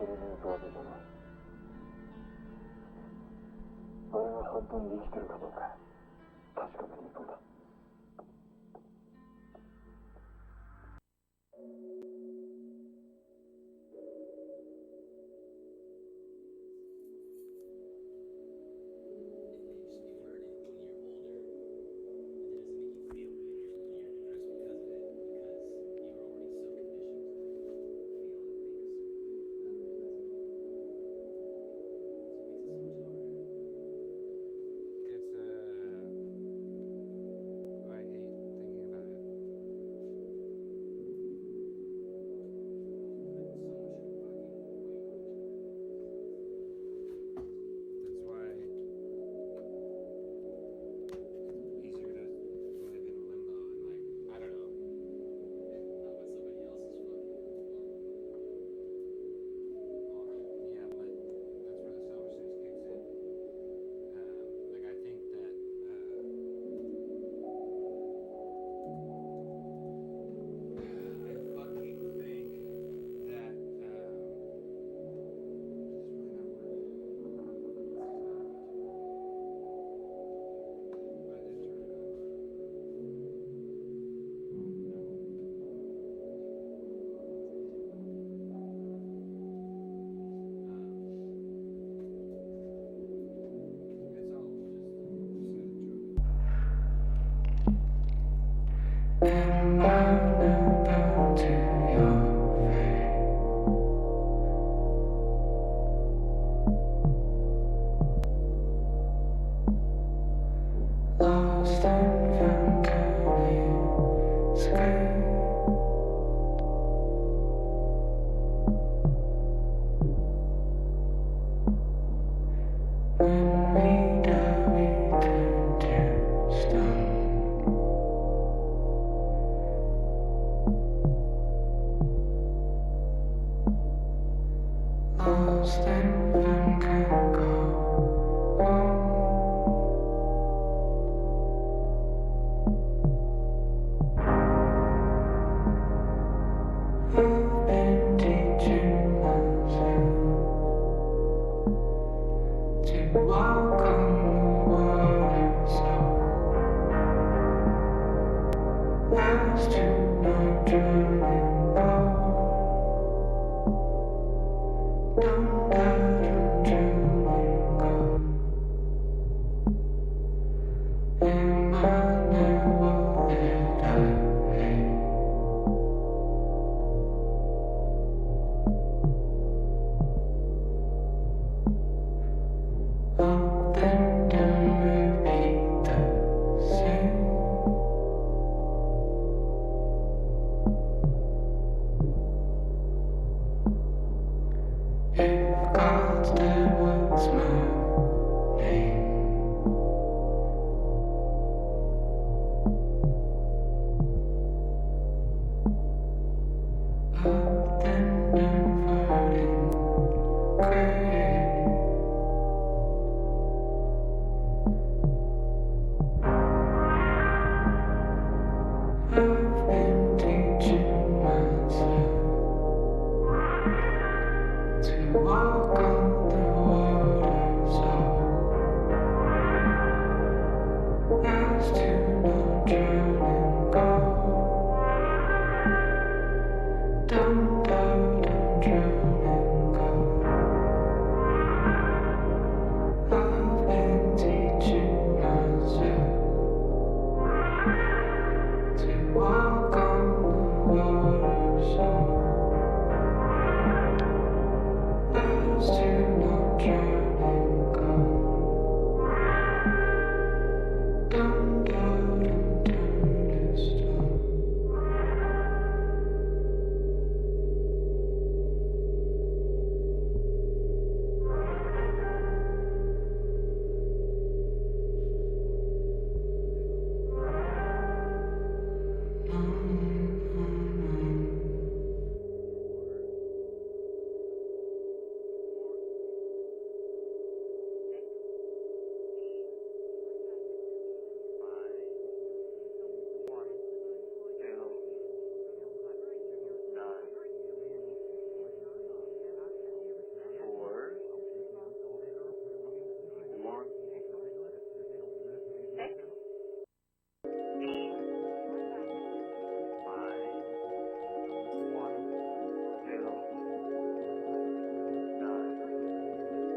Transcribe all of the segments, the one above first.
れに行くわけじゃない。俺が本当に生きてるかどうか確かめに行くんだ。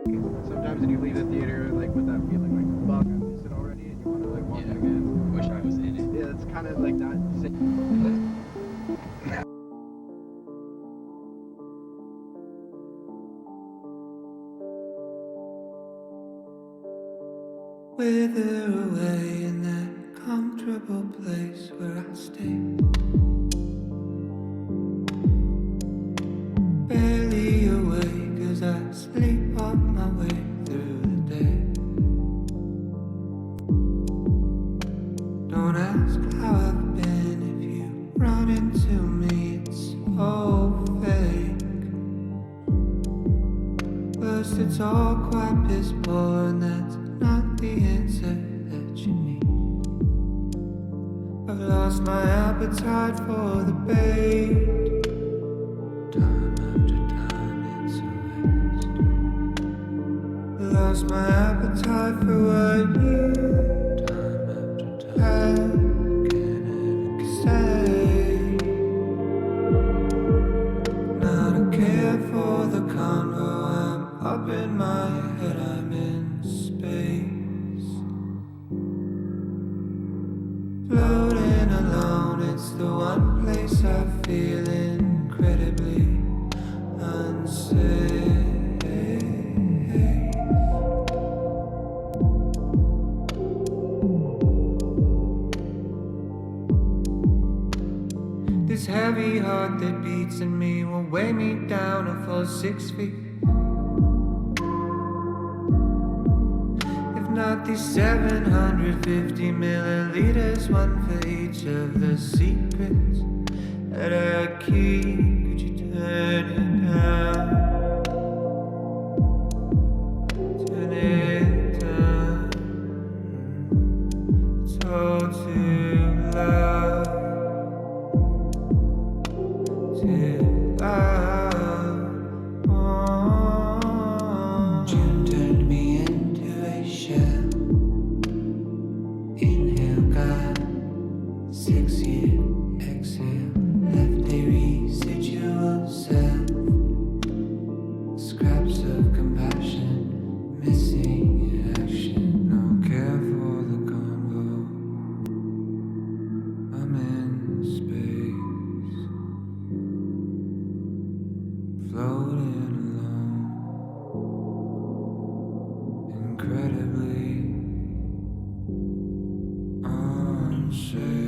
Sometimes when you leave the theater, like with that feeling, like fuck, I missed it already, and you want to like watch it again. Wish I was in it. Yeah, it's kind of like that. Wither away in that comfortable place where I stay. Barely awake as I sleepwalk my way through the day. Don't ask how I've been if you run into me, it's so fake. First it's all quite piss poor and that's not the answer that you need. I've lost my appetite for the bait. Time after time it's a waste. Lost my appetite for what you time after time can ever say. Not a care for the convo, I'm up in my head, I'm in space. Floating alone, it's the one place I feel incredibly unsafe. This heavy heart that beats in me will weigh me down a full 6 feet. If not these 750 milliliters, one for each of the secrets that I keep. Could you turn it down? Turn it down. It's all too loud. June turned me into a shell. Inhale, God. 6-year exhale. Left a residual self. Scraps of compassion. Missing in action. No care for the convo. I'm in space. Floating alone, incredibly unsafe.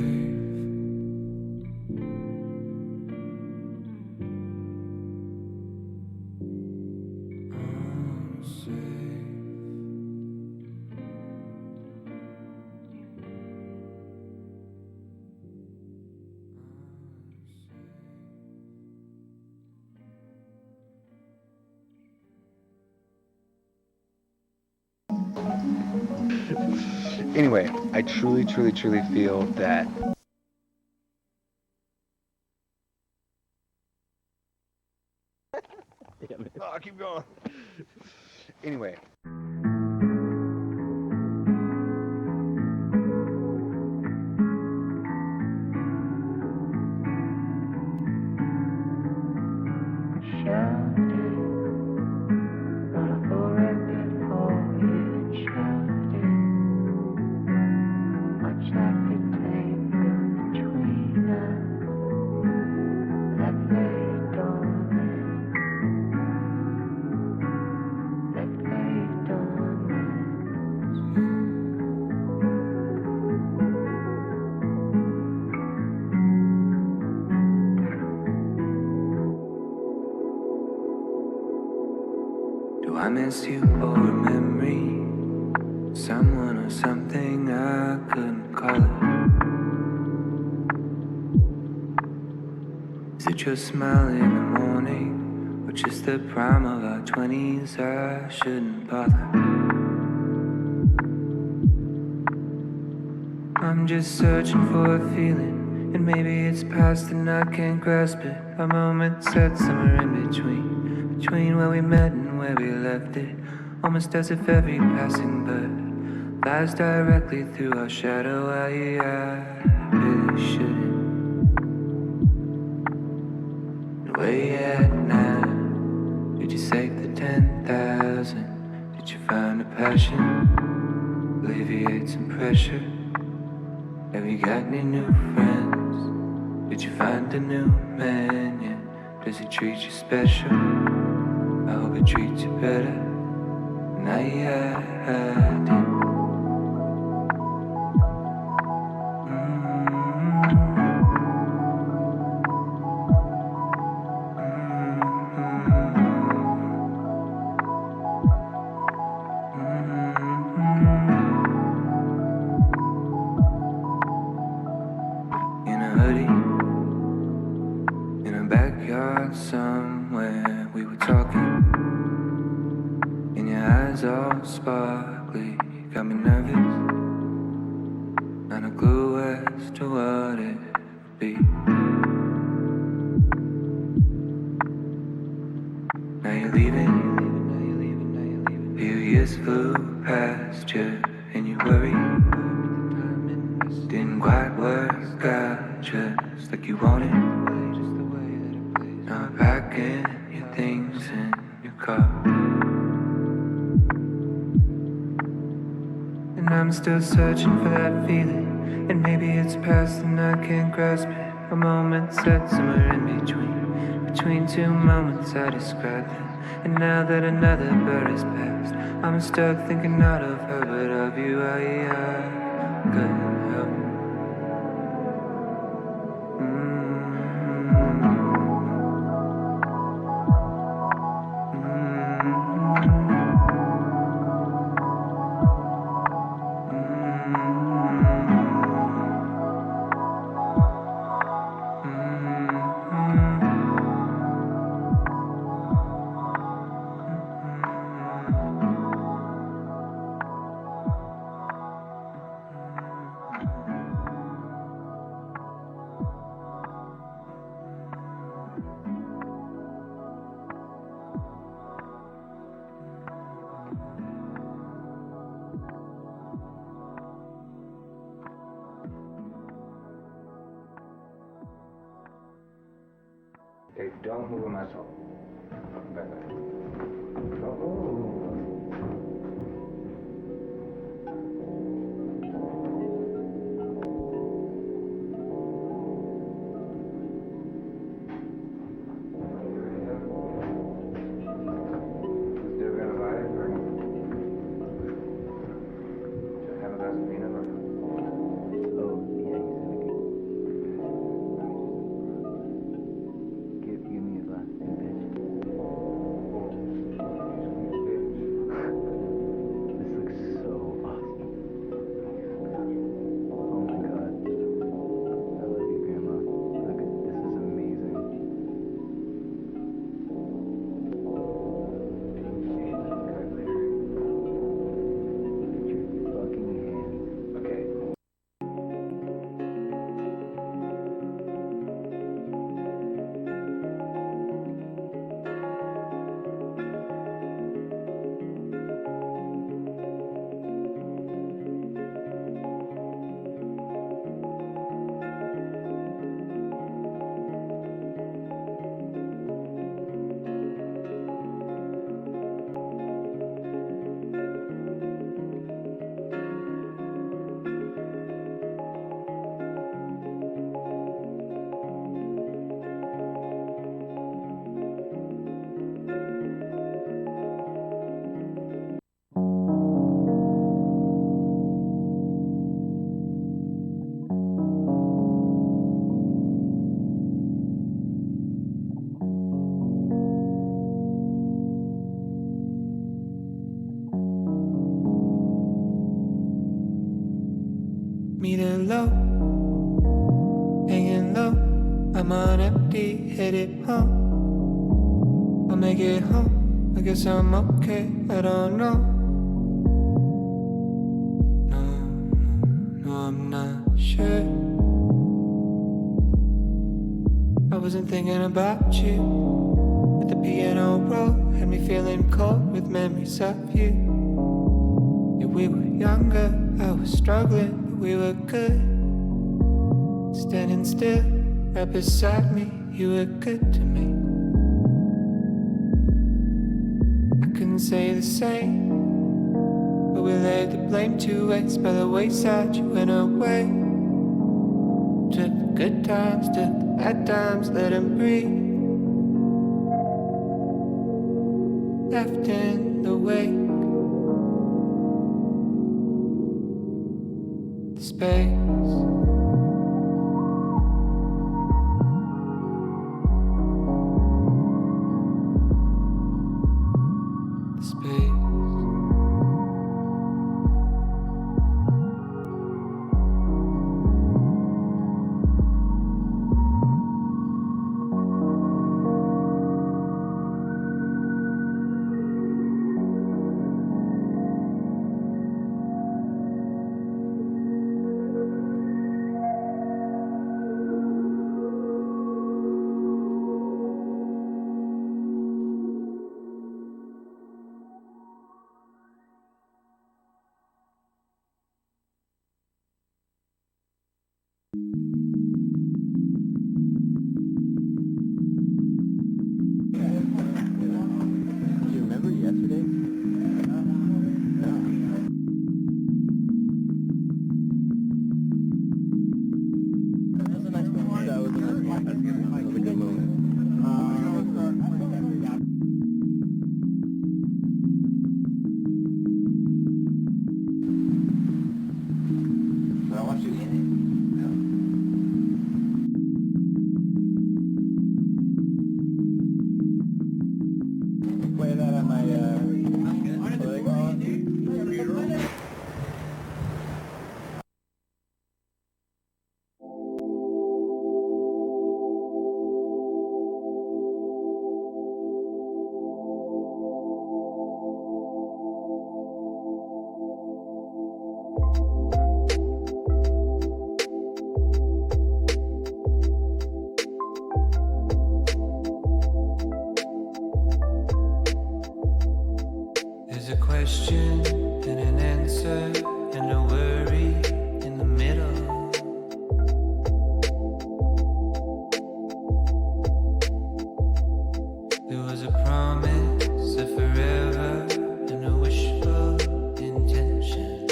Anyway, I truly feel that oh, keep going. Anyway. Do I miss you or a memory? Someone or something I couldn't call it. Is it your smile in the morning? Or just the prime of our 20s? I shouldn't bother. I'm just searching for a feeling, and maybe it's past and I can't grasp it. A moment set somewhere in between where we met and where we left it. Almost as if every passing bird flies directly through our shadow. I really shouldn't. Where you at now? Did you save the 10,000? passion, alleviate some pressure. Have you got any new friends? Did you find a new man? Yeah. Does he treat you special? I hope he treats you better than I did. Somewhere we were talking, and your eyes all sparkly, got me nervous, not a clue as to what it would be. Now you're leaving, a few years flew past you, and you worried, didn't quite work out just like you wanted. Now packing your things in your car, and I'm still searching for that feeling. And maybe it's past and I can't grasp it. A moment set somewhere in between two moments I described them. And now that another bird has passed, I'm stuck thinking not of her but of you. I couldn't help. Okay, don't move a muscle. Back. Don't move. Still got a vibe, or just have a glass of peanut butter? Give me a glass, bitch. This looks so awesome. Oh my god. I love you, Grandma. Look, this is amazing. Look at your fucking hands. Okay. Meter low, hanging low. I'm on empty, headed home. I'll make it home. I guess I'm okay. I don't know. No, I'm not sure. I wasn't thinking about you. But the piano roll had me feeling cold with memories of you. Yeah, we were younger. I was struggling. We were good, standing still, right beside me. You were good to me. I couldn't say the same. but we laid the blame to waste. By the wayside you went away. Took the good times, took the bad times, let them breathe. Left in the wake, the space. A question and an answer and a worry in the middle. There was a promise of forever and a wishful intention.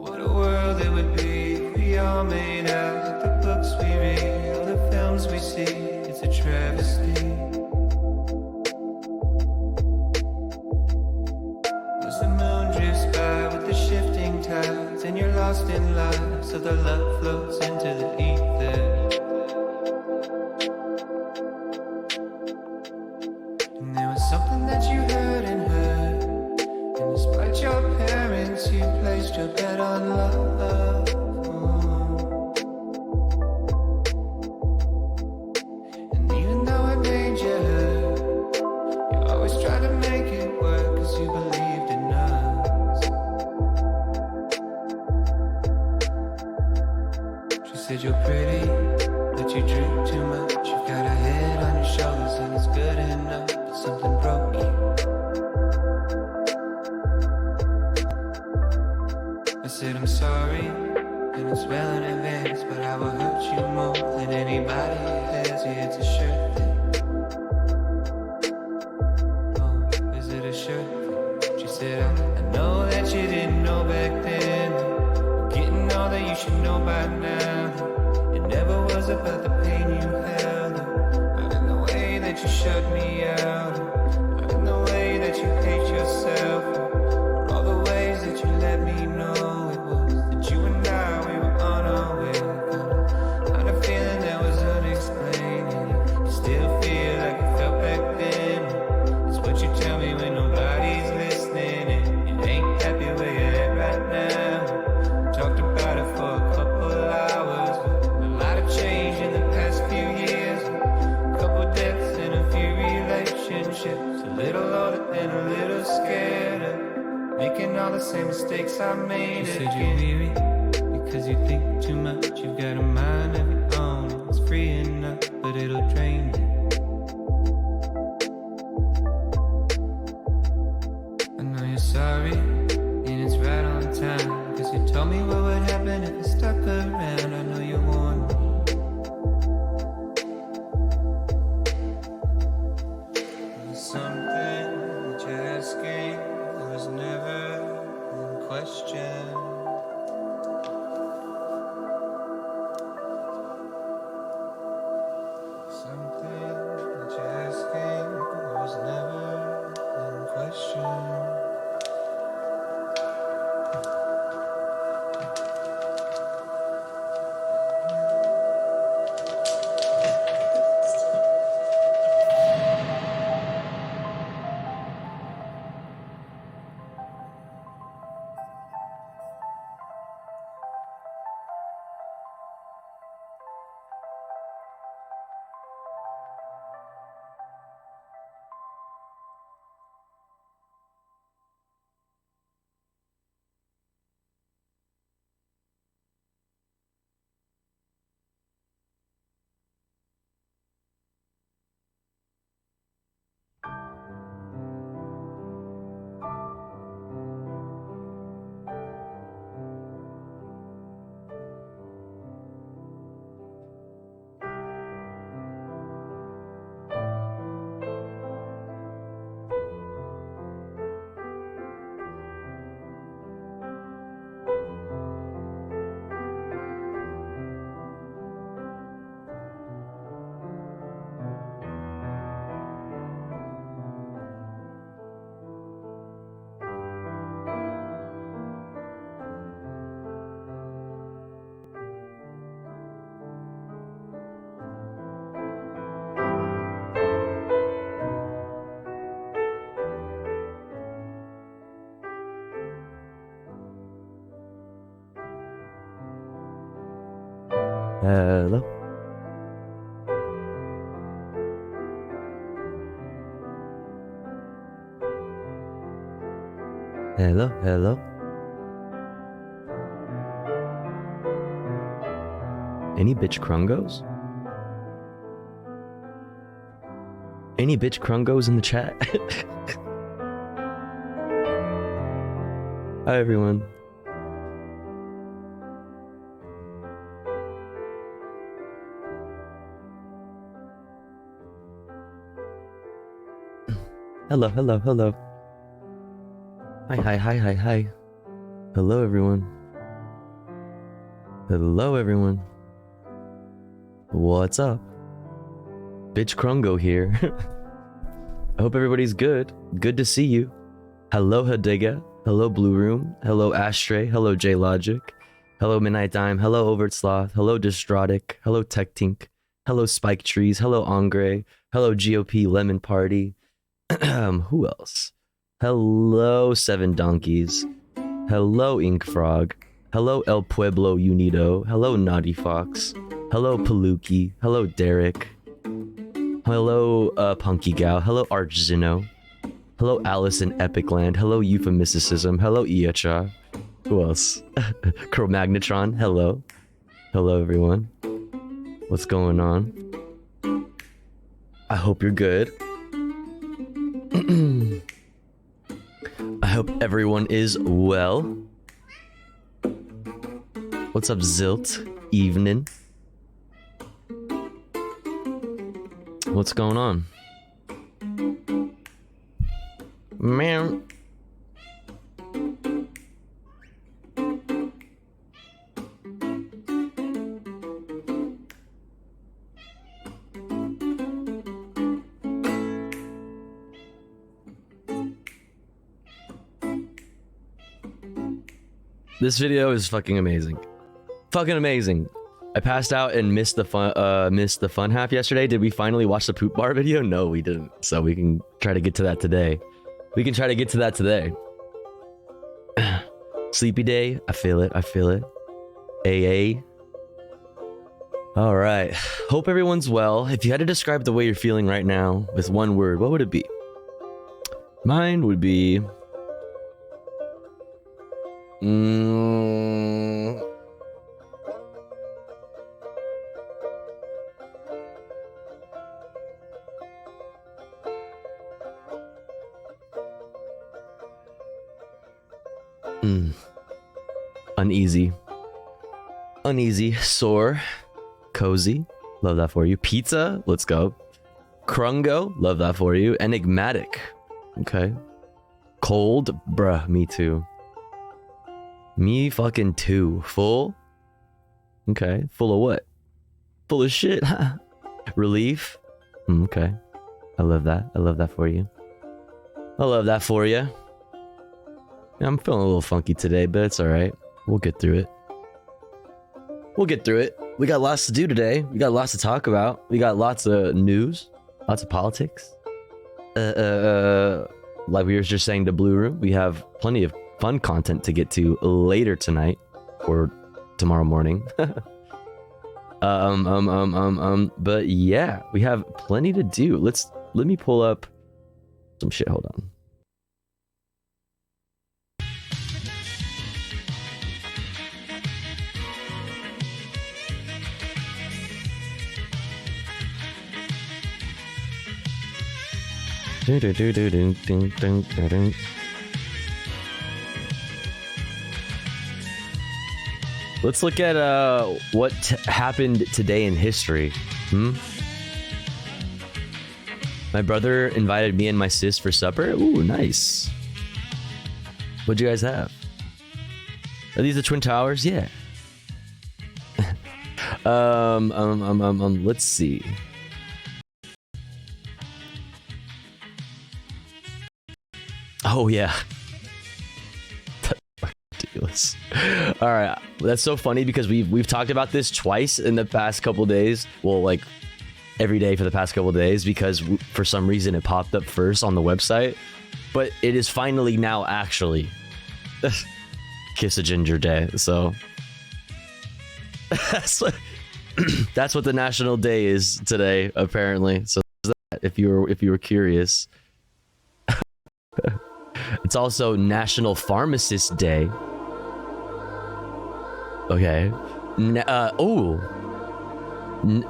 What a world it would be if we all made out of the books we read, all the films we see. It's a travesty. As the moon drifts by with the shifting tides, and you're lost in life, so the love floats into the ether. And there was something that you heard and heard, and despite your parents, you placed your bet on love. You're pretty, but you drink too much. You've got a head on your shoulders and it's good enough, but something broke you. I said I'm sorry, and it's well in advance, but I will hurt you more than anybody has. Yeah, it's a shirt thing. Oh, is it a shirt thing? She said, I know that you didn't know back then, getting all that you should know by now. Never was about the pain you held, not in the way that you shut me out, not in the way that you hate yourself, or all the ways that you let me know it was that you and I, we were on our way. Kind of feeling that was unexplained, and you still feel like it felt back then. It's what you tell me when nobody's listening, and you ain't happy where you're at right now. Talked about it for a couple hours. Change in the past few years, a couple deaths and a few relationships, a little older and a little scared of making all the same mistakes I made. You said you're weary because you think too much. You've got a mind of your own, it's free enough, but it'll drain you. I know you're sorry, and it's right on time, cause you told me what would happen if I stuck around. I know you warned me. hello. Hello, hello. Any bitch crungos? Any bitch crungos in the chat? Hi everyone. Hello, hello, hello. Hi, hi, hi, hi, hi. Hello everyone. Hello everyone. What's up? Bitch Krungo here. I hope everybody's good. Good to see you. Hello Hadiga. Hello Blue Room. Hello Ashtray. Hello J Logic. Hello Midnight Dime. Hello Overt Sloth. Hello Distrautic. Hello Tech Tink. Hello Spike Trees. Hello Angre. Hello GOP Lemon Party. Who else? Hello Seven Donkeys. Hello Ink Frog. Hello El Pueblo Unido. Hello Naughty Fox. Hello Paluki. Hello Derek. Hello Punky Gal. Hello Archzino. Hello Alice in Epic Land. Hello Euphemisticism. Hello Iacha. Who else? Cro-Magnetron. Hello. Hello everyone. What's going on? I hope you're good. I hope everyone is well. What's up, Zilt? Evening. What's going on? Man. This video is fucking amazing. Fucking amazing. I passed out and missed the fun half yesterday. Did we finally watch the poop bar video? No, we didn't. So we can try to get to that today. We can try to get to that today. Sleepy day. I feel it. I feel it. AA. All right. Hope everyone's well. If you had to describe the way you're feeling right now with one word, what would it be? Mine would be... Uneasy. Uneasy. Sore. Cozy. Love that for you. Pizza. Let's go. Krungo. Love that for you. Enigmatic. Okay. Cold. Bruh. Me too. Me fucking too. Full. Okay. Full of what? Full of shit. Relief. Okay. I love that. I love that for you. I love that for you. I'm feeling a little funky today, but it's alright. We'll get through it. We'll get through it. We got lots to do today. We got lots to talk about. We got lots of news. Lots of politics. Like we were just saying, the Blue Room. We have plenty of fun content to get to later tonight. Or tomorrow morning. But yeah, we have plenty to do. Let me pull up some shit. Hold on. Let's look at what happened today in history. My brother invited me and my sis for supper. Ooh, nice. What'd you guys have? Are these the Twin Towers? Yeah. Let's see. Oh yeah. Ridiculous. All right, that's so funny because we've talked about this twice in the past couple days. Well, like every day for the past couple days because for some reason it popped up first on the website, but it is finally now actually Kiss a Ginger Day. So That's what the national day is today, apparently. So if you were curious. It's also National Pharmacist Day. Okay.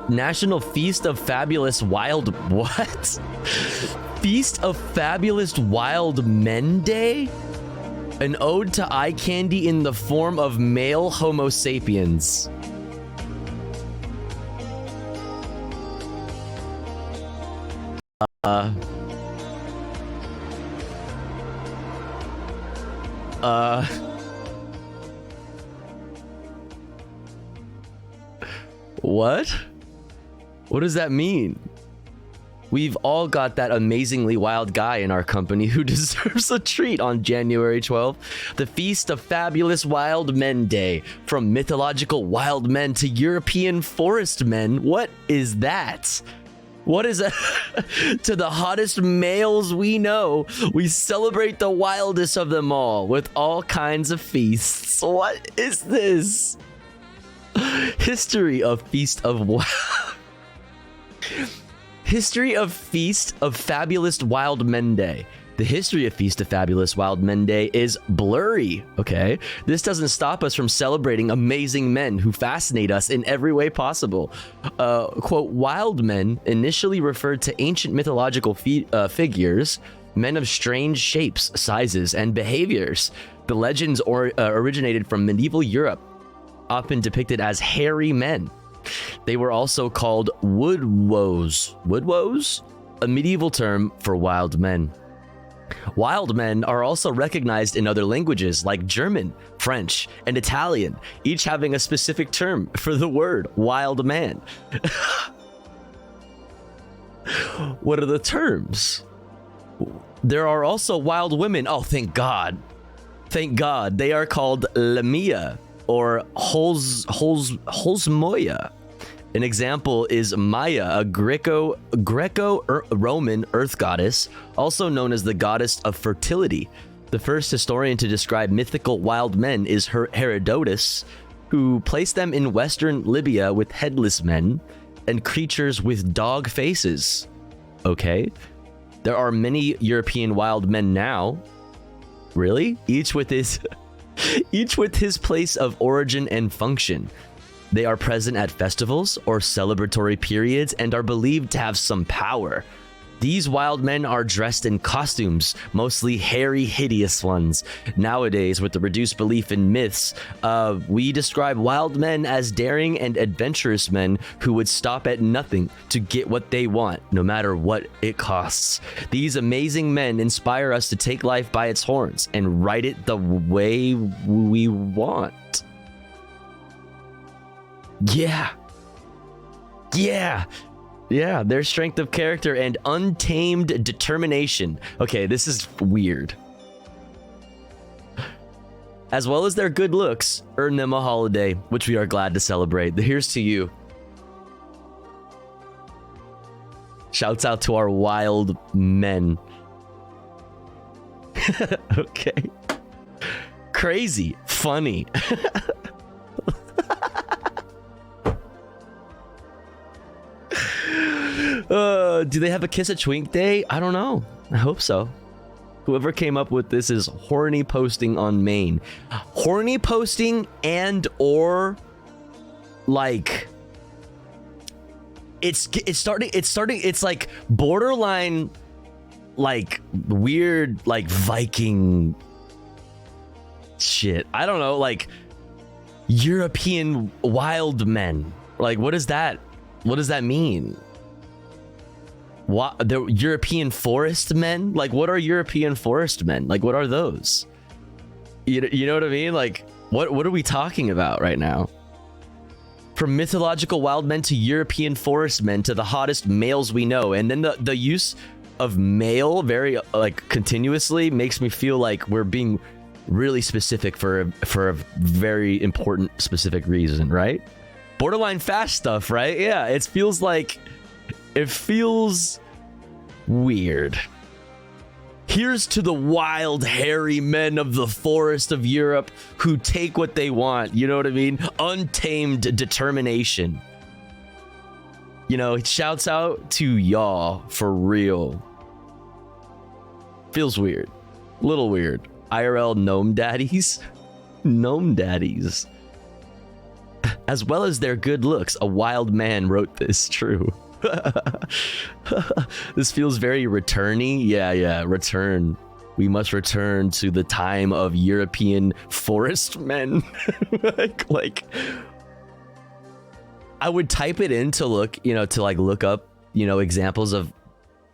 National Feast of Fabulous Wild... What? Feast of Fabulous Wild Men Day? An ode to eye candy in the form of male Homo sapiens. What? What does that mean? We've all got that amazingly wild guy in our company who deserves a treat on January 12th. The Feast of Fabulous Wild Men Day. From mythological wild men to European forest men. What is that? What is that? To the hottest males we know, we celebrate the wildest of them all with all kinds of feasts. What is this? History of Feast of History of Feast of Fabulous Wild Men Day. The history of Feast of Fabulous Wild Men Day is blurry, okay? This doesn't stop us from celebrating amazing men who fascinate us in every way possible. Quote, wild men initially referred to ancient mythological figures, men of strange shapes, sizes, and behaviors. The legends originated from medieval Europe, often depicted as hairy men. They were also called woodwoes. Woodwoes? A medieval term for wild men. Wild men are also recognized in other languages like German, French, and Italian, each having a specific term for the word wild man. What are the terms? There are also wild women. Oh, thank God. Thank God. They are called lamia or holzmoya. An example is Maya, a Greco-Roman earth goddess, also known as the goddess of fertility. The first historian to describe mythical wild men is Herodotus, who placed them in western Libya with headless men and creatures with dog faces. Okay. There are many European wild men now. Really? Each with his place of origin and function. They are present at festivals or celebratory periods and are believed to have some power. These wild men are dressed in costumes, mostly hairy, hideous ones. Nowadays, with the reduced belief in myths, we describe wild men as daring and adventurous men who would stop at nothing to get what they want, no matter what it costs. These amazing men inspire us to take life by its horns and ride it the way we want. Yeah. Their strength of character and untamed determination. Okay, this is weird. As well as their good looks, earn them a holiday, which we are glad to celebrate. Here's to you. Shouts out to our wild men. Okay. Crazy. Funny. Do they have a Kiss a Twink Day? I don't know. I hope so. Whoever came up with this is horny posting on Maine. Horny posting and or like it's like borderline like weird like Viking shit. I don't know, like European wild men. Like what does that mean? What, the European forest men? Like, what are European forest men? Like, what are those? You know what I mean? Like, what are we talking about right now? From mythological wild men to European forest men to the hottest males we know. And then the use of male very, like, continuously makes me feel like we're being really specific for a very important specific reason, right? Borderline fast stuff, right? Yeah, it feels weird. Here's to the wild, hairy men of the forest of Europe who take what they want. You know what I mean? Untamed determination. You know, shouts out to y'all for real. Feels weird. Little weird. IRL gnome daddies. Gnome daddies. As well as their good looks. A wild man wrote this. True. This feels very returny. Yeah, return. We must return to the time of European forest men. like I would type it in to look, to like look up, examples of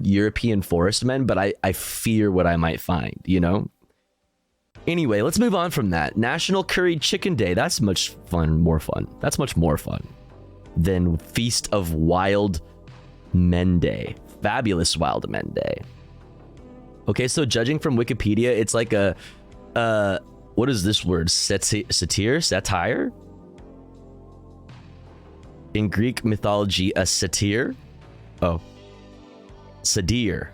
European forest men, but I fear what I might find, Anyway, let's move on from that. National Curried Chicken Day. That's much more fun. That's much more fun than Feast of Wild Men Day. Fabulous Wild Men Day. Okay, so judging from Wikipedia, it's like a, what is this word? Satire? In Greek mythology, a satyr. Oh. Sadir.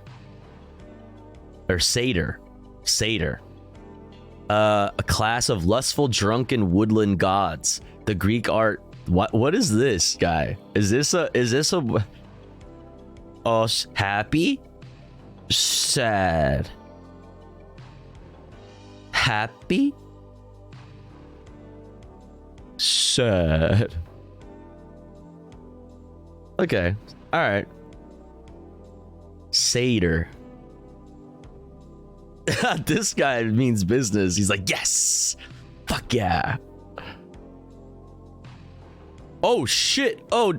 Or satyr. Satyr. A class of lustful, drunken woodland gods. The Greek art. What is this, guy? Is this a oh, happy? Sad. Happy? Sad. Okay. All right. Satyr. This guy means business. He's like, yes. Fuck yeah. Oh, shit. Oh.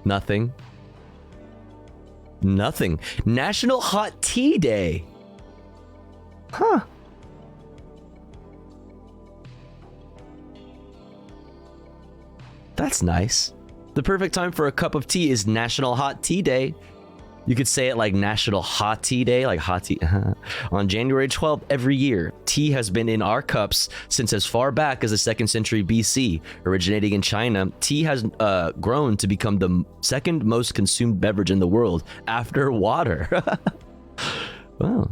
Nothing. Nothing. National Hot Tea Day. Huh. That's nice. The perfect time for a cup of tea is National Hot Tea Day. You could say it like National Hot Tea Day, like hot tea. On January 12th every year, tea has been in our cups since as far back as the 2nd century BC. Originating in China, tea has grown to become the second most consumed beverage in the world after water. Wow.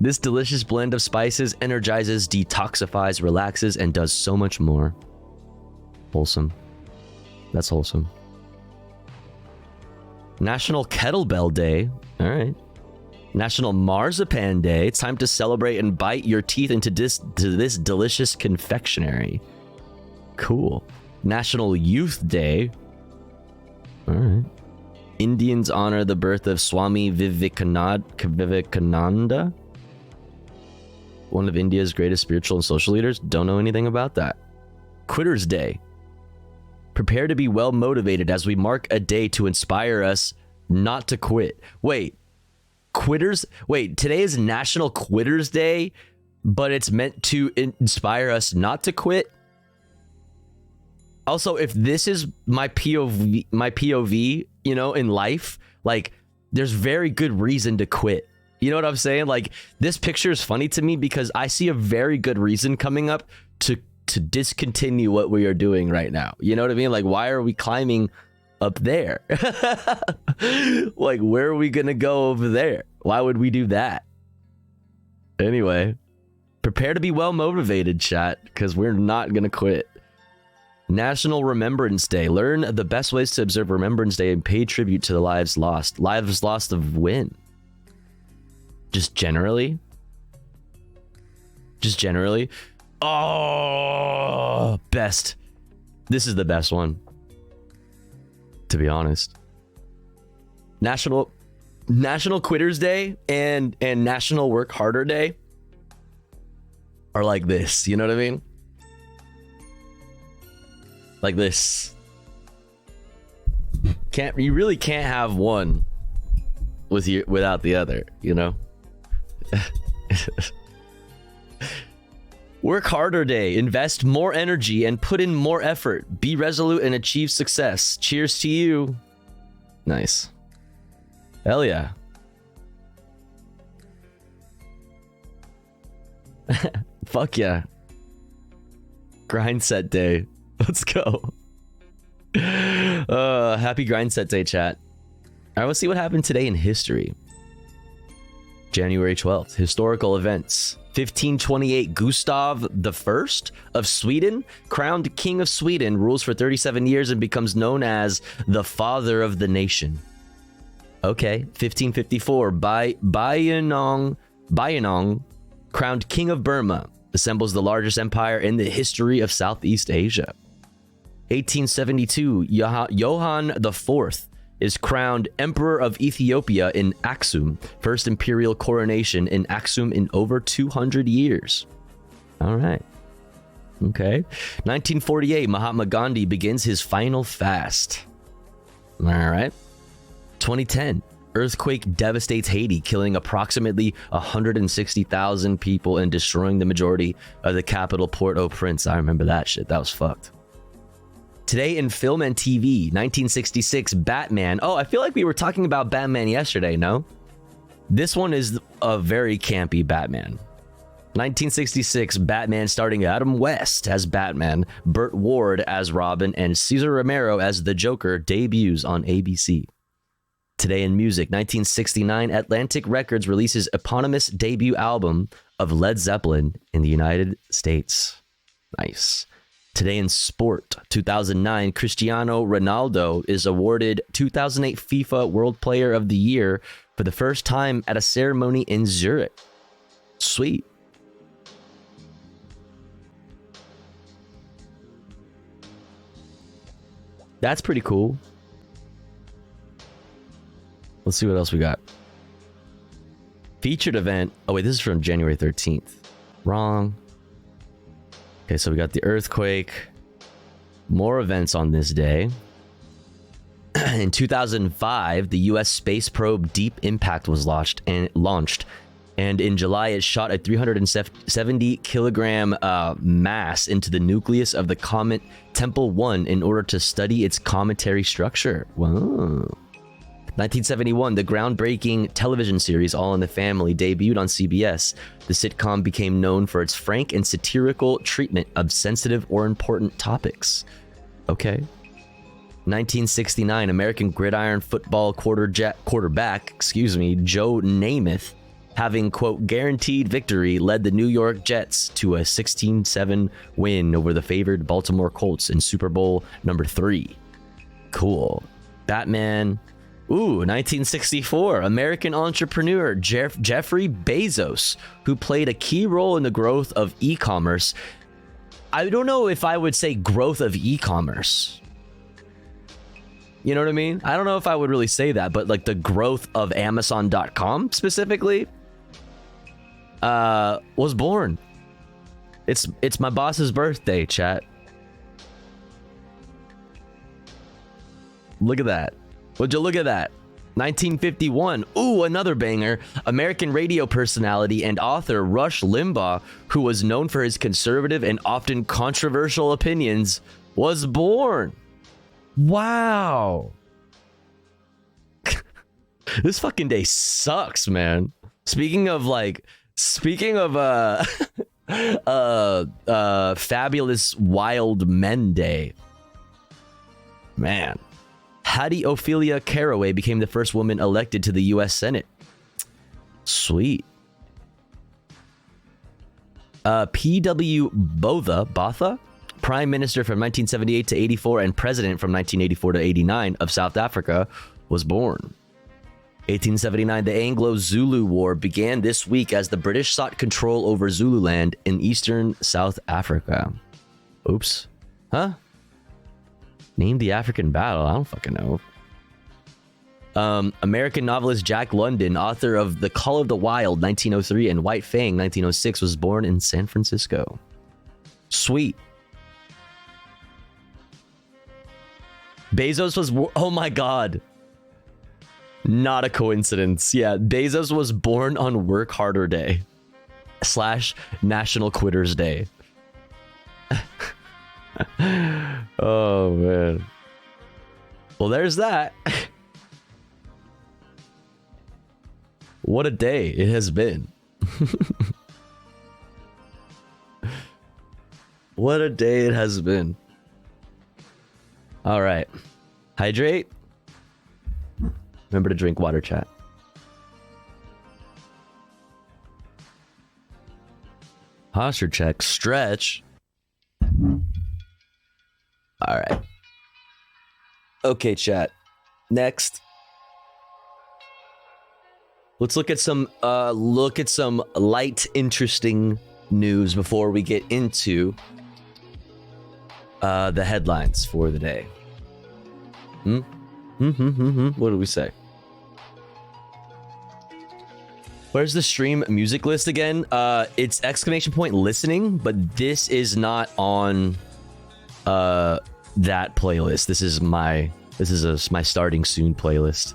This delicious blend of spices energizes, detoxifies, relaxes, and does so much more. Wholesome. That's wholesome. National Kettlebell Day. All right. National Marzipan Day. It's time to celebrate and bite your teeth into this delicious confectionery. Cool. National Youth Day. All right. Indians honor the birth of Swami Vivekananda, one of India's greatest spiritual and social leaders. Don't know anything about that. Quitters Day. Prepare to be well motivated as we mark a day to inspire us not to quit. Wait, today is National Quitters Day, but it's meant to inspire us not to quit. Also, if this is my POV, in life, like there's very good reason to quit. You know what I'm saying? Like this picture is funny to me because I see a very good reason coming up to discontinue what we are doing right now. You know what I mean? Like, why are we climbing up there? Like, where are we gonna go over there? Why would we do that? Anyway, prepare to be well motivated, chat, because we're not gonna quit. National Remembrance Day. Learn the best ways to observe Remembrance Day and pay tribute to the lives lost. Lives lost of when? Just generally? Oh, best. This is the best one, to be honest. National Quitters Day and National Work Harder Day are like this. You know what I mean? Like this. You really can't have one without the other, you know? Work Harder Day. Invest more energy and put in more effort. Be resolute and achieve success. Cheers to you. Nice. Hell yeah. Fuck yeah. Grind Set Day. Let's go. Happy Grind Set Day, chat. All right, let's see what happened today in history. January 12th. Historical events. 1528, Gustav I of Sweden, crowned king of Sweden, rules for 37 years and becomes known as the father of the nation. Okay, 1554, Bayanong, crowned king of Burma, assembles the largest empire in the history of Southeast Asia. 1872, Johann IV is crowned Emperor of Ethiopia in Aksum, first imperial coronation in Aksum in over 200 years. All right. Okay. 1948, Mahatma Gandhi begins his final fast. All right. 2010, earthquake devastates Haiti, killing approximately 160,000 people and destroying the majority of the capital, Port-au-Prince. I remember that shit. That was fucked. Today in film and TV, 1966, Batman. Oh, I feel like we were talking about Batman yesterday, no? This one is a very campy Batman. 1966, Batman starring Adam West as Batman, Burt Ward as Robin, and Cesar Romero as the Joker debuts on ABC. Today in music, 1969, Atlantic Records releases eponymous debut album of Led Zeppelin in the United States. Nice. Today in sport, 2009, Cristiano Ronaldo is awarded 2008 FIFA World Player of the Year for the first time at a ceremony in Zurich. Sweet. That's pretty cool. Let's see what else we got. Featured event. Oh, wait, this is from January 13th. Wrong. Okay, so we got the earthquake. More events on this day. In 2005, the U.S. space probe Deep Impact was launched. And in July, it shot a 370 kilogram mass into the nucleus of the comet Tempel 1 in order to study its cometary structure. Wow. 1971, the groundbreaking television series All in the Family debuted on CBS. The sitcom became known for its frank and satirical treatment of sensitive or important topics. Okay. 1969, American gridiron football quarterback, Joe Namath, having, quote, guaranteed victory, led the New York Jets to a 16-7 win over the favored Baltimore Colts in Super Bowl number 3. Cool. Batman. Ooh, 1964, American entrepreneur Jeffrey Bezos, who played a key role in the growth of e-commerce. I don't know if I would say growth of e-commerce. You know what I mean? I don't know if I would really say that, but like the growth of Amazon.com specifically was born. It's my boss's birthday, chat. Look at that. Would you look at that? 1951. Ooh, another banger. American radio personality and author Rush Limbaugh, who was known for his conservative and often controversial opinions, was born. Wow. This fucking day sucks, man. Speaking of fabulous wild men day. Man. Hattie Ophelia Caraway became the first woman elected to the U.S. Senate. Sweet. P.W. Botha, Prime Minister from 1978 to 84 and President from 1984 to 89 of South Africa, was born. 1879, the Anglo-Zulu War began this week as the British sought control over Zululand in eastern South Africa. Oops. Huh? Name the African battle. I don't fucking know. American novelist Jack London, author of The Call of the Wild, 1903, and White Fang, 1906, was born in San Francisco. Sweet. Bezos was... Oh my god. Not a coincidence. Yeah, Bezos was born on Work Harder Day / National Quitters Day. Oh man. Well, there's that. What a day it has been. What a day it has been. All right. Hydrate. Remember to drink water, chat. Posture check. Stretch. All right. Okay, chat. Next. Let's look at some light, interesting news before we get into the headlines for the day. What do we say? Where's the stream music list again? It's !listening, but this is not on that playlist. This is my starting soon playlist.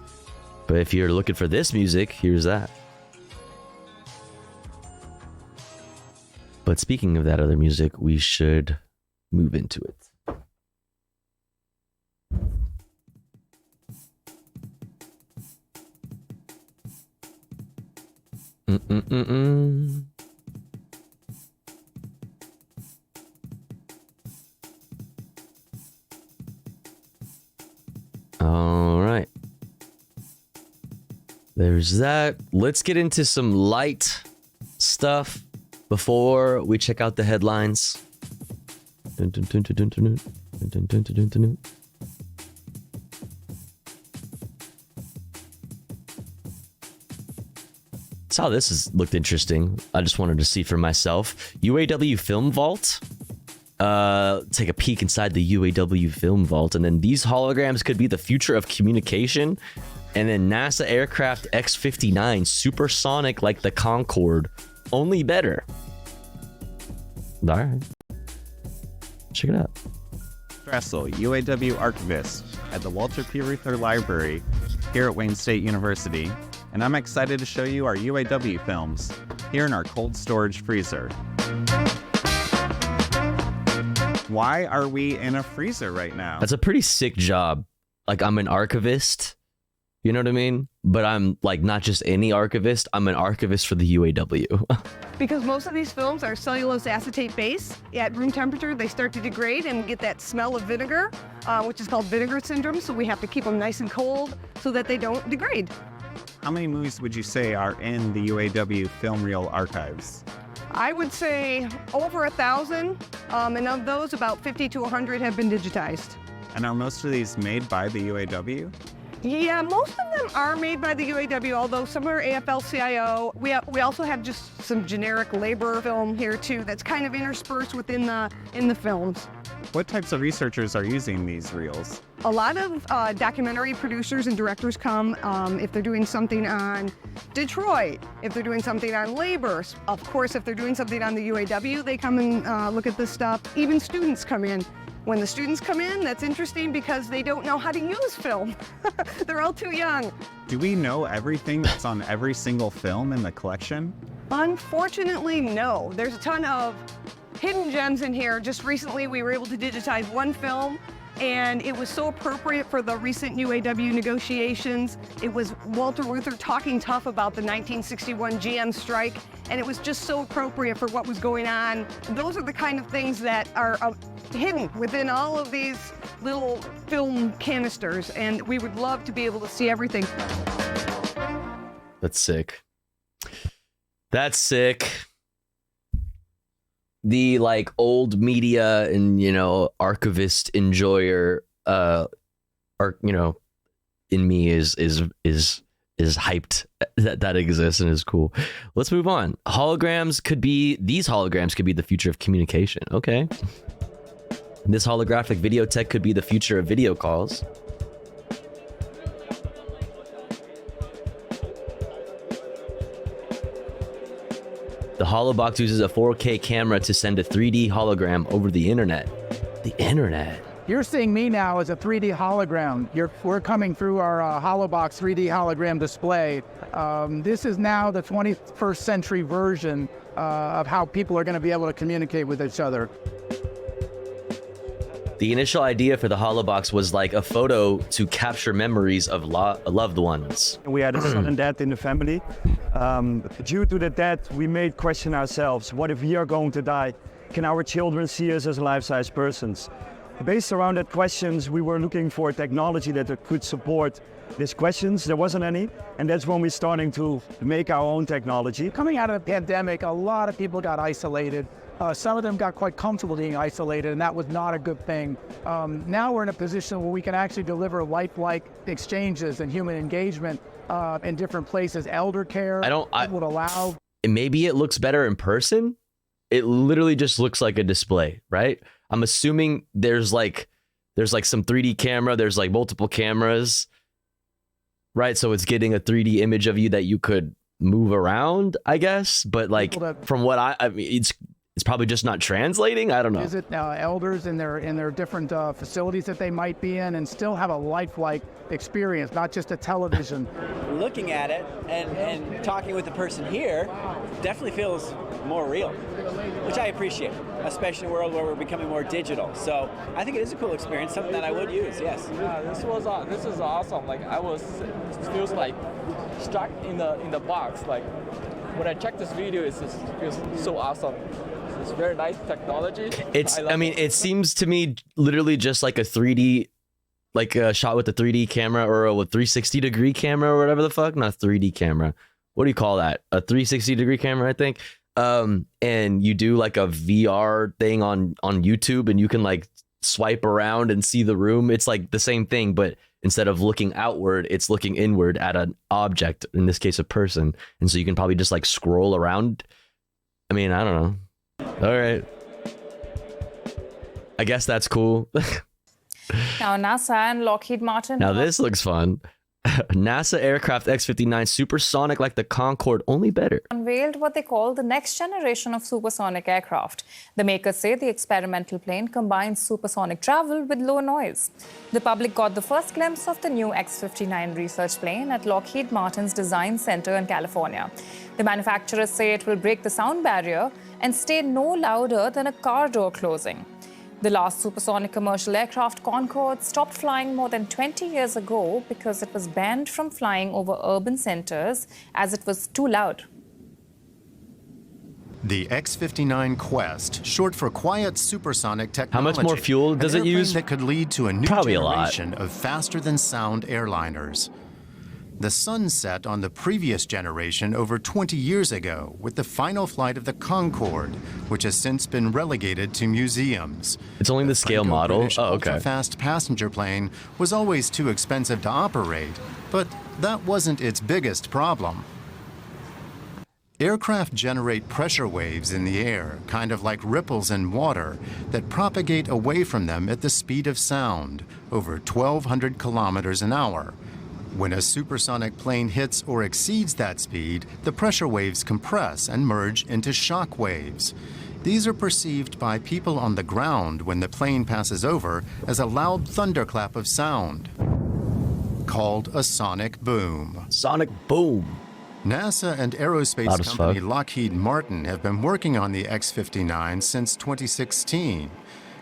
But if you're looking for this music, here's that. But speaking of that other music, we should move into it. All right. There's that. Let's get into some light stuff before we check out the headlines. Saw this looked interesting. I just wanted to see for myself. UAW Film Vault. Take a peek inside the UAW Film Vault, and then these holograms could be the future of communication. And then NASA aircraft X-59, supersonic like the Concorde, only better. All right, check it out. Dressel, UAW archivist at the Walter P. Reuther Library here at Wayne State University, and I'm excited to show you our UAW films here in our cold storage freezer. Why are we in a freezer right now? That's a pretty sick job. Like, I'm an archivist, you know what I mean? But I'm like not just any archivist, I'm an archivist for the UAW. Because most of these films are cellulose acetate base. At room temperature, they start to degrade and get that smell of vinegar, which is called vinegar syndrome. So we have to keep them nice and cold so that they don't degrade. How many movies would you say are in the UAW film reel archives? I would say over 1,000, and of those, about 50 to 100 have been digitized. And are most of these made by the UAW? Yeah, most of them are made by the UAW, although some are AFL-CIO. We also have just some generic labor film here too that's kind of interspersed within the films. What types of researchers are using these reels? A lot of documentary producers and directors come if they're doing something on Detroit, if they're doing something on labor. Of course, if they're doing something on the UAW, they come and look at this stuff. Even students come in. When the students come in, that's interesting because they don't know how to use film. They're all too young. Do we know everything that's on every single film in the collection? Unfortunately, no. There's a ton of hidden gems in here. Just recently, we were able to digitize one film, and it was so appropriate for the recent UAW negotiations. It was Walter Reuther talking tough about the 1961 GM strike, and it was just so appropriate for what was going on. Those are the kind of things that are hidden within all of these little film canisters, and we would love to be able to see everything. That's sick. That's sick. The like old media and, you know, archivist enjoyer in me is hyped that exists and is cool. Let's move on. These holograms could be the future of communication. Okay. This holographic video tech could be the future of video calls. The Holobox uses a 4K camera to send a 3D hologram over the internet. The internet. You're seeing me now as a 3D hologram. We're coming through our Holobox 3D hologram display. This is now the 21st century version of how people are going to be able to communicate with each other. The initial idea for the Holobox was like a photo to capture memories of loved ones. We had a son and dad in the family. Due to the death, we may question ourselves, what if we are going to die? Can our children see us as life-size persons? based around that questions, we were looking for technology that could support these questions. There wasn't any, and that's when we're starting to make our own technology. Coming out of the pandemic, a lot of people got isolated. Some of them got quite comfortable being isolated, and that was not a good thing. Now we're in a position where we can actually deliver lifelike exchanges and human engagement in different places. Elder care would allow. Maybe it looks better in person. It literally just looks like a display, right? I'm assuming there's like some 3D camera. There's like multiple cameras, right? So it's getting a 3D image of you that you could move around, I guess. But like from what I mean, it's probably just not translating. I don't know. Visit elders in their different facilities that they might be in and still have a lifelike experience, not just a television. Looking at it and talking with the person here definitely feels more real, which I appreciate, especially in a world where we're becoming more digital. So I think it is a cool experience, something that I would use, yes. Yeah, this is awesome. Like it feels like stuck in the box. Like when I check this video, it just feels so awesome. It's very nice technology. It seems to me literally just like a 3D, like a shot with a 3D camera or a 360-degree camera or whatever the fuck. Not a 3D camera. What do you call that? A 360-degree camera, I think. And you do like a VR thing on YouTube, and you can like swipe around and see the room. It's like the same thing, but instead of looking outward, it's looking inward at an object, in this case, a person. And so you can probably just like scroll around. I mean, I don't know. All right. I guess that's cool. Now, NASA and Lockheed Martin. Now, this looks fun. NASA aircraft X-59 supersonic like the Concorde, only better. Unveiled what they call the next generation of supersonic aircraft. The makers say the experimental plane combines supersonic travel with low noise. The public got the first glimpse of the new X-59 research plane at Lockheed Martin's Design Center in California. The manufacturers say it will break the sound barrier and stay no louder than a car door closing. The last supersonic commercial aircraft, Concorde, stopped flying more than 20 years ago because it was banned from flying over urban centers as it was too loud. The X-59 Quest, short for Quiet Supersonic Technology. How much more fuel does it use? That could lead to a new Probably generation of faster-than-sound airliners. The sun set on the previous generation over 20 years ago with the final flight of the Concorde, which has since been relegated to museums. It's only the scale model? Oh, okay. Fast passenger plane was always too expensive to operate, but that wasn't its biggest problem. Aircraft generate pressure waves in the air, kind of like ripples in water, that propagate away from them at the speed of sound, over 1,200 kilometers an hour. When a supersonic plane hits or exceeds that speed, the pressure waves compress and merge into shock waves. These are perceived by people on the ground when the plane passes over as a loud thunderclap of sound, called a sonic boom. Sonic boom. NASA and aerospace company Lockheed Martin have been working on the X-59 since 2016.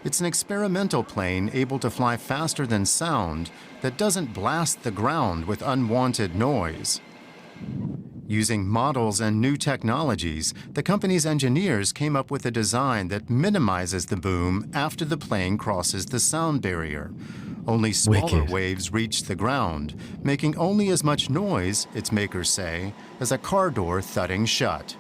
It's an experimental plane able to fly faster than sound that doesn't blast the ground with unwanted noise. Using models and new technologies, the company's engineers came up with a design that minimizes the boom after the plane crosses the sound barrier. Only smaller waves reach the ground, making only as much noise, its makers say, as a car door thudding shut.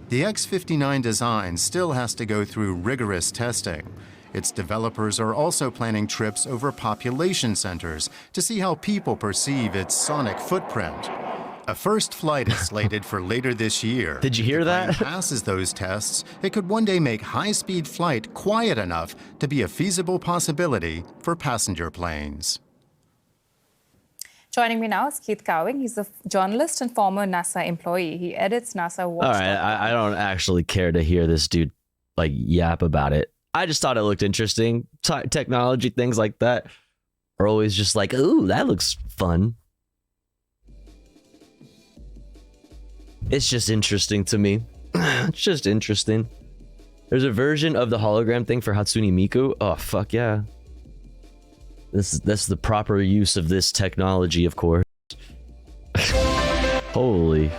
The X-59 design still has to go through rigorous testing. Its developers are also planning trips over population centers to see how people perceive its sonic footprint. A first flight is slated for later this year. Did you hear that? If the plane passes those tests, it could one day make high-speed flight quiet enough to be a feasible possibility for passenger planes. Joining me now is Keith Cowing. He's a journalist and former NASA employee. He edits NASA Watch. All right, I don't actually care to hear this dude like yap about it. I just thought it looked interesting. Technology, things like that are always just like, ooh, that looks fun. It's just interesting to me. It's just interesting. There's a version of the hologram thing for Hatsune Miku. Oh, fuck yeah. That's the proper use of this technology, of course. Holy.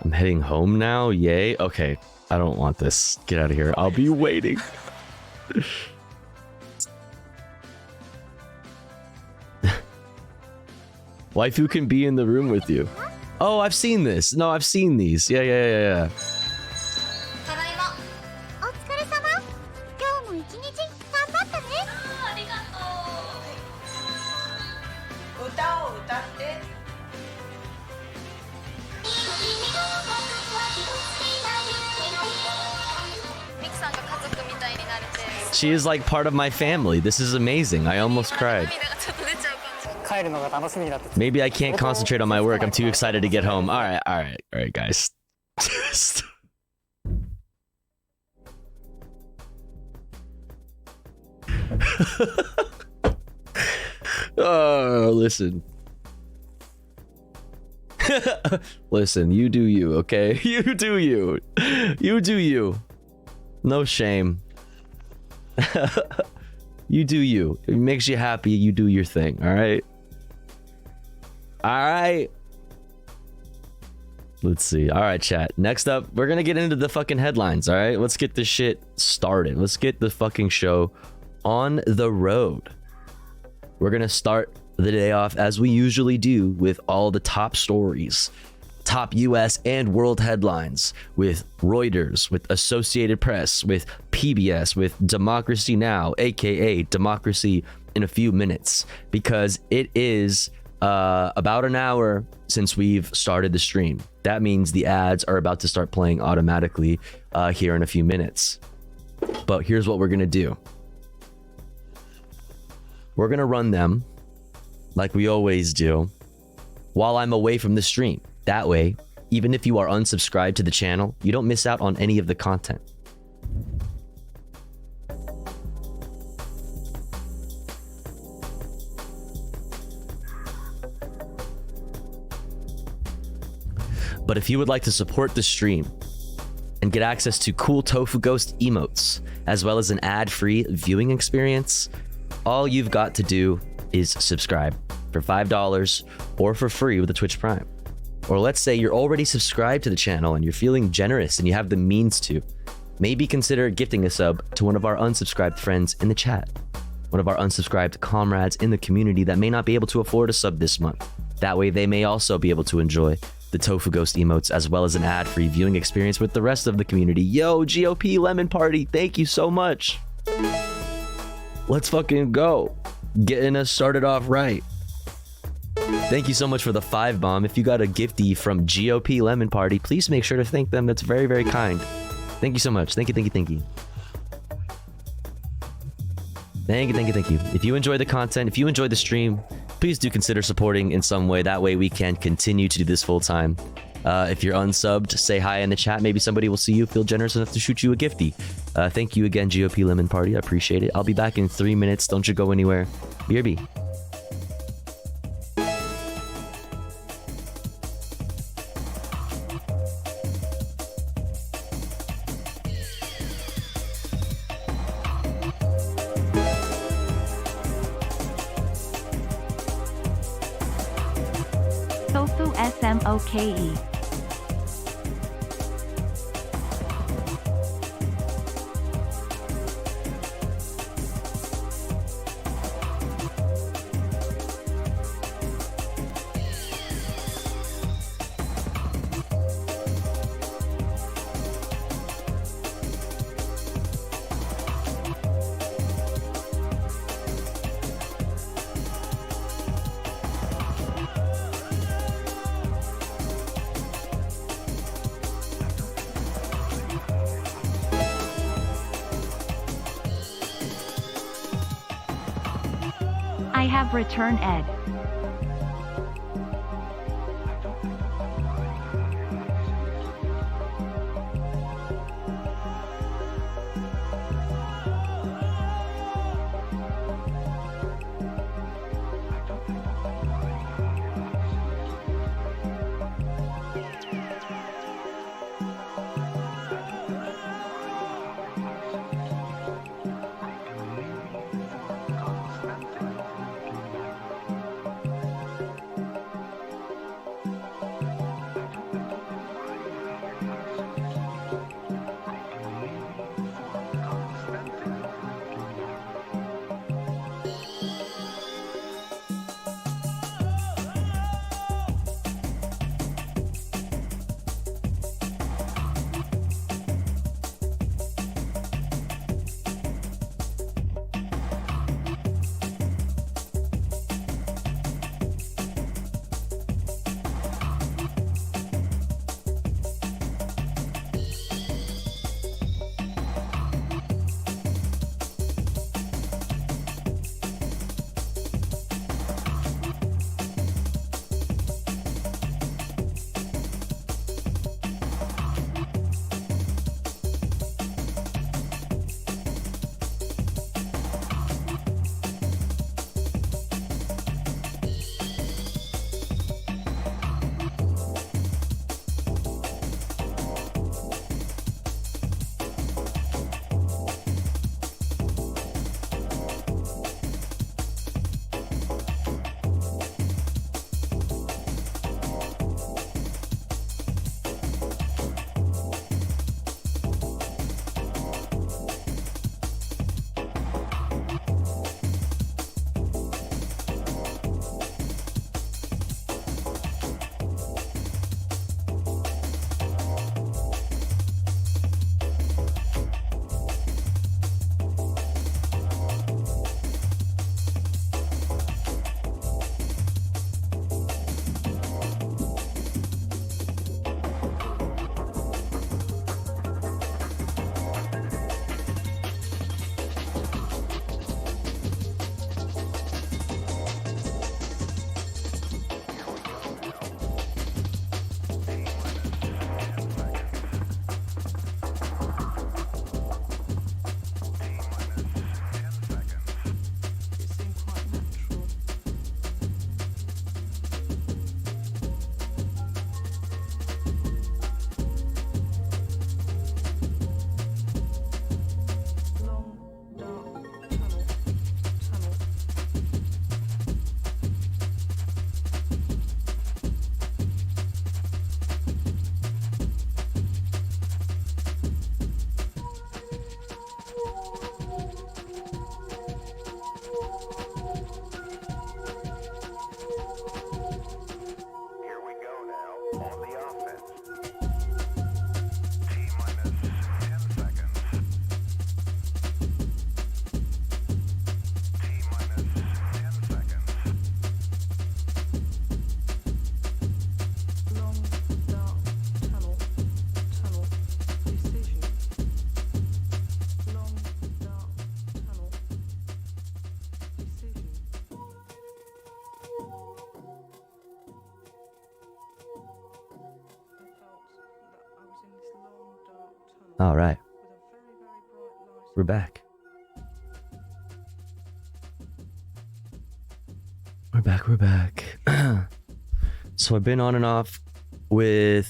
I'm heading home now. Yay. Okay. I don't want this. Get out of here. I'll be waiting. Waifu can be in the room with you. Oh, I've seen this. No, I've seen these. Yeah. She is like part of my family. This is amazing. I almost cried. Maybe I can't concentrate on my work. I'm too excited to get home. All right, guys. Oh, listen. Listen, you do you, okay? You do you. You do you. No shame. You do you. If it makes you happy, you do your thing, alright? Alright. Let's see. Alright, chat. Next up, we're gonna get into the fucking headlines, alright? Let's get this shit started. Let's get the fucking show on the road. We're gonna start the day off as we usually do with all the top stories. Top US and world headlines with Reuters, with Associated Press, with PBS, with Democracy Now, aka Democracy in a Few Minutes, because it is about an hour since we've started the stream. That means the ads are about to start playing automatically here in a few minutes. But here's what we're gonna do. We're gonna run them like we always do while I'm away from the stream. That way, even if you are unsubscribed to the channel, you don't miss out on any of the content. But if you would like to support the stream and get access to cool Tofu Ghost emotes, as well as an ad-free viewing experience, all you've got to do is subscribe for $5 or for free with a Twitch Prime. Or let's say you're already subscribed to the channel and you're feeling generous and you have the means to. Maybe consider gifting a sub to one of our unsubscribed friends in the chat. One of our unsubscribed comrades in the community that may not be able to afford a sub this month. That way they may also be able to enjoy the Tofu Ghost emotes as well as an ad-free viewing experience with the rest of the community. Yo, GOP Lemon Party, thank you so much. Let's fucking go. Getting us started off right. Thank you so much for the 5 bomb. If you got a gifty from GOP Lemon Party, please make sure to thank them. That's very, very kind. Thank you so much. Thank you. Thank you. If you enjoy the content, if you enjoy the stream, please do consider supporting in some way. That way we can continue to do this full time. If you're unsubbed, say hi in the chat. Maybe somebody will see you, feel generous enough to shoot you a gifty. Thank you again, GOP Lemon Party. I appreciate it. I'll be back in 3 minutes. Don't you go anywhere. BRB. Tofu SMOKE. I have returned Ed. All right. We're back. We're back. So I've been on and off with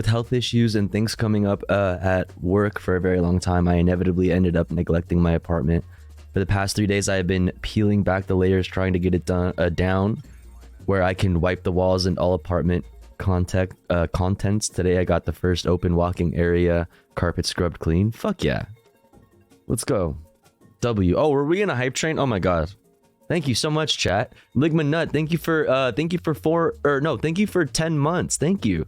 health issues and things coming up at work for a very long time. I inevitably ended up neglecting my apartment. For the past 3 days, I have been peeling back the layers, trying to get it down where I can wipe the walls and all apartment contents. Today I got the first open walking area carpet scrubbed clean. Fuck yeah. Let's go. W. Oh, were we in a hype train? Oh my god. Thank you so much, chat. Ligma Nut, thank you for 10 months. Thank you.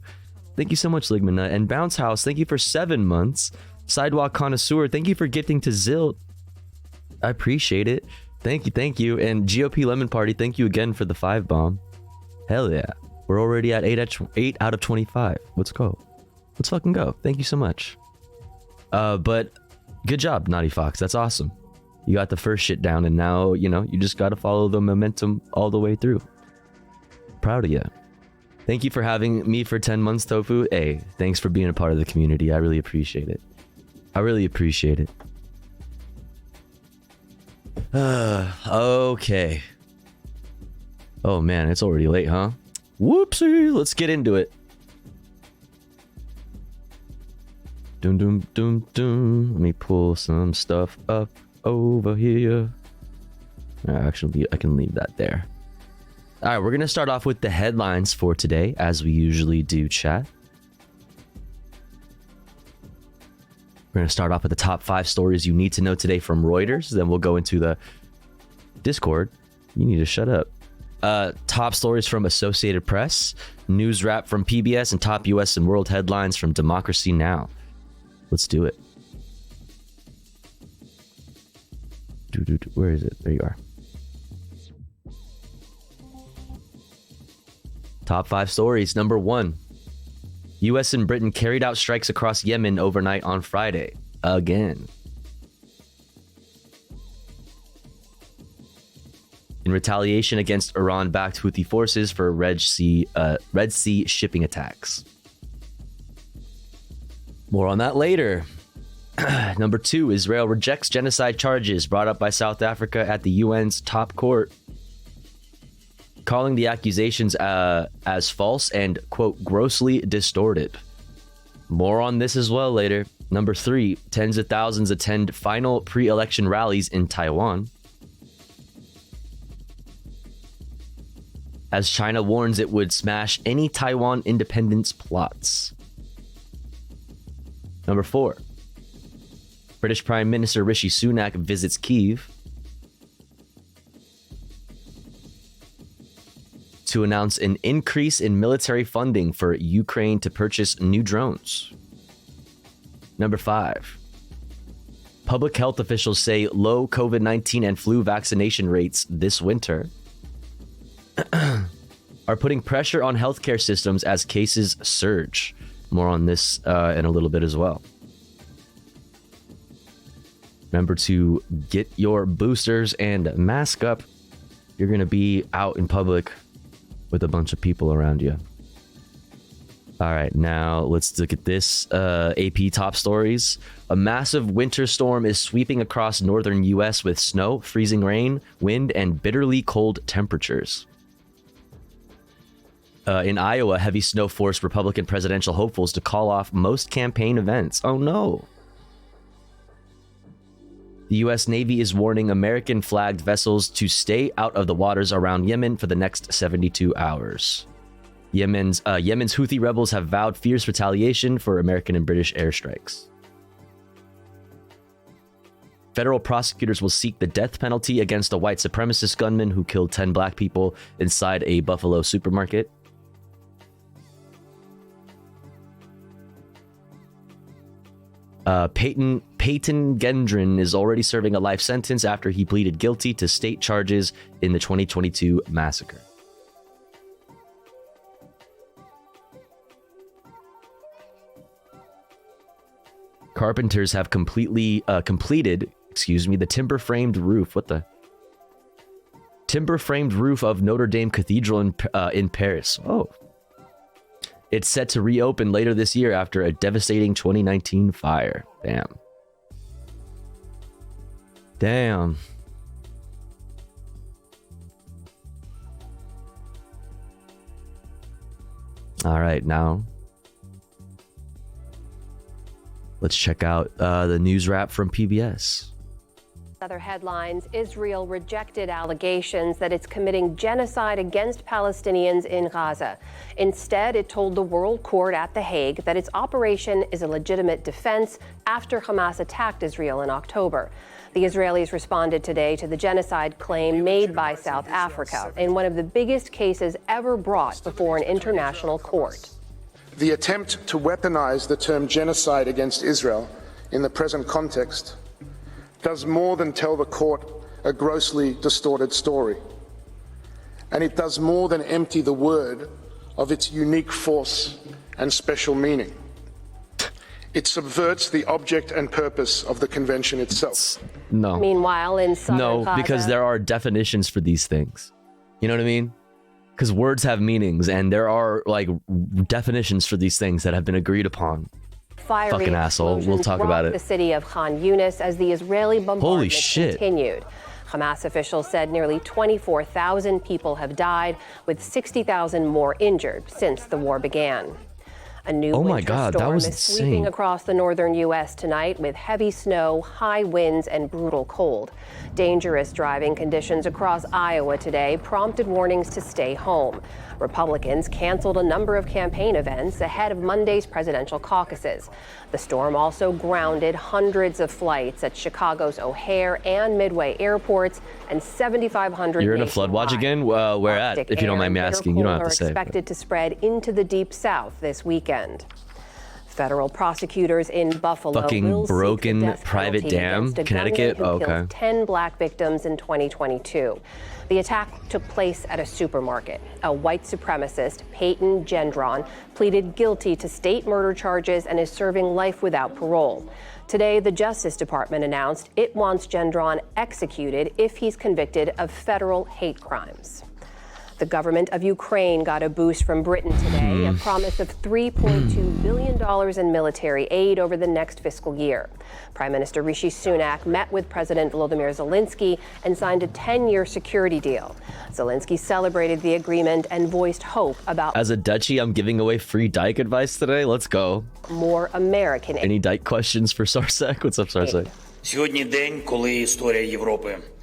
Thank you so much, Ligma Nut. And Bounce House, thank you for 7 months. Sidewalk Connoisseur, thank you for gifting to Zilt. I appreciate it. Thank you. And GOP Lemon Party, thank you again for the 5 bomb. Hell yeah. We're already at 8 out of 25. Let's go. Let's fucking go. Thank you so much. But good job, Naughty Fox. That's awesome. You got the first shit down, and now, you just got to follow the momentum all the way through. Proud of you. Thank you for having me for 10 months, Tofu. Hey, thanks for being a part of the community. I really appreciate it. Okay. Oh man, it's already late, huh? Whoopsie. Let's get into it. Doom, doom, doom, doom. Let me pull some stuff up over here. Actually, I can leave that there. All right, we're going to start off with the headlines for today, as we usually do, chat. We're going to start off with the top 5 stories you need to know today from Reuters. Then we'll go into the Discord. You need to shut up. Top stories from Associated Press, news wrap from PBS, and top US and world headlines from Democracy Now! Let's do it. Where is it? There you are. Top 5 stories. Number 1. US and Britain carried out strikes across Yemen overnight on Friday. Again. In retaliation against Iran-backed Houthi forces for Red Sea shipping attacks. More on that later. Number 2, Israel rejects genocide charges brought up by South Africa at the UN's top court, calling the accusations as false and, quote, grossly distorted. More on this as well later. Number 3, tens of thousands attend final pre-election rallies in Taiwan, as China warns it would smash any Taiwan independence plots. Number 4, British Prime Minister Rishi Sunak visits Kyiv to announce an increase in military funding for Ukraine to purchase new drones. Number 5, public health officials say low COVID-19 and flu vaccination rates this winter are putting pressure on healthcare systems as cases surge. More on this in a little bit as well. Remember to get your boosters and mask up. You're going to be out in public with a bunch of people around you. All right, now let's look at this. AP top stories. A massive winter storm is sweeping across northern U.S. with snow, freezing rain, wind, and bitterly cold temperatures. In Iowa, heavy snow forced Republican presidential hopefuls to call off most campaign events. Oh no. The U.S. Navy is warning American-flagged vessels to stay out of the waters around Yemen for the next 72 hours. Yemen's Houthi rebels have vowed fierce retaliation for American and British airstrikes. Federal prosecutors will seek the death penalty against a white supremacist gunman who killed 10 black people inside a Buffalo supermarket. Peyton Gendron is already serving a life sentence after he pleaded guilty to state charges in the 2022 massacre. Carpenters have completed, the timber-framed roof. What the? Timber-framed roof of Notre Dame Cathedral in Paris. Oh. It's set to reopen later this year after a devastating 2019 fire. Damn. Damn. All right, now let's check out the news wrap from PBS. Other headlines, Israel rejected allegations that it's committing genocide against Palestinians in Gaza. Instead, it told the World Court at The Hague that its operation is a legitimate defense after Hamas attacked Israel in October. The Israelis responded today to the genocide claim made by South Africa in one of the biggest cases ever brought before an international court. The attempt to weaponize the term genocide against Israel in the present context does more than tell the court a grossly distorted story. And it does more than empty the word of its unique force and special meaning. It subverts the object and purpose of the convention itself. No. Meanwhile, in southern Gaza, because there are definitions for these things. You know what I mean? Because words have meanings, and there are like definitions for these things that have been agreed upon. Fucking asshole. We'll talk about it. The city of Khan Yunis as the Israeli bombardment continued. Hamas officials said nearly 24,000 people have died, with 60,000 more injured since the war began. A new winter storm is sweeping across the northern U.S. tonight with heavy snow, high winds, and brutal cold. Dangerous driving conditions across Iowa today prompted warnings to stay home. Republicans canceled a number of campaign events ahead of Monday's presidential caucuses. The storm also grounded hundreds of flights at Chicago's O'Hare and Midway airports and 7,500. You're in a flood watch again? Well, where at? If you don't mind me asking, you don't have to say. Expected to spread into the deep south this weekend. Federal prosecutors in Buffalo fucking broken private dam, Connecticut. Oh, okay. 10 black victims in 2022. The attack took place at a supermarket. A white supremacist, Peyton Gendron, pleaded guilty to state murder charges and is serving life without parole. Today, the Justice Department announced it wants Gendron executed if he's convicted of federal hate crimes. The government of Ukraine got a boost from Britain today, a promise of $3.2 billion in military aid over the next fiscal year. Prime Minister Rishi Sunak met with President Volodymyr Zelensky and signed a 10-year security deal. Zelensky celebrated the agreement and voiced hope about... As a duchy, I'm giving away free Dyke advice today. Let's go. More American... Any Dyke questions for Sarsek? What's up, Sarsek?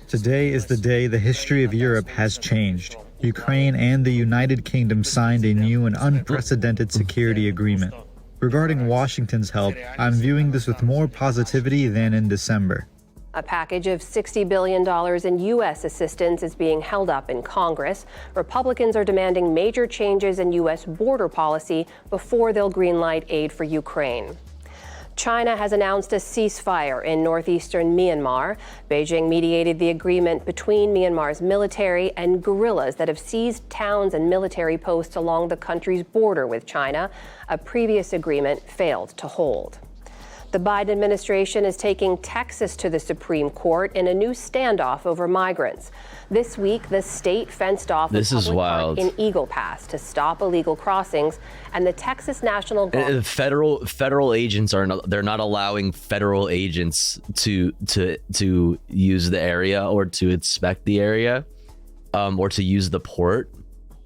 Today is the day the history of Europe has changed. Ukraine and the United Kingdom signed a new and unprecedented security agreement. Regarding Washington's help, I'm viewing this with more positivity than in December. A package of $60 billion in U.S. assistance is being held up in Congress. Republicans are demanding major changes in U.S. border policy before they'll greenlight aid for Ukraine. China has announced a ceasefire in northeastern Myanmar. Beijing mediated the agreement between Myanmar's military and guerrillas that have seized towns and military posts along the country's border with China. A previous agreement failed to hold. The Biden administration is taking Texas to the Supreme Court in a new standoff over migrants. This week, the state fenced off a public park in Eagle Pass to stop illegal crossings, and the Texas National Guard. Federal agents they're not allowing federal agents to use the area or to inspect the area, or to use the port.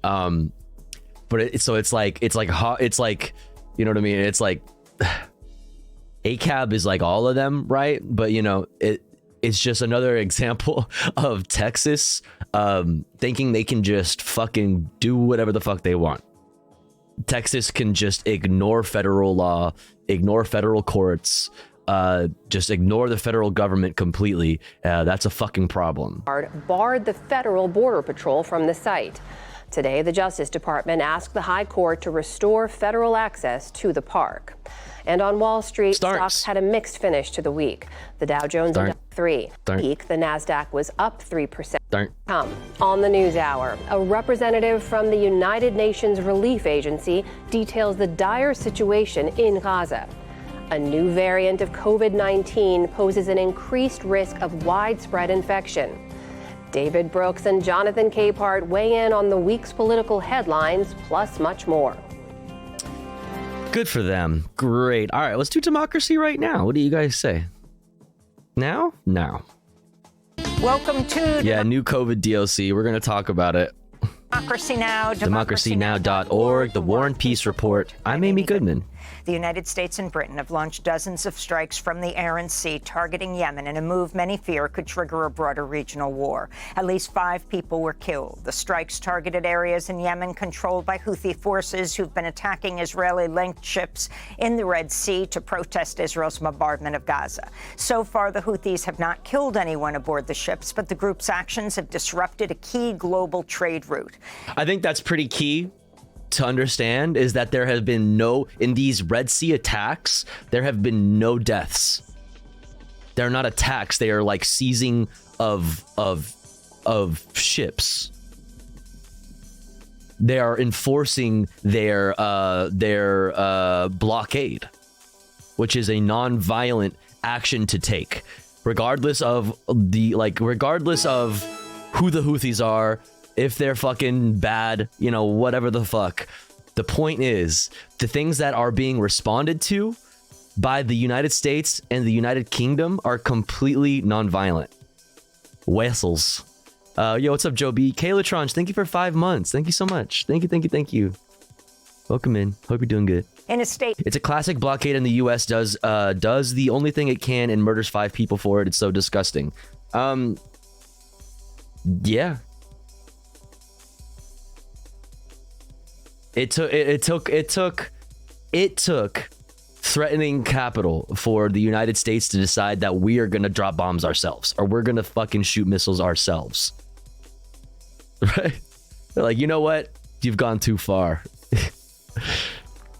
But it's like you know what I mean? It's like. ACAB is like all of them, right? But you know, it's just another example of Texas thinking they can just fucking do whatever the fuck they want. Texas can just ignore federal law, ignore federal courts, just ignore the federal government completely. That's a fucking problem. Barred the federal border patrol from the site. Today, the Justice Department asked the High Court to restore federal access to the park. And on Wall Street, stocks had a mixed finish to the week. The Dow Jones was up 3. Peak, the Nasdaq was up 3%. On the News Hour, a representative from the United Nations Relief Agency details the dire situation in Gaza. A new variant of COVID-19 poses an increased risk of widespread infection. David Brooks and Jonathan Capehart weigh in on the week's political headlines, plus much more. Good for them. Great. All right, let's do democracy right now. What do you guys say? Now? Now. Welcome to new COVID DLC. We're going to talk about it. Democracy Now! DemocracyNow.org, the War and Peace Report. I'm Amy Goodman. The United States and Britain have launched dozens of strikes from the air and sea targeting Yemen in a move many fear could trigger a broader regional war. At least 5 people were killed. The strikes targeted areas in Yemen controlled by Houthi forces who've been attacking Israeli-linked ships in the Red Sea to protest Israel's bombardment of Gaza. So far, the Houthis have not killed anyone aboard the ships, but the group's actions have disrupted a key global trade route. I think that's pretty key to understand, is that there have been in these Red Sea attacks, there have been no deaths. They're not attacks, they are like seizing of ships. They are enforcing their blockade, which is a non-violent action to take, regardless of who the Houthis are. If they're fucking bad, whatever the fuck. The point is, the things that are being responded to by the United States and the United Kingdom are completely non-violent. Wessels. Yo, what's up, Joe B? Kaylatron, thank you for 5 months. Thank you so much. Thank you. Welcome in. Hope you're doing good. In a state, it's a classic blockade, and the U.S. does the only thing it can and murders 5 people for it. It's so disgusting. Yeah. It took threatening capital for the United States to decide that we are gonna drop bombs ourselves, or we're gonna fucking shoot missiles ourselves. Right? They're like, you know what? You've gone too far.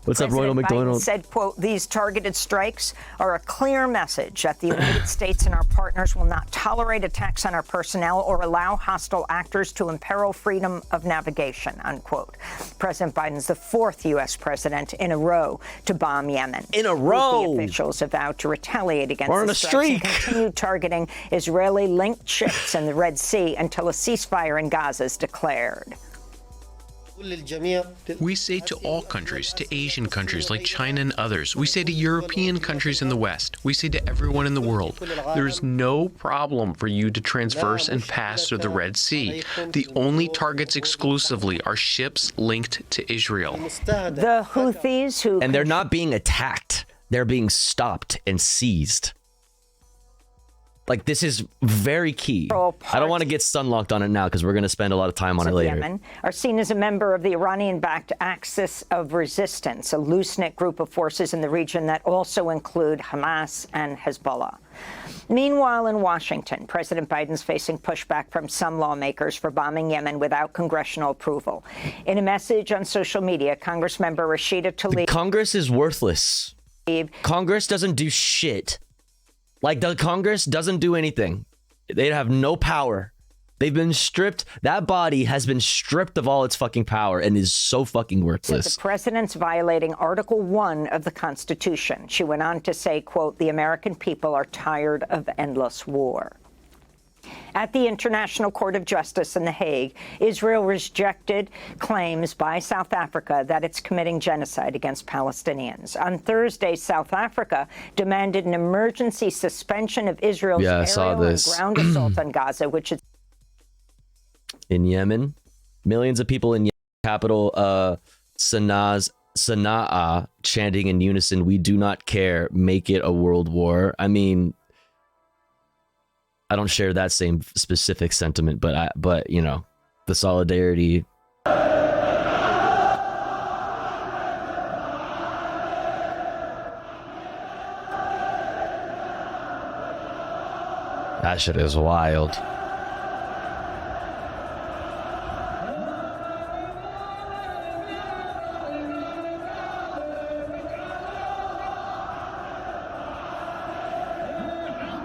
What's up, Royal McDonald? Biden said, quote, "These targeted strikes are a clear message that the United States and our partners will not tolerate attacks on our personnel or allow hostile actors to imperil freedom of navigation," unquote. President Biden's the 4th U.S. president in a row to bomb Yemen. In a row! The officials have vowed to retaliate against We're on the a strikes and streak. continue targeting Israeli-linked ships in the Red Sea until a ceasefire in Gaza is declared. We say to all countries, to Asian countries like China and others, we say to European countries in the West, we say to everyone in the world, there is no problem for you to transverse and pass through the Red Sea. The only targets exclusively are ships linked to Israel. The Houthis And they're not being attacked. They're being stopped and seized. Like, this is very key. I don't want to get sunlocked on it now because we're going to spend a lot of time on it later. Yemen are seen as a member of the Iranian-backed Axis of Resistance, a loose-knit group of forces in the region that also include Hamas and Hezbollah. Meanwhile, in Washington, President Biden's facing pushback from some lawmakers for bombing Yemen without congressional approval. In a message on social media, Congressmember Rashida Tlaib... Congress is worthless. Congress doesn't do shit. Like, the Congress doesn't do anything. They have no power. They've been stripped. That body has been stripped of all its fucking power and is so fucking worthless. The president's violating Article 1 of the Constitution. She went on to say, quote, "The American people are tired of endless war." At the International Court of Justice in The Hague, Israel rejected claims by South Africa that it's committing genocide against Palestinians. On Thursday, South Africa demanded an emergency suspension of Israel's aerial and ground assault on Gaza, which is... In Yemen, millions of people in Yemen capital Sana'a chanting in unison, "We do not care, make it a world war." I mean, I don't share that same specific sentiment, but you know, the solidarity. That shit is wild.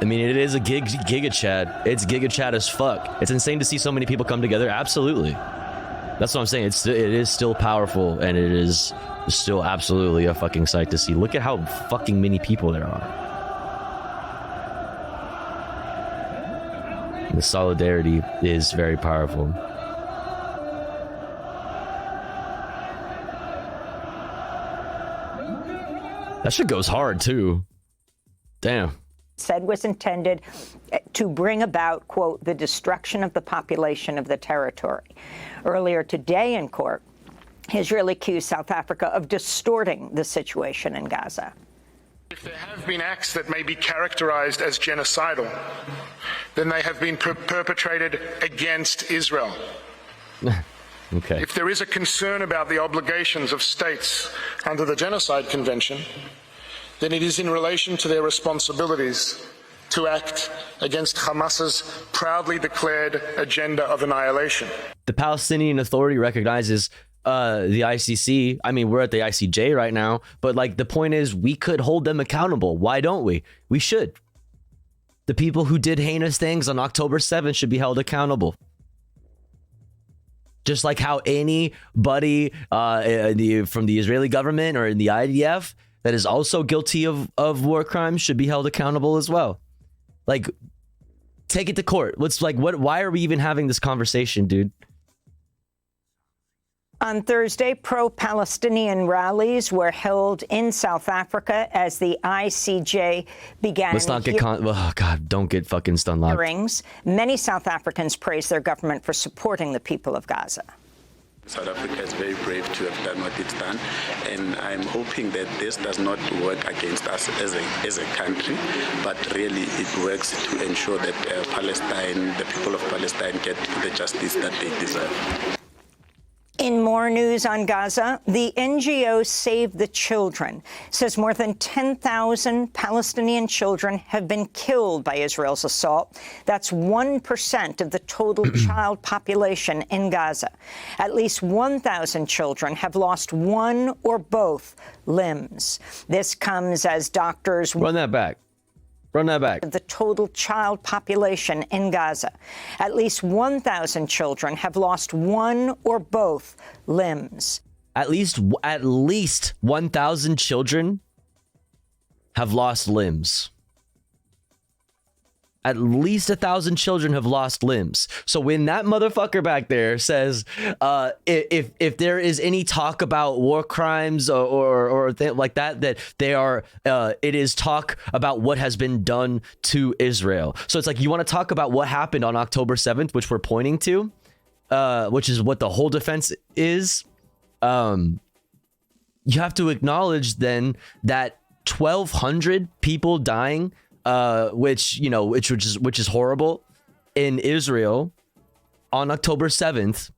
I mean, it is a Giga Chad. It's Giga Chad as fuck. It's insane to see so many people come together. Absolutely. That's what I'm saying. It is still powerful, and it is still absolutely a fucking sight to see. Look at how fucking many people there are. The solidarity is very powerful. That shit goes hard too. Damn. Said was intended to bring about, quote, the destruction of the population of the territory. Earlier today in court, Israel accused South Africa of distorting the situation in Gaza. If there have been acts that may be characterized as genocidal, then they have been perpetrated against Israel. Okay. If there is a concern about the obligations of states under the Genocide Convention, then it is in relation to their responsibilities to act against Hamas's proudly declared agenda of annihilation. The Palestinian Authority recognizes the ICC. I mean, we're at the ICJ right now, but like the point is we could hold them accountable. Why don't we? We should. The people who did heinous things on October 7th should be held accountable. Just like how anybody from the Israeli government or in the IDF that is also guilty of war crimes should be held accountable as well. Like, take it to court. Why are we even having this conversation, dude? On Thursday, pro-Palestinian rallies were held in South Africa as the ICJ began. Let's not get oh God, don't get fucking stun locked. Hearings. Many South Africans praised their government for supporting the people of Gaza. South Africa is very brave to have done what it's done, and I'm hoping that this does not work against us as a country, but really it works to ensure that the people of Palestine get the justice that they deserve. In more news on Gaza, the NGO Save the Children says more than 10,000 Palestinian children have been killed by Israel's assault. That's 1% of the total child population in Gaza. At least 1,000 children have lost one or both limbs. This comes as doctors... Run that back. Run that back. The total child population in Gaza. At least 1,000 children have lost one or both limbs. At least 1,000 children have lost limbs. At least 1,000 children have lost limbs. So when that motherfucker back there says, if there is any talk about war crimes or like that they are, it is talk about what has been done to Israel. So it's like, you want to talk about what happened on October 7th, which we're pointing to, which is what the whole defense is. You have to acknowledge then that 1,200 people dying, which is horrible in Israel on October 7th,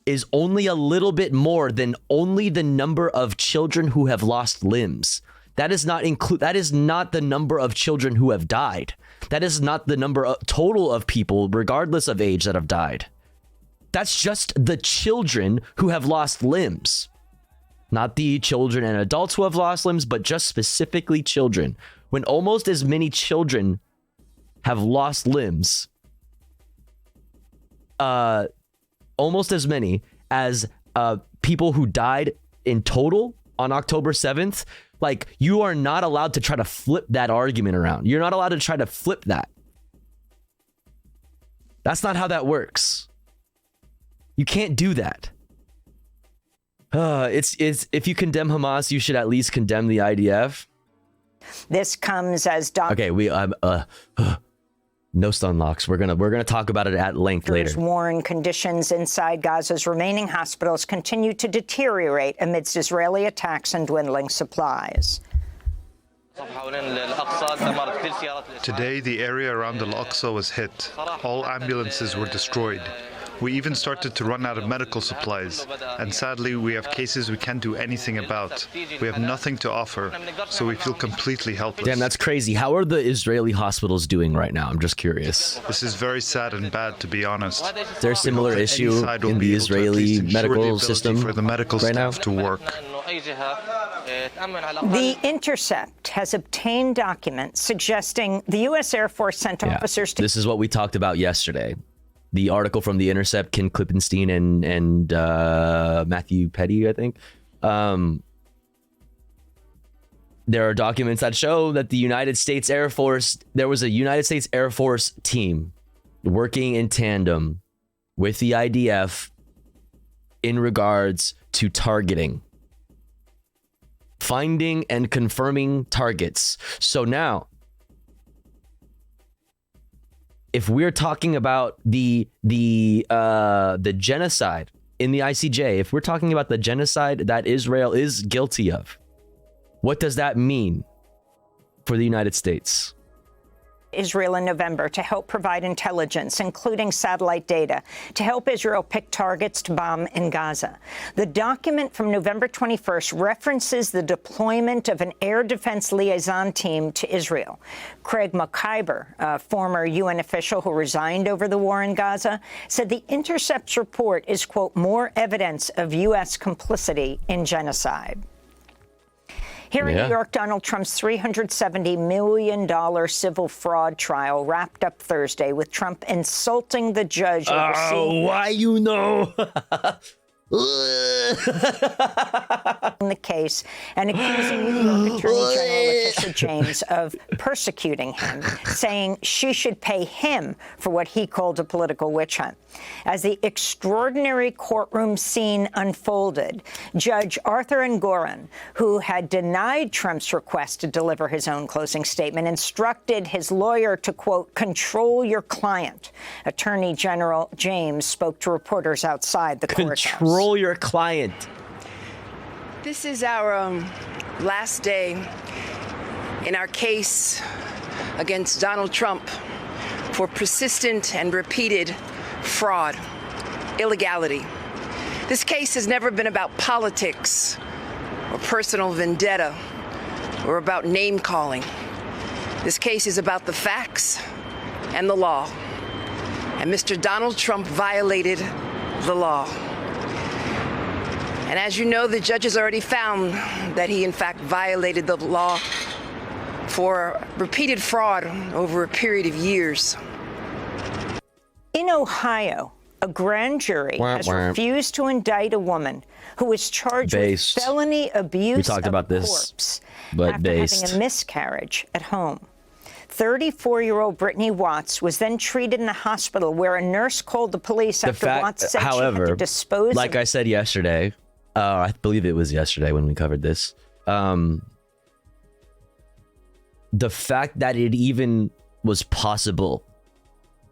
is only a little bit more than only the number of children who have lost limbs. That is not the number of children who have died. That is not the number total of people, regardless of age, that have died. That's just the children who have lost limbs. Not the children and adults who have lost limbs, but just specifically children. When almost as many children have lost limbs, almost as many as people who died in total on October 7th, like, you are not allowed to try to flip that argument around. You're not allowed to try to flip that. That's not how that works. You can't do that. It's if you condemn Hamas, you should at least condemn the IDF. This comes as okay. No stun locks. We're gonna talk about it at length later. Warn conditions inside Gaza's remaining hospitals continue to deteriorate amidst Israeli attacks and dwindling supplies. Today, the area around Al-Aqsa was hit. All ambulances were destroyed. We even started to run out of medical supplies, and sadly we have cases we can't do anything about. We have nothing to offer, so we feel completely helpless. Damn, that's crazy. How are the Israeli hospitals doing right now? I'm just curious. This is very sad and bad, to be honest. Is there a similar issue in the Israeli medical system for the medical right now? staff to work? The Intercept has obtained documents suggesting the U.S. Air Force sent officers to... This is what we talked about yesterday. The article from The Intercept, Ken Klippenstein and Matthew Petty, I think. There are documents that show that the United States Air Force, there was a United States Air Force team working in tandem with the IDF in regards to targeting, finding and confirming targets. So now, if we're talking about the genocide in the ICJ, if we're talking about the genocide that Israel is guilty of, what does that mean for the United States? Israel in November to help provide intelligence, including satellite data, to help Israel pick targets to bomb in Gaza. The document from November 21st references the deployment of an air defense liaison team to Israel. Craig McIver, a former UN official who resigned over the war in Gaza, said the Intercept's report is, quote, more evidence of U.S. complicity in genocide. Here in New York, Donald Trump's $370 million civil fraud trial wrapped up Thursday with Trump insulting the judge overseeing... why you know? the case and accusing New York Attorney General Letitia James of persecuting him, saying she should pay him for what he called a political witch hunt. As the extraordinary courtroom scene unfolded, Judge Arthur Engoron, who had denied Trump's request to deliver his own closing statement, instructed his lawyer to, quote, control your client. Attorney General James spoke to reporters outside the courthouse. Control your client. This is our last day in our case against Donald Trump for persistent and repeated fraud, illegality. This case has never been about politics or personal vendetta or about name calling. This case is about the facts and the law. And Mr. Donald Trump violated the law. And as you know, the judges already found that he, in fact, violated the law for repeated fraud over a period of years. In Ohio, a grand jury has refused to indict a woman who was charged with felony abuse of a corpse after having a miscarriage at home. 34-year-old Brittany Watts was then treated in the hospital where a nurse called the police after Watts said she had to dispose like I said yesterday, I believe it was yesterday when we covered this, the fact that it even was possible,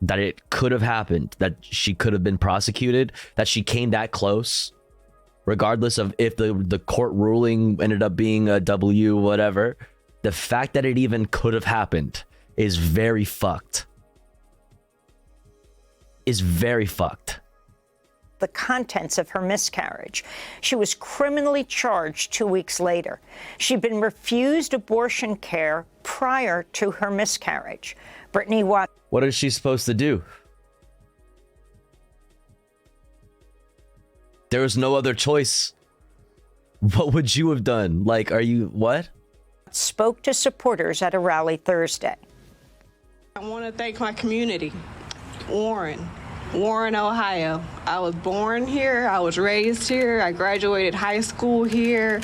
that it could have happened, that she could have been prosecuted, that she came that close, regardless of if the court ruling ended up being a W, whatever, the fact that it even could have happened is very fucked. Is very fucked. The contents of her miscarriage. She was criminally charged 2 weeks later. She'd been refused abortion care prior to her miscarriage. Brittany Watts. What is she supposed to do? There was no other choice. What would you have done? Like, are you what? Spoke to supporters at a rally Thursday. I want to thank my community, Warren, Ohio. I was born here, I was raised here, I graduated high school here,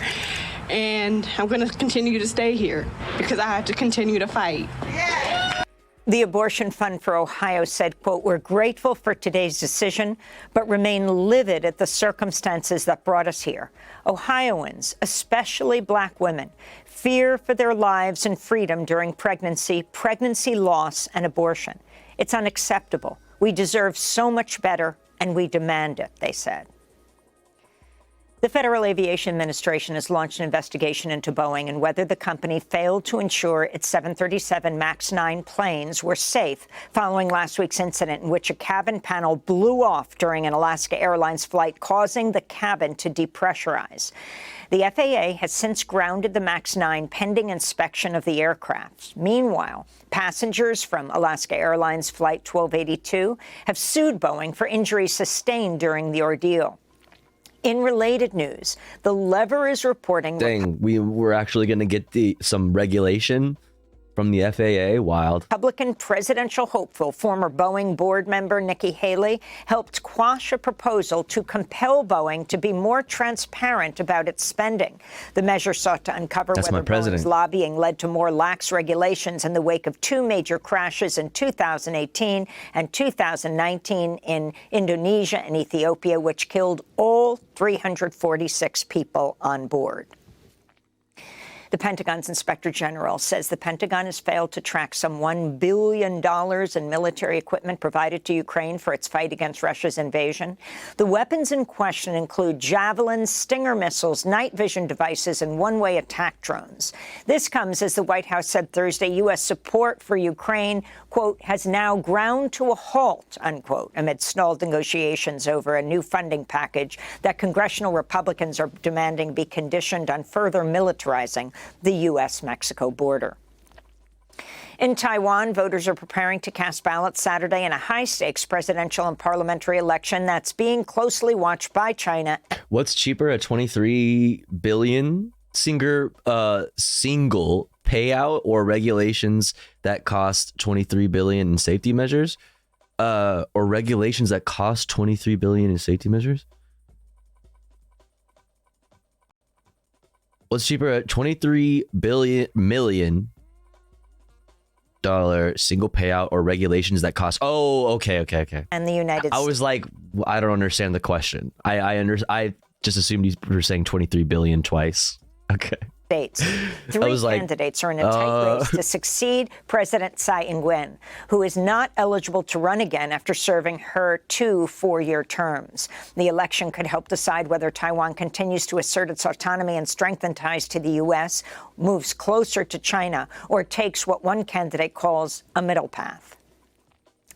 and I'm going to continue to stay here because I have to continue to fight. The Abortion Fund for Ohio said, quote, we're grateful for today's decision, but remain livid at the circumstances that brought us here. Ohioans, especially Black women, fear for their lives and freedom during pregnancy, pregnancy loss, and abortion. It's unacceptable. We deserve so much better, and we demand it, they said. The Federal Aviation Administration has launched an investigation into Boeing and whether the company failed to ensure its 737 MAX 9 planes were safe following last week's incident in which a cabin panel blew off during an Alaska Airlines flight, causing the cabin to depressurize. The FAA has since grounded the MAX 9 pending inspection of the aircraft. Meanwhile, passengers from Alaska Airlines Flight 1282 have sued Boeing for injuries sustained during the ordeal. In related news, The Lever is reporting... Dang, we were actually going to get some regulation from the FAA. Wild. Republican presidential hopeful, former Boeing board member Nikki Haley, helped quash a proposal to compel Boeing to be more transparent about its spending. The measure sought to uncover whether Boeing's lobbying led to more lax regulations in the wake of two major crashes in 2018 and 2019 in Indonesia and Ethiopia, which killed all 346 people on board. The Pentagon's Inspector General says the Pentagon has failed to track some $1 billion in military equipment provided to Ukraine for its fight against Russia's invasion. The weapons in question include javelins, Stinger missiles, night vision devices, and one-way attack drones. This comes as the White House said Thursday U.S. support for Ukraine, quote, has now ground to a halt, unquote, amid stalled negotiations over a new funding package that congressional Republicans are demanding be conditioned on further militarizing the U.S.-Mexico border. In Taiwan, voters are preparing to cast ballots Saturday in a high-stakes presidential and parliamentary election that's being closely watched by China. What's cheaper, a 23 billion single payout or regulations that cost 23 billion in safety measures? Or regulations that cost 23 billion in safety measures? What's cheaper, a $23 million single payout or regulations that cost? Oh, okay. And the United States. I was like, I don't understand the question. I just assumed you were saying 23 billion twice. Okay. States. Three candidates are in a tight race to succeed President Tsai Ing-wen, who is not eligible to run again after serving her 2 4-year terms. The election could help decide whether Taiwan continues to assert its autonomy and strengthen ties to the U.S., moves closer to China, or takes what one candidate calls a middle path.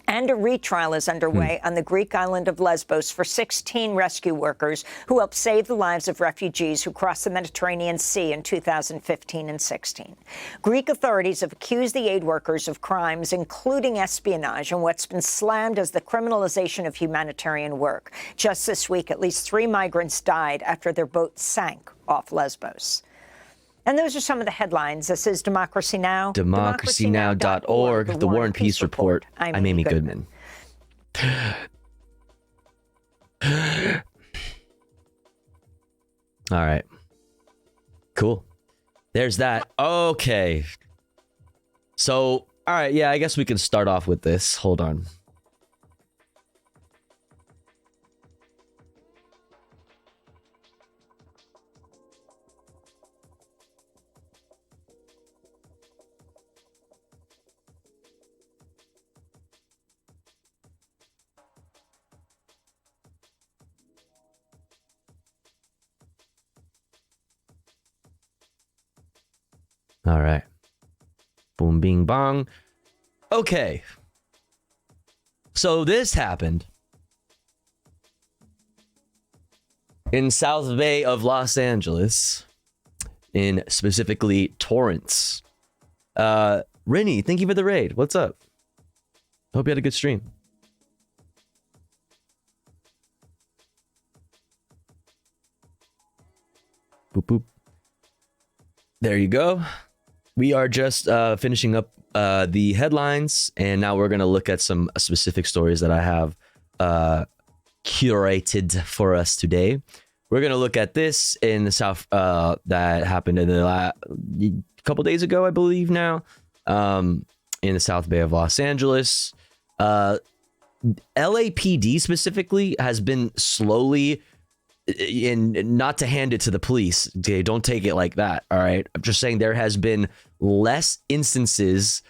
And a retrial is underway on the Greek island of Lesbos for 16 rescue workers who helped save the lives of refugees who crossed the Mediterranean Sea in 2015 and 16. Greek authorities have accused the aid workers of crimes, including espionage and what's been slammed as the criminalization of humanitarian work. Just this week, at least 3 migrants died after their boat sank off Lesbos. And those are some of the headlines. This is Democracy Now! DemocracyNow.org, the War and Peace Report. I'm Amy Goodman. All right. Cool. There's that. Okay. So, all right. Yeah, I guess we can start off with this. Hold on. All right. Boom, bing, bong. Okay. So this happened in South Bay of Los Angeles, in specifically Torrance. Rennie, thank you for the raid. What's up? Hope you had a good stream. Boop, boop. There you go. We are just finishing up the headlines, and now we're going to look at some specific stories that I have curated for us today. We're going to look at this in the South that happened in the couple days ago, I believe now, in the South Bay of Los Angeles. LAPD specifically has been slowly, and not to hand it to the police, okay, don't take it like that, all right? I'm just saying there has been less instances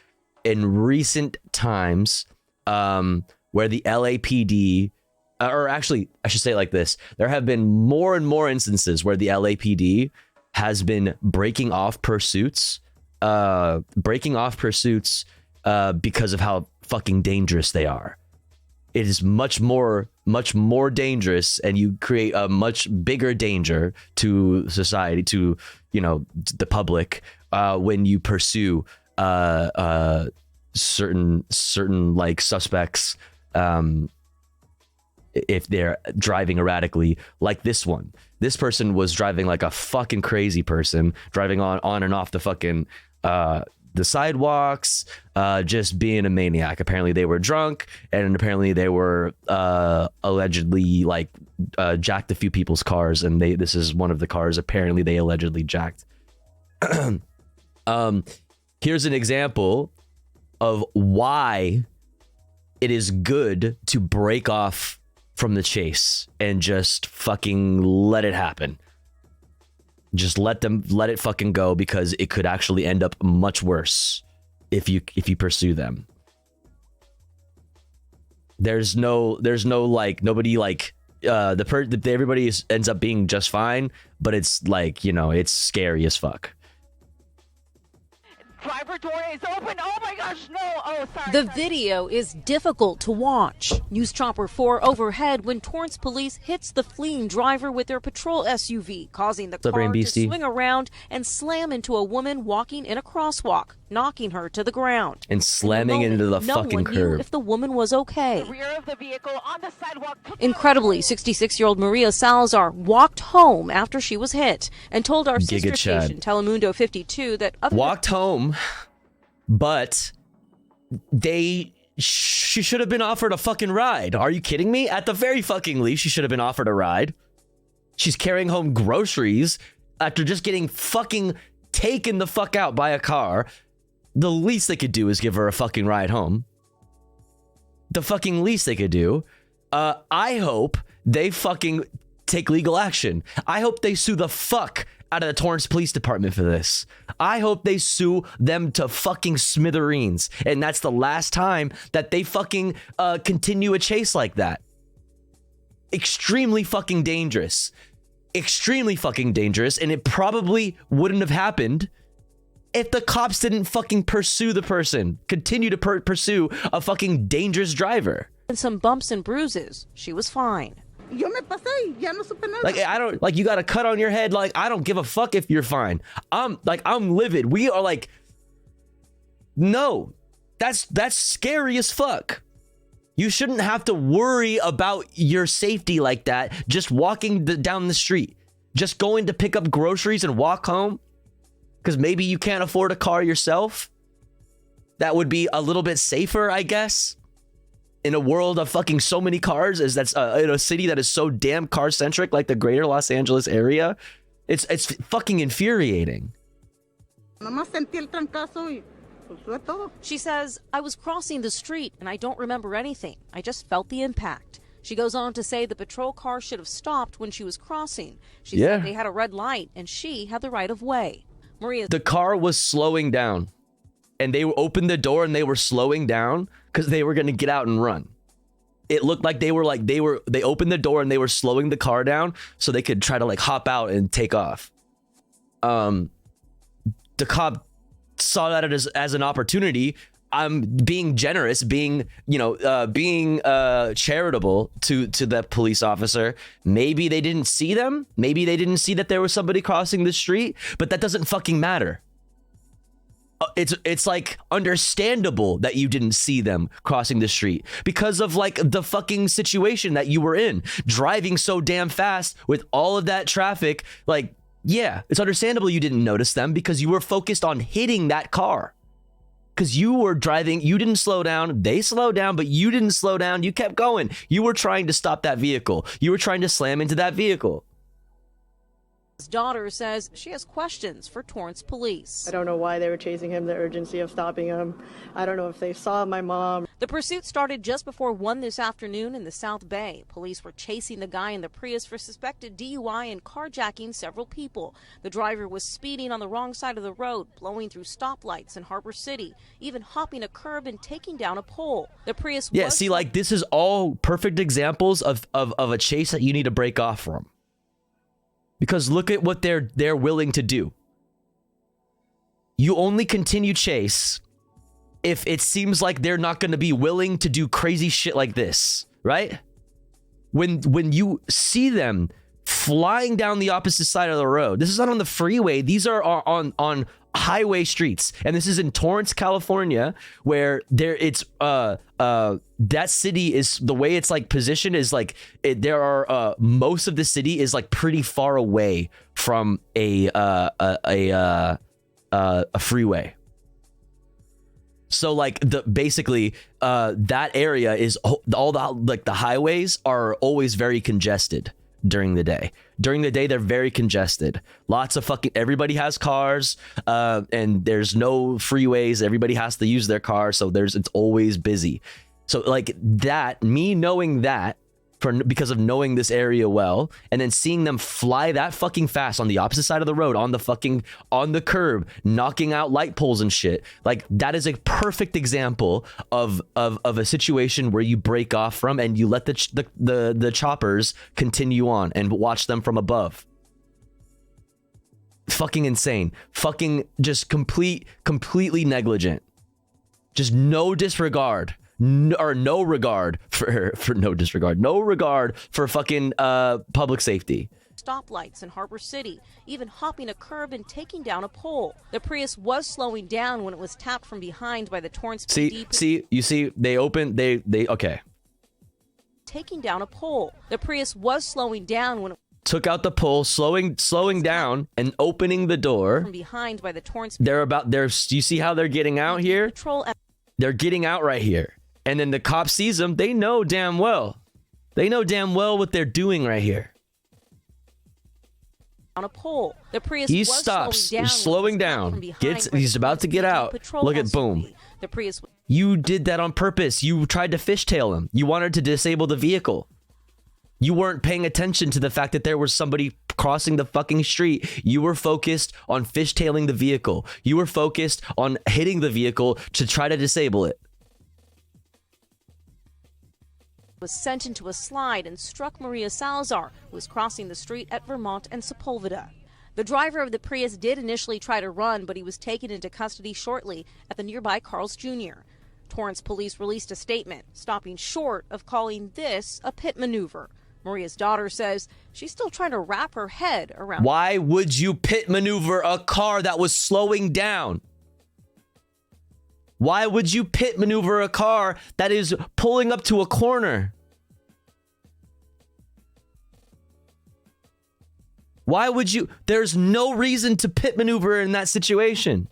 in recent times where the LAPD, or actually, I should say it like this, there have been more and more instances where the LAPD has been breaking off pursuits because of how fucking dangerous they are. It is much more dangerous, and you create a much bigger danger to society, to, you know, the public, when you pursue certain like suspects if they're driving erratically like this one. This person was driving like a fucking crazy person, driving on and off the fucking the sidewalks, just being a maniac. Apparently they were drunk, and apparently they were allegedly like jacked a few people's cars, and this is one of the cars apparently they allegedly jacked. Here's an example of why it is good to break off from the chase and just fucking let it happen. Just let it fucking go, because it could actually end up much worse if you pursue them. There's no like nobody like everybody ends up being just fine, but it's like, you know, it's scary as fuck. Driver door is open. Oh my gosh, no. Oh, sorry. The video is difficult to watch. News Chopper 4 overhead when Torrance police hits the fleeing driver with their patrol SUV, causing the car to swing around and slam into a woman walking in a crosswalk, knocking her to the ground. And slamming into the fucking curb. No one knew if the woman was okay. The rear of the vehicle on the sidewalk. Incredibly, 66-year-old Maria Salazar walked home after she was hit and told our sister station, Telemundo 52, that walked home, but she should have been offered a fucking ride. Are you kidding me? At the very fucking least, she should have been offered a ride. She's carrying home groceries after just getting fucking taken the fuck out by a car. The least they could do is give her a fucking ride home. The fucking least they could do. I hope they fucking take legal action. I hope they sue the fuck out of the Torrance Police Department for this. I hope they sue them to fucking smithereens. And that's the last time that they fucking continue a chase like that. Extremely fucking dangerous. Extremely fucking dangerous. And it probably wouldn't have happened if the cops didn't fucking pursue the person. Continue to pursue a fucking dangerous driver. And some bumps and bruises. She was fine. Like, I don't, like, you got a cut on your head. Like, I don't give a fuck if you're fine. I'm livid. We are like, no, that's scary as fuck. You shouldn't have to worry about your safety like that. Just walking down the street, just going to pick up groceries and walk home because maybe you can't afford a car yourself. That would be a little bit safer, I guess. In a world of fucking so many cars, in a city that is so damn car centric, like the greater Los Angeles area, it's fucking infuriating. She says, I was crossing the street and I don't remember anything. I just felt the impact. She goes on to say the patrol car should have stopped when she was crossing. She said they had a red light and she had the right of way. The car was slowing down, and they opened the door and they were slowing down because they were going to get out and run. It looked like they opened the door and they were slowing the car down so they could try to like hop out and take off. The cop saw that as an opportunity. I'm being generous, being charitable to that police officer. Maybe they didn't see them. Maybe they didn't see that there was somebody crossing the street, but that doesn't fucking matter. It's like understandable that you didn't see them crossing the street because of like the fucking situation that you were in, driving so damn fast with all of that traffic. Like, yeah, it's understandable you didn't notice them because you were focused on hitting that car. Because you were driving, you didn't slow down, they slowed down, but you didn't slow down, you kept going. You were trying to stop that vehicle. You were trying to slam into that vehicle. His daughter says she has questions for Torrance police. I don't know why they were chasing him, the urgency of stopping him. I don't know if they saw my mom. The pursuit started just before 1 this afternoon in the South Bay. Police were chasing the guy in the Prius for suspected DUI and carjacking several people. The driver was speeding on the wrong side of the road, blowing through stoplights in Harbor City, even hopping a curb and taking down a pole. The Prius see, like, this is all perfect examples of a chase that you need to break off from. Because look at what they're willing to do. You only continue chase if it seems like they're not going to be willing to do crazy shit like this, right? When you see them flying down the opposite side of the road. This is not on the freeway. These are on highway streets, and this is in Torrance, California, where that city is, the way it's like positioned is like there are most of the city is like pretty far away from a freeway. So like basically that area is all the highways are always very congested during the day. During the day, they're very congested. Lots of everybody has cars, and there's no freeways. Everybody has to use their car, so it's always busy. So like that, me knowing that because of knowing this area well, and then seeing them fly that fucking fast on the opposite side of the road, on the curb, knocking out light poles and shit. Like that is a perfect example of a situation where you break off from and you let the choppers continue on and watch them from above. Fucking insane. Fucking just completely negligent. Just no disregard. No regard for fucking public safety. Stoplights in Harbor City, even hopping a curb and taking down a pole. The Prius was slowing down when it was tapped from behind by the Torrance PD. You see, they okay. Taking down a pole. The Prius was slowing down when it took out the pole, slowing down and opening the door from behind by the Torrance. You see how they're getting out here? They're getting out right here. And then the cop sees them. They know damn well what they're doing right here. On a pole. The Prius he stops, slowing down. He's about to get out. Look at boom. The Prius. You did that on purpose. You tried to fishtail him. You wanted to disable the vehicle. You weren't paying attention to the fact that there was somebody crossing the fucking street. You were focused on fishtailing the vehicle. You were focused on hitting the vehicle to try to disable it. Was sent into a slide and struck Maria Salazar, who was crossing the street at Vermont and Sepulveda. The driver of the Prius did initially try to run, but he was taken into custody shortly at the nearby Carl's Jr. Torrance police released a statement, stopping short of calling this a pit maneuver. Maria's daughter says she's still trying to wrap her head around. Why would you pit maneuver a car that was slowing down? Why would you pit maneuver a car that is pulling up to a corner? Why would you? There's no reason to pit maneuver in that situation.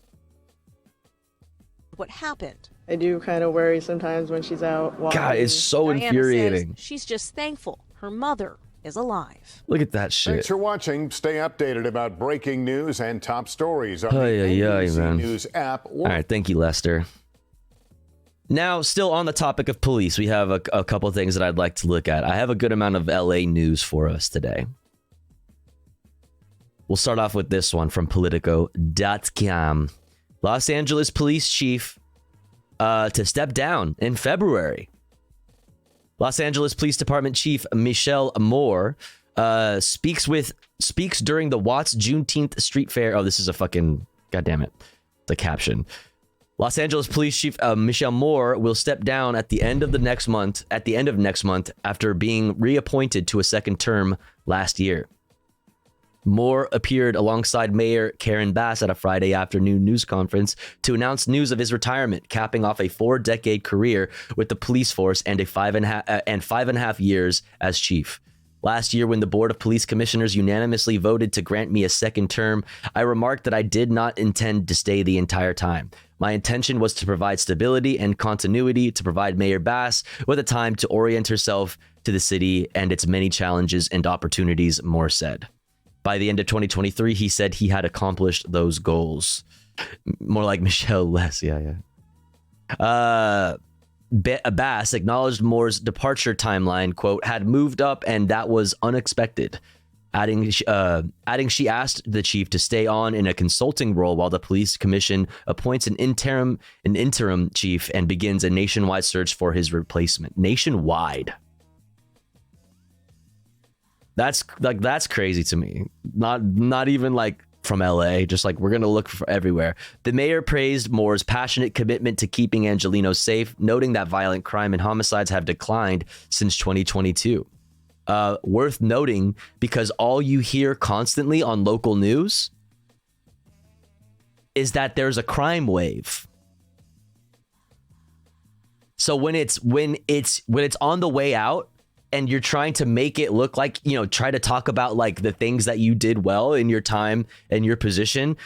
What happened? I do kind of worry sometimes when she's out walking. God, it's so Diana infuriating. Says she's just thankful her mother is alive. Look at that shit. Thanks for watching. Stay updated about breaking news and top stories on the NBC man. News app. All right, thank you, Lester. Now, still on the topic of police, we have a couple of things that I'd like to look at. I have a good amount of LA news for us today. We'll start off with this one from Politico.com. Los Angeles police chief to step down in February. Los Angeles Police Department Chief Michelle Moore speaks during the Watts Juneteenth Street Fair. Oh, this is a fucking goddamn it. The caption. Los Angeles Police Chief Michelle Moore will step down at the end of next month after being reappointed to a second term last year. Moore appeared alongside Mayor Karen Bass at a Friday afternoon news conference to announce news of his retirement, capping off a 4-decade career with the police force and 5.5 years as chief. Last year, when the Board of Police Commissioners unanimously voted to grant me a second term, I remarked that I did not intend to stay the entire time. My intention was to provide stability and continuity, to provide Mayor Bass with a time to orient herself to the city and its many challenges and opportunities, Moore said. By the end of 2023, he said he had accomplished those goals. More like Michelle Less, yeah. Bass acknowledged Moore's departure timeline, quote, had moved up and that was unexpected. Adding she asked the chief to stay on in a consulting role while the police commission appoints an interim chief and begins a nationwide search for his replacement. Nationwide. That's crazy to me. Not even like from LA, just like we're going to look for everywhere. The mayor praised Moore's passionate commitment to keeping Angelenos safe, noting that violent crime and homicides have declined since 2022. worth noting because all you hear constantly on local news is that there's a crime wave. So when it's on the way out and you're trying to make it look like, you know, try to talk about like the things that you did well in your time and your position,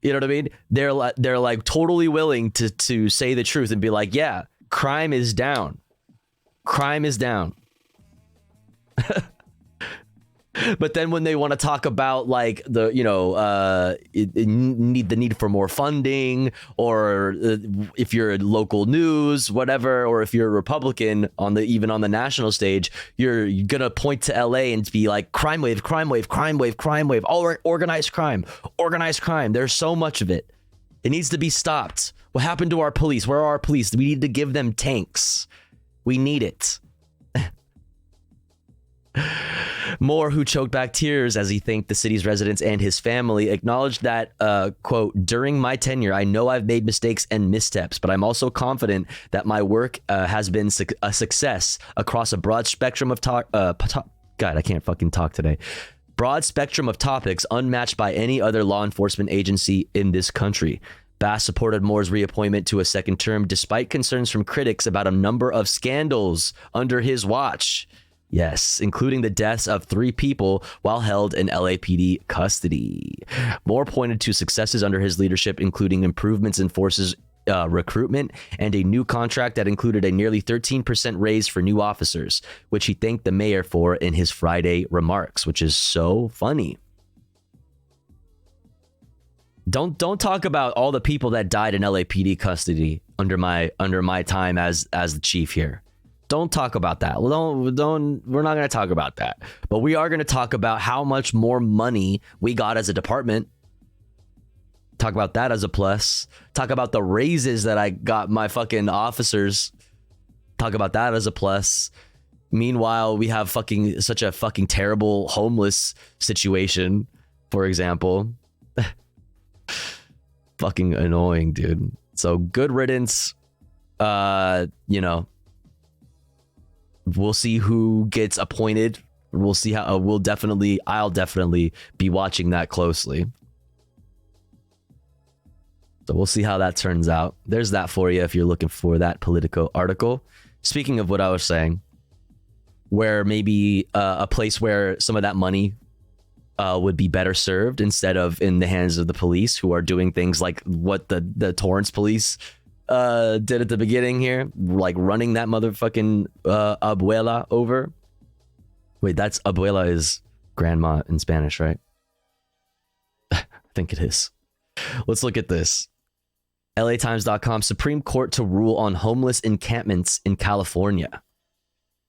you know what I mean? They're like totally willing to say the truth and be like, yeah, crime is down. Crime is down. But then when they want to talk about like the, you know, the need for more funding, or if you're a local news, whatever, or if you're a Republican even on the national stage, you're gonna point to LA and be like crime wave, all organized crime. There's so much of it. It needs to be stopped. What happened to our police? Where are our police? We need to give them tanks. We need it. Moore, who choked back tears as he thanked the city's residents and his family, acknowledged that, quote, during my tenure, I know I've made mistakes and missteps, but I'm also confident that my work has been a success across a broad spectrum of God, I can't fucking talk today. Broad spectrum of topics unmatched by any other law enforcement agency in this country. Bass supported Moore's reappointment to a second term despite concerns from critics about a number of scandals under his watch. Yes, including the deaths of 3 people while held in LAPD custody. Moore pointed to successes under his leadership, including improvements in forces recruitment and a new contract that included a nearly 13% raise for new officers, which he thanked the mayor for in his Friday remarks, which is so funny. Don't talk about all the people that died in LAPD custody under my time as the chief here. Don't talk about that. We're not going to talk about that. But we are going to talk about how much more money we got as a department. Talk about that as a plus. Talk about the raises that I got my fucking officers. Talk about that as a plus. Meanwhile, we have such a fucking terrible homeless situation, for example. Fucking annoying, dude. So good riddance. You know, we'll see who gets appointed. We'll see how I'll definitely be watching that closely. So we'll see how that turns out. There's that for you if you're looking for that Politico article. Speaking of what I was saying, where maybe a place where some of that money would be better served instead of in the hands of the police, who are doing things like what the Torrance police did at the beginning here, like running that motherfucking abuela over. Wait, that's abuela is grandma in Spanish, right? I think it is. Let's look at this. LATimes.com, Supreme Court to rule on homeless encampments in California.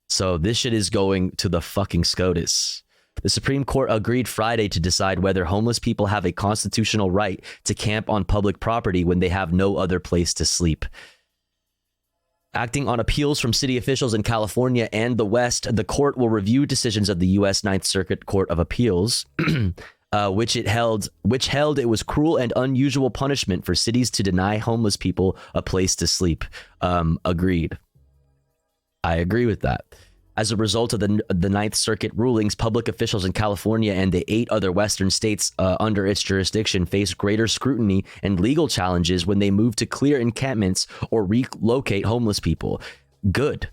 So this shit is going to the fucking SCOTUS. The Supreme Court agreed Friday to decide whether homeless people have a constitutional right to camp on public property when they have no other place to sleep. Acting on appeals from city officials in California and the West, the court will review decisions of the U.S. Ninth Circuit Court of Appeals, which held it was cruel and unusual punishment for cities to deny homeless people a place to sleep. Agreed. I agree with that. As a result of the Ninth Circuit rulings, public officials in California and the 8 other Western states under its jurisdiction face greater scrutiny and legal challenges when they move to clear encampments or relocate homeless people. Good.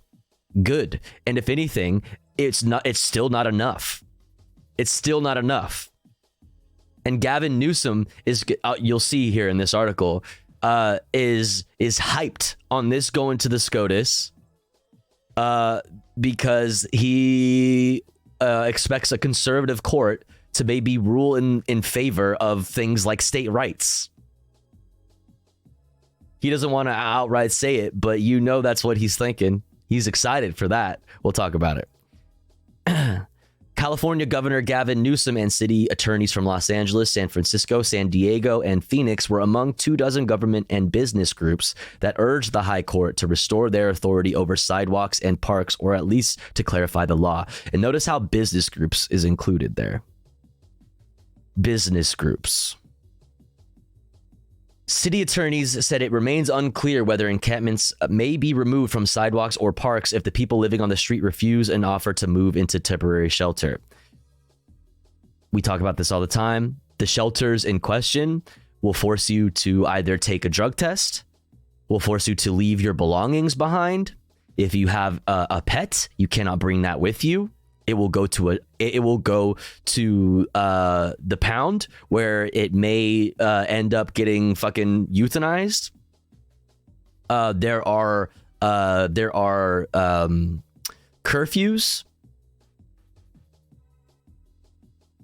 And if anything, it's still not enough. It's still not enough. And Gavin Newsom is, you'll see here in this article, is hyped on this going to the SCOTUS. Because he expects a conservative court to maybe rule in favor of things like state rights. He doesn't want to outright say it, but you know that's what he's thinking. He's excited for that. We'll talk about it. California Governor Gavin Newsom and city attorneys from Los Angeles, San Francisco, San Diego, and Phoenix were among 24 government and business groups that urged the high court to restore their authority over sidewalks and parks, or at least to clarify the law. And notice how business groups is included there. Business groups. City attorneys said it remains unclear whether encampments may be removed from sidewalks or parks if the people living on the street refuse an offer to move into temporary shelter. We talk about this all the time. The shelters in question will force you to either take a drug test, will force you to leave your belongings behind. If you have a pet, you cannot bring that with you. It will go to the pound where it may end up getting fucking euthanized. There are curfews.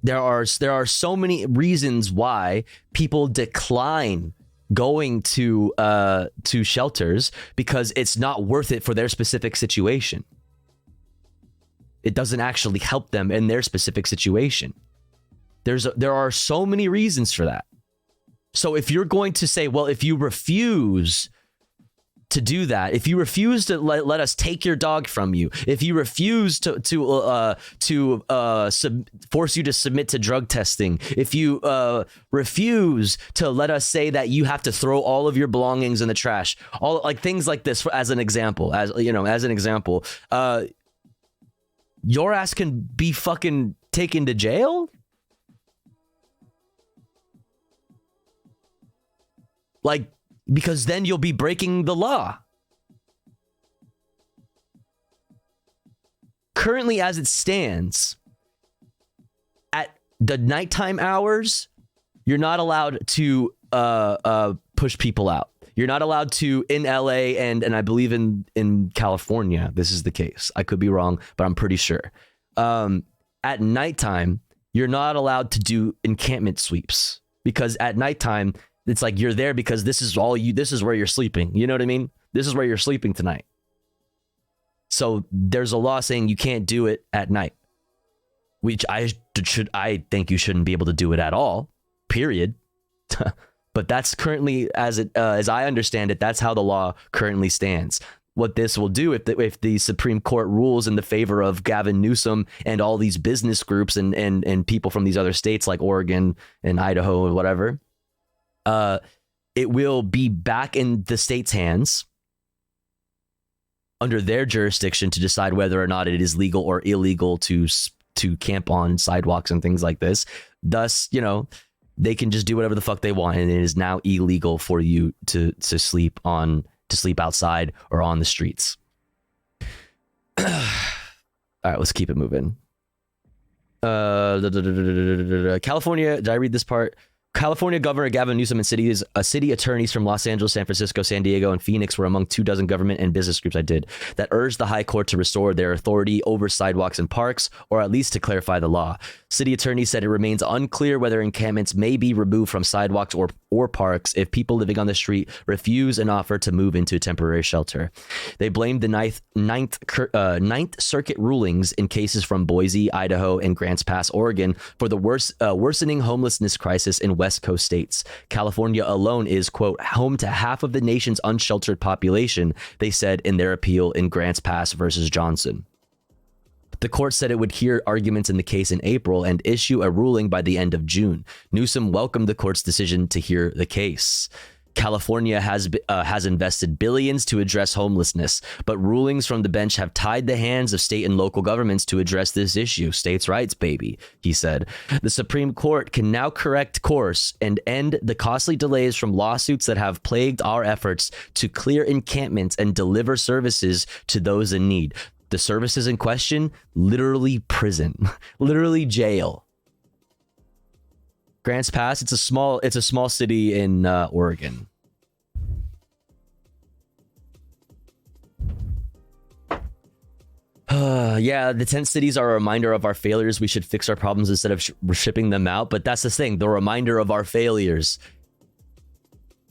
There are so many reasons why people decline going to shelters, because it's not worth it for their specific situation. It doesn't actually help them in their specific situation. There are so many reasons for that. So if you're going to say, well, if you refuse to do that, if you refuse to let us take your dog from you, if you refuse to force you to submit to drug testing, if you refuse to let us say that you have to throw all of your belongings in the trash, all like things like this, as an example, your ass can be fucking taken to jail? Like, because then you'll be breaking the law. Currently, as it stands, at the nighttime hours, you're not allowed to push people out. You're not allowed to in LA and I believe in California. This is the case. I could be wrong, but I'm pretty sure. At nighttime, you're not allowed to do encampment sweeps, because at nighttime, it's like you're there because this is where you're sleeping. You know what I mean? This is where you're sleeping tonight. So there's a law saying you can't do it at night, which I think you shouldn't be able to do it at all, period. But that's currently, as I understand it, that's how the law currently stands. What this will do, if the Supreme Court rules in the favor of Gavin Newsom and all these business groups and people from these other states like Oregon and Idaho and whatever, it will be back in the state's hands under their jurisdiction to decide whether or not it is legal or illegal to camp on sidewalks and things like this. Thus, they can just do whatever the fuck they want, and it is now illegal for you to sleep outside or on the streets. All right, let's keep it moving. California, did I read this part? California Governor Gavin Newsom and city attorneys from Los Angeles, San Francisco, San Diego, and Phoenix were among 24 government and business groups that urged the high court to restore their authority over sidewalks and parks, or at least to clarify the law. City attorneys said it remains unclear whether encampments may be removed from sidewalks or parks if people living on the street refuse an offer to move into a temporary shelter. They blamed the Ninth Circuit rulings in cases from Boise, Idaho, and Grants Pass, Oregon, for the worsening homelessness crisis in West Coast states. California alone is, quote, home to half of the nation's unsheltered population, they said in their appeal in Grants Pass versus Johnson. The court said it would hear arguments in the case in April and issue a ruling by the end of June. Newsom welcomed the court's decision to hear the case. California has invested billions to address homelessness, but rulings from the bench have tied the hands of state and local governments to address this issue. States' rights, baby, he said. The Supreme Court can now correct course and end the costly delays from lawsuits that have plagued our efforts to clear encampments and deliver services to those in need. The services in question, literally prison, literally jail. Grants Pass, it's a small city in Oregon. Yeah, the tent cities are a reminder of our failures. We should fix our problems instead of shipping them out. But that's the thing, the reminder of our failures.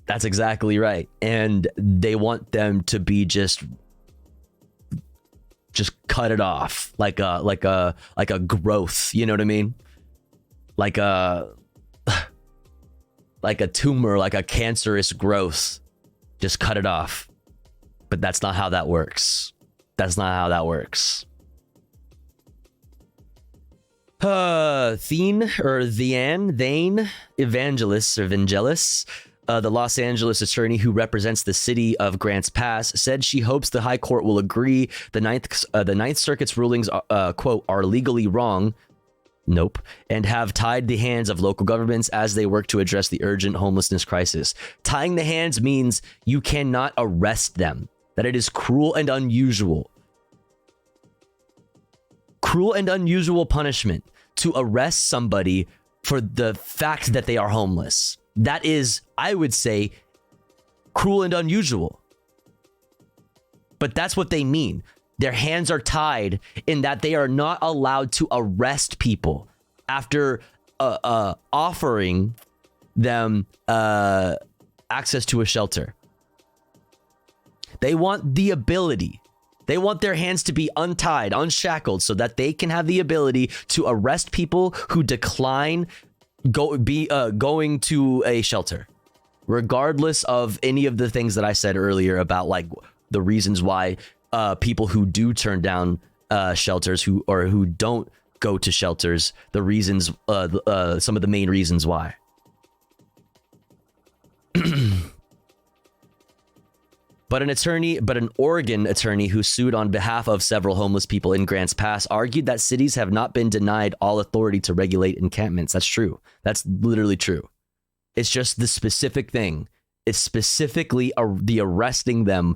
That's exactly right. And they want them to be just cut it off like a growth. You know what I mean? Like a tumor, like a cancerous growth. Just cut it off. But that's not how that works. That's not how that works. Thane Evangelists the Los Angeles attorney who represents the city of Grants Pass, said she hopes the High Court will agree the Ninth Circuit's rulings, quote, are legally wrong. Nope. And have tied the hands of local governments as they work to address the urgent homelessness crisis. Tying the hands means you cannot arrest them, that it is cruel and unusual. Cruel and unusual punishment to arrest somebody for the fact that they are homeless. That is, I would say, cruel and unusual. But that's what they mean. Their hands are tied in that they are not allowed to arrest people after offering them access to a shelter. They want the ability. They want their hands to be untied, unshackled, so that they can have the ability to arrest people who decline going to a shelter, regardless of any of the things that I said earlier about like the reasons why people who do turn down shelters who don't go to shelters, the reasons, some of the main reasons why. But an Oregon attorney who sued on behalf of several homeless people in Grants Pass argued that cities have not been denied all authority to regulate encampments. That's true. That's literally true. It's just the specific thing. It's specifically the arresting them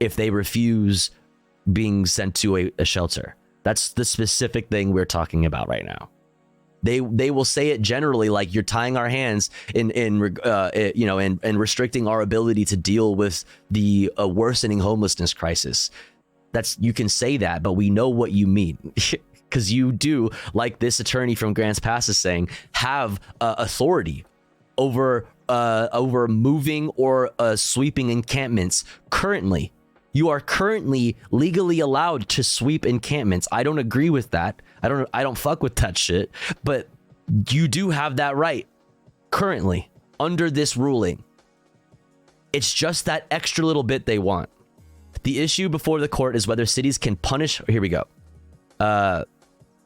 if they refuse being sent to a shelter. That's the specific thing we're talking about right now. They will say it generally like you're tying our hands and restricting our ability to deal with the worsening homelessness crisis. You can say that, but we know what you mean. Because you do, like this attorney from Grants Pass is saying, have authority over moving or sweeping encampments currently. You are currently legally allowed to sweep encampments. I don't agree with that. I don't fuck with that shit. But you do have that right currently under this ruling. It's just that extra little bit they want. The issue before the court is whether cities can punish. Here we go. The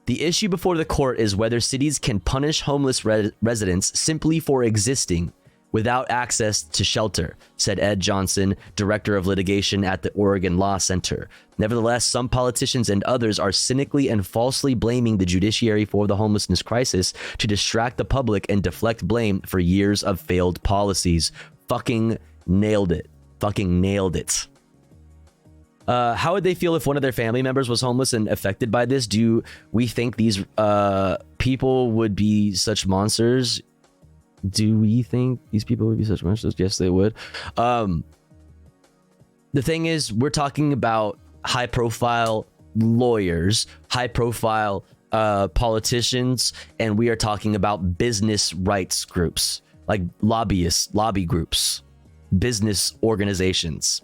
issue before the court is whether cities can punish homeless residents simply for existing without access to shelter, said Ed Johnson, director of litigation at the Oregon Law Center. Nevertheless, some politicians and others are cynically and falsely blaming the judiciary for the homelessness crisis to distract the public and deflect blame for years of failed policies. Fucking nailed it. Fucking nailed it. How would they feel if one of their family members was homeless and affected by this? Do we think these people would be such monsters? Do we think these people would be such monsters? Yes, they would. The thing is, we're talking about high-profile lawyers, high-profile politicians, and we are talking about business rights groups, like lobbyists, lobby groups, business organizations.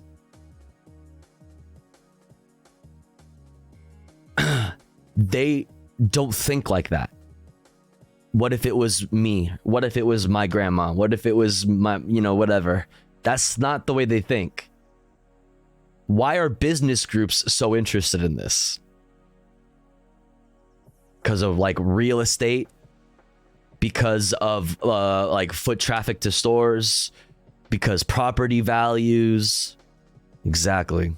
They don't think like that. What if it was me? What if it was my grandma? What if it was my, whatever? That's not the way they think. Why are business groups so interested in this? Because of like real estate? Because of like foot traffic to stores? Because property values? Exactly.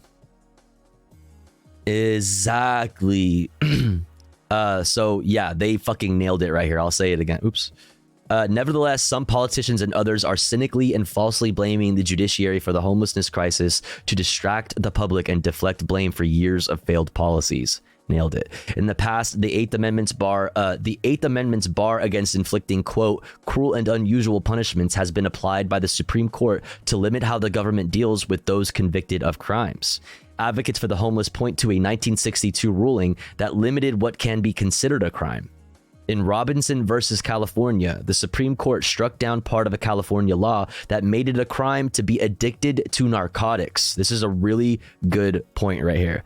Exactly. So yeah, they fucking nailed it right here. I'll say it again. Oops. Nevertheless, some politicians and others are cynically and falsely blaming the judiciary for the homelessness crisis to distract the public and deflect blame for years of failed policies. Nailed it. In the past, the Eighth Amendment's bar against inflicting, quote, cruel and unusual punishments has been applied by the Supreme Court to limit how the government deals with those convicted of crimes. Advocates for the homeless point to a 1962 ruling that limited what can be considered a crime. In Robinson versus California, the Supreme Court struck down part of a California law that made it a crime to be addicted to narcotics. This is a really good point right here.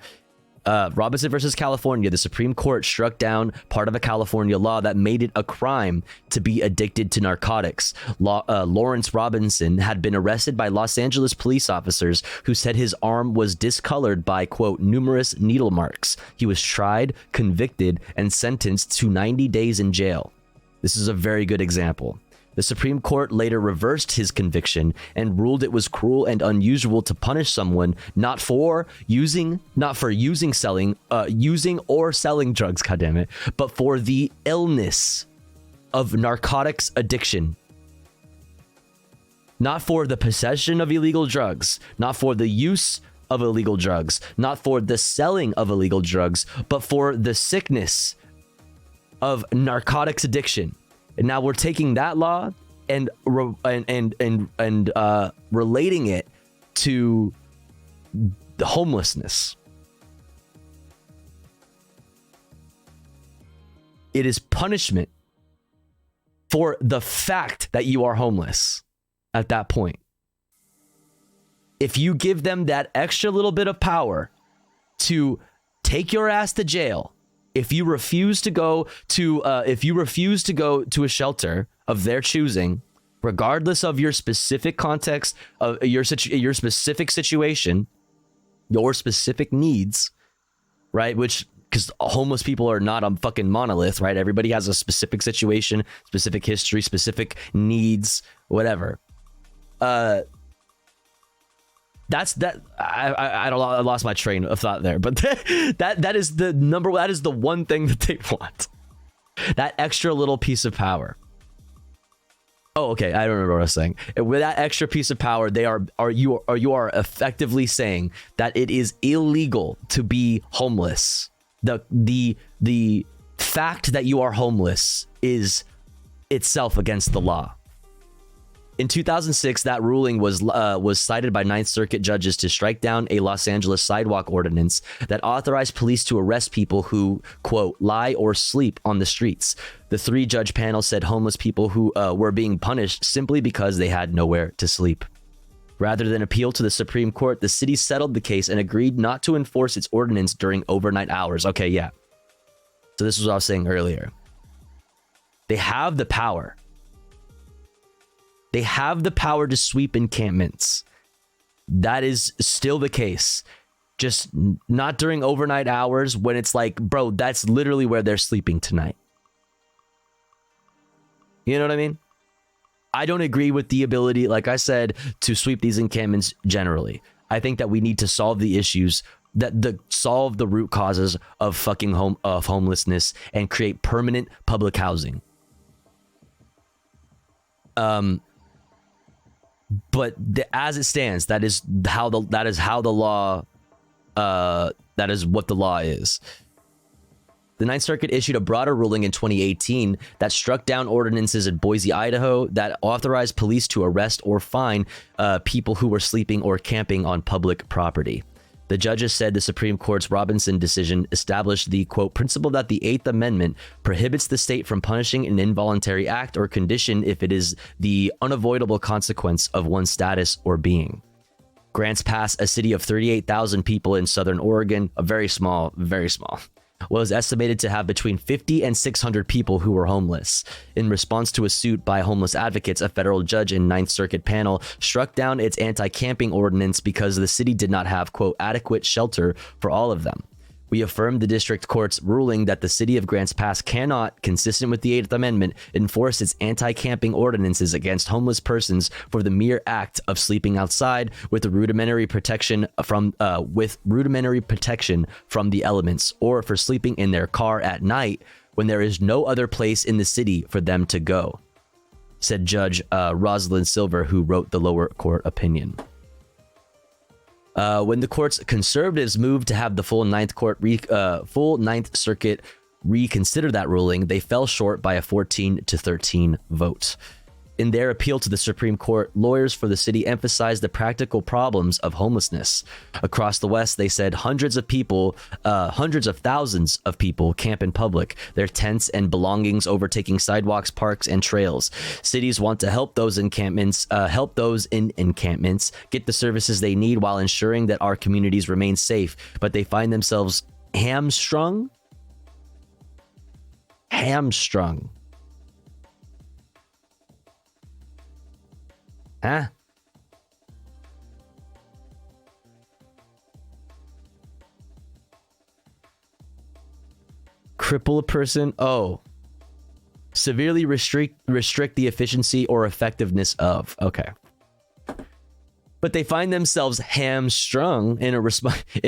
Robinson versus California, the Supreme Court struck down part of a California law that made it a crime to be addicted to narcotics. Lawrence Robinson had been arrested by Los Angeles police officers who said his arm was discolored by, quote, numerous needle marks. He was tried, convicted, and sentenced to 90 days in jail. This is a very good example. The Supreme Court later reversed his conviction and ruled it was cruel and unusual to punish someone not for using or selling drugs, goddammit, but for the illness of narcotics addiction. Not for the possession of illegal drugs, not for the use of illegal drugs, not for the selling of illegal drugs, but for the sickness of narcotics addiction. And now we're taking that law and relating it to the homelessness. It is punishment for the fact that you are homeless at that point. If you give them that extra little bit of power to take your ass to jail, if you refuse to go to a shelter of their choosing, regardless of your specific context of your specific situation, your specific needs, right? Which, because homeless people are not a fucking monolith, right? Everybody has a specific situation, specific history, specific needs, whatever. That's that. I lost my train of thought there, but that is the number. That is the one thing that they want. That extra little piece of power. Oh, okay. I don't remember what I was saying. With that extra piece of power, you are effectively saying that it is illegal to be homeless. The fact that you are homeless is itself against the law. In 2006, that ruling was cited by Ninth Circuit judges to strike down a Los Angeles sidewalk ordinance that authorized police to arrest people who, quote, lie or sleep on the streets. The 3-judge panel said homeless people who were being punished simply because they had nowhere to sleep. Rather than appeal to the Supreme Court, the city settled the case and agreed not to enforce its ordinance during overnight hours. Okay, yeah. So this was what I was saying earlier. They have the power. They have the power to sweep encampments. That is still the case. Just not during overnight hours when it's like, bro, that's literally where they're sleeping tonight. You know what I mean? I don't agree with the ability, like I said, to sweep these encampments generally. I think that we need to solve the issues, solve the root causes of fucking homelessness and create permanent public housing. But as it stands, that is what the law is. The Ninth Circuit issued a broader ruling in 2018 that struck down ordinances in Boise, Idaho that authorized police to arrest or fine people who were sleeping or camping on public property. The judges said the Supreme Court's Robinson decision established the, quote, principle that the Eighth Amendment prohibits the state from punishing an involuntary act or condition if it is the unavoidable consequence of one's status or being. Grants Pass, a city of 38,000 people in southern Oregon, very small, was estimated to have between 50 and 600 people who were homeless. In response to a suit by homeless advocates, a federal judge in Ninth Circuit panel struck down its anti-camping ordinance because the city did not have, quote, adequate shelter for all of them. We affirmed the district court's ruling that the city of Grants Pass cannot, consistent with the Eighth Amendment, enforce its anti-camping ordinances against homeless persons for the mere act of sleeping outside with rudimentary protection from the elements, or for sleeping in their car at night when there is no other place in the city for them to go, said Judge Rosalind Silver, who wrote the lower court opinion. When the court's conservatives moved to have the full Ninth Circuit reconsider that ruling, they fell short by a 14-13 vote. In their appeal to the Supreme Court, lawyers for the city emphasized the practical problems of homelessness. Across the West, they said hundreds of thousands of people camp in public, their tents and belongings overtaking sidewalks, parks, and trails. Cities want to help those in encampments get the services they need while ensuring that our communities remain safe, but they find themselves hamstrung. Huh? Cripple a person? Oh. Severely restrict the efficiency or effectiveness of. Okay. But they find themselves hamstrung in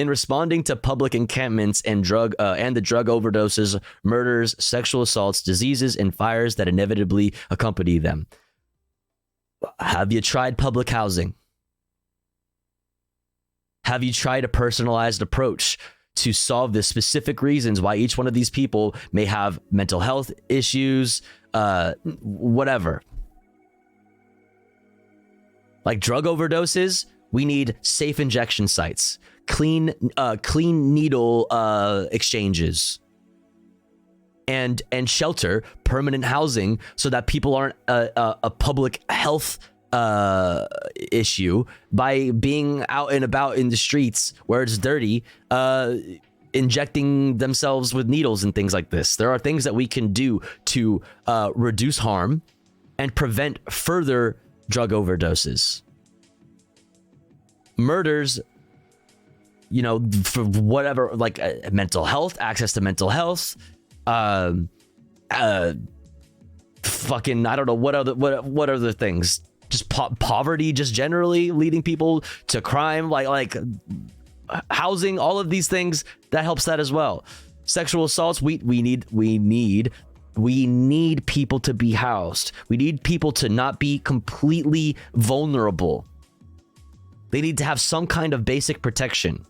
responding to public encampments and the drug overdoses, murders, sexual assaults, diseases, and fires that inevitably accompany them. Have you tried public housing? Have you tried a personalized approach to solve the specific reasons why each one of these people may have mental health issues, whatever? Like drug overdoses, we need safe injection sites, clean needle exchanges, and shelter, permanent housing, so that people aren't a public health issue by being out and about in the streets where it's dirty, injecting themselves with needles and things like this. There are things that we can do to reduce harm and prevent further drug overdoses. Murders, you know, for whatever, like mental health, access to mental health, fucking, I don't know, what other things, just poverty, just generally leading people to crime, like housing, all of these things, that helps that as well. Sexual assaults, we need people to be housed. We need people to not be completely vulnerable. They need to have some kind of basic protection.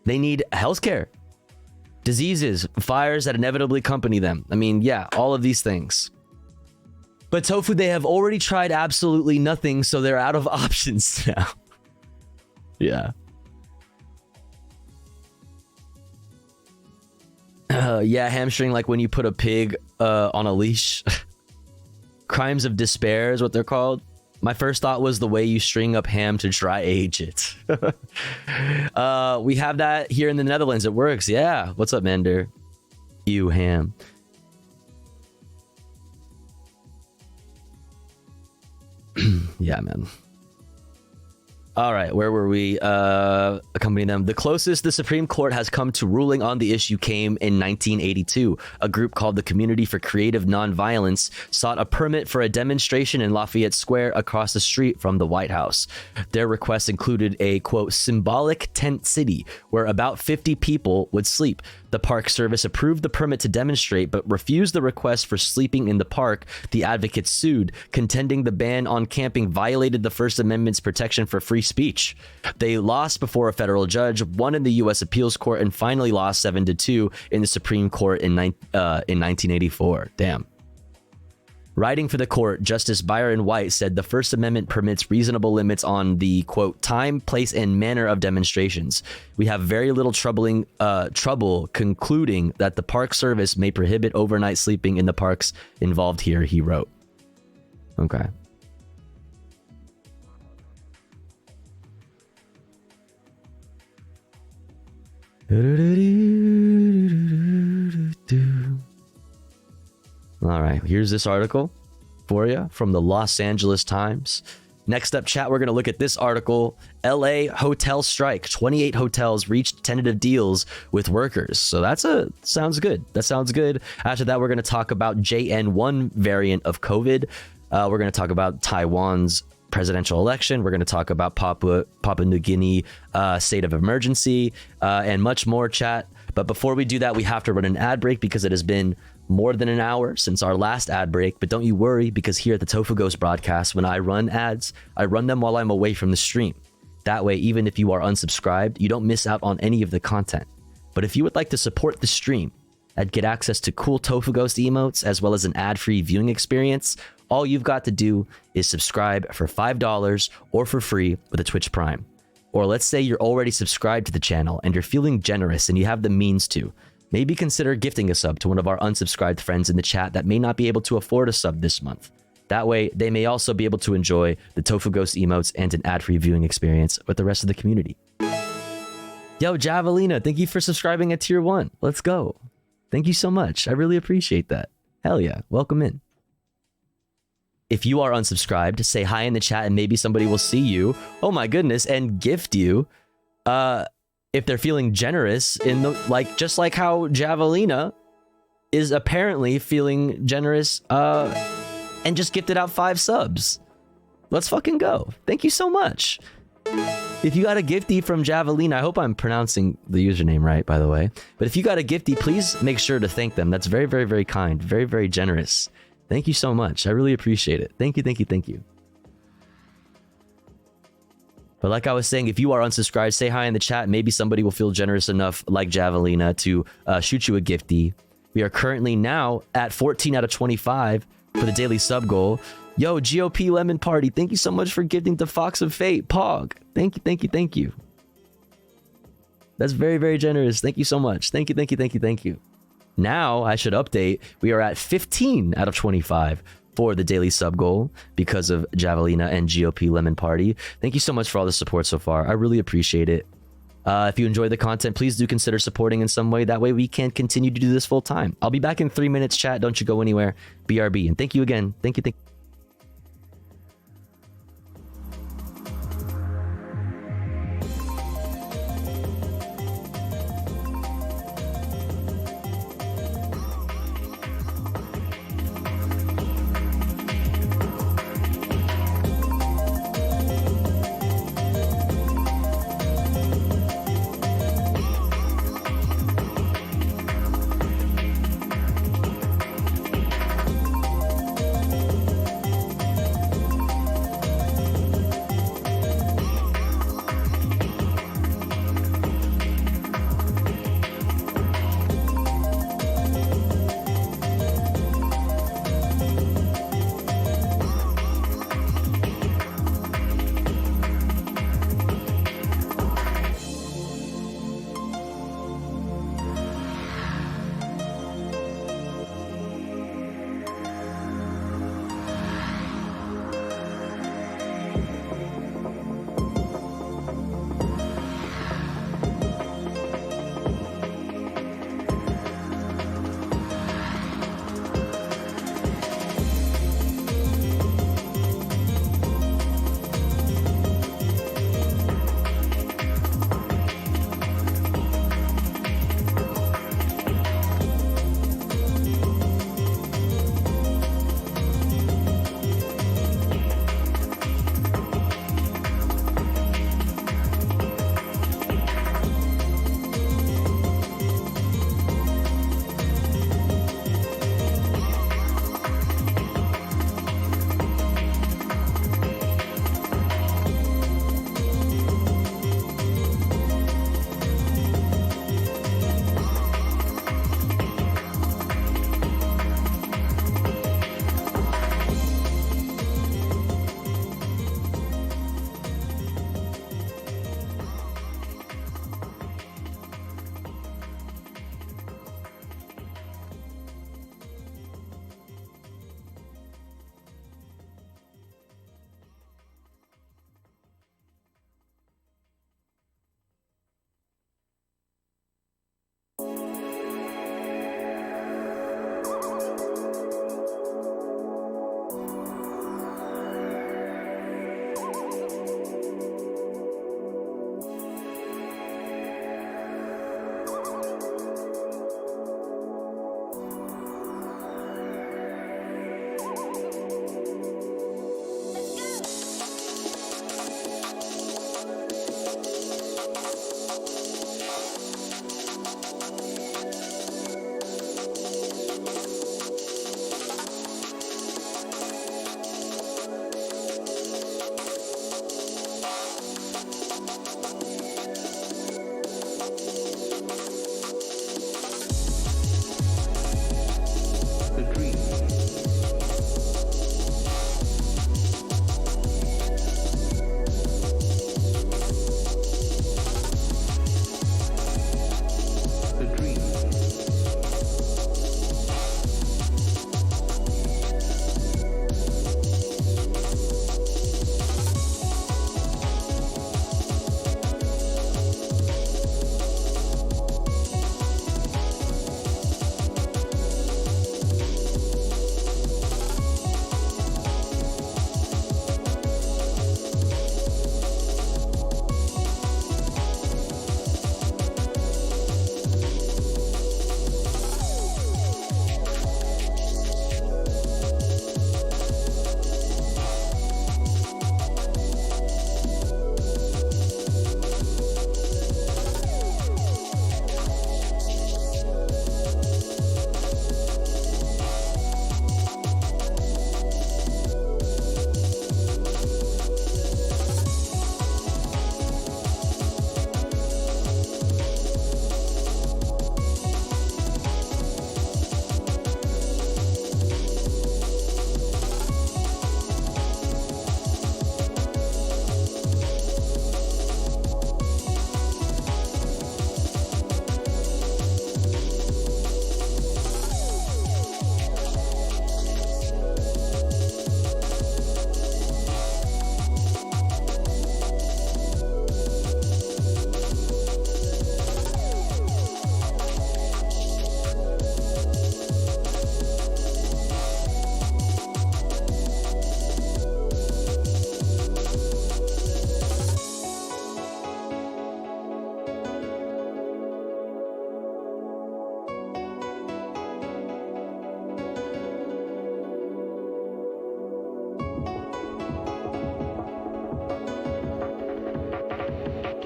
They need healthcare, diseases, fires that inevitably accompany them. I mean, yeah, all of these things. But tofu, they have already tried absolutely nothing, so they're out of options now. Yeah. Yeah, hamstring, like when you put a pig on a leash. Crimes of despair is what they're called. My first thought was the way you string up ham to dry age it. We have that here in the Netherlands. It works. Yeah. What's up, Mender? You ham. Yeah, man. All right, where were we? Accompanying them. The closest the Supreme Court has come to ruling on the issue came in 1982. A group called the Community for Creative Nonviolence sought a permit for a demonstration in Lafayette Square across the street from the White House. Their request included a, quote, symbolic tent city where about 50 people would sleep. The Park Service approved the permit to demonstrate, but refused the request for sleeping in the park. The advocates sued, contending the ban on camping violated the First Amendment's protection for free speech. They lost before a federal judge, won in the U.S. Appeals Court, and finally lost 7-2 in the Supreme Court in 1984. Damn. Writing for the court, Justice Byron White said the First Amendment permits reasonable limits on the, quote, time, place, and manner of demonstrations. We have very little trouble concluding that the Park Service may prohibit overnight sleeping in the parks involved here, he wrote. Okay. All right, here's this article for you from the Los Angeles Times. Next up, chat, we're going to look at this article. LA hotel strike. 28 hotels reached tentative deals with workers. So sounds good. That sounds good. After that, we're going to talk about JN1 variant of COVID. We're going to talk about Taiwan's presidential election. We're going to talk about Papua New Guinea state of emergency and much more, chat. But before we do that, we have to run an ad break because it has been more than an hour since our last ad break. But don't you worry, because here at the Tofu Ghost broadcast, when I run ads, I run them while I'm away from the stream. That way, even if you are unsubscribed, you don't miss out on any of the content. But if you would like to support the stream and get access to cool Tofu Ghost emotes, as well as an ad-free viewing experience, all you've got to do is subscribe for $5 or for free with a Twitch Prime. Or let's say you're already subscribed to the channel and you're feeling generous and you have the means to. Maybe consider gifting a sub to one of our unsubscribed friends in the chat that may not be able to afford a sub this month. That way, they may also be able to enjoy the Tofu Ghost emotes and an ad-free viewing experience with the rest of the community. Yo, Javelina, thank you for subscribing at Tier 1. Let's go. Thank you so much. I really appreciate that. Hell yeah. Welcome in. If you are unsubscribed, say hi in the chat and maybe somebody will see you. Oh my goodness. And gift you if they're feeling generous in the, like, just like how Javelina is apparently feeling generous and just gifted out 5 subs. Let's fucking go. Thank you so much. If you got a gifty from Javelina, I hope I'm pronouncing the username right, by the way. But if you got a gifty, please make sure to thank them. That's very, very, very kind. Very, very generous. Thank you so much. I really appreciate it. Thank you, thank you, thank you. But like I was saying, if you are unsubscribed, say hi in the chat. Maybe somebody will feel generous enough, like Javelina, to shoot you a gifty. We are currently now at 14 out of 25 for the daily sub goal. Yo, GOP Lemon Party, thank you so much for gifting to Fox of Fate. Pog, thank you, thank you, thank you. That's very, very generous. Thank you so much. Thank you, thank you, thank you, thank you. Now, I should update, we are at 15 out of 25 for the daily sub goal because of Javelina and GOP Lemon Party. Thank you so much for all the support so far. I really appreciate it. If you enjoy the content, please do consider supporting in some way. That way we can continue to do this full time. I'll be back in 3 minutes, chat. Don't you go anywhere. BRB. And thank you again. Thank you. Thank you.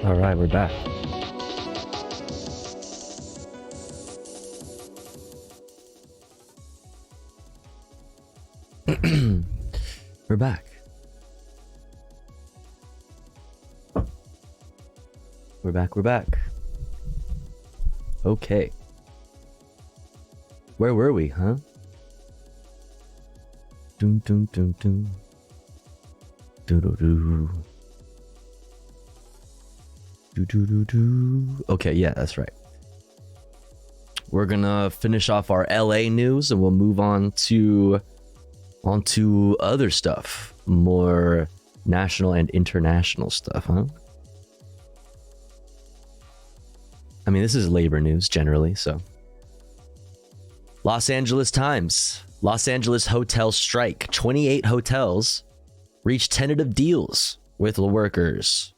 All right, we're back. We're back. We're back. Okay. Where were we, huh? Dun dun dun dun. Do-do-do. Do-do-do-do. Okay, yeah, that's right. We're gonna finish off our LA news and we'll move on to other stuff. More national and international stuff, huh? I mean, this is labor news generally, so. Los Angeles Times. Los Angeles hotel strike. 28 hotels reached tentative deals with the workers.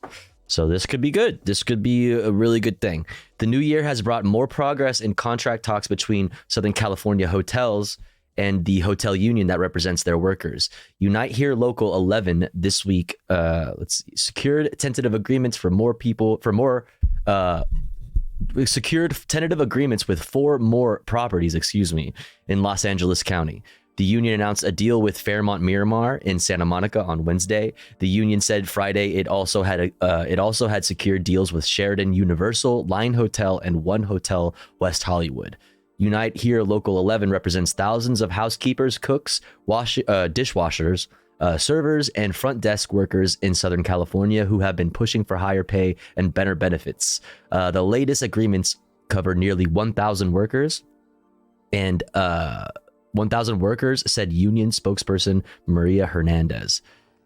So this could be good. This could be a really good thing. The new year has brought more progress in contract talks between Southern California hotels and the hotel union that represents their workers. Unite Here Local 11 this week secured tentative agreements secured tentative agreements with 4 more properties, in Los Angeles County. The union announced a deal with Fairmont Miramar in Santa Monica on Wednesday. The union said Friday it also had secured deals with Sheraton Universal, Line Hotel, and 1 Hotel West Hollywood. Unite Here Local 11 represents thousands of housekeepers, cooks, dishwashers, servers, and front desk workers in Southern California who have been pushing for higher pay and better benefits. The latest agreements cover nearly 1,000 workers, and 1,000 workers, said union spokesperson Maria Hernandez.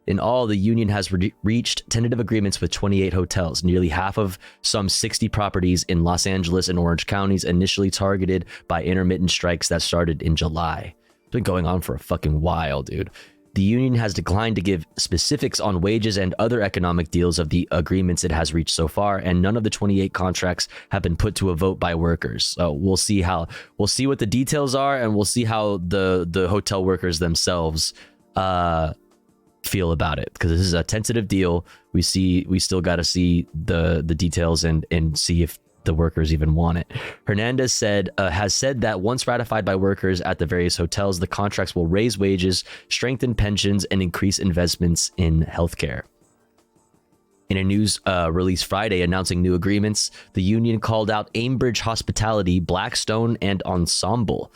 In all, the union has reached tentative agreements with 28 hotels, nearly half of some 60 properties in Los Angeles and Orange counties initially targeted by intermittent strikes that started in July. It's been going on for a fucking while, dude. The union has declined to give specifics on wages and other economic deals of the agreements it has reached so far, and none of the 28 contracts have been put to a vote by workers. So we'll see what the details are, and we'll see how the hotel workers themselves feel about it, because this is a tentative deal. We still got to see the details and see if the workers even want it. Hernandez has said that once ratified by workers at the various hotels, the contracts will raise wages, strengthen pensions, and increase investments in healthcare. In a news release Friday announcing new agreements, the union called out Aimbridge Hospitality, Blackstone, and Ensemble,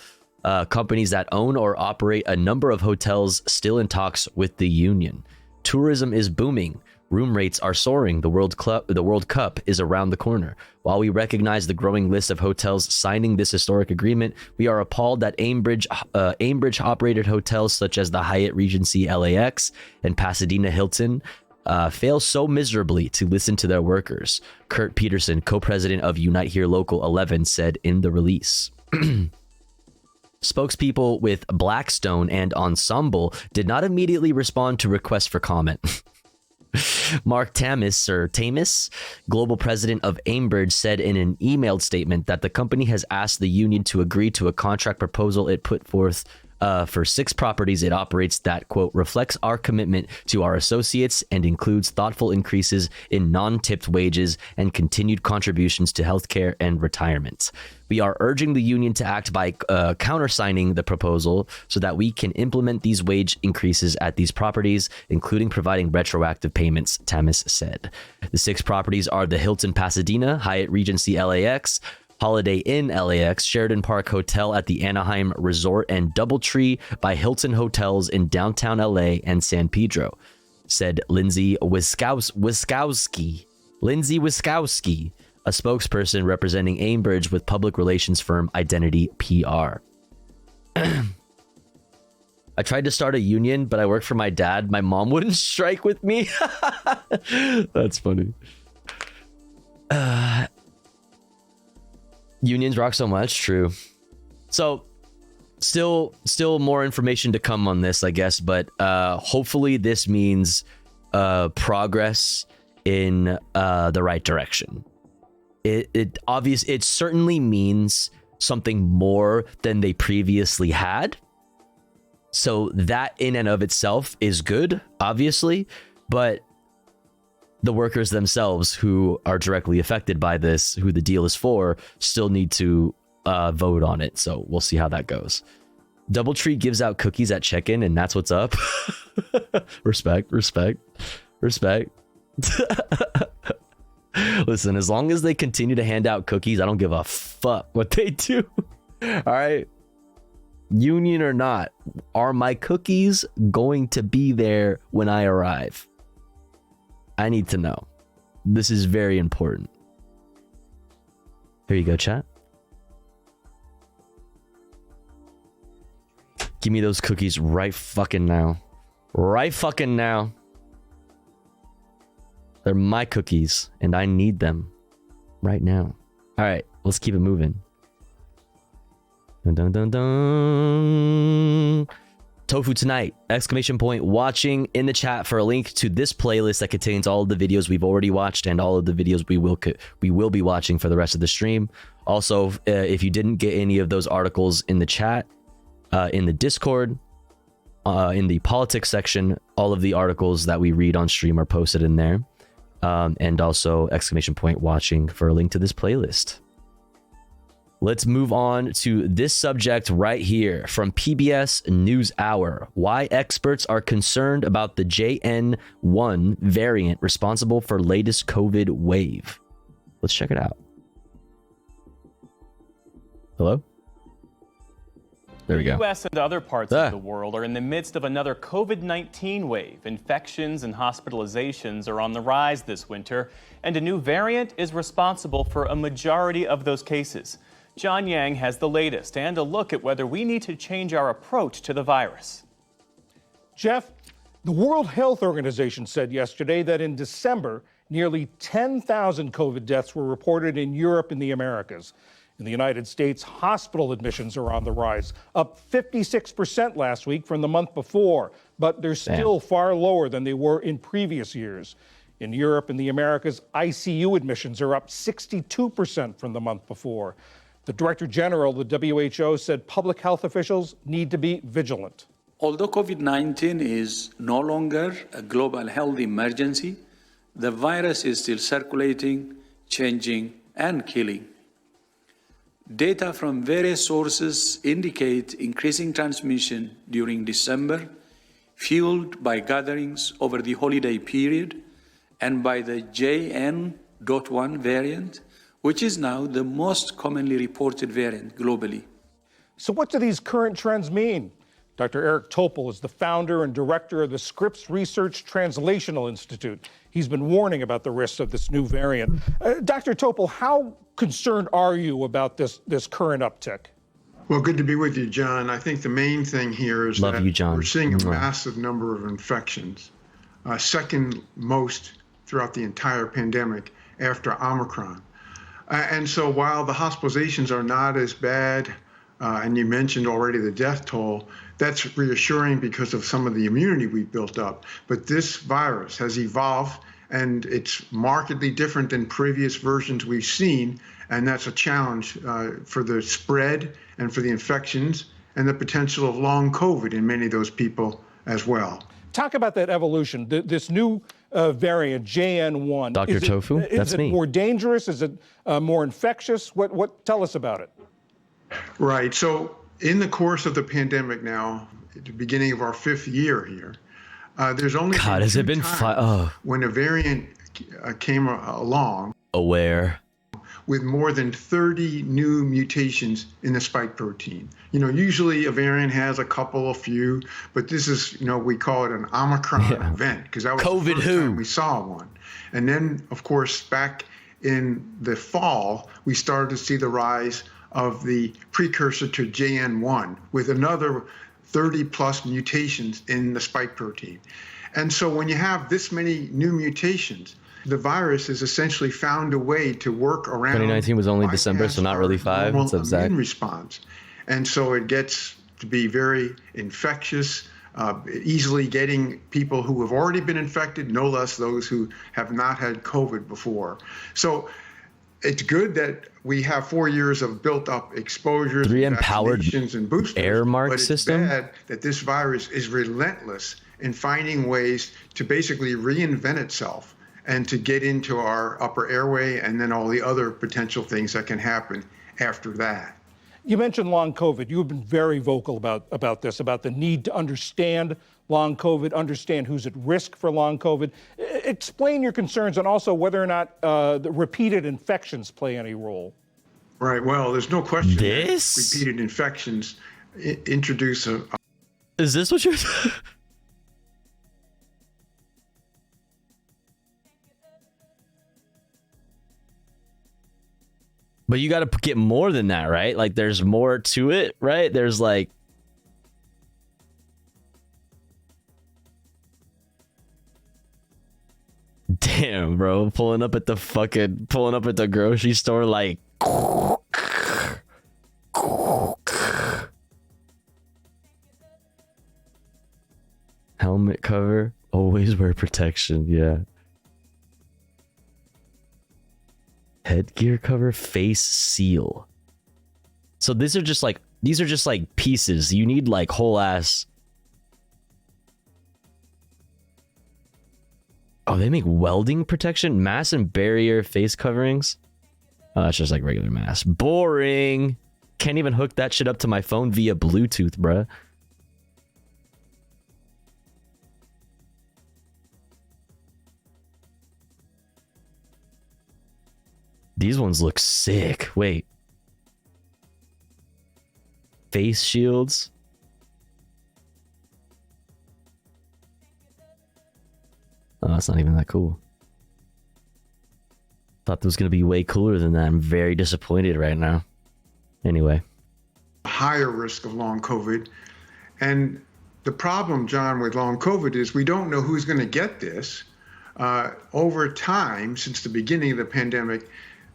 companies that own or operate a number of hotels still in talks with the union. Tourism is booming. Room rates are soaring. The World Cup is around the corner. While we recognize the growing list of hotels signing this historic agreement, we are appalled that Aimbridge operated hotels such as the Hyatt Regency LAX and Pasadena Hilton fail so miserably to listen to their workers. Kurt Peterson, co-president of Unite Here Local 11, said in the release. Spokespeople with Blackstone and Ensemble did not immediately respond to requests for comment. Mark Tamis, global president of Aimbridge, said in an emailed statement that the company has asked the union to agree to a contract proposal it put forth for 6 properties it operates that, quote, reflects our commitment to our associates and includes thoughtful increases in non-tipped wages and continued contributions to healthcare and retirement. We are urging the union to act by countersigning the proposal so that we can implement these wage increases at these properties, including providing retroactive payments, Tamis said. The 6 properties are the Hilton Pasadena, Hyatt Regency LAX, Holiday Inn LAX, Sheridan Park Hotel at the Anaheim Resort, and Doubletree by Hilton Hotels in downtown LA and San Pedro, said Lindsay Wiskowski, a spokesperson representing Aimbridge with public relations firm Identity PR. I tried to start a union, but I work for my dad. My mom wouldn't strike with me. That's funny. Unions rock so much, true. So still more information to come on this, I guess, but hopefully this means progress in the right direction. It certainly means something more than they previously had. So that in and of itself is good, obviously, but the workers themselves who are directly affected by this, who the deal is for, still need to vote on it. So we'll see how that goes. Doubletree gives out cookies at check-in, and that's what's up. Respect. Listen, as long as they continue to hand out cookies, I don't give a fuck what they do. All right. Union or not, are my cookies going to be there when I arrive? I need to know. This is very important. Here you go, chat. Give me those cookies right fucking now. Right fucking now. They're my cookies, and I need them right now. All right, let's keep it moving. Dun, dun, dun, dun. Tofu tonight, ! Watching in the chat for a link to this playlist that contains all of the videos we've already watched and all of the videos we will be watching for the rest of the stream. Also, if you didn't get any of those articles in the chat, in the Discord, in the politics section, all of the articles that we read on stream are posted in there. And also ! Watching for a link to this playlist. Let's move on to this subject right here from PBS NewsHour. Why experts are concerned about the JN1 variant responsible for latest COVID wave. Let's check it out. Hello? There we go. The U.S. and other parts of the world are in the midst of another COVID-19 wave. Infections and hospitalizations are on the rise this winter, and a new variant is responsible for a majority of those cases. John Yang has the latest and a look at whether we need to change our approach to the virus. Jeff, the World Health Organization said yesterday that in December, nearly 10,000 COVID deaths were reported in Europe and the Americas. In the United States, hospital admissions are on the rise, up 56% last week from the month before, but they're still far lower than they were in previous years. In Europe and the Americas, ICU admissions are up 62% from the month before. The Director General of the WHO said public health officials need to be vigilant. Although COVID-19 is no longer a global health emergency, the virus is still circulating, changing, and killing. Data from various sources indicate increasing transmission during December, fueled by gatherings over the holiday period and by the JN.1 variant, which is now the most commonly reported variant globally. So what do these current trends mean? Dr. Eric Topol is the founder and director of the Scripps Research Translational Institute. He's been warning about the risks of this new variant. Dr. Topol, how concerned are you about this current uptick? Well, good to be with you, John. I think the main thing here is that we're seeing a massive number of infections, second most throughout the entire pandemic after Omicron. And so while the hospitalizations are not as bad, and you mentioned already the death toll, that's reassuring because of some of the immunity we've built up. But this virus has evolved, and it's markedly different than previous versions we've seen, and that's a challenge for the spread and for the infections and the potential of long COVID in many of those people as well. Talk about that evolution, this new variant, JN1. Dr. Tofu, that's me. Is it more dangerous? Is it more infectious? Tell us about it. Right. So in the course of the pandemic now, at the beginning of our 5th year here, there's only when a variant came along with more than 30 new mutations in the spike protein. You know, usually a variant has a few, but this is, we call it an Omicron event because that was the first time we saw one. And then, of course, back in the fall, we started to see the rise of the precursor to JN1 with another 30+ mutations in the spike protein. And so when you have this many new mutations, the virus has essentially found a way to work around. 2019 was only December, so not really 5. What's up, Zach? Immune response. And so it gets to be very infectious, easily getting people who have already been infected, no less those who have not had COVID before. So it's good that we have 4 years of built-up exposures, 3 empowered and boosters, air mark system. But it's bad that this virus is relentless in finding ways to basically reinvent itself and to get into our upper airway, and then all the other potential things that can happen after that. You mentioned long COVID. You've been very vocal about this, about the need to understand long COVID, understand who's at risk for long COVID. Explain your concerns and also whether or not the repeated infections play any role. Right. Well, there's no question that repeated infections introduce a... Is this what you're... But you got to get more than that, right? Like, there's more to it, right? There's like... Damn, bro. Pulling up at the grocery store like... Helmet cover. Always wear protection. Yeah. Headgear cover, face seal. So these are just like pieces. You need like whole ass. Oh, they make welding protection, mask and barrier face coverings. Oh, that's just like regular mask. Boring. Can't even hook that shit up to my phone via Bluetooth, bruh. These ones look sick. Wait. Face shields. Oh, that's not even that cool. Thought that was going to be way cooler than that. I'm very disappointed right now. Anyway. Higher risk of long COVID. And the problem, John, with long COVID is we don't know who's going to get this. Over time, since the beginning of the pandemic,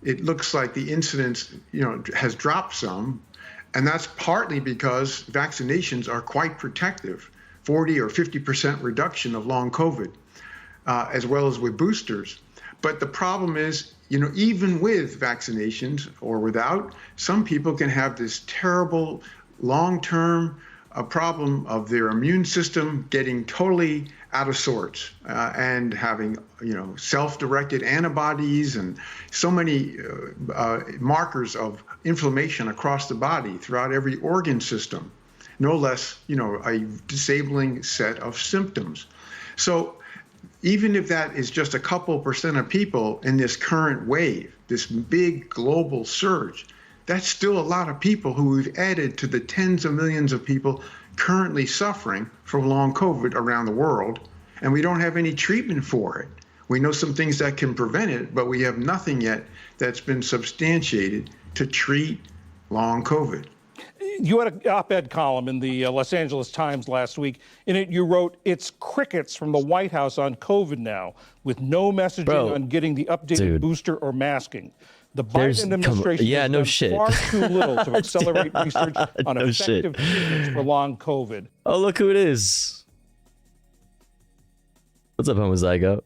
it looks like the incidence, has dropped some. And that's partly because vaccinations are quite protective, 40 or 50% reduction of long COVID, as well as with boosters. But the problem is, even with vaccinations or without, some people can have this terrible long-term problem of their immune system getting totally out of sorts and having, self-directed antibodies and so many markers of inflammation across the body throughout every organ system, no less, a disabling set of symptoms. So even if that is just a couple % of people in this current wave, this big global surge, that's still a lot of people who we've added to the tens of millions of people currently suffering from long COVID around the world, and we don't have any treatment for it. We know some things that can prevent it, but we have nothing yet that's been substantiated to treat long COVID. You had an op-ed column in the Los Angeles Times last week. In it, you wrote, "It's crickets from the White House on COVID now, with no messaging on getting the updated booster or masking. The Biden administration has done far too little to accelerate research on effective treatments for long COVID." Oh, look who it is. What's up, homozygote?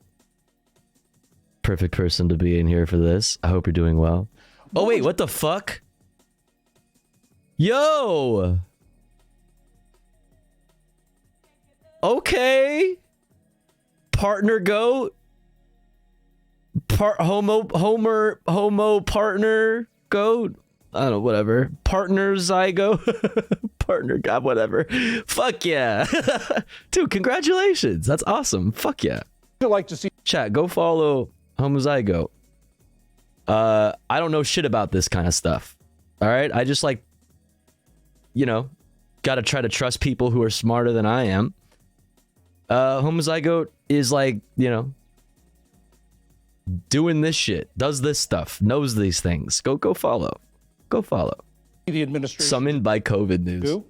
Perfect person to be in here for this. I hope you're doing well. Oh, wait, what the fuck? Yo! Okay. Partner goat. Homo partner goat. I don't know, whatever. Partner zygote. Partner god, whatever. Fuck yeah. Dude, congratulations. That's awesome. Fuck yeah. I'd like to see chat, go follow homozygote. I don't know shit about this kind of stuff. All right? I just like, gotta try to trust people who are smarter than I am. Homozygote is like, doing this shit, does this stuff, knows these things. Go follow. Go follow. The administration summoned by COVID news.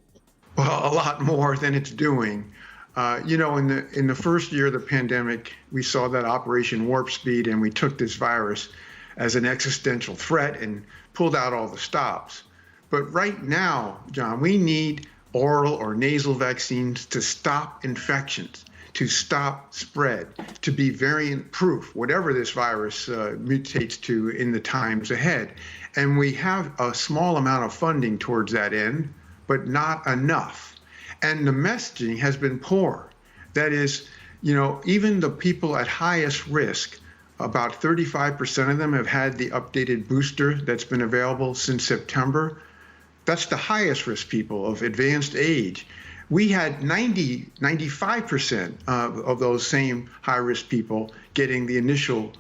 Well, a lot more than it's doing. In the first year of the pandemic, we saw that Operation Warp Speed, and we took this virus as an existential threat and pulled out all the stops. But right now, John, we need oral or nasal vaccines to stop infections, to stop spread, to be variant proof, whatever this virus mutates to in the times ahead. And we have a small amount of funding towards that end, but not enough. And the messaging has been poor. That is, even the people at highest risk About 35% of them have had the updated booster that's been available since September. That's the highest risk people of advanced age. We had 95% of those same high-risk people getting the initial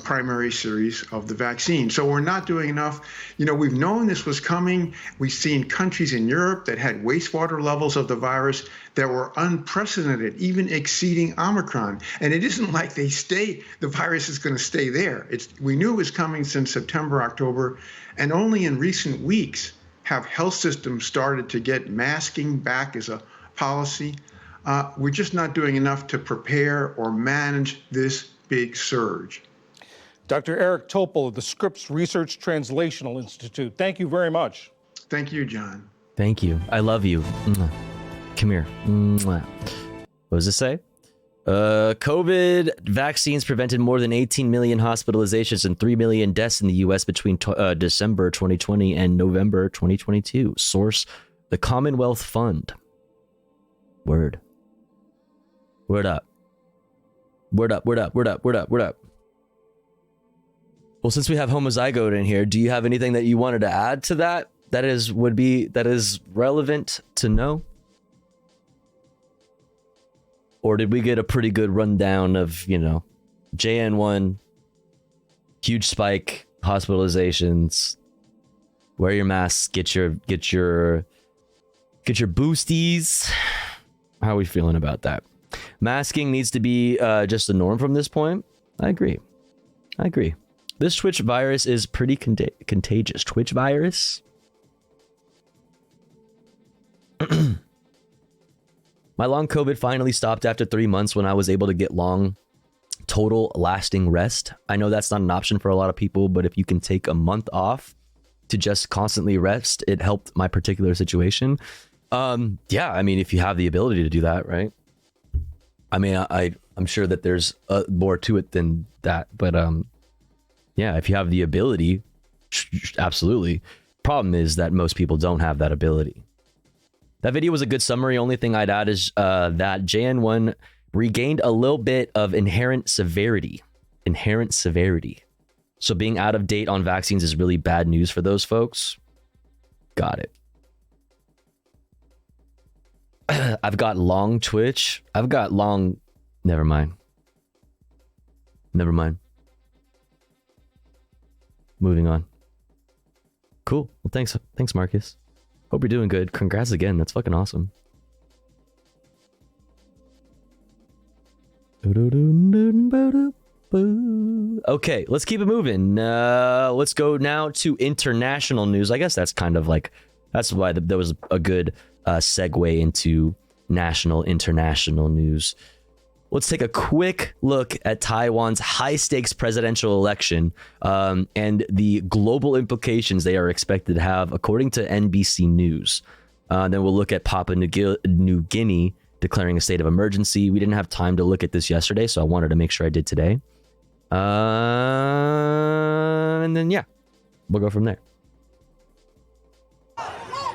primary series of the vaccine. So we're not doing enough. You know, we've known this was coming. We've seen countries in Europe that had wastewater levels of the virus that were unprecedented, even exceeding Omicron. And it isn't like the virus is going to stay there. We knew it was coming since September, October, and only in recent weeks have health systems started to get masking back as a policy. We're just not doing enough to prepare or manage this big surge. Dr. Eric Topol of the Scripps Research Translational Institute. Thank you very much. Thank you, John. Thank you. I love you. Come here. What does it say? COVID vaccines prevented more than 18 million hospitalizations and 3 million deaths in the U.S. between December 2020 and November 2022. Source, the Commonwealth Fund. Word. Word up. Word up, word up, word up, word up, word up. Well, since we have homozygote in here, do you have anything that you wanted to add to that? That is relevant to know? Or did we get a pretty good rundown of, you know, JN1, huge spike, hospitalizations, wear your masks, get your boosties? How are we feeling about that? Masking needs to be just the norm from this point. I agree. This Twitch virus is pretty contagious. Twitch virus? My long COVID finally stopped after 3 months when I was able to get long, total lasting rest. I know that's not an option for a lot of people, but if you can take a month off to just constantly rest, it helped my particular situation. Yeah, I mean, if you have the ability to do that, right? I mean, I'm sure that there's more to it than that, but yeah, if you have the ability, absolutely. Problem is that most people don't have that ability. That video was a good summary. Only thing I'd add is that JN1 regained a little bit of inherent severity. So being out of date on vaccines is really bad news for those folks. Got it. I've got long Twitch. I've got long... Never mind. Moving on. Cool. Well, thanks, Marcus. Hope you're doing good. Congrats again. That's fucking awesome. Okay, let's keep it moving. Let's go now to international news. I guess that's kind of like... That's why there was a good segue into international news. Let's take a quick look at Taiwan's high-stakes presidential election and the global implications they are expected to have, according to NBC News. Then we'll look at Papua New Guinea declaring a state of emergency. We didn't have time to look at this yesterday, so I wanted to make sure I did today. And then, yeah, we'll go from there.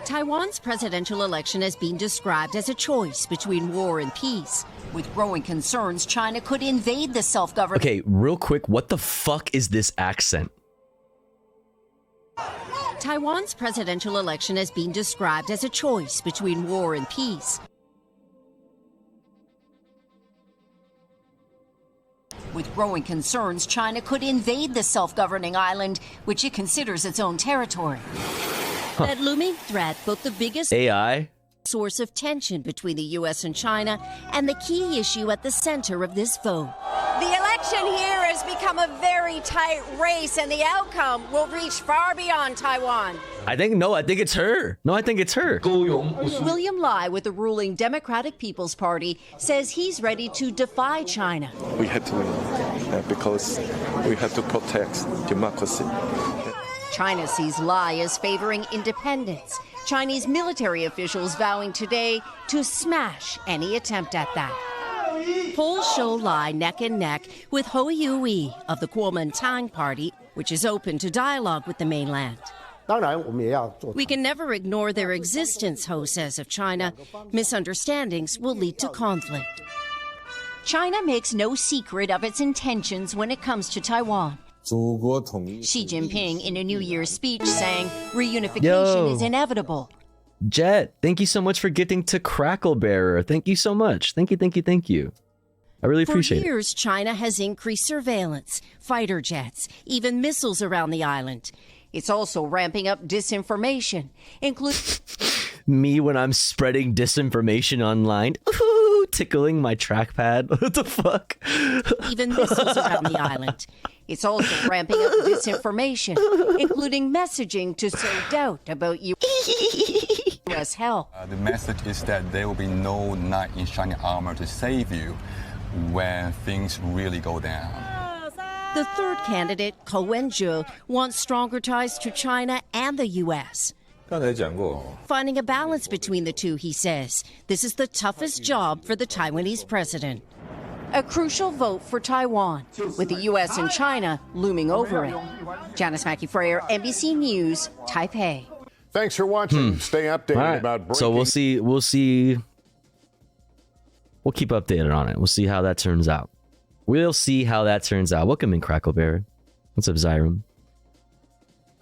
Taiwan's presidential election has been described as a choice between war and peace. With growing concerns, China could invade the self-government. Okay, real quick, what the fuck is this accent? Taiwan's presidential election has been described as a choice between war and peace. With growing concerns, China could invade the self-governing island, which it considers its own territory. That looming threat, both the biggest AI source of tension between the U.S. and China, and the key issue at the center of this vote. The election here has become a very tight race, and the outcome will reach far beyond Taiwan. I think it's her. William Lai with the ruling Democratic People's Party says he's ready to defy China. We have to win because we have to protect democracy. China sees Lai as favoring independence. Chinese military officials vowing today to smash any attempt at that. Polls show Lai neck and neck with Ho Yu-wi of the Kuomintang Party, which is open to dialogue with the mainland. We can never ignore their existence, Ho says of China. Misunderstandings will lead to conflict. China makes no secret of its intentions when it comes to Taiwan. Xi Jinping in a New Year's speech saying reunification is inevitable. Jet, thank you so much for gifting to Cracklebearer. Thank you so much. Thank you. I really appreciate it. For years, China has increased surveillance, fighter jets, even missiles around the island. It's also ramping up disinformation, including Me when I'm spreading disinformation online. Ooh, tickling my trackpad. What the fuck? even missiles around the island. It's also ramping up disinformation, including messaging to sow doubt about U.S. health. The message is that there will be no knight in shining armor to save you when things really go down. The third candidate, Ko Wen-je, wants stronger ties to China and the U.S. Finding a balance between the two, he says. This is the toughest job for the Taiwanese president. A crucial vote for Taiwan, with the U.S. and China looming over it. Janice Mackey-Freyer, NBC News, Taipei. Thanks for watching. Stay updated about breaking. So we'll see. We'll keep updated on it. We'll see how that turns out. Welcome in, Cracklebear. What's up, Zyrum?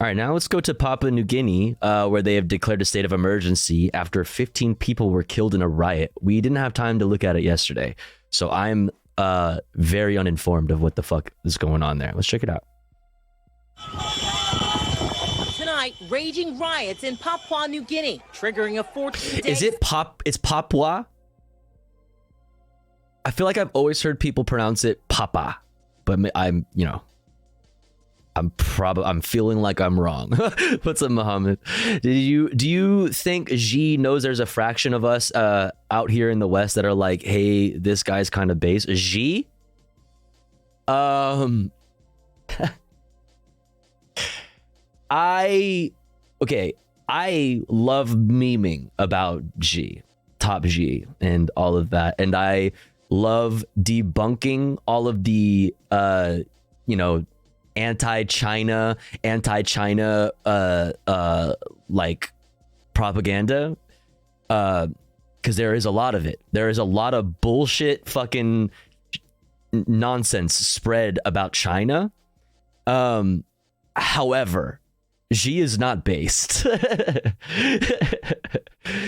All right, now let's go to Papua New Guinea, where they have declared a state of emergency after 15 people were killed in a riot. We didn't have time to look at it yesterday, so I'm very uninformed of what the fuck is going on there. Let's check it out. Tonight, raging riots in Papua New Guinea, triggering a 14-day... Is it It's Papua? I feel like I've always heard people pronounce it Papa, but I'm feeling like I'm wrong. What's up, Muhammad? Do you think Xi knows there's a fraction of us out here in the West that are like, hey, this guy's kind of base? Xi? I love memeing about Xi, Top Xi, and all of that, and I love debunking all of the anti-China like propaganda, because there is a lot of it. There is a lot of bullshit fucking nonsense spread about China. However, Xi is not based.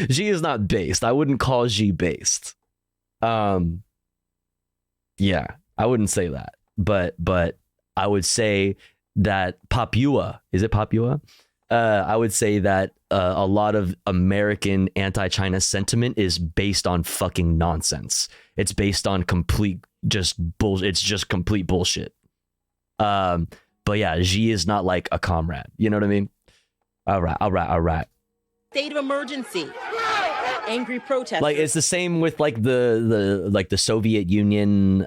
Xi is not based. I wouldn't call Xi based. Yeah, I wouldn't say that, but I would say that Papua, is it Papua? I would say that a lot of American anti-China sentiment is based on fucking nonsense. It's based on complete bullshit. It's just complete bullshit. But yeah, Xi is not like a comrade. You know what I mean? All right. State of emergency. Angry protesters. Like it's the same with like the Soviet Union.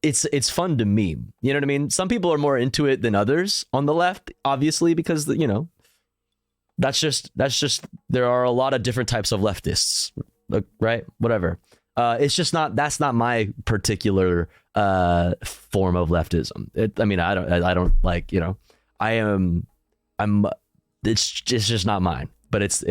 It's fun to meme. You know what I mean? Some people are more into it than others on the left, obviously, because that's just there are a lot of different types of leftists, right? Whatever. That's not my particular form of leftism. I don't like, it's just not mine. But it's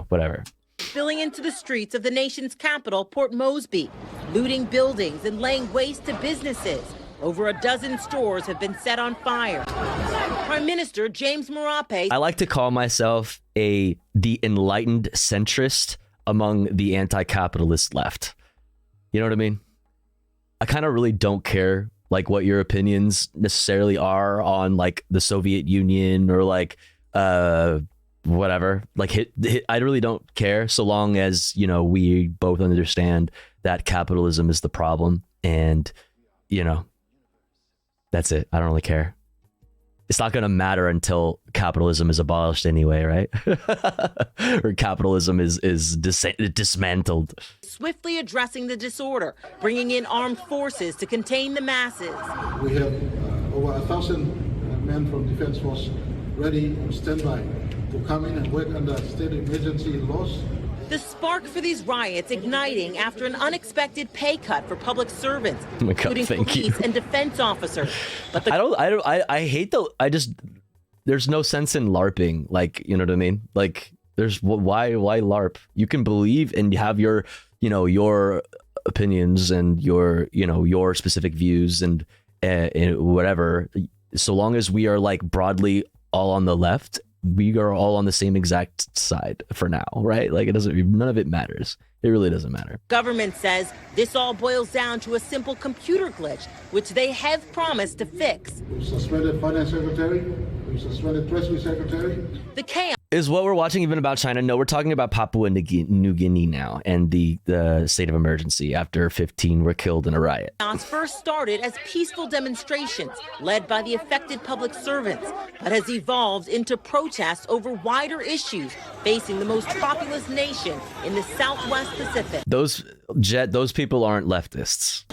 whatever. Spilling into the streets of the nation's capital, Port Moresby, looting buildings and laying waste to businesses. Over a dozen stores have been set on fire. Prime Minister James Marape. I like to call myself the enlightened centrist among the anti-capitalist left. You know what I mean? I kind of really don't care like what your opinions necessarily are on like the Soviet Union or like whatever, like I really don't care so long as we both understand that capitalism is the problem, and that's it. I don't really care. It's not going to matter until capitalism is abolished anyway, right? Or capitalism is dismantled. Swiftly addressing the disorder, bringing in armed forces to contain the masses. We have over 1,000 men from Defense Force ready on standby to come in and work under state emergency laws. The spark for these riots igniting after an unexpected pay cut for public servants, including police and defense officers. But I hate there's no sense in LARPing. Like, you know what I mean? Like, why LARP? You can believe and have your opinions and your, you know, your specific views and whatever. So long as we are like broadly all on the left, we are all on the same exact side for now, right? Like it doesn't, none of it matters. It really doesn't matter. Government says this all boils down to a simple computer glitch, which they have promised to fix. We suspended Finance Secretary. We suspended Treasury Secretary. The chaos is what we're watching even about China. No, we're talking about Papua New Guinea now and the state of emergency after 15 were killed in a riot. First started as peaceful demonstrations led by the affected public servants, but has evolved into protests over wider issues facing the most populous nation in the Southwest Pacific. Those people aren't leftists.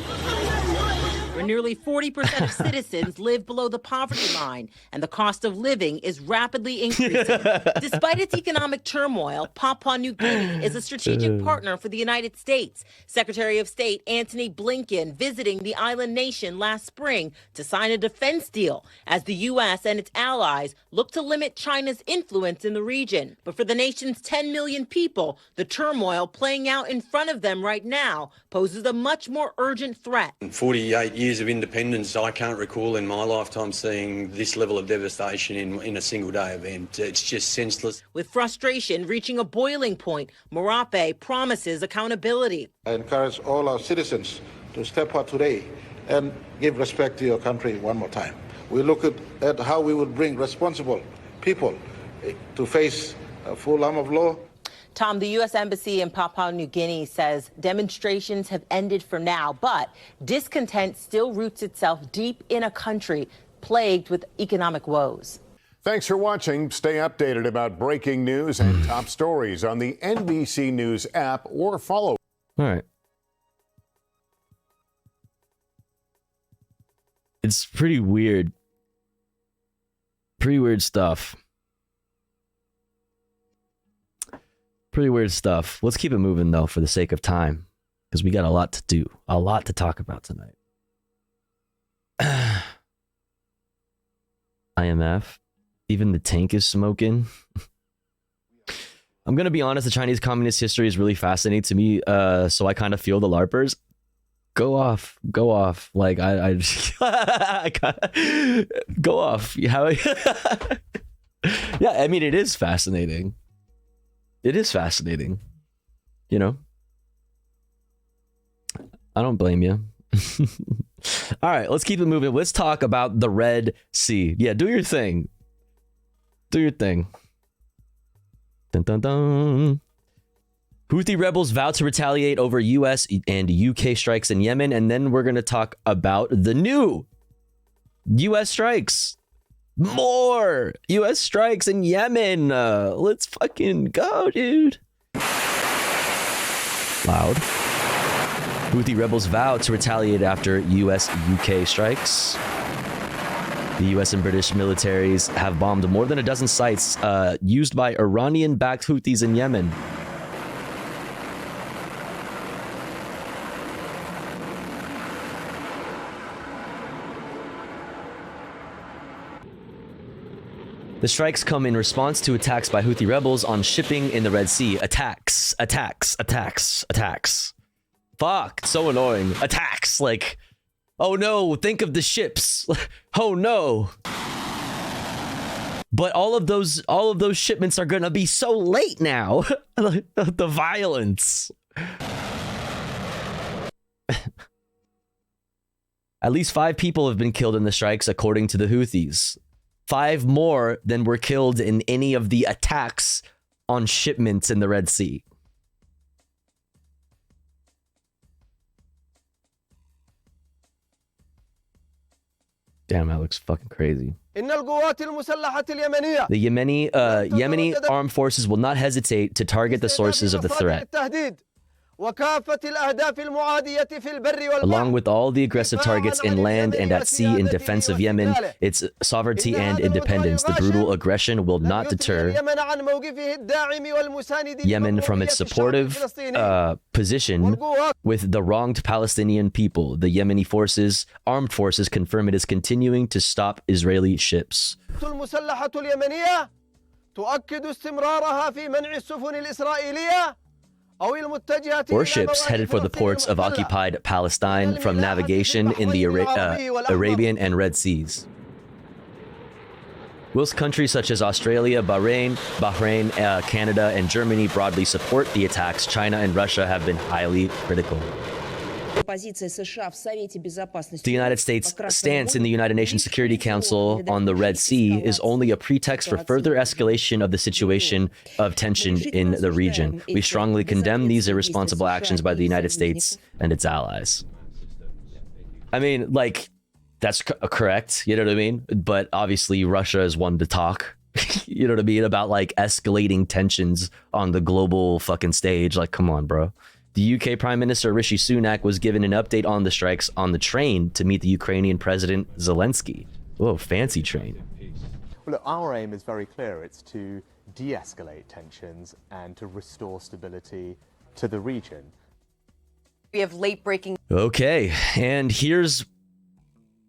Where nearly 40% of citizens live below the poverty line, and the cost of living is rapidly increasing. Despite its economic turmoil, Papua New Guinea is a strategic partner for the United States. Secretary of State Antony Blinken visiting the island nation last spring to sign a defense deal as the U.S. and its allies look to limit China's influence in the region. But for the nation's 10 million people, the turmoil playing out in front of them right now poses a much more urgent threat. 48 years of independence, I can't recall in my lifetime seeing this level of devastation in a single day event. It's just senseless. With frustration reaching a boiling point, Marape promises accountability. I encourage all our citizens to step up today and give respect to your country one more time. We look at how we would bring responsible people to face a full arm of law. Tom, the U.S. Embassy in Papua New Guinea says demonstrations have ended for now, but discontent still roots itself deep in a country plagued with economic woes. Thanks for watching. Stay updated about breaking news and top stories on the NBC News app or follow. All right. It's pretty weird. Pretty weird stuff. Pretty weird stuff. Let's keep it moving, though, for the sake of time, because we got a lot to do, a lot to talk about tonight. IMF. Even the tank is smoking. I'm going to be honest, the Chinese communist history is really fascinating to me, so I kind of feel the LARPers. Go off. Like, I go off. Yeah, I mean, it is fascinating. It is fascinating, you know? I don't blame you. All right, let's keep it moving. Let's talk about the Red Sea. Yeah, do your thing. Do your thing. Dun, dun, dun. Houthi rebels vow to retaliate over U.S. and UK strikes in Yemen, and then we're going to talk about the new U.S. strikes. More U.S. strikes in Yemen. Let's fucking go, dude. Loud. Houthi rebels vow to retaliate after U.S.-UK strikes. The U.S. and British militaries have bombed more than a dozen sites used by Iranian-backed Houthis in Yemen. The strikes come in response to attacks by Houthi rebels on shipping in the Red Sea. Attacks. Fuck, it's so annoying. Attacks, like, oh no, think of the ships. Oh no. But all of those shipments are gonna be so late now. The violence. At least 5 people have been killed in the strikes, according to the Houthis. 5 more than were killed in any of the attacks on shipments in the Red Sea. Damn, that looks fucking crazy. The Yemeni armed forces will not hesitate to target the sources of the threat, along with all the aggressive targets in land and at sea in defense of Yemen, its sovereignty and independence. The brutal aggression will not deter Yemen from its supportive position with the wronged Palestinian people. The Yemeni armed forces confirm it is continuing to stop Israeli ships. or ships headed for the ports of occupied Palestine from navigation in the Arabian and Red Seas. Whilst countries such as Australia, Bahrain, Canada, and Germany broadly support the attacks, China and Russia have been highly critical. The United States' stance in the United Nations Security Council on the Red Sea is only a pretext for further escalation of the situation of tension in the region. We strongly condemn these irresponsible actions by the United States and its allies. I mean, like, that's correct, you know what I mean? But obviously Russia is one to talk, you know what I mean, about like escalating tensions on the global fucking stage. Like, come on, bro. The UK Prime Minister Rishi Sunak was given an update on the strikes on the train to meet the Ukrainian President Zelensky. Whoa, fancy train. Well, look, our aim is very clear. It's to de-escalate tensions and to restore stability to the region. We have late-breaking... Okay, and here's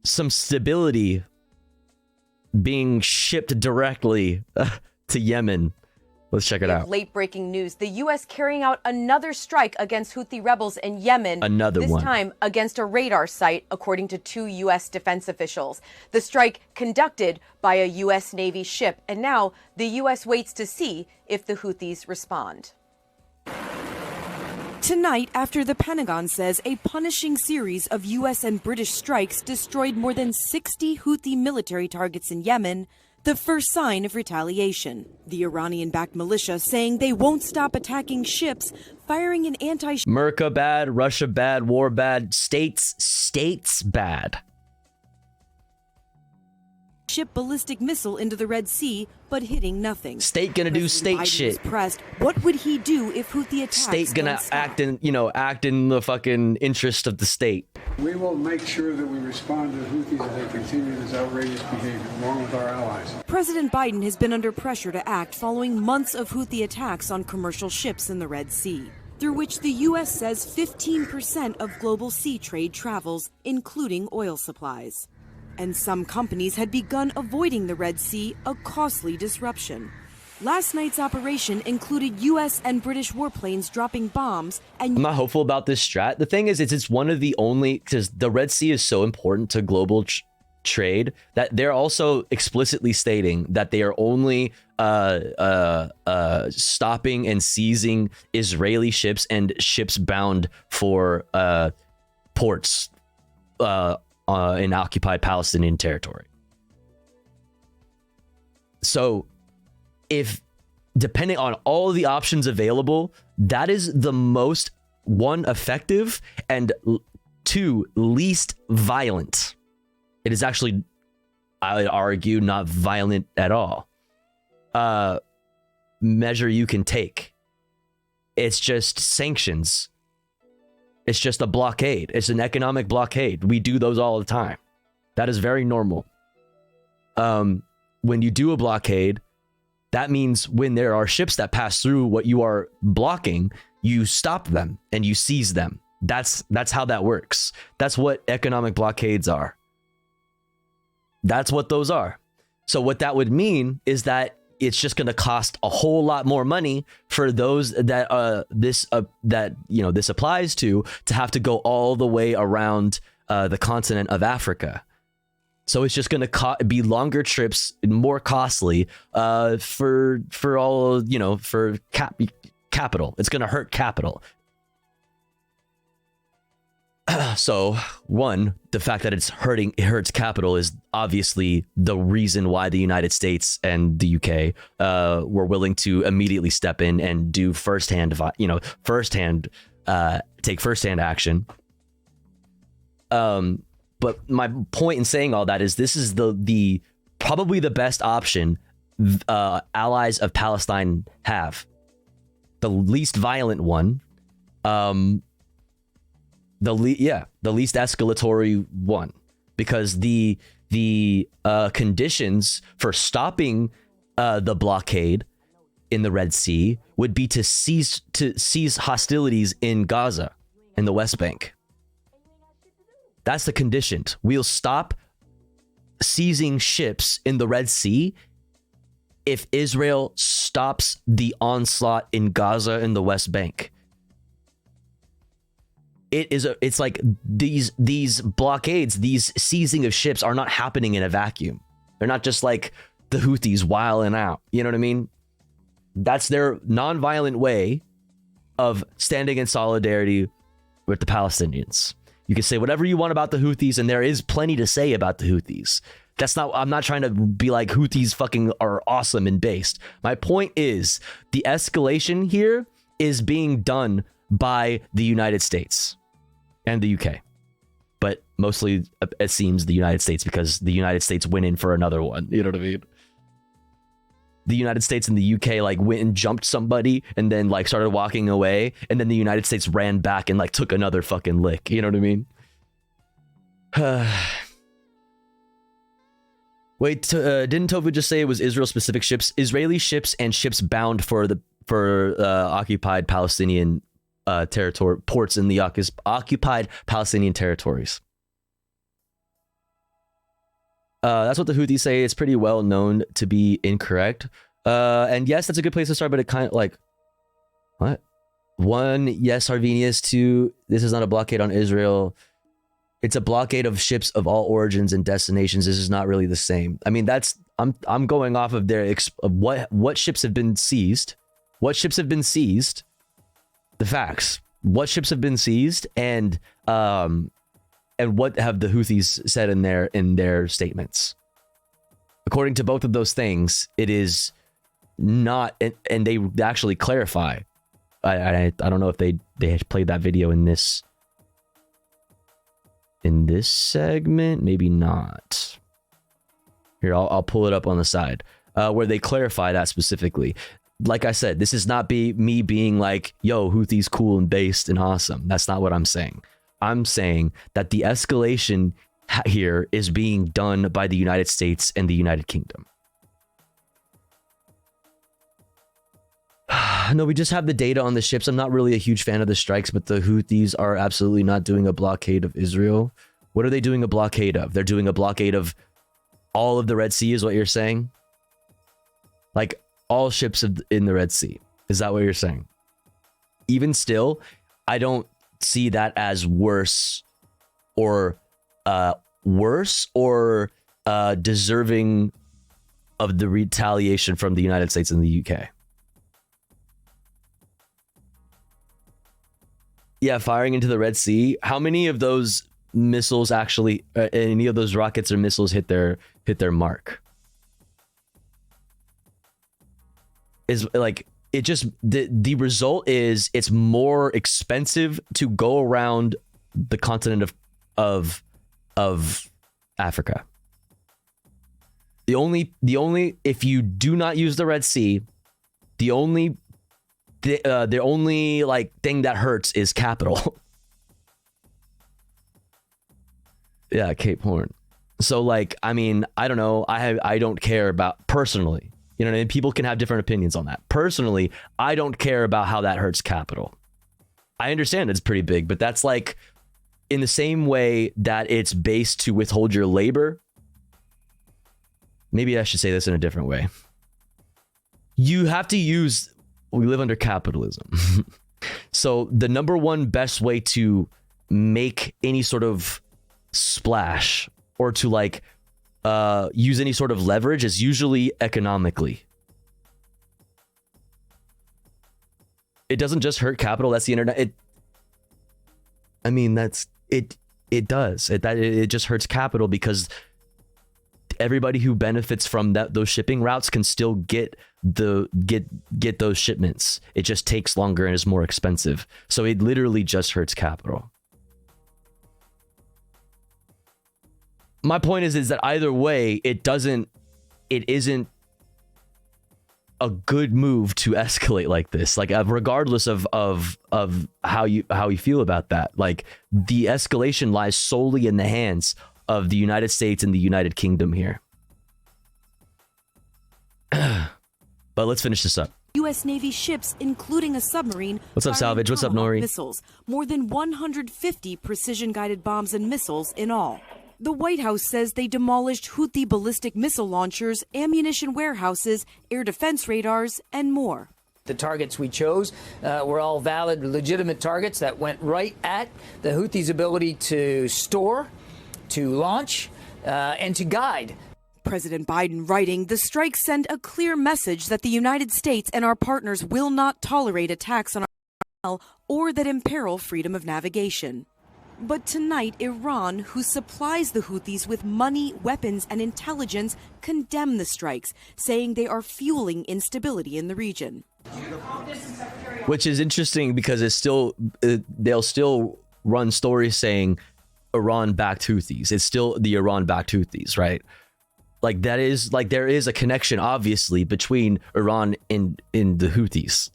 some stability being shipped directly to Yemen. Let's check it out. Late-breaking news. The U.S. carrying out another strike against Houthi rebels in Yemen. This time against a radar site, according to 2 U.S. defense officials. The strike conducted by a U.S. Navy ship. And now the U.S. waits to see if the Houthis respond. Tonight, after the Pentagon says a punishing series of U.S. and British strikes destroyed more than 60 Houthi military targets in Yemen, the first sign of retaliation. The Iranian-backed militia saying they won't stop attacking ships, firing an anti-ship America bad, Russia bad, war bad, states bad. ballistic missile into the Red Sea, but hitting nothing. State gonna do state Biden shit. was pressed, what would he do if Houthi attacks? State gonna act in the fucking interest of the state. We will make sure that we respond to the Houthis as they continue this outrageous behavior, along with our allies. President Biden has been under pressure to act following months of Houthi attacks on commercial ships in the Red Sea, through which the U.S. says 15% of global sea trade travels, including oil supplies. And some companies had begun avoiding the Red Sea, a costly disruption. Last night's operation included U.S. and British warplanes dropping bombs and... I'm not hopeful about this strat. The thing is, it's one of the only... Because the Red Sea is so important to global trade that they're also explicitly stating that they are only stopping and seizing Israeli ships and ships bound for ports in occupied Palestinian territory. So if, depending on all the options available, that is the most, 1, effective, and 2, least violent. It is actually, I would argue, not violent at all. Measure you can take. It's just sanctions. It's just a blockade. It's an economic blockade. We do those all the time. That is very normal. When you do a blockade, that means when there are ships that pass through what you are blocking, you stop them and you seize them. That's how that works. That's what economic blockades are. That's what those are. So what that would mean is that it's just going to cost a whole lot more money for those that this applies to have to go all the way around the continent of Africa. So it's just going to be longer trips, more costly for all, for capital. It's going to hurt capital. So, 1, the fact that it hurts capital is obviously the reason why the United States and the UK were willing to immediately step in and do take firsthand action. But my point in saying all that is this is the probably the best option allies of Palestine have. The least violent one. The least escalatory one, because the conditions for stopping the blockade in the Red Sea would be to cease hostilities in Gaza and the West Bank. That's the condition. We'll stop seizing ships in the Red Sea if Israel stops the onslaught in Gaza and the West Bank. It's like these blockades, these seizing of ships are not happening in a vacuum. They're not just like the Houthis wilding out. You know what I mean? That's their non-violent way of standing in solidarity with the Palestinians. You can say whatever you want about the Houthis, and there is plenty to say about the Houthis. I'm not trying to be like Houthis fucking are awesome and based. My point is the escalation here is being done by the United States and the UK. But mostly it seems the United States, because the United States went in for another one. You know what I mean? The United States and the UK like went and jumped somebody and then like started walking away. And then the United States ran back and like took another fucking lick. You know what I mean? Wait, didn't Tova just say it was Israel specific ships? Israeli ships and ships bound for occupied Palestinian territory, ports in the occupied Palestinian territories. That's what the Houthis say. It's pretty well known to be incorrect. And yes, that's a good place to start, but it kind of like, what? 1, yes, Harvinius. 2, this is not a blockade on Israel. It's a blockade of ships of all origins and destinations. This is not really the same. I mean, I'm going off of their what ships have been seized. What ships have been seized? The facts. What ships have been seized, and what have the Houthis said in their statements? According to both of those things, it is not, and they actually clarify. I don't know if they played that video in this segment, maybe not. Here, I'll pull it up on the side where they clarify that specifically. Like I said, this is not me being like, yo, Houthis cool and based and awesome. That's not what I'm saying. I'm saying that the escalation here is being done by the United States and the United Kingdom. No, we just have the data on the ships. I'm not really a huge fan of the strikes, but the Houthis are absolutely not doing a blockade of Israel. What are they doing a blockade of? They're doing a blockade of all of the Red Sea, is what you're saying? Like all ships in the Red Sea. Is that what you're saying? Even still, I don't see that as worse or deserving of the retaliation from the United States and the UK. Yeah, firing into the Red Sea. How many of those missiles actually, any of those rockets or missiles hit their mark? Is like, it just, the result is it's more expensive to go around the continent of Africa. The only if you do not use the Red Sea, the only like thing that hurts is capital. Yeah, Cape Horn. So like, I mean, I don't know. I don't care about personally. You know what I mean? People can have different opinions on that. Personally, I don't care about how that hurts capital. I understand it's pretty big, but that's like in the same way that it's based to withhold your labor. Maybe I should say this in a different way. You have to use, we live under capitalism. So the number one best way to make any sort of splash or to like use any sort of leverage is usually economically. It doesn't just hurt capital. That's the internet. I mean, that's it. It does. It just hurts capital because everybody who benefits from those shipping routes can still get those shipments. It just takes longer and is more expensive. So it literally just hurts capital. My point is that either way, it isn't a good move to escalate like this. Like regardless of how you feel about that, like the escalation lies solely in the hands of the United States and the United Kingdom here. But let's finish this up. U.S. Navy ships, including a submarine. What's up, Salvage? What's up, Nori? Missiles, more than 150 precision-guided bombs and missiles in all. The White House says they demolished Houthi ballistic missile launchers, ammunition warehouses, air defense radars, and more. The targets we chose were all valid, legitimate targets that went right at the Houthis' ability to store, to launch, and to guide. President Biden writing, the strikes send a clear message that the United States and our partners will not tolerate attacks on our personnel or that imperil freedom of navigation. But tonight, Iran, who supplies the Houthis with money, weapons, and intelligence, condemned the strikes, saying they are fueling instability in the region. Which is interesting because it's still, they'll still run stories saying Iran-backed Houthis. It's still the Iran-backed Houthis, right? Like that is like there is a connection obviously between Iran and the Houthis.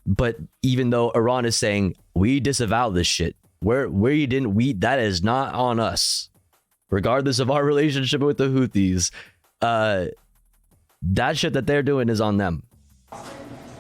But even though Iran is saying we disavow this shit, that is not on us. Regardless of our relationship with the Houthis, that shit that they're doing is on them.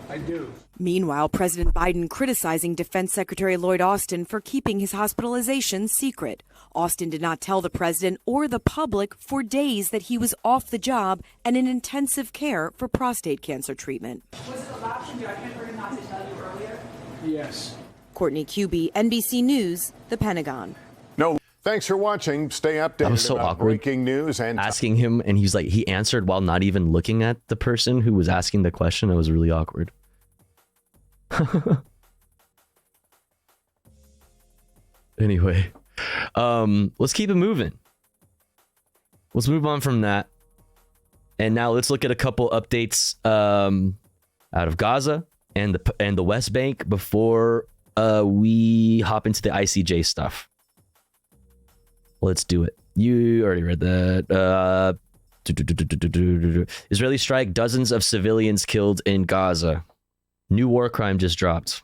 I do. Meanwhile, President Biden criticizing Defense Secretary Lloyd Austin for keeping his hospitalization secret. Austin did not tell the president or the public for days that he was off the job and in intensive care for prostate cancer treatment. Was it a lapse in judgment for him not to tell you earlier? Yes. Courtney Cuby, NBC News, The Pentagon. No, thanks for watching. Stay updated That was so about awkward. breaking news and Asking him, and he's like, he answered while not even looking at the person who was asking the question. It was really awkward. Anyway, let's keep it moving. Let's move on from that. And now let's look at a couple updates out of Gaza and the West Bank before we hop into the ICJ stuff. Let's do it. You already read that. Israeli strike, dozens of civilians killed in Gaza. New war crime just dropped.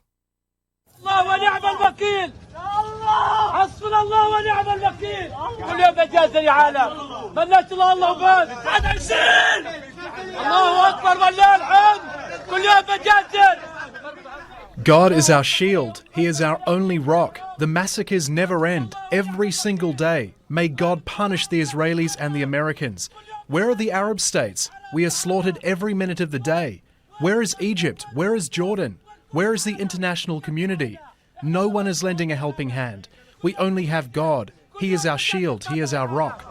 God is our shield. He is our only rock. The massacres never end, every single day. May God punish the Israelis and the Americans. Where are the Arab states? We are slaughtered every minute of the day. Where is Egypt? Where is Jordan? Where is the international community? No one is lending a helping hand. We only have God. He is our shield. He is our rock.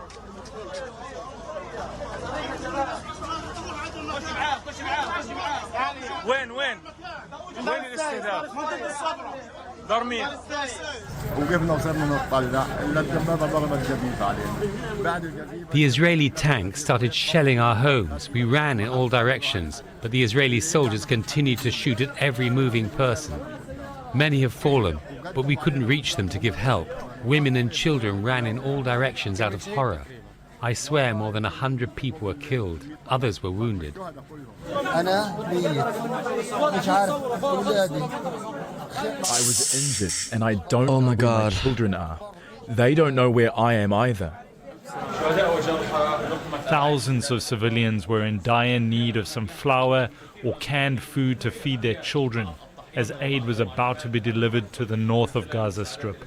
The Israeli tanks started shelling our homes. We ran in all directions, but the Israeli soldiers continued to shoot at every moving person. Many have fallen, but we couldn't reach them to give help. Women and children ran in all directions out of horror. I swear more than 100 people were killed. Others were wounded. I was injured and I don't know where my children are. They don't know where I am either. Thousands of civilians were in dire need of some flour or canned food to feed their children as aid was about to be delivered to the north of Gaza Strip.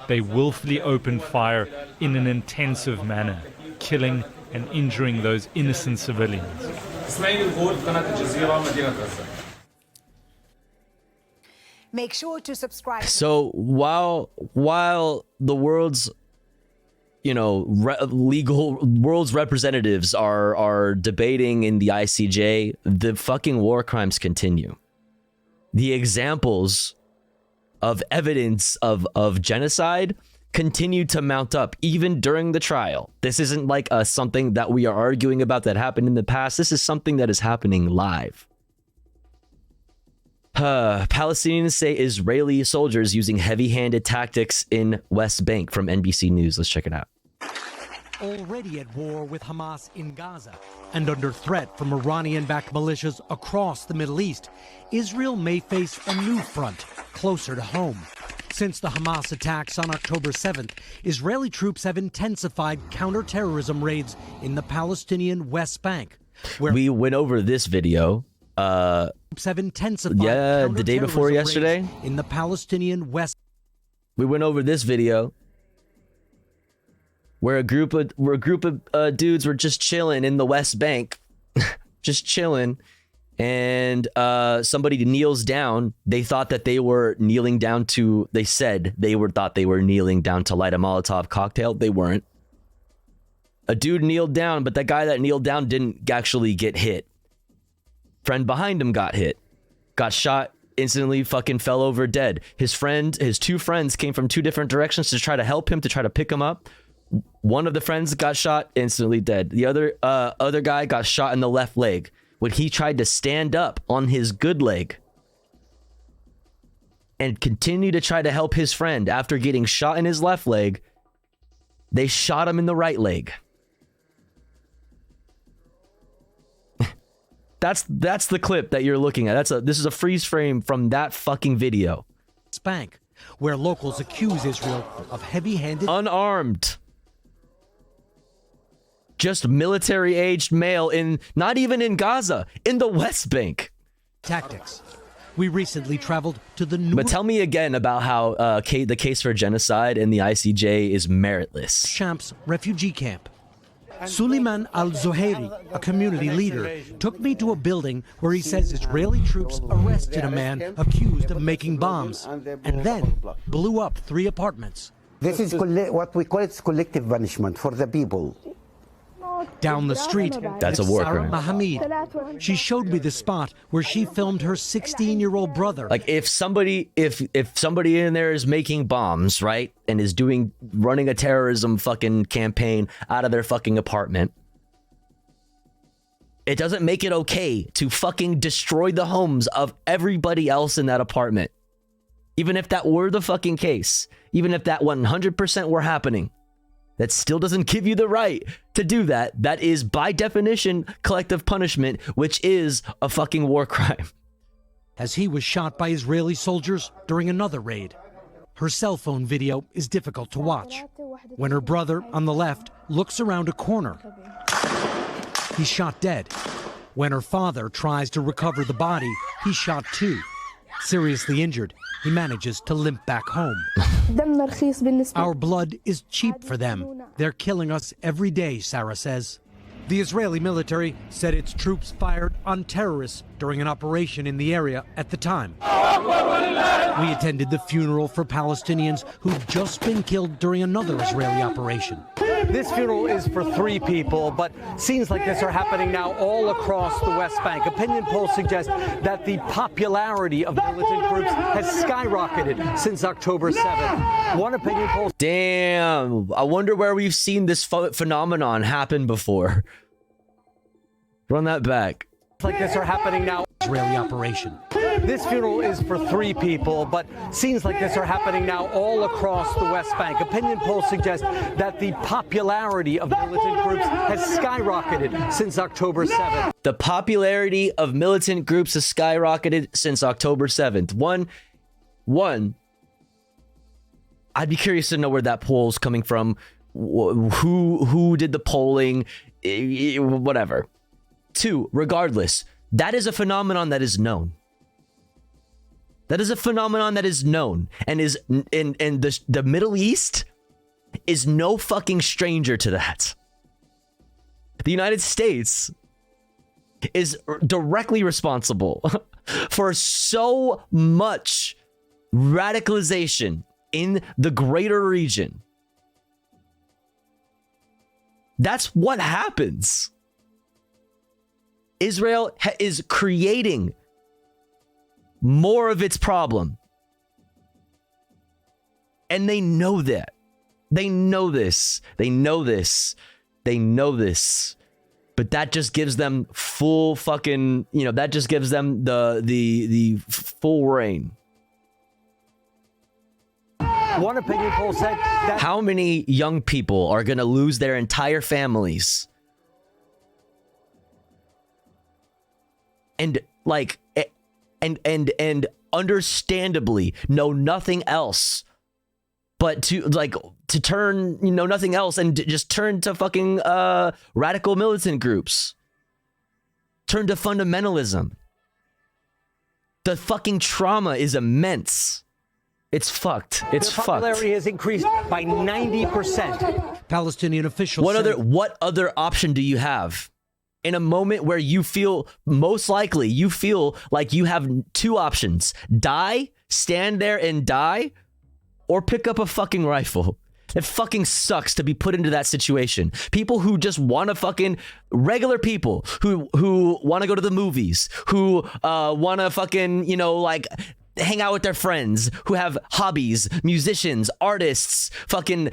They willfully opened fire in an intensive manner, killing and injuring those innocent civilians. Make sure to subscribe. So while the world's world's representatives are debating in the ICJ, the fucking war crimes continue. The examples of evidence of genocide continue to mount up even during the trial. This isn't like something that we are arguing about that happened in the past. This is something that is happening live. Palestinians say Israeli soldiers using heavy-handed tactics in West Bank from NBC News. Let's check it out. Already at war with Hamas in Gaza and under threat from Iranian-backed militias across the Middle East, Israel may face a new front closer to home. Since the Hamas attacks on October 7th, Israeli troops have intensified counterterrorism raids in the Palestinian West Bank. Where we went over this video. Troops have intensified the day before yesterday in the Palestinian West. We went over this video where a group of dudes were just chilling in the West Bank, just chilling, and somebody kneels down. They thought that they were kneeling down to, they said thought they were kneeling down to light a Molotov cocktail. They weren't. A dude kneeled down, but that guy that kneeled down didn't actually get hit. Friend behind him got hit, got shot, instantly fucking fell over dead. His two friends came from two different directions to try to help him, to try to pick him up. One of the friends got shot, instantly dead. The other guy got shot in the left leg when he tried to stand up on his good leg and continue to try to help his friend. After getting shot in his left leg, they shot him in the right leg. That's the clip that you're looking at. This is a freeze frame from that fucking video. Bank, where locals accuse Israel of heavy-handed, unarmed, just military-aged male not even in Gaza, in the West Bank tactics. We recently traveled to the But tell me again about how the case for genocide in the ICJ is meritless. Shams refugee camp. Suleiman al-Zuhairi, a community leader, took me to a building where he says Israeli troops arrested a man accused of making bombs and then blew up 3 apartments. This is what we call collective punishment for the people. Down the street, that's a war crime. Mahamid. She showed me the spot where she filmed her 16-year-old brother. Like if somebody in there is making bombs, right, and is running a terrorism fucking campaign out of their fucking apartment, it doesn't make it okay to fucking destroy the homes of everybody else in that apartment. Even if that were the fucking case, even if that 100% were happening, that still doesn't give you the right to do that. That is, by definition, collective punishment, which is a fucking war crime. As he was shot by Israeli soldiers during another raid. Her cell phone video is difficult to watch. When her brother, on the left, looks around a corner, he's shot dead. When her father tries to recover the body, he's shot too. Seriously injured, he manages to limp back home. Our blood is cheap for them. They're killing us every day, Sarah says. The Israeli military said its troops fired on terrorists during an operation in the area at the time. We attended the funeral for Palestinians who'd just been killed during another Israeli operation. This funeral is for 3 people, but scenes like this are happening now all across the West Bank. Opinion polls suggest that the popularity of militant groups has skyrocketed since October 7th. One opinion poll... Damn, I wonder where we've seen this phenomenon happen before. Run that back. Like this are happening now. Israeli operation. This funeral is for 3 people, but scenes like this are happening now all across the West Bank. Opinion polls suggest that the popularity of militant groups has skyrocketed since October 7th. The popularity of militant groups has skyrocketed since October 7th. One, I'd be curious to know where that poll's coming from. Who did the polling? Whatever. 2, regardless, that is a phenomenon that is known. That is a phenomenon that is known and is in the Middle East is no fucking stranger to that. The United States is directly responsible for so much radicalization in the greater region. That's what happens. Israel is creating more of its problem. And they know that. They know this. They know this. They know this. But that just gives them full fucking, that just gives them the full reign. One opinion poll said that... How many young people are going to lose their entire families? And and understandably know nothing else but to turn, nothing else and just turn to fucking radical militant groups. Turn to fundamentalism. The fucking trauma is immense. It's fucked. It's fucked. Popularity has increased by 90%. Palestinian officials. What other option do you have? in a moment where you feel like you have two options: die, stand there and die, or pick up a fucking rifle. It fucking sucks to be put into that situation. People who just want to fucking, regular people who want to go to the movies, who want to fucking, you know, like hang out with their friends, who have hobbies, musicians, artists, fucking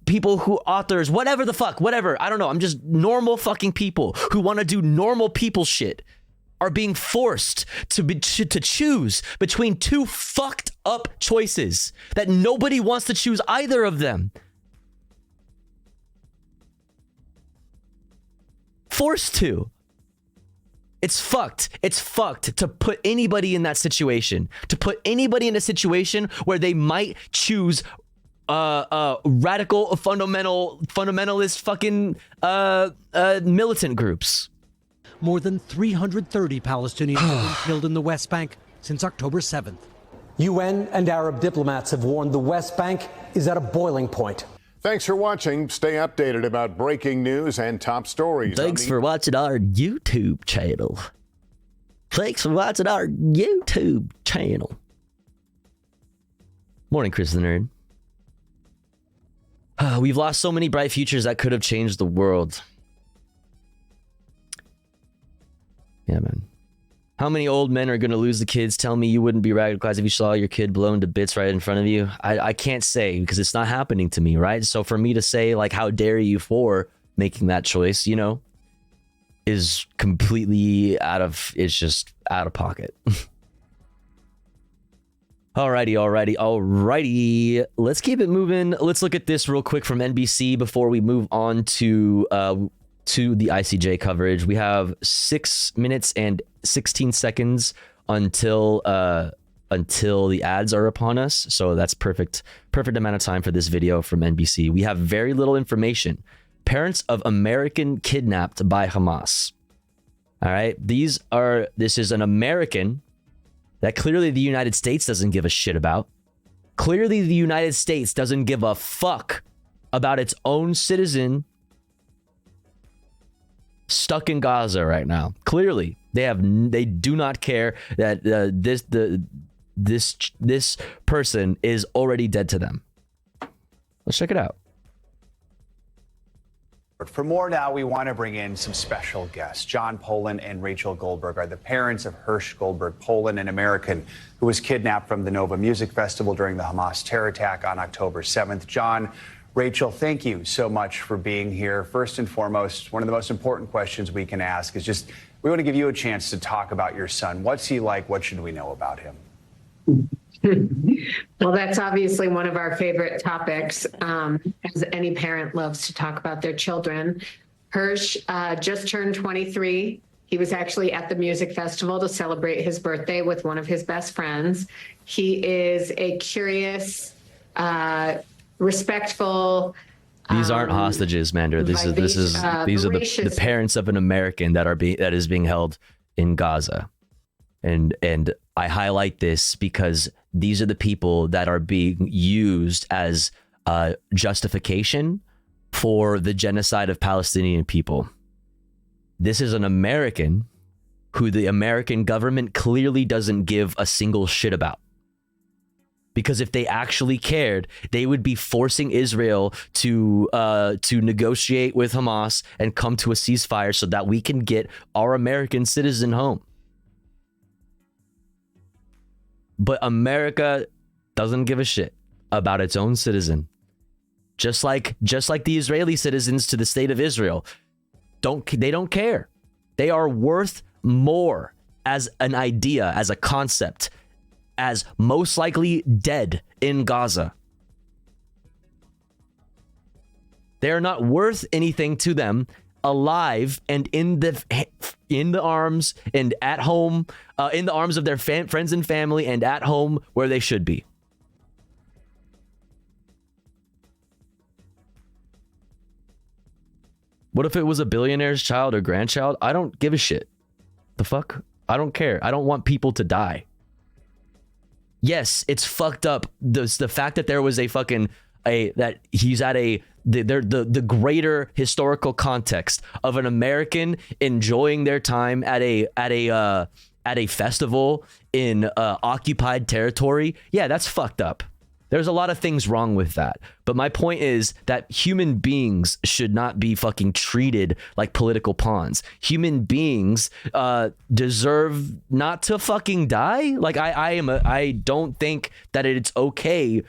people who authors, whatever the fuck, whatever. I don't know. I'm just normal fucking people who want to do normal people shit are being forced to choose between two fucked up choices that nobody wants to choose either of them. Forced to. It's fucked. It's fucked to put anybody in that situation. To put anybody in a situation where they might choose radical, fundamentalist fucking militant groups. More than 330 Palestinians have been killed in the West Bank since October 7th. UN and Arab diplomats have warned the West Bank is at a boiling point. Thanks for watching. Stay updated about breaking news and top stories. Thanks for watching our YouTube channel. Morning, Chris the Nerd. We've lost so many bright futures that could have changed the world. Yeah, man. How many old men are going to lose the kids? Tell me you wouldn't be radicalized if you saw your kid blown to bits right in front of you. I can't say because it's not happening to me, right? So for me to say, like, how dare you for making that choice, you know, is completely it's just out of pocket. Alrighty. Let's keep it moving. Let's look at this real quick from NBC before we move on to the ICJ coverage. We have 6 minutes and 16 seconds until the ads are upon us. So that's perfect amount of time for this video from NBC. We have very little information. Parents of American kidnapped by Hamas. All right. This is an American that clearly the United States doesn't give a shit about. Clearly the United States doesn't give a fuck about its own citizen stuck in Gaza right now. Clearly, they do not care that this person is already dead to them. Let's check it out. For more now, we want to bring in some special guests. John Poland and Rachel Goldberg are the parents of Hirsch Goldberg Poland, an American who was kidnapped from the Nova Music Festival during the Hamas terror attack on October 7th. John, Rachel, thank you so much for being here. First and foremost, one of the most important questions we can ask is just, we want to give you a chance to talk about your son. What's he like? What should we know about him? Well, that's obviously one of our favorite topics, as any parent loves to talk about their children. Hirsch just turned 23. He was actually at the music festival to celebrate his birthday with one of his best friends. He is a curious, respectful. These aren't hostages, Mander. These are the parents of an American that is being held in Gaza, and I highlight this because these are the people that are being used as justification for the genocide of Palestinian people. This is an American who the American government clearly doesn't give a single shit about. Because if they actually cared, they would be forcing Israel to negotiate with Hamas and come to a ceasefire so that we can get our American citizen home. But America doesn't give a shit about its own citizen. Just like the Israeli citizens to the state of Israel. They don't care. They are worth more as an idea, as a concept, as most likely dead in Gaza. They are not worth anything to them alive and in the arms and at home, in the arms of their friends and family and at home where they should be. What if it was a billionaire's child or grandchild? I don't give a shit. The fuck? I don't care. I don't want people to die. Yes, it's fucked up. The fact that there was that he's at a the greater historical context of an American enjoying their time at a festival in occupied territory, yeah, that's fucked up. There's a lot of things wrong with that. But my point is that human beings should not be fucking treated like political pawns. Human beings deserve not to fucking die. Like I don't think that it's okay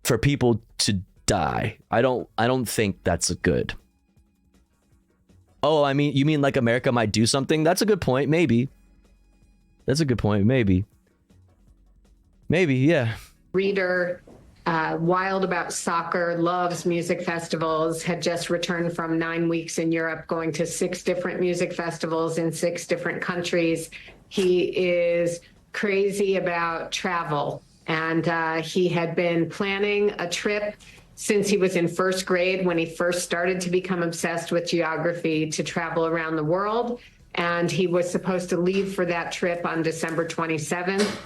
for people to die. I don't think that's good. Oh, I mean, you mean like America might do something? That's a good point. Maybe. That's a good point. Maybe, yeah. Reader, wild about soccer, loves music festivals, had just returned from 9 weeks in Europe, going to 6 different music festivals in 6 different countries. He is crazy about travel, and he had been planning a trip since he was in first grade, when he first started to become obsessed with geography, to travel around the world. And he was supposed to leave for that trip on December 27th.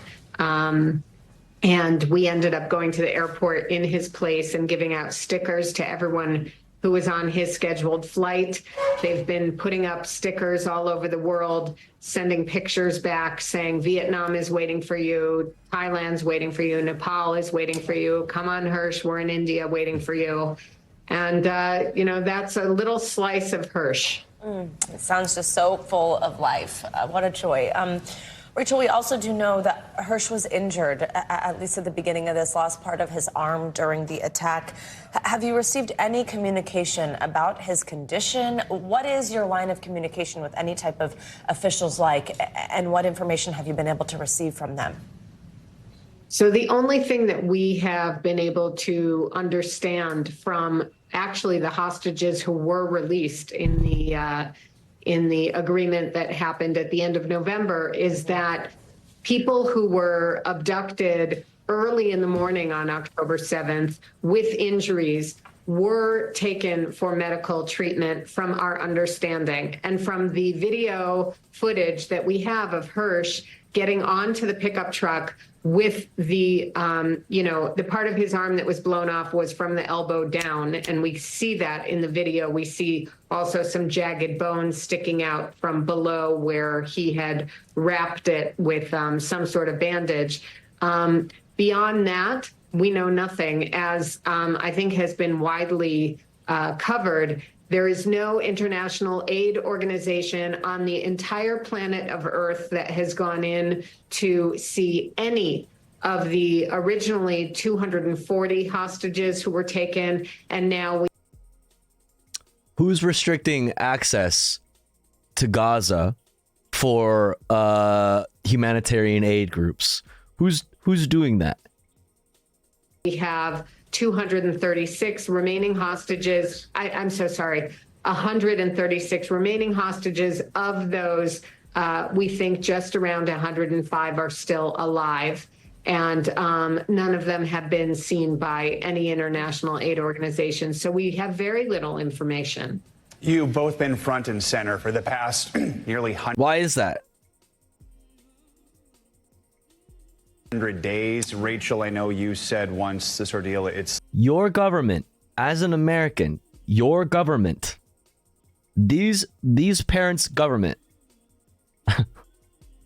And we ended up going to the airport in his place and giving out stickers to everyone who was on his scheduled flight. They've been putting up stickers all over the world, sending pictures back saying Vietnam is waiting for you, Thailand's waiting for you, Nepal is waiting for you, come on Hirsch, we're in India waiting for you. And, that's a little slice of Hirsch. It sounds just so full of life. What a joy. Rachel, we also do know that Hirsch was injured, at least at the beginning of this, lost part of his arm during the attack. Have you received any communication about his condition? What is your line of communication with any type of officials like, and what information have you been able to receive from them? So the only thing that we have been able to understand from actually the hostages who were released in the agreement that happened at the end of November is that people who were abducted early in the morning on October 7th with injuries were taken for medical treatment, from our understanding. And from the video footage that we have of Hirsch getting onto the pickup truck with the part of his arm that was blown off was from the elbow down. And we see that in the video. We see also some jagged bones sticking out from below where he had wrapped it with some sort of bandage. Beyond that, we know nothing. As I think has been widely covered, there is no international aid organization on the entire planet of Earth that has gone in to see any of the originally 240 hostages who were taken. And now Who's restricting access to Gaza for humanitarian aid groups? Who's doing that? we have 236 remaining hostages. I'm so sorry, 136 remaining hostages. Of those, we think just around 105 are still alive. And none of them have been seen by any international aid organization. So we have very little information. You've both been front and center for the past nearly 100. Why is that? 100 days. Rachel, I know you said once this ordeal, it's your government, as an American, your government, these parents' government,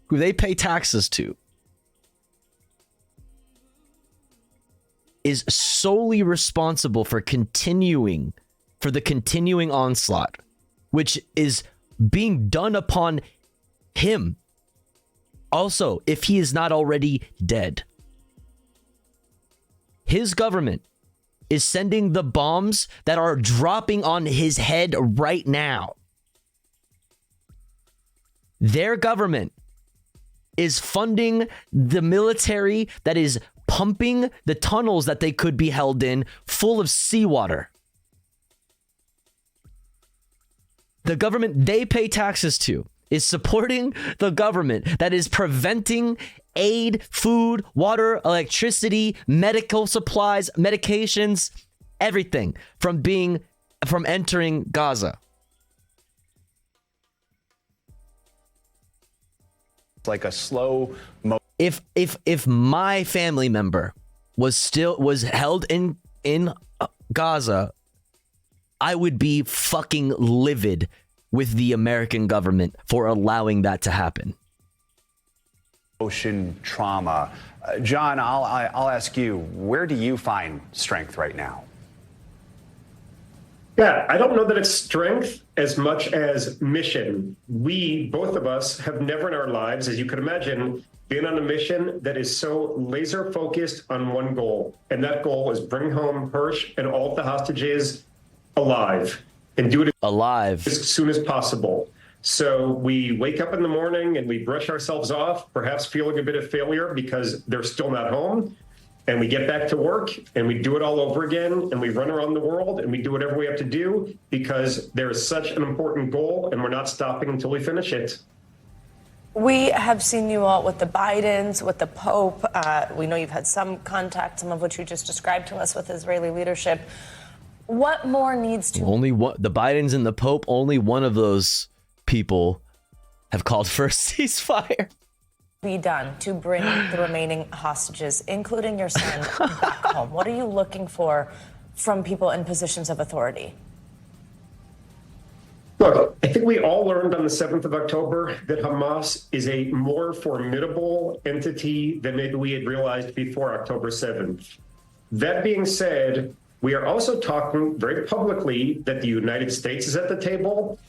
who they pay taxes to, is solely responsible for the continuing onslaught, which is being done upon him. Also, if he is not already dead, his government is sending the bombs that are dropping on his head right now. Their government is funding the military that is pumping the tunnels that they could be held in full of seawater. The government they pay taxes to is supporting the government that is preventing aid, food, water, electricity, medical supplies, medications, everything from entering Gaza. It's like a slow If my family member was held in Gaza I would be fucking livid with the American government for allowing that to happen. Ocean trauma. John, I'll ask you, where do you find strength right now? Yeah, I don't know that it's strength as much as mission. We, both of us, have never in our lives, as you could imagine, been on a mission that is so laser focused on one goal. And that goal is bring home Hirsch and all of the hostages alive, and do it alive as soon as possible. So we wake up in the morning and we brush ourselves off, perhaps feeling a bit of failure because they're still not home. And we get back to work and we do it all over again, and we run around the world and we do whatever we have to do because there is such an important goal and we're not stopping until we finish it. We have seen you all with the Bidens, with the Pope. We know you've had some contact, some of which you just described to us with Israeli leadership. What more needs to... Only one, the Bidens and the Pope, only one of those people have called for a ceasefire. Be done to bring the remaining hostages, including your son, back home? What are you looking for from people in positions of authority? Look, I think we all learned on the 7th of October that Hamas is a more formidable entity than maybe we had realized before October 7th. That being said, we are also talking very publicly that the United States is at the table,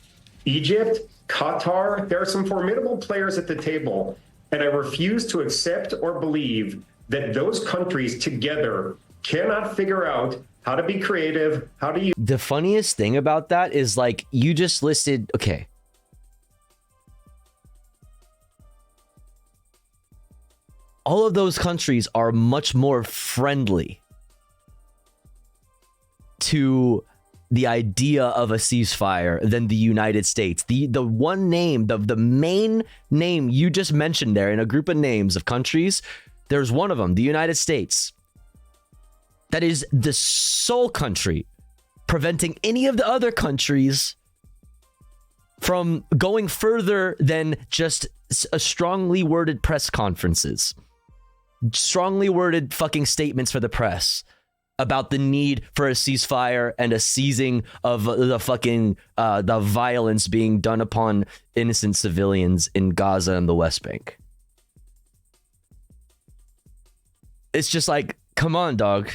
Egypt, Qatar. There are some formidable players at the table. And I refuse to accept or believe that those countries together cannot figure out how to be creative, how to use... The funniest thing about that is, like, you just listed, okay. All of those countries are much more friendly to the idea of a ceasefire than the United States. The one name, the main name you just mentioned there in a group of names of countries, there's one of them, the United States. That is the sole country preventing any of the other countries from going further than just a strongly worded press conferences, strongly worded fucking statements for the press about the need for a ceasefire and a ceasing of the fucking the violence being done upon innocent civilians in Gaza and the West Bank. It's just like, come on, dog.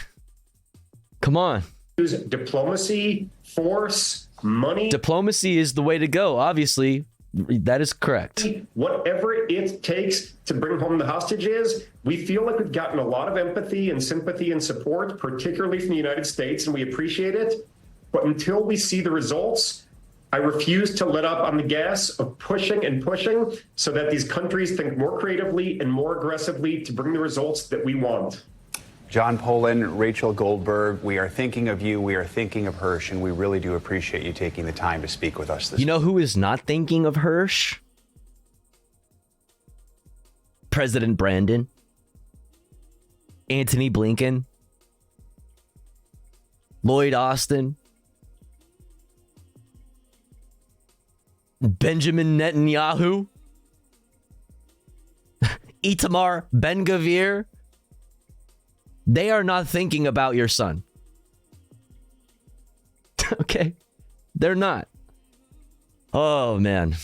Come on. Use diplomacy, force, money. Diplomacy is the way to go, obviously. That is correct. Whatever it takes to bring home the hostages, we feel like we've gotten a lot of empathy and sympathy and support, particularly from the United States, and we appreciate it. But until we see the results, I refuse to let up on the gas of pushing and pushing so that these countries think more creatively and more aggressively to bring the results that we want. John Poland, Rachel Goldberg, we are thinking of you, we are thinking of Hirsch, and we really do appreciate you taking the time to speak with us this You know who is not thinking of Hirsch? President Brandon. Antony Blinken. Lloyd Austin. Benjamin Netanyahu. Itamar Ben-Gvir. They are not thinking about your son. Okay? They're not. Oh, man.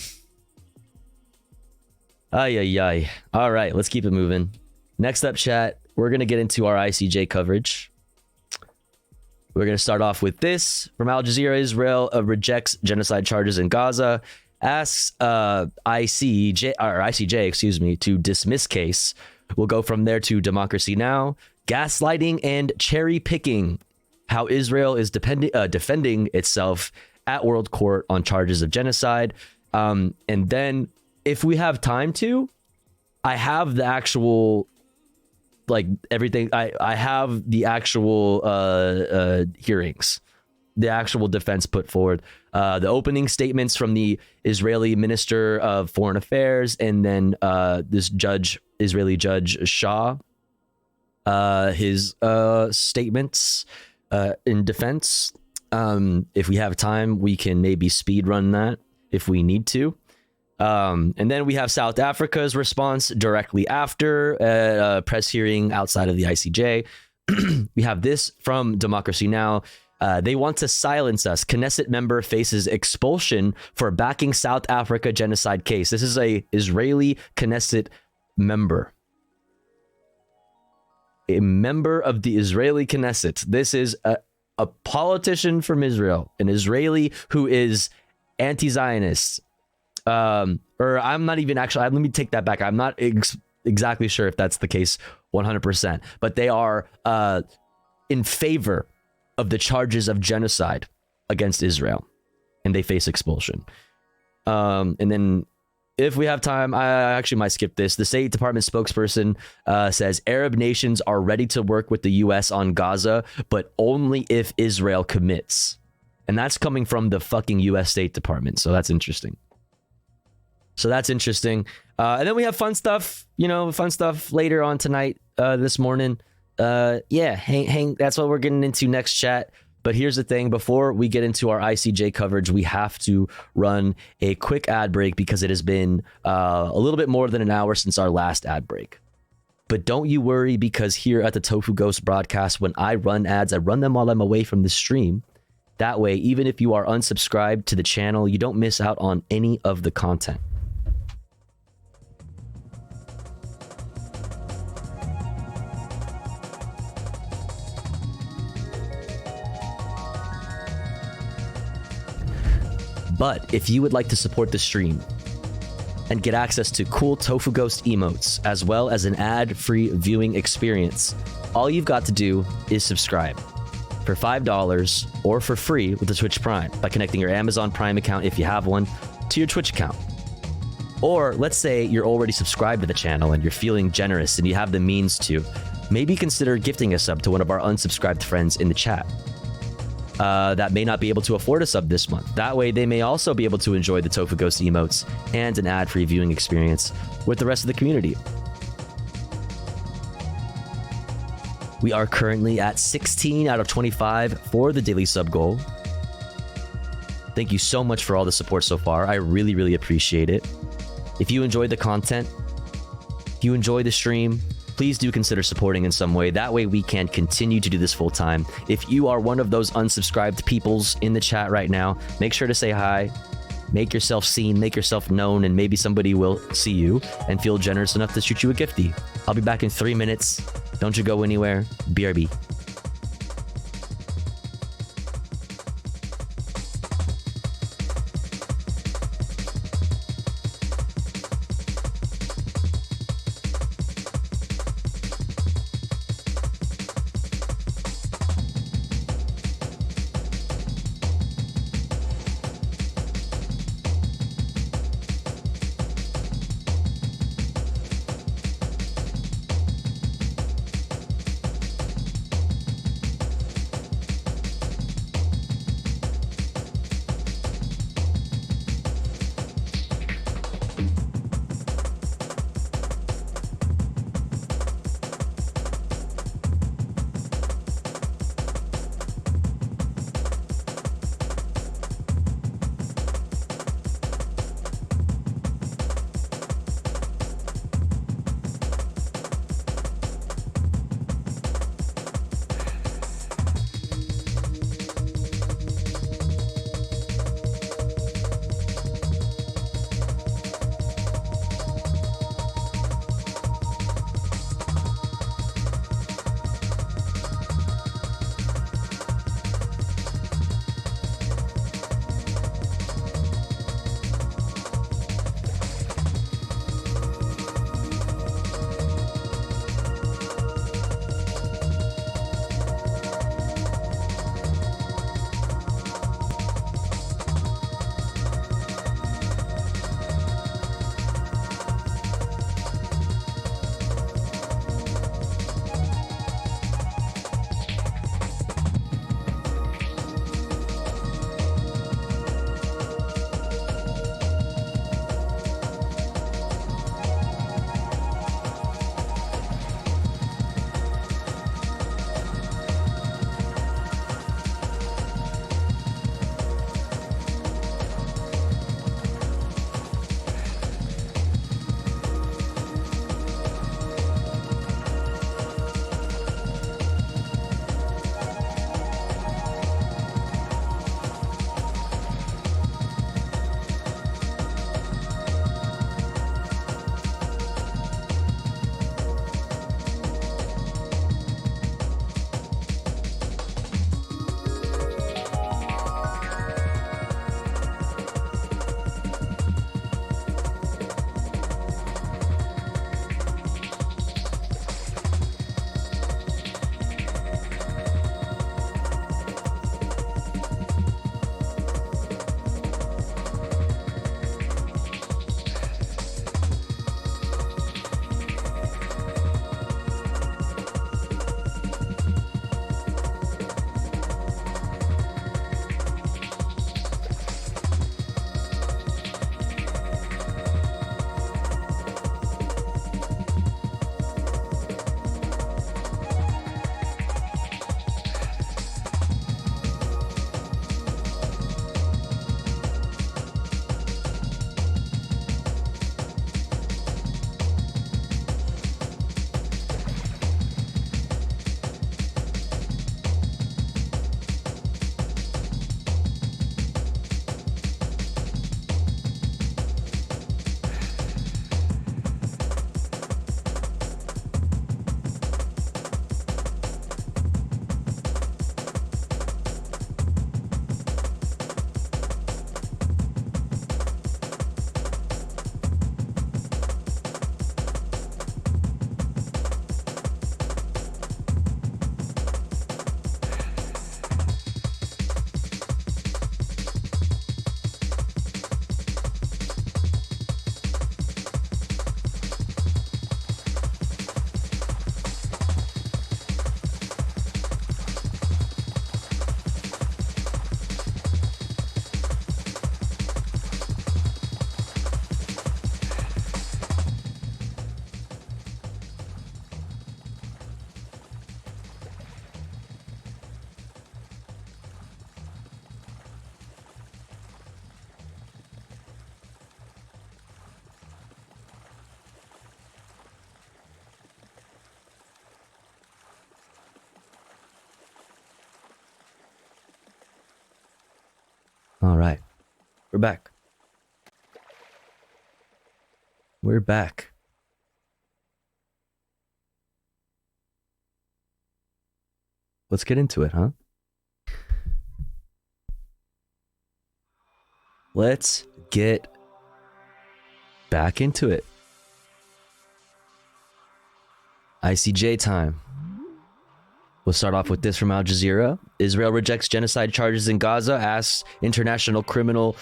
Ay, ay, ay. All right, let's keep it moving. Next up, chat, we're going to get into our ICJ coverage. We're going to start off with this. From Al Jazeera, Israel rejects genocide charges in Gaza. Asks ICJ, to dismiss case. We'll go from there to Democracy Now!, gaslighting and cherry picking, how Israel is defending itself at World Court on charges of genocide. And then if we have time to, I have the actual, like everything. I have the actual hearings, the actual defense put forward, the opening statements from the Israeli Minister of Foreign Affairs, and then this Israeli judge Shah, his statements in defense. If we have time, we can maybe speed run that if we need to. And then we have South Africa's response directly after a press hearing outside of the ICJ. We have this from Democracy Now! They want to silence us. Knesset member faces expulsion for backing South Africa genocide case. This is a Israeli Knesset member. A member of the Israeli Knesset. This is a politician from Israel, an Israeli who is anti-Zionist. Or I'm not even actually, let me take that back. I'm not exactly sure if that's the case 100%, but they are in favor of the charges of genocide against Israel, and they face expulsion. And then if we have time, I actually might skip this. The State Department spokesperson says Arab nations are ready to work with the U.S. on Gaza, but only if Israel commits. And that's coming from the fucking U.S. State Department. So that's interesting. And then we have fun stuff later on tonight, this morning. Hang. That's what we're getting into next, chat. But here's the thing. Before we get into our ICJ coverage, we have to run a quick ad break because it has been a little bit more than an hour since our last ad break. But don't you worry, because here at the Tofu Ghost broadcast, when I run ads, I run them while I'm away from the stream. That way, even if you are unsubscribed to the channel, you don't miss out on any of the content. But if you would like to support the stream and get access to cool Tofu Ghost emotes, as well as an ad-free viewing experience, all you've got to do is subscribe for $5 or for free with the Twitch Prime by connecting your Amazon Prime account, if you have one, to your Twitch account. Or let's say you're already subscribed to the channel and you're feeling generous and you have the means to, maybe consider gifting a sub to one of our unsubscribed friends in the chat. That may not be able to afford a sub this month. That way, they may also be able to enjoy the Tofu Ghost emotes and an ad-free viewing experience with the rest of the community. We are currently at 16 out of 25 for the daily sub goal. Thank you so much for all the support so far. I really, really appreciate it. If you enjoyed the content, if you enjoy the stream, please do consider supporting in some way. That way we can continue to do this full time. If you are one of those unsubscribed peoples in the chat right now, make sure to say hi, make yourself seen, make yourself known, and maybe somebody will see you and feel generous enough to shoot you a gifty. I'll be back in 3 minutes. Don't you go anywhere. BRB. All right. We're back. We're back. Let's get into it, huh? Let's get back into it. ICJ time. We'll start off with this from Al Jazeera. Israel rejects genocide charges in Gaza, asks International Court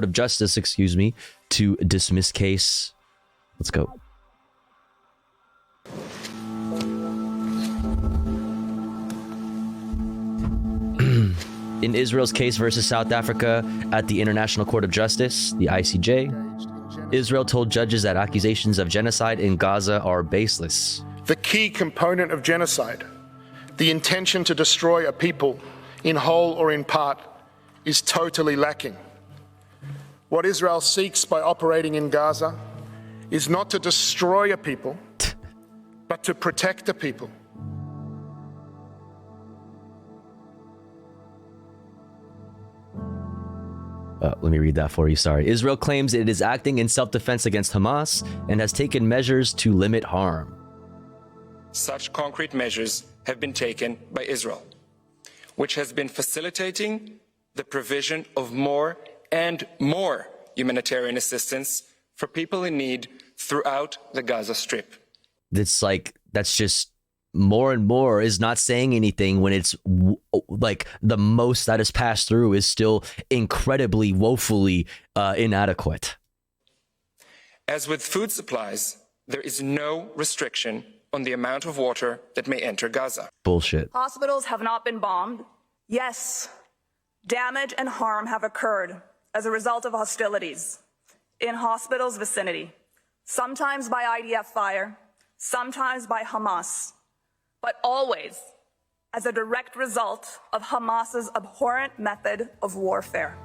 of Justice, to dismiss case. Let's go. In Israel's case versus South Africa at the International Court of Justice, the ICJ, Israel told judges that accusations of genocide in Gaza are baseless. The key component of genocide, the intention to destroy a people in whole or in part, is totally lacking. What Israel seeks by operating in Gaza is not to destroy a people, but to protect a people. Let me read that for you, sorry. Israel claims it is acting in self-defense against Hamas and has taken measures to limit harm. Such concrete measures have been taken by Israel, which has been facilitating the provision of more and more humanitarian assistance for people in need throughout the Gaza Strip. It's like, that's just more and more is not saying anything when it's like the most that has passed through is still incredibly woefully inadequate. As with food supplies, there is no restriction on the amount of water that may enter Gaza. Bullshit. Hospitals have not been bombed. Yes, damage and harm have occurred as a result of hostilities in hospitals' vicinity, sometimes by IDF fire, sometimes by Hamas, but always as a direct result of Hamas's abhorrent method of warfare.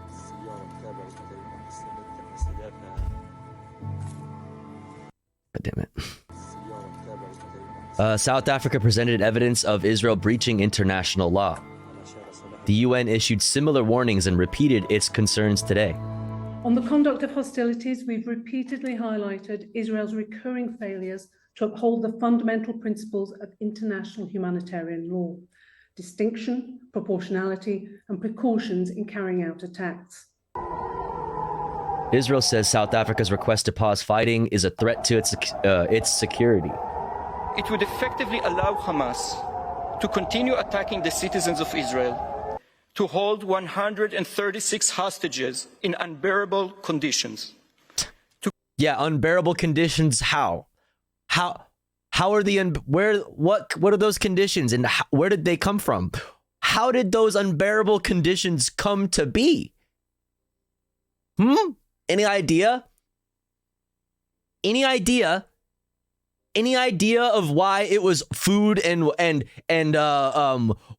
God damn it. South Africa presented evidence of Israel breaching international law. The UN issued similar warnings and repeated its concerns today. On the conduct of hostilities, we've repeatedly highlighted Israel's recurring failures to uphold the fundamental principles of international humanitarian law: distinction, proportionality, and precautions in carrying out attacks. Israel says South Africa's request to pause fighting is a threat to its security. It would effectively allow Hamas to continue attacking the citizens of Israel, to hold 136 hostages in unbearable conditions. Yeah, unbearable conditions. How are what are those conditions, and where did they come from? How did those unbearable conditions come to be? Any idea? Any idea? Any idea of why it was food and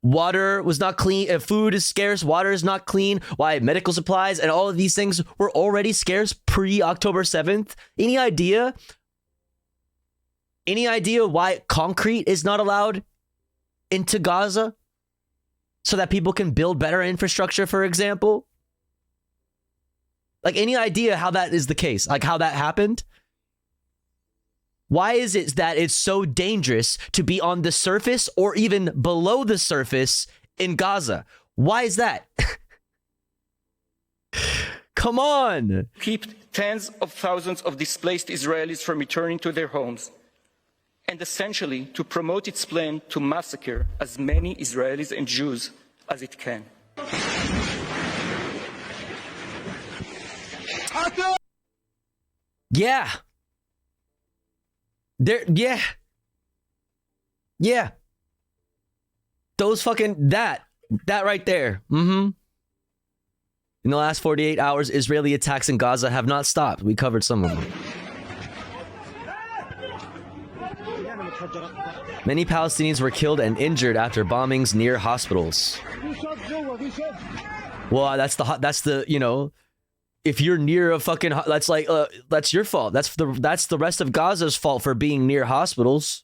water was not clean? If food is scarce, water is not clean. Why medical supplies and all of these things were already scarce pre-October 7th? Any idea? Any idea why concrete is not allowed into Gaza? So that people can build better infrastructure, for example? Like, any idea how that is the case? Like, how that happened? Why is it that it's so dangerous to be on the surface or even below the surface in Gaza? Why is that? Come on. Keep tens of thousands of displaced Israelis from returning to their homes, and essentially to promote its plan to massacre as many Israelis and Jews as it can. Yeah. Yeah. Those fucking, that right there. In the last 48 hours, Israeli attacks in Gaza have not stopped. We covered some of them. Many Palestinians were killed and injured after bombings near hospitals. Well, that's the, you know, if you're near a fucking, that's like, that's your fault. That's the rest of Gaza's fault for being near hospitals.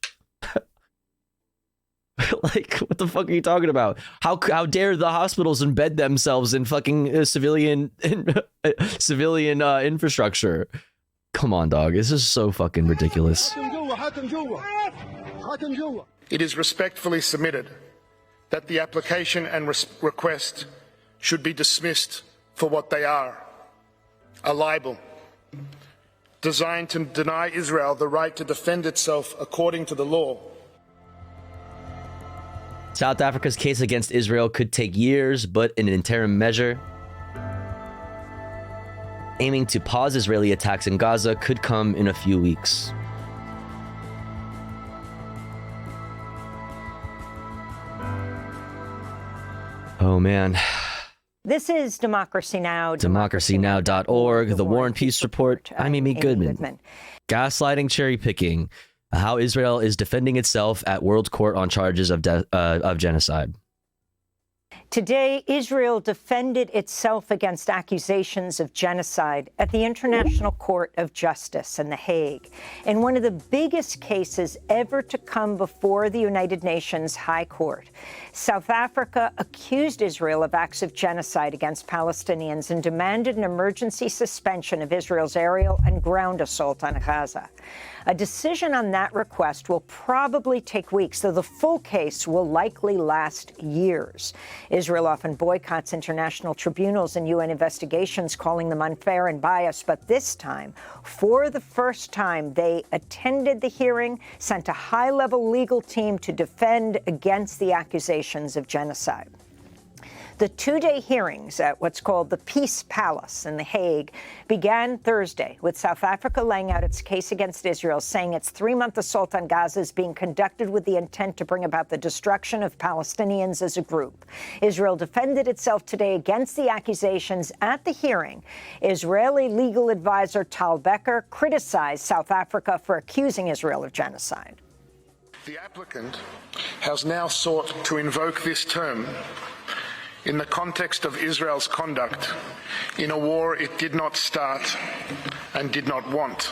Like, what the fuck are you talking about? How dare the hospitals embed themselves in fucking civilian infrastructure? Come on, dog. This is so fucking ridiculous. It is respectfully submitted that the application and request should be dismissed for what they are, a libel designed to deny Israel the right to defend itself according to the law. South Africa's case against Israel could take years, but in an interim measure, aiming to pause Israeli attacks in Gaza, could come in a few weeks. Oh, man. This is Democracy Now! DemocracyNow.org, The War and Peace Report. I'm Amy Goodman. Gaslighting, cherry picking. How Israel is defending itself at World Court on charges of genocide. Today, Israel defended itself against accusations of genocide at the International Court of Justice in The Hague, in one of the biggest cases ever to come before the United Nations High Court. South Africa accused Israel of acts of genocide against Palestinians and demanded an emergency suspension of Israel's aerial and ground assault on Gaza. A decision on that request will probably take weeks, though the full case will likely last years. Israel often boycotts international tribunals and UN investigations, calling them unfair and biased. But this time, for the first time, they attended the hearing, sent a high-level legal team to defend against the accusations of genocide. The two-day hearings at what's called the Peace Palace in The Hague began Thursday, with South Africa laying out its case against Israel, saying its three-month assault on Gaza is being conducted with the intent to bring about the destruction of Palestinians as a group. Israel defended itself today against the accusations. At the hearing, Israeli legal advisor Tal Becker criticized South Africa for accusing Israel of genocide. The applicant has now sought to invoke this term in the context of Israel's conduct in a war it did not start and did not want.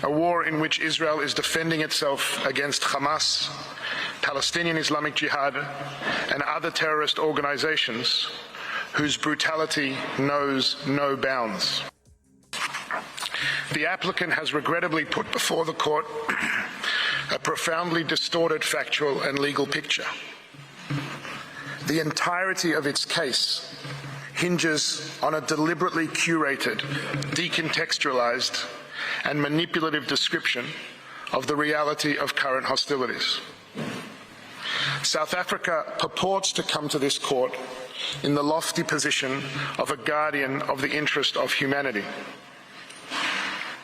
A war in which Israel is defending itself against Hamas, Palestinian Islamic Jihad, and other terrorist organizations whose brutality knows no bounds. The applicant has regrettably put before the court a profoundly distorted factual and legal picture. The entirety of its case hinges on a deliberately curated, decontextualized, and manipulative description of the reality of current hostilities. South Africa purports to come to this court in the lofty position of a guardian of the interest of humanity.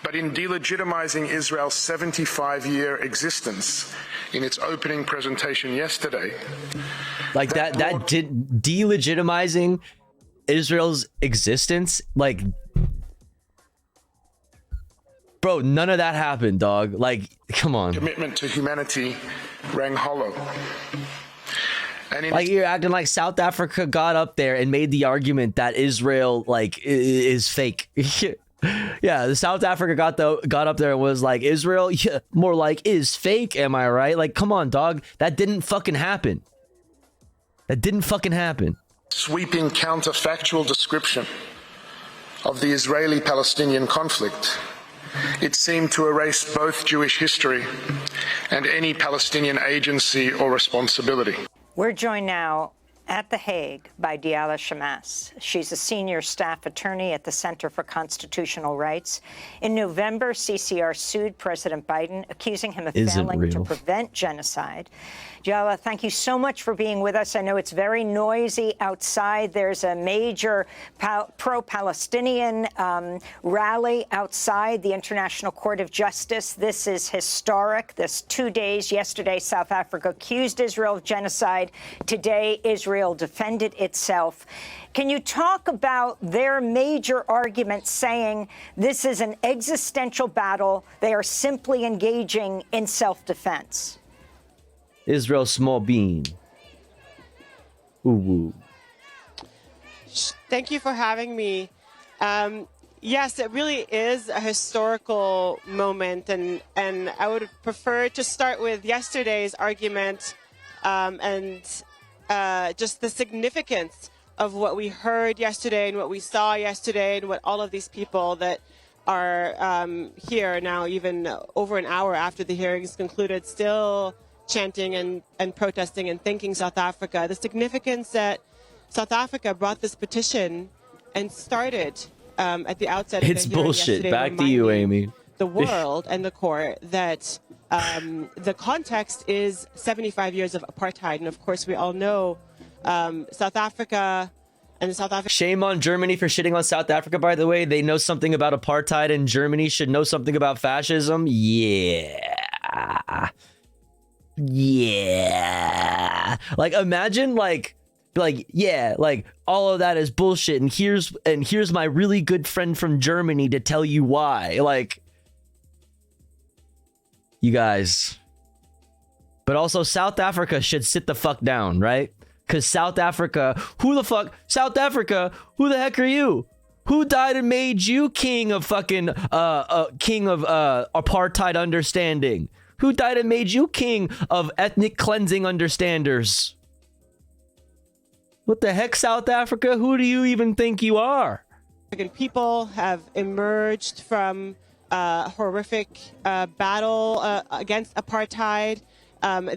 But in delegitimizing Israel's 75-year existence in its opening presentation yesterday, like that delegitimizing Israel's existence, like, bro, none of that happened, dog. Like, come on. Commitment to humanity rang hollow. And like, you're acting like South Africa got up there and made the argument that Israel, like, is fake. Yeah, the South Africa got up there and was like, Israel, yeah, more like, is fake, am I right? Like, come on, dog. That didn't fucking happen. That didn't fucking happen. Sweeping counterfactual description of the Israeli-Palestinian conflict, it seemed to erase both Jewish history and any Palestinian agency or responsibility. We're joined now at The Hague by Diala Shamas. She's a senior staff attorney at the Center for Constitutional Rights. In November, CCR sued President Biden, accusing him of failing to prevent genocide. Diala, thank you so much for being with us. I know it's very noisy outside. There's a major pro-Palestinian rally outside the International Court of Justice. This is historic. This 2 days. Yesterday, South Africa accused Israel of genocide. Today, Israel defended itself. Can you talk about their major argument saying this is an existential battle? They are simply engaging in self-defense. Israel's small bean. Ooh. Thank you for having me. Yes, it really is a historical moment, and I would prefer to start with yesterday's argument and just the significance of what we heard yesterday and what we saw yesterday and what all of these people that are here now, even over an hour after the hearings concluded, still chanting and protesting and thanking South Africa. The significance that South Africa brought this petition and started at the outset of It's the hearing bullshit. yesterday, Back to you, Amy. the world and the court that the context is 75 years of apartheid. And of course, we all know South Africa and South Africa. Shame on Germany for shitting on South Africa, by the way. They know something about apartheid, and Germany should know something about fascism. Yeah. Yeah. Like, imagine, like, yeah, like, all of that is bullshit, and here's my really good friend from Germany to tell you why. Like, you guys. But also, South Africa should sit the fuck down, right? Because South Africa, who the heck are you? Who died and made you king of fucking, king of apartheid understanding? Who died and made you king of ethnic cleansing understanders? What the heck, South Africa? Who do you even think you are? People have emerged from a horrific battle against apartheid.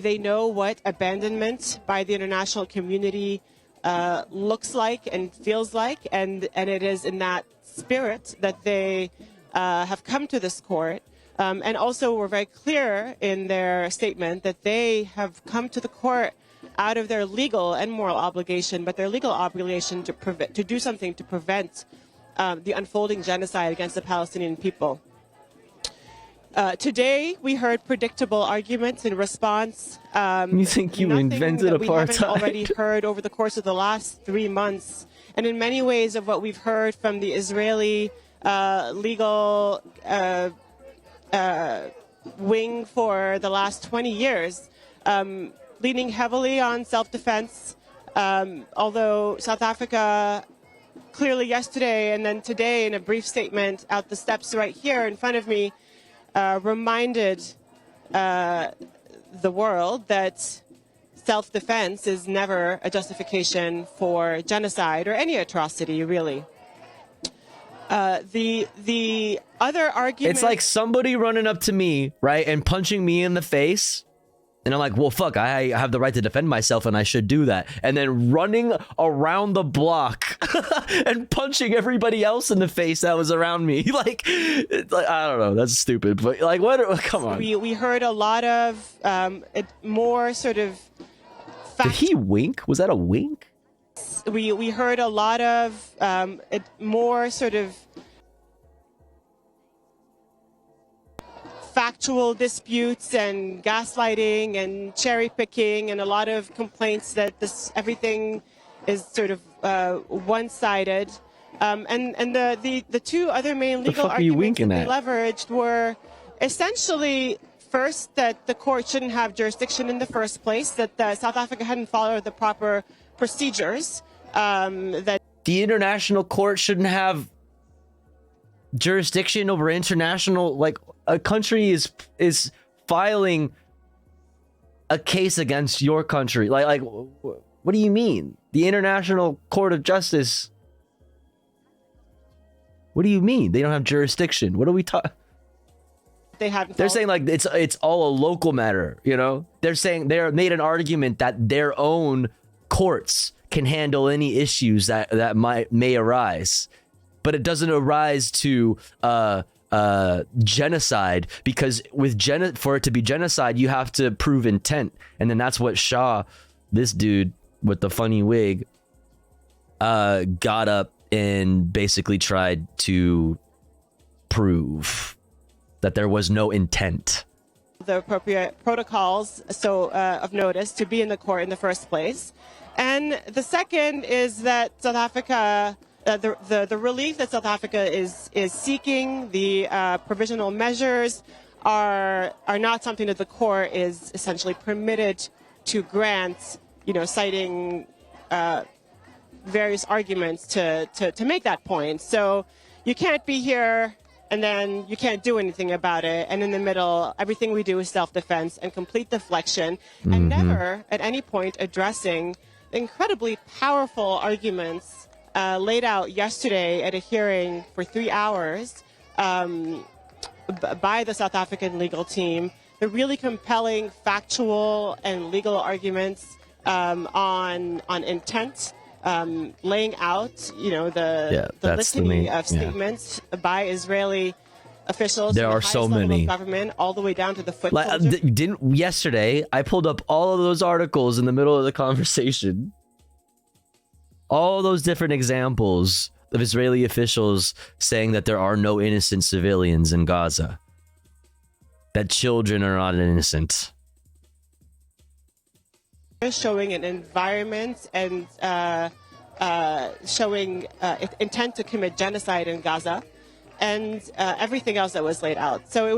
They know what abandonment by the international community looks like and feels like, and it is in that spirit that they have come to this court. And also were very clear in their statement that they have come to the court out of their legal and moral obligation, but their legal obligation to do something to prevent the unfolding genocide against the Palestinian people. Today, we heard predictable arguments in response. You think you invented apartheid? We haven't apartheid? already heard over the course of the last 3 months, and in many ways of what we've heard from the Israeli legal wing for the last 20 years, leaning heavily on self-defense, although South Africa clearly yesterday and then today in a brief statement out the steps right here in front of me reminded the world that self-defense is never a justification for genocide or any atrocity, really. The other argument... It's like somebody running up to me, right, and punching me in the face. And I'm like, well, fuck, I have the right to defend myself and I should do that. And then running around the block and punching everybody else in the face that was around me. Like, I don't know, that's stupid. But like, what? Come on. We heard a lot of more sort of... Did he wink? Was that a wink? We heard a lot of more sort of factual disputes and gaslighting and cherry picking and a lot of complaints that everything is sort of one-sided. And the two other main legal arguments that they leveraged were essentially, first, that the court shouldn't have jurisdiction in the first place, that South Africa hadn't followed the proper procedures. That the international court shouldn't have jurisdiction over international, like, a country is filing a case against your country. Like what do you mean? The International Court of Justice. What do you mean? They don't have jurisdiction. What are we talking? They're saying like it's all a local matter, you know? They're saying they made an argument that their own courts can handle any issues that may arise. But it doesn't arise to genocide, because for it to be genocide, you have to prove intent. And then that's what Shah, this dude with the funny wig, got up and basically tried to prove that there was no intent. The appropriate protocols of notice to be in the court in the first place. And the second is that South Africa, the relief that South Africa is seeking, the provisional measures are not something that the court is essentially permitted to grant, you know, citing various arguments to make that point. So you can't be here and then you can't do anything about it. And in the middle, everything we do is self-defense and complete deflection, and never at any point addressing the incredibly powerful arguments laid out yesterday at a hearing for 3 hours by the South African legal team. The really compelling factual and legal arguments on intent, laying out, the litany of statements by Israeli officials. There are so many. Government, all the way down to the foot Like, yesterday, I pulled up all of those articles in the middle of the conversation. All those different examples of Israeli officials saying that there are no innocent civilians in Gaza. That children are not innocent. Showing an environment and showing intent to commit genocide in Gaza, and everything else that was laid out. So it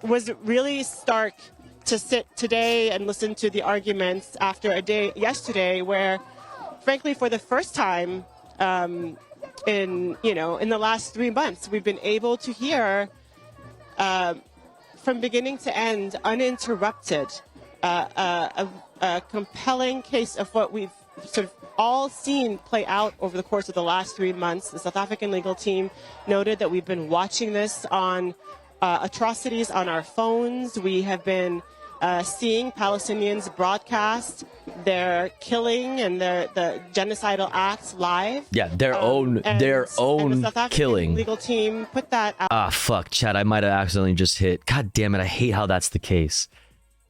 was really stark to sit today and listen to the arguments after a day yesterday where, frankly, for the first time in the last 3 months, we've been able to hear from beginning to end, uninterrupted, a compelling case of what we've sort of all seen play out over the course of the last 3 months. The South African legal team noted that we've been watching this on atrocities on our phones. We have been seeing Palestinians broadcast their killing and the genocidal acts live. Yeah, their own and the South African killing. Legal team put that out. Ah, fuck, Chad. I might have accidentally just hit. God damn it! I hate how that's the case.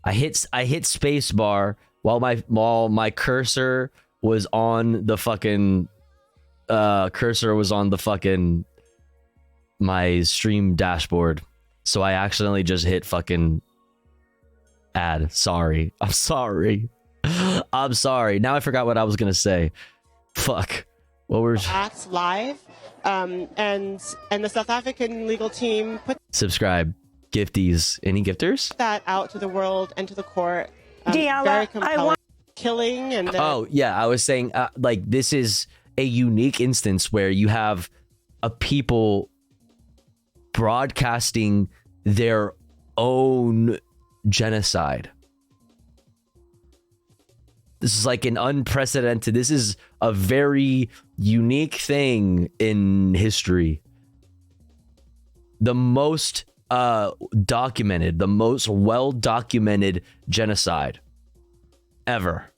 I hit space bar while my cursor was on the fucking my stream dashboard. So I accidentally just hit fucking ad. Sorry. I'm sorry. I'm sorry. Now I forgot what I was gonna say. Fuck. What were acts live, and the South African legal team put subscribe. Gifties. Any gifters? That out to the world and to the court. Diala, very compelling killing and oh yeah, I was saying like this is a unique instance where you have a people broadcasting their own genocide. This is like an unprecedented, this is a very unique thing in history. The most documented, the most well-documented genocide ever.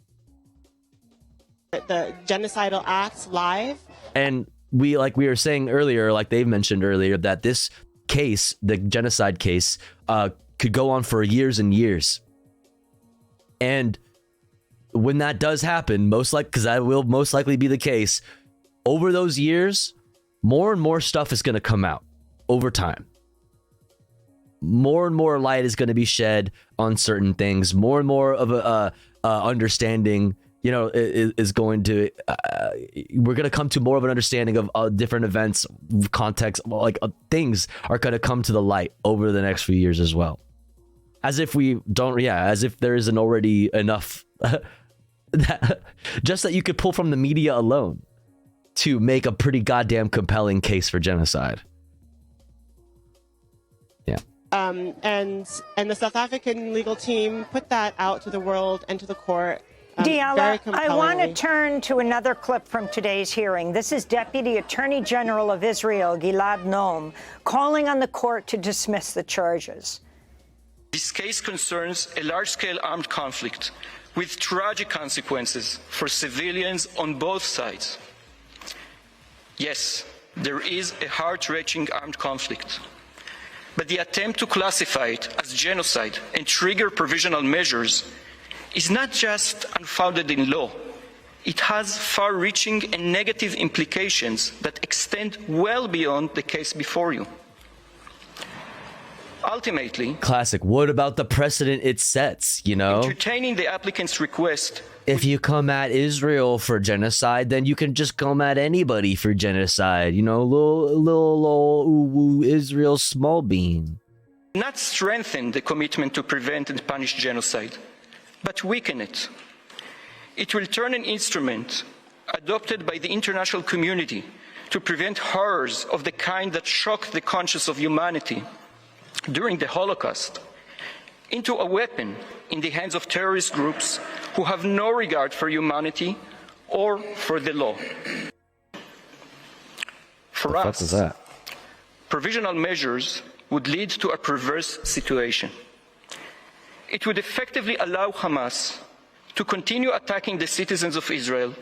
The genocidal acts live. And we were saying earlier, like they've mentioned earlier, that this case, the genocide case, could go on for years and years. And when that does happen, because that will most likely be the case, over those years, more and more stuff is going to come out over time. More and more light is going to be shed on certain things. More and more of a understanding, is going to. We're going to come to more of an understanding of different events, context, things are going to come to the light over the next few years as well. As if there isn't already enough just that you could pull from the media alone to make a pretty goddamn compelling case for genocide. Yeah. And the South African legal team put that out to the world and to the court. Diala, I want to turn to another clip from today's hearing. This is Deputy Attorney General of Israel, Gilad Noam, calling on the court to dismiss the charges. This case concerns a large-scale armed conflict with tragic consequences for civilians on both sides. Yes, there is a heart-wrenching armed conflict, but the attempt to classify it as genocide and trigger provisional measures is not just unfounded in law. It has far-reaching and negative implications that extend well beyond the case before you. Ultimately, classic. What about the precedent it sets, entertaining the applicant's request. If you come at Israel for genocide, then you can just come at anybody for genocide. Little Israel small bean. Not strengthen the commitment to prevent and punish genocide, but weaken it. It will turn an instrument adopted by the international community to prevent horrors of the kind that shocked the conscience of humanity during the Holocaust into a weapon in the hands of terrorist groups who have no regard for humanity or for the law. For us, is that? provisional measures would lead to a perverse situation. It would effectively allow Hamas to continue attacking the citizens of Israel,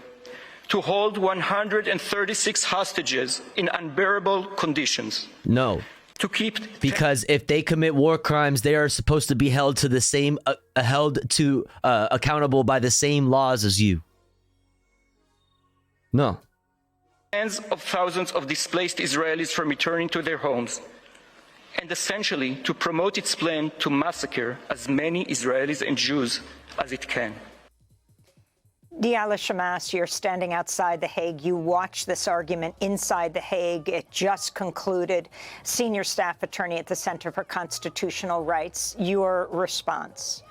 to hold 136 hostages in unbearable conditions. No. To keep because if they commit war crimes, they are supposed to be held to the same accountable by the same laws as you. No. Tens of thousands of displaced Israelis from returning to their homes, and essentially to promote its plan to massacre as many Israelis and Jews as it can. Diala Shamas, you're standing outside The Hague. You watched this argument inside The Hague. It just concluded. Senior staff attorney at the Center for Constitutional Rights, your response?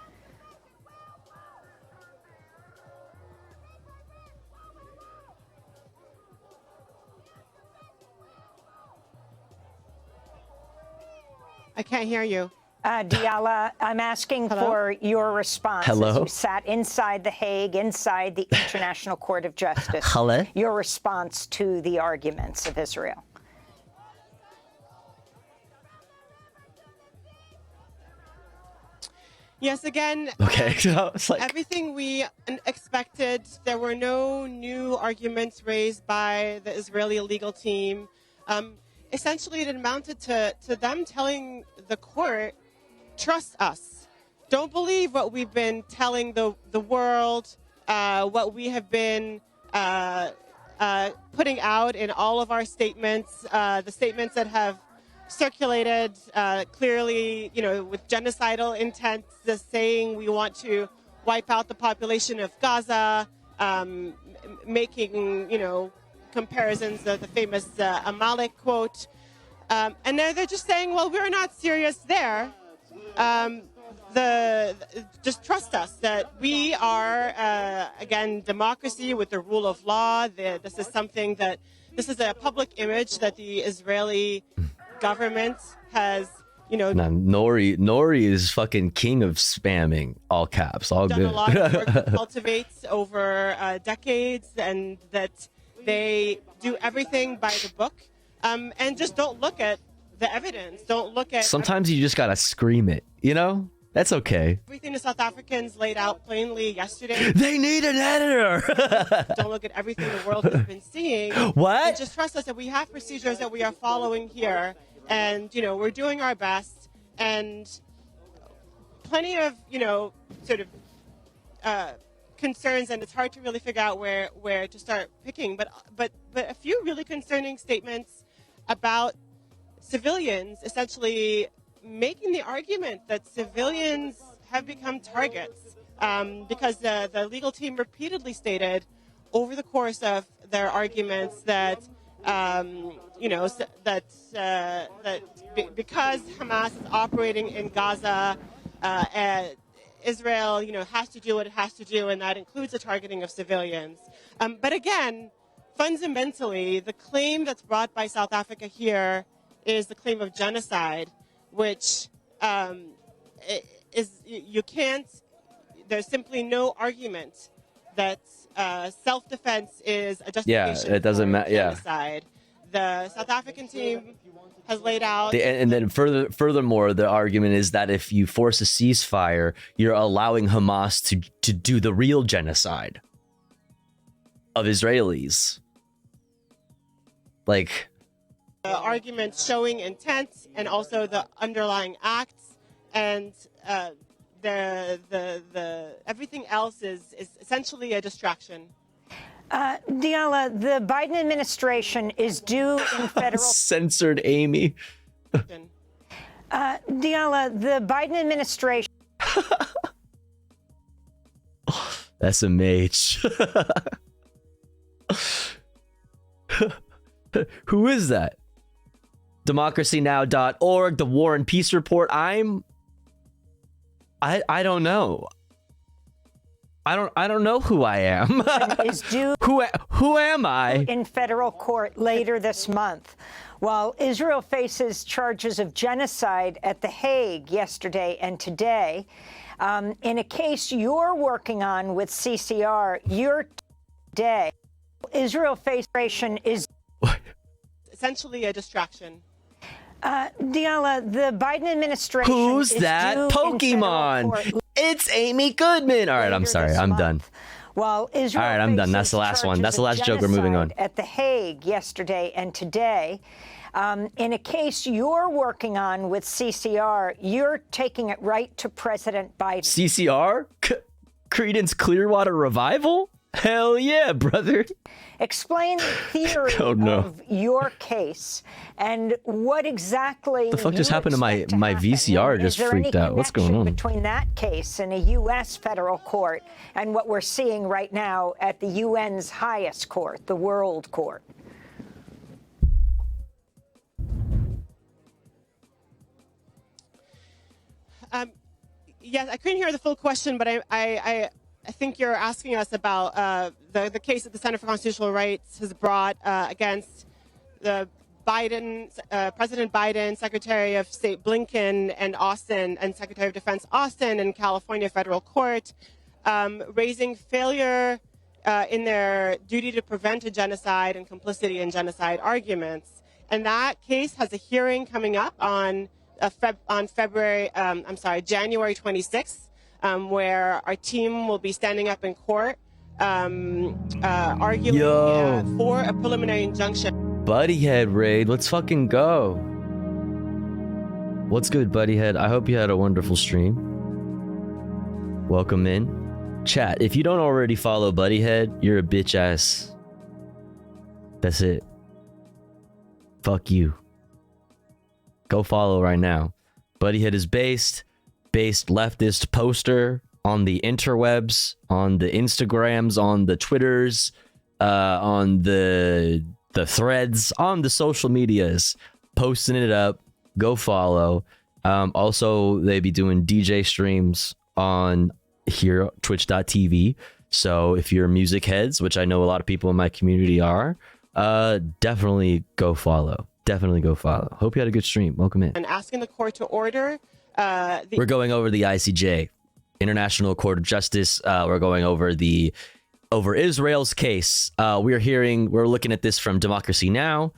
I can't hear you. Diala, I'm asking for your response. Hello? As you sat inside The Hague, inside the International Court of Justice. Hello? Your response to the arguments of Israel. Yes, again, Okay. So it's like, everything we expected. There were no new arguments raised by the Israeli legal team. Essentially, it amounted to them telling the court, trust us. Don't believe what we've been telling the world, what we have been putting out in all of our statements, the statements that have circulated clearly, with genocidal intent, the saying we want to wipe out the population of Gaza, making, comparisons, the famous Amalek quote. And they're just saying, well, we're not serious there. Just trust us that we are, again, democracy with the rule of law. This is a public image that the Israeli government has, nah, Nori is fucking king of spamming, all caps, all done good. a lot of work to cultivate over decades, and that they do everything by the book, and just don't look at the evidence. Don't look at Sometimes you just gotta scream it, That's okay. everything the South Africans laid out plainly yesterday. They need an editor. Don't look at everything the world has been seeing. What? And just trust us that we have procedures that we are following here, and we're doing our best, and plenty of sort of concerns, and it's hard to really figure out where to start picking. But a few really concerning statements about civilians, essentially making the argument that civilians have become targets, because the legal team repeatedly stated over the course of their arguments that because Hamas is operating in Gaza, Israel, has to do what it has to do, and that includes the targeting of civilians. But again, fundamentally, the claim that's brought by South Africa here is the claim of genocide, which there's simply no argument that self-defense is a justification it doesn't for genocide. The South African team has laid out... And then furthermore, the argument is that if you force a ceasefire, you're allowing Hamas to do the real genocide of Israelis. Like... arguments showing intent and also the underlying acts, and the everything else is essentially a distraction. Diala, the Biden administration is due in federal... Censored Amy. Diala, the Biden administration... SMH. Who is that? democracynow.org, the War and Peace Report. I don't know. I don't know who I am. Is due who am I? In federal court later this month. While Israel faces charges of genocide at The Hague yesterday and today, in a case you're working on with CCR, Israel faces is essentially a distraction. Diala, the Biden administration Who's is that due in Pokemon? federal court It's Amy Goodman. All right, I'm sorry. I'm done. While Israel All right, I'm done. That's the last one. That's the last joke. We're moving on. At The Hague yesterday and today, in a case you're working on with CCR, you're taking it right to President Biden. CCR? Creedence Clearwater Revival? Hell yeah, brother. Explain the theory of your case and what exactly The fuck just happened to my happen. VCR? Just freaked out. What's going on? Between that case in a U.S. federal court and what we're seeing right now at the UN's highest court, the World Court. Yes, I couldn't hear the full question, but I think you're asking us about the case that the Center for Constitutional Rights has brought against the President Biden, Secretary of State Blinken, and Austin, and Secretary of Defense Austin in California federal court, raising failure in their duty to prevent a genocide and complicity in genocide arguments. And that case has a hearing coming up on January 26th. Where our team will be standing up in court arguing for a preliminary injunction. Buddyhead raid. Let's fucking go. What's good, Buddyhead? I hope you had a wonderful stream. Welcome in. Chat, if you don't already follow Buddyhead, you're a bitch ass. That's it. Fuck you. Go follow right now. Buddyhead is based leftist poster on the interwebs, on the Instagrams, on the Twitters, on the threads, on the social medias, posting it up. Go follow. Also, they be doing DJ streams on here, twitch.tv. So if you're music heads, which I know a lot of people in my community are, definitely go follow. Definitely go follow. Hope you had a good stream. Welcome in. And asking the court to order we're going over the ICJ, International Court of Justice. We're going over Israel's case. We're looking at this from Democracy Now!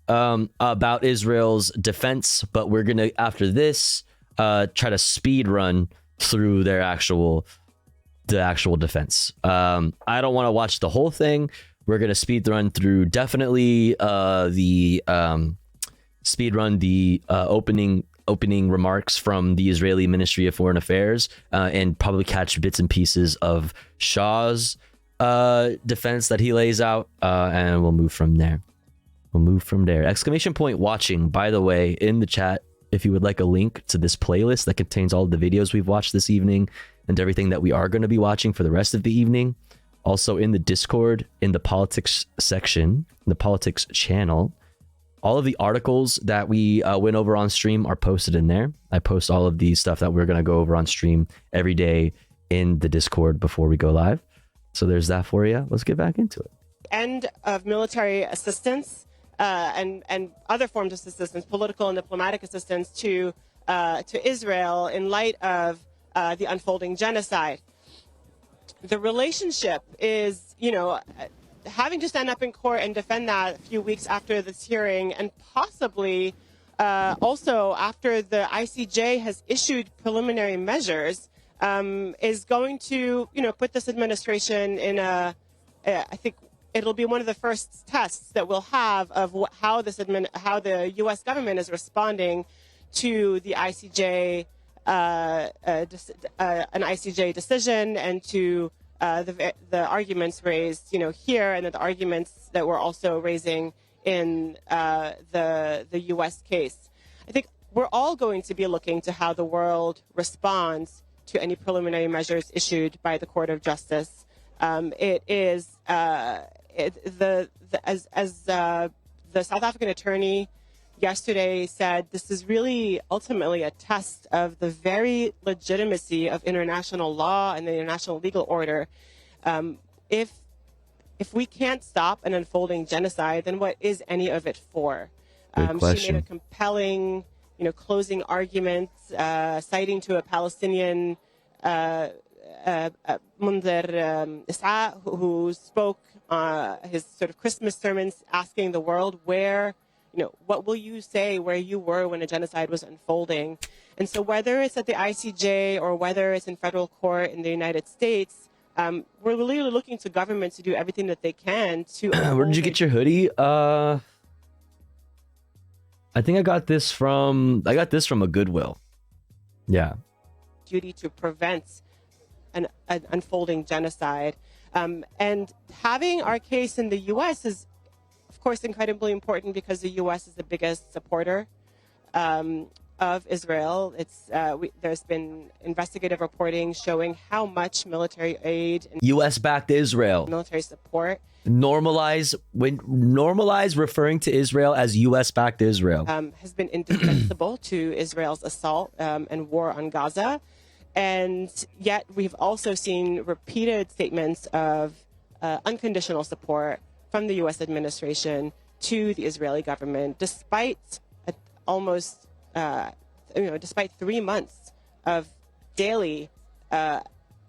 About Israel's defense, but we're gonna, after this, try to speed run through the actual defense. I don't want to watch the whole thing. We're gonna speed run through definitely the opening remarks from the Israeli Ministry of Foreign Affairs, and probably catch bits and pieces of Shah's defense that he lays out, and we'll move from there. Exclamation point watching, by the way, in the chat, if you would like a link to this playlist that contains all the videos we've watched this evening and everything that we are going to be watching for the rest of the evening. Also in the Discord, in the politics section, the politics channel, all of the articles that we went over on stream are posted in there. I post all of the stuff that we're going to go over on stream every day in the Discord before we go live. So there's that for you. Let's get back into it. End of military assistance and other forms of assistance, political and diplomatic assistance to Israel in light of the unfolding genocide. The relationship is, having to stand up in court and defend that a few weeks after this hearing, and possibly also after the ICJ has issued preliminary measures, is going to, put this administration in I think it'll be one of the first tests that we'll have of how the U.S. government is responding to the ICJ, an ICJ decision, and to the arguments raised, here, and the arguments that we're also raising in the U.S. case. I think we're all going to be looking to how the world responds to any preliminary measures issued by the Court of Justice. It is as the South African attorney yesterday said this is really ultimately a test of the very legitimacy of international law and the international legal order. If we can't stop an unfolding genocide, then what is any of it for? She made a compelling, closing argument, citing to a Palestinian, Munzer Is'a, who spoke his sort of Christmas sermons, asking the world what will you say where you were when a genocide was unfolding? And so whether it's at the ICJ or whether it's in federal court in the United States, we're really looking to governments to do everything that they can to. Where did you get your hoodie? I think I got this from a Goodwill. Yeah. Duty to prevent an unfolding genocide. And having our case in the U.S. is, of course, incredibly important because the U.S. is the biggest supporter of Israel. There's been investigative reporting showing how much military aid and U.S.-backed Israel military support normalize referring to Israel as U.S.-backed Israel has been indispensable to Israel's assault and war on Gaza. And yet we've also seen repeated statements of unconditional support from the U.S. administration to the Israeli government, despite despite 3 months of daily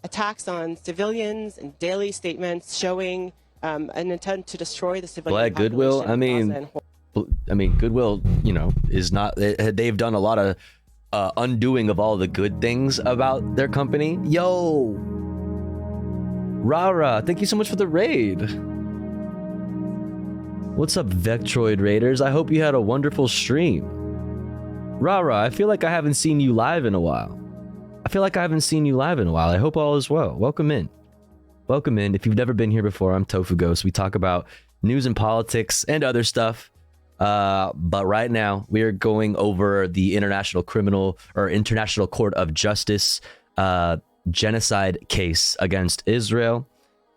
attacks on civilians and daily statements showing an intent to destroy the civilian population. Goodwill. I mean, Goodwill. Is not. They've done a lot of undoing of all the good things about their company. Yo, Rara, thank you so much for the raid. What's up, Vectroid Raiders? I hope you had a wonderful stream. Rara, I feel like I haven't seen you live in a while. I hope all is well. Welcome in. If you've never been here before, I'm Tofu Ghost. We talk about news and politics and other stuff. But right now we are going over the International Court of Justice genocide case against Israel.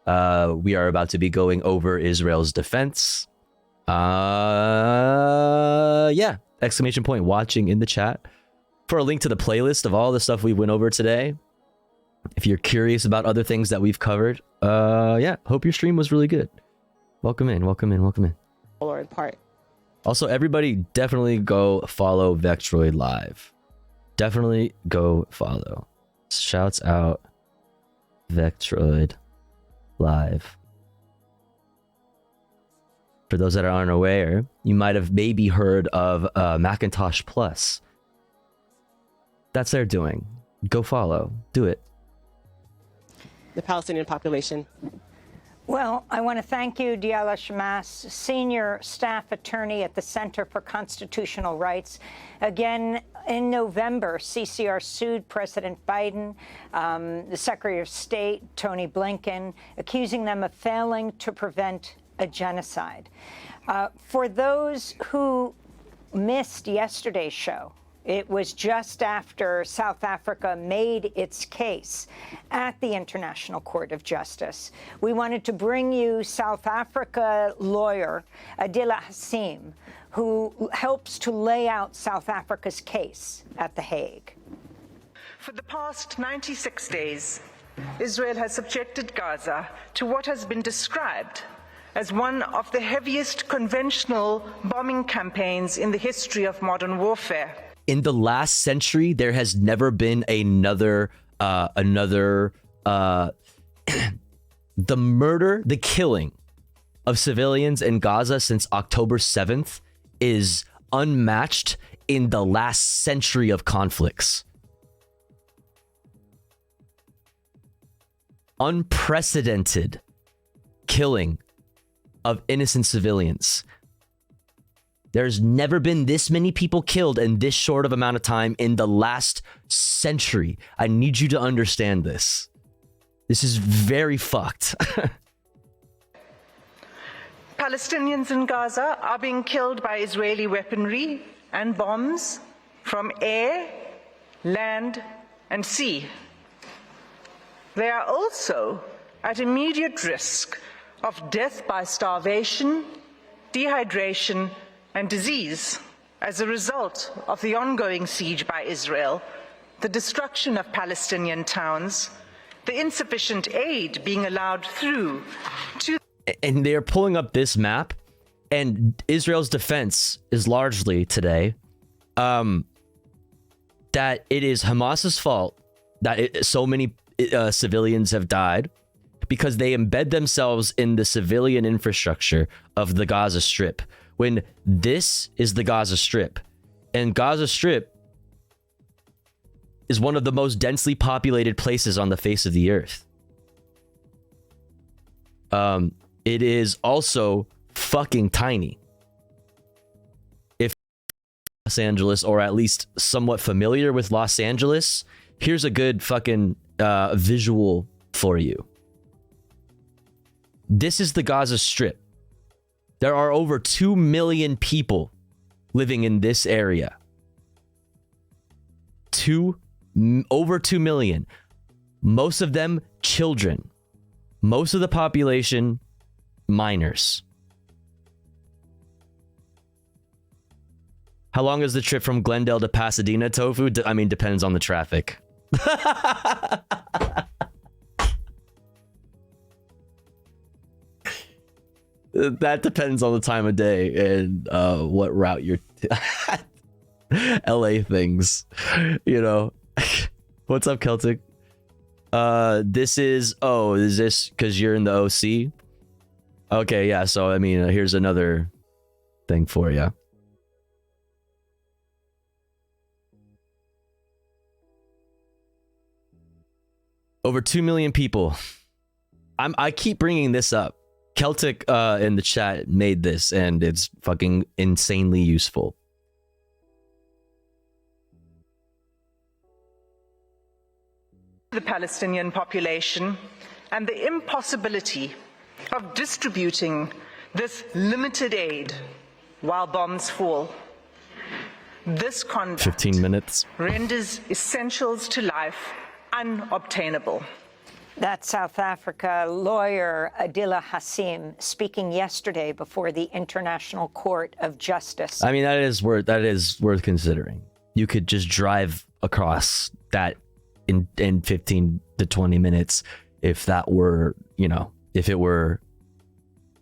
We are about to be going over Israel's defense. Exclamation point watching in the chat for a link to the playlist of all the stuff we went over today. If you're curious about other things that we've covered, hope your stream was really good. Welcome in. Or in part. Also, everybody definitely go follow Vectroid Live. Definitely go follow. Shouts out Vectroid Live. For those that are unaware, you might have maybe heard of Macintosh Plus. That's their doing. Go follow. Do it. The Palestinian population. Well, I want to thank you, Diala Shamas, Senior Staff Attorney at the Center for Constitutional Rights. Again, in November, CCR sued President Biden, the Secretary of State, Tony Blinken, accusing them of failing to prevent a genocide. For those who missed yesterday's show, it was just after South Africa made its case at the International Court of Justice. We wanted to bring you South Africa lawyer Adila Hassim, who helps to lay out South Africa's case at The Hague. For the past 96 days, Israel has subjected Gaza to what has been described as one of the heaviest conventional bombing campaigns in the history of modern warfare. In the last century, there has never been the killing of civilians in Gaza since October 7th is unmatched in the last century of conflicts. Unprecedented killing of innocent civilians. There's never been this many people killed in this short of amount of time in the last century. I need you to understand this. This is very fucked. Palestinians in Gaza are being killed by Israeli weaponry and bombs from air, land, and sea. They are also at immediate risk of death by starvation, dehydration, and disease. as a result of the ongoing siege by Israel, the destruction of Palestinian towns, the insufficient aid being allowed through to... And they're pulling up this map, and Israel's defense is largely today that it is Hamas's fault that so many civilians have died because they embed themselves in the civilian infrastructure of the Gaza Strip, when this is the Gaza Strip, and Gaza Strip is one of the most densely populated places on the face of the earth. It is also fucking tiny. If Los Angeles, or at least somewhat familiar with Los Angeles, here's a good fucking visual for you. This is the Gaza Strip. There are over 2 million people living in this area. Over 2 million. Most of them children. Most of the population minors. How long is the trip from Glendale to Pasadena, Tofu? I mean, depends on the traffic. That depends on the time of day and what route you're LA things, you know. What's up, Celtic? This is this because you're in the OC? Okay, yeah, so I mean, here's another thing for you. Over 2 million people. I keep bringing this up. Celtic in the chat made this, and it's fucking insanely useful. The Palestinian population and the impossibility of distributing this limited aid while bombs fall. This conduct 15 minutes renders essentials to life unobtainable. That's South Africa lawyer Adila Hassim speaking yesterday before the International Court of Justice. I mean, that is worth considering. You could just drive across that in 15 to 20 minutes if that were, you know, if it were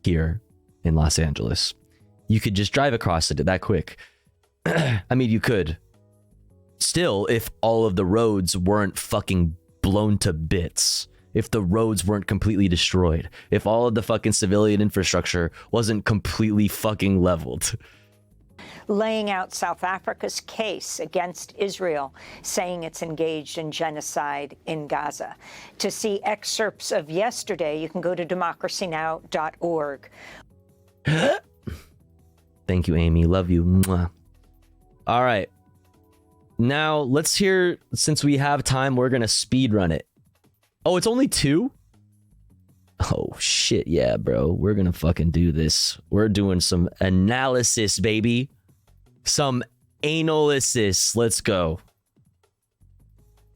here in Los Angeles. You could just drive across it that quick. I mean, you could. Still, if all of the roads weren't fucking blown to bits, if the roads weren't completely destroyed, if all of the fucking civilian infrastructure wasn't completely fucking leveled. Laying out South Africa's case against Israel, saying it's engaged in genocide in Gaza. To see excerpts of yesterday, you can go to democracynow.org. Thank you, Amy. Love you. Mwah. All right. Now, let's hear, since we have time, we're going to speed run it. Oh, it's only 2? Oh, shit. Yeah, bro. We're going to fucking do this. We're doing some analysis, baby. Some analysis. Let's go.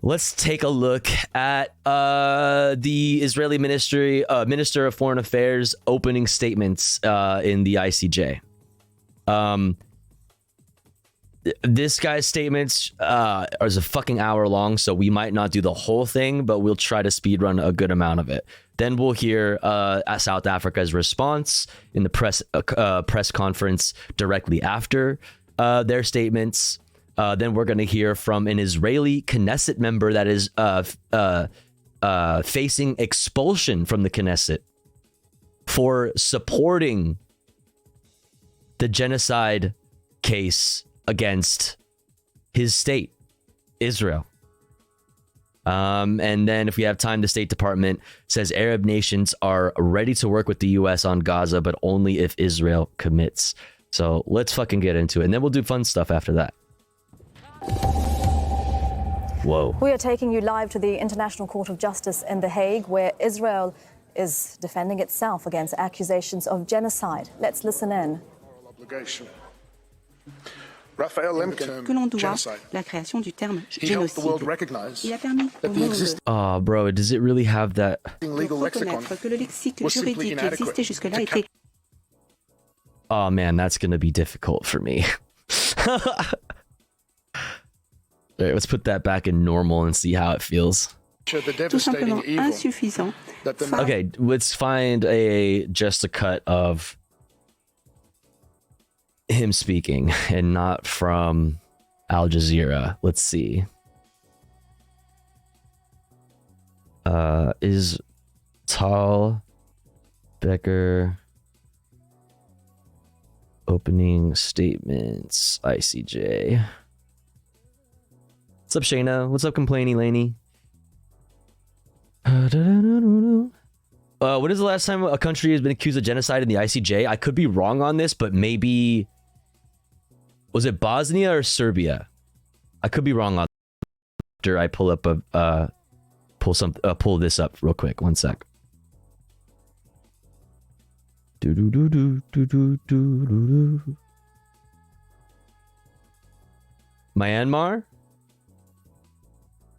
Let's take a look at the Israeli Minister of Foreign Affairs opening statements in the ICJ. This guy's statements is a fucking hour long, so we might not do the whole thing, but we'll try to speedrun a good amount of it. Then we'll hear South Africa's response in the press conference directly after their statements. Then we're going to hear from an Israeli Knesset member that is facing expulsion from the Knesset for supporting the genocide case against his state, Israel. And then if we have time, the State Department says Arab nations are ready to work with the U.S. on Gaza, but only if Israel commits. So let's fucking get into it. And then we'll do fun stuff after that. Whoa. We are taking you live to the International Court of Justice in The Hague, where Israel is defending itself against accusations of genocide. Let's listen in. Obligation. Raphael Lemkin, que l'on doit genocide. la création du terme He helped the world génocide. recognize Il a permis au that the monde existing Oh, bro, does it really have that? legal lexicon reconnaître que le lexique was simply juridique qui inadequate existait jusque-là to était Oh man, that's gonna be difficult for me. Alright, let's put that back in normal and see how it feels. The devastating evil that the Okay, let's find just a cut of him speaking and not from Al Jazeera. Let's see. Is Tal Becker opening statements ICJ? What's up, Shayna? What's up, Complainy Laney? When is the last time a country has been accused of genocide in the ICJ? I could be wrong on this, but maybe... Was it Bosnia or Serbia? I could be wrong on after I pull up a... pull this up real quick. One sec. Myanmar?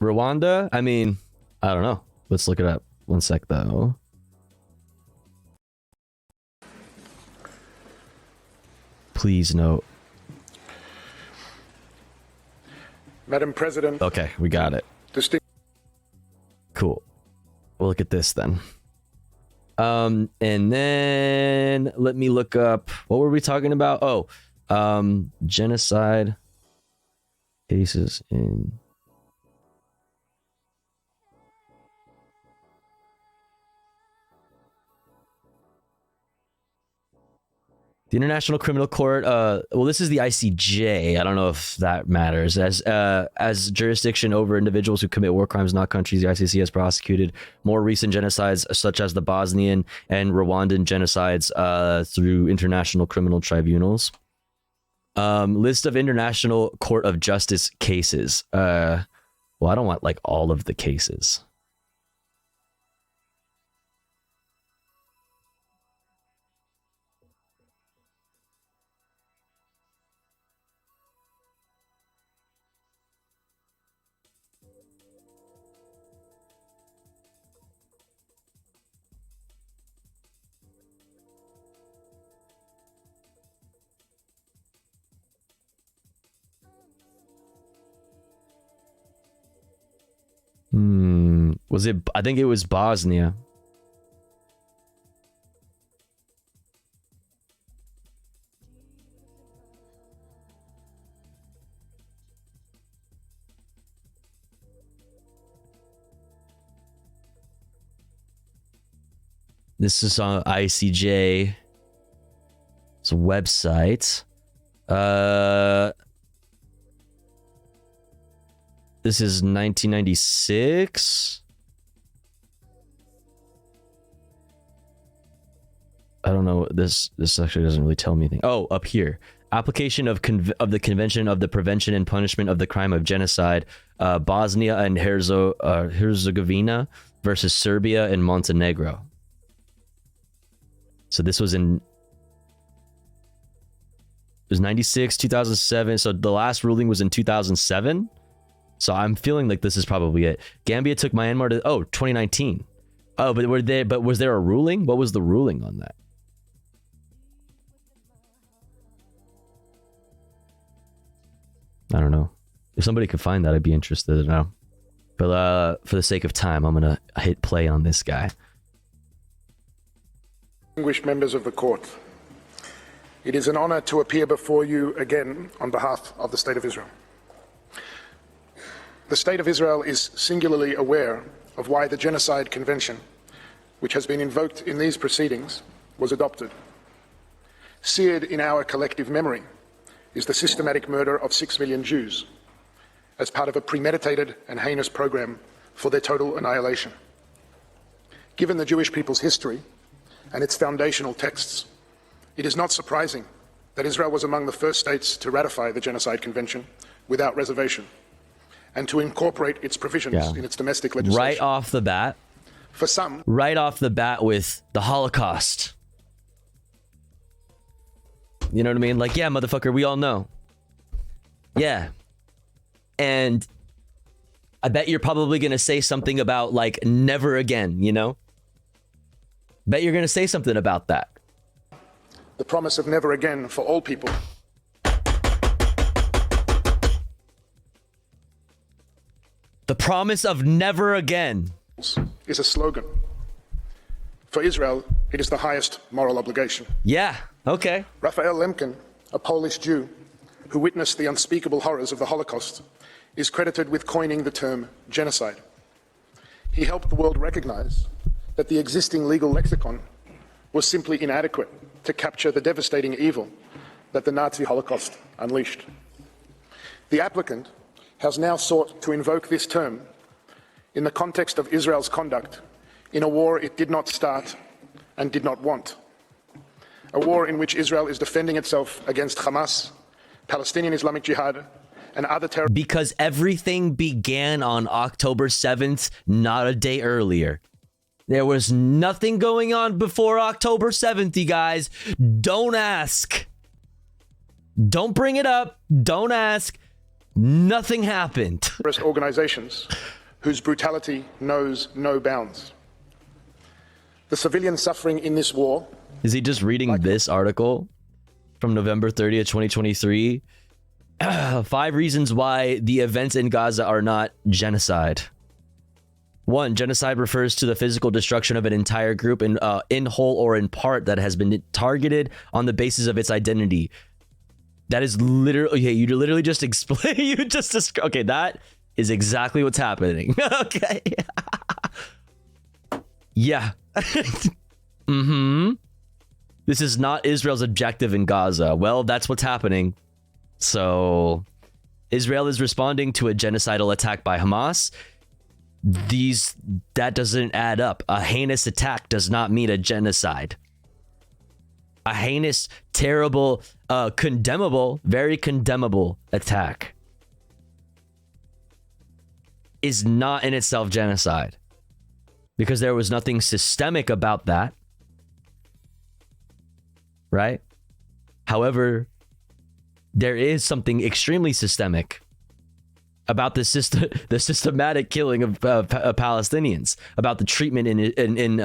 Rwanda? I mean, I don't know. Let's look it up. One sec, though. Please note. Madam President. Okay, we got it. Cool. We'll look at this then. And then let me look up. What were we talking about? Oh, genocide cases in. The International Criminal Court, well, this is the ICJ. I don't know if that matters. As jurisdiction over individuals who commit war crimes, not countries, the ICC has prosecuted more recent genocides, such as the Bosnian and Rwandan genocides, through international criminal tribunals. List of International Court of Justice cases. Well, I don't want, like, all of the cases. Was it? I think it was Bosnia. This is on ICJ. It's a website. This is 1996. I don't know. This actually doesn't really tell me anything. Oh, up here. Application of the Convention of the Prevention and Punishment of the Crime of Genocide, Bosnia and Herzegovina versus Serbia and Montenegro. So this was in... It was 96, 2007. So the last ruling was in 2007. So I'm feeling like this is probably it. Gambia took Myanmar to... Oh, 2019. Oh, but was there a ruling? What was the ruling on that? I don't know. If somebody could find that, I'd be interested to know. But for the sake of time, I'm going to hit play on this guy. Distinguished members of the court, it is an honor to appear before you again on behalf of the State of Israel. The State of Israel is singularly aware of why the Genocide Convention, which has been invoked in these proceedings, was adopted. Seared in our collective memory is the systematic murder of 6 million Jews as part of a premeditated and heinous program for their total annihilation. Given the Jewish people's history and its foundational texts, it is not surprising that Israel was among the first states to ratify the Genocide Convention without reservation and to incorporate its provisions in its domestic legislation. Right off the bat. For some. Right off the bat with the Holocaust. You know what I mean? Like, yeah, motherfucker, we all know. Yeah. And I bet you're probably going to say something about, like, never again, you know? Bet you're going to say something about that. The promise of never again for all people promise of never again is a slogan. For Israel, it is the highest moral obligation. Yeah, okay. Raphael Lemkin, a Polish Jew who witnessed the unspeakable horrors of the Holocaust, is credited with coining the term genocide. He helped the world recognize that the existing legal lexicon was simply inadequate to capture the devastating evil that the Nazi Holocaust unleashed. The applicant has now sought to invoke this term in the context of Israel's conduct in a war it did not start and did not want. A war in which Israel is defending itself against Hamas, Palestinian Islamic Jihad, and other terrorists. Because everything began on October 7th, not a day earlier. There was nothing going on before October 7th, you guys. Don't ask. Don't bring it up. Don't ask. Nothing happened. Terrorist organizations whose brutality knows no bounds. The civilian suffering in this war. Is he just reading this article from November 30th, 2023? 5 reasons why the events in Gaza are not genocide. 1. Genocide refers to the physical destruction of an entire group in whole or in part that has been targeted on the basis of its identity. That is literally, okay, you literally just explain, okay, that is exactly what's happening. Okay. Yeah. This is not Israel's objective in Gaza. Well, that's what's happening. So Israel is responding to a genocidal attack by Hamas. That doesn't add up. A heinous attack does not mean a genocide. A heinous, terrible, condemnable, very condemnable attack is not in itself genocide, because there was nothing systemic about that, right? However, there is something extremely systemic about the systematic killing of Palestinians, about the treatment in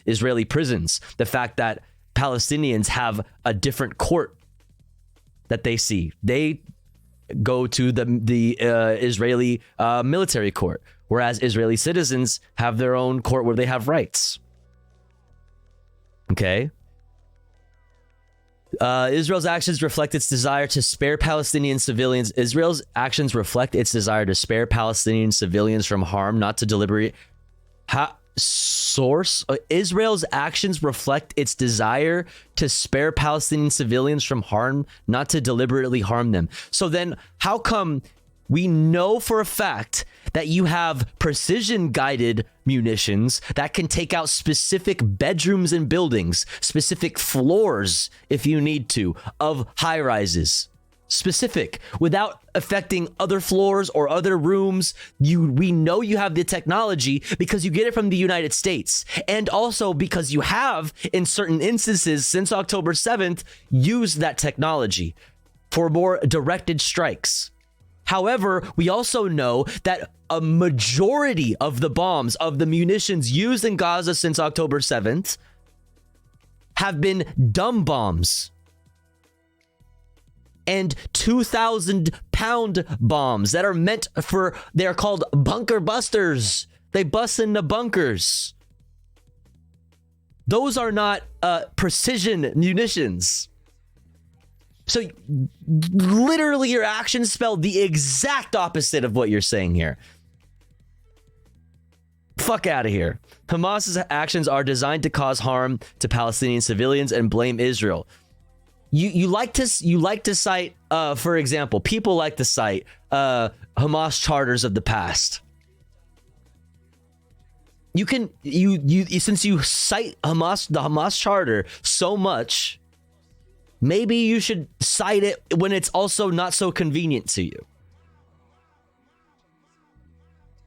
Israeli prisons, the fact that Palestinians have a different court that they see. They go to the Israeli military court, whereas Israeli citizens have their own court where they have rights. Okay. Israel's actions reflect its desire to spare Palestinian civilians. Israel's actions reflect its desire to spare Palestinian civilians from harm, not to deliberate. Source: Israel's actions reflect its desire to spare Palestinian civilians from harm, not to deliberately harm them. So then, how come we know for a fact that you have precision-guided munitions that can take out specific bedrooms and buildings, specific floors, if you need to, of high-rises? Specific, without affecting other floors or other rooms. We know you have the technology because you get it from the United States, and also because you have, in certain instances since October 7th, used that technology for more directed strikes. However, we also know that a majority of the bombs, of the munitions used in Gaza since October 7th have been dumb bombs and 2,000-pound bombs that are meant for, they're called bunker busters. They bust into bunkers. Those are not precision munitions. So literally your actions spell the exact opposite of what you're saying here. Fuck out of here. Hamas's actions are designed to cause harm to Palestinian civilians and blame Israel. You like to cite, for example, people like to cite Hamas charters of the past. You since you cite the Hamas charter so much, maybe you should cite it when it's also not so convenient to you.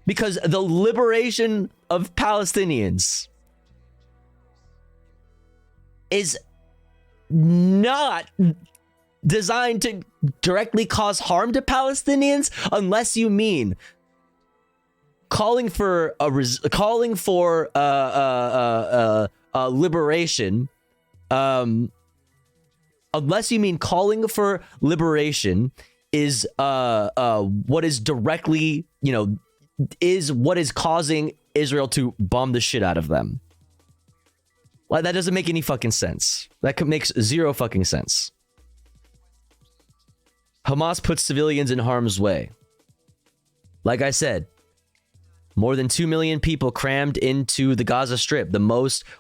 Because the liberation of Palestinians is not designed to directly cause harm to Palestinians, unless you mean calling for liberation. Unless you mean calling for liberation is what is directly, is what is causing Israel to bomb the shit out of them. Like, that doesn't make any fucking sense. That makes zero fucking sense. Hamas puts civilians in harm's way. Like I said, more than 2 million people crammed into the Gaza Strip,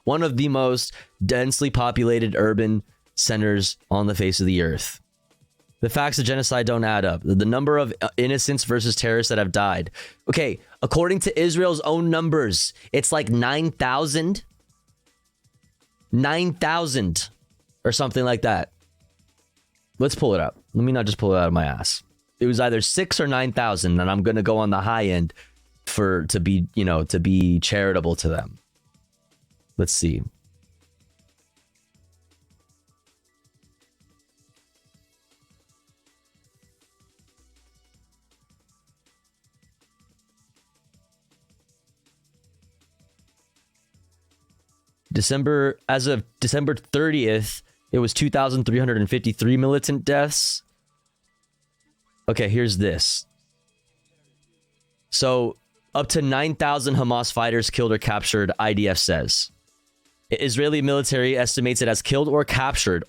one of the most densely populated urban centers on the face of the earth. The facts of genocide don't add up. The number of innocents versus terrorists that have died. Okay, according to Israel's own numbers, it's like 9,000. 9,000 or something like that. Let's pull it up. Let me not just pull it out of my ass. It was either 6 or 9,000, and I'm going to go on the high end to be charitable to them. Let's see. As of December 30th, it was 2,353 militant deaths. Okay, here's this. So, up to 9,000 Hamas fighters killed or captured, IDF says. Israeli military estimates it as killed or captured.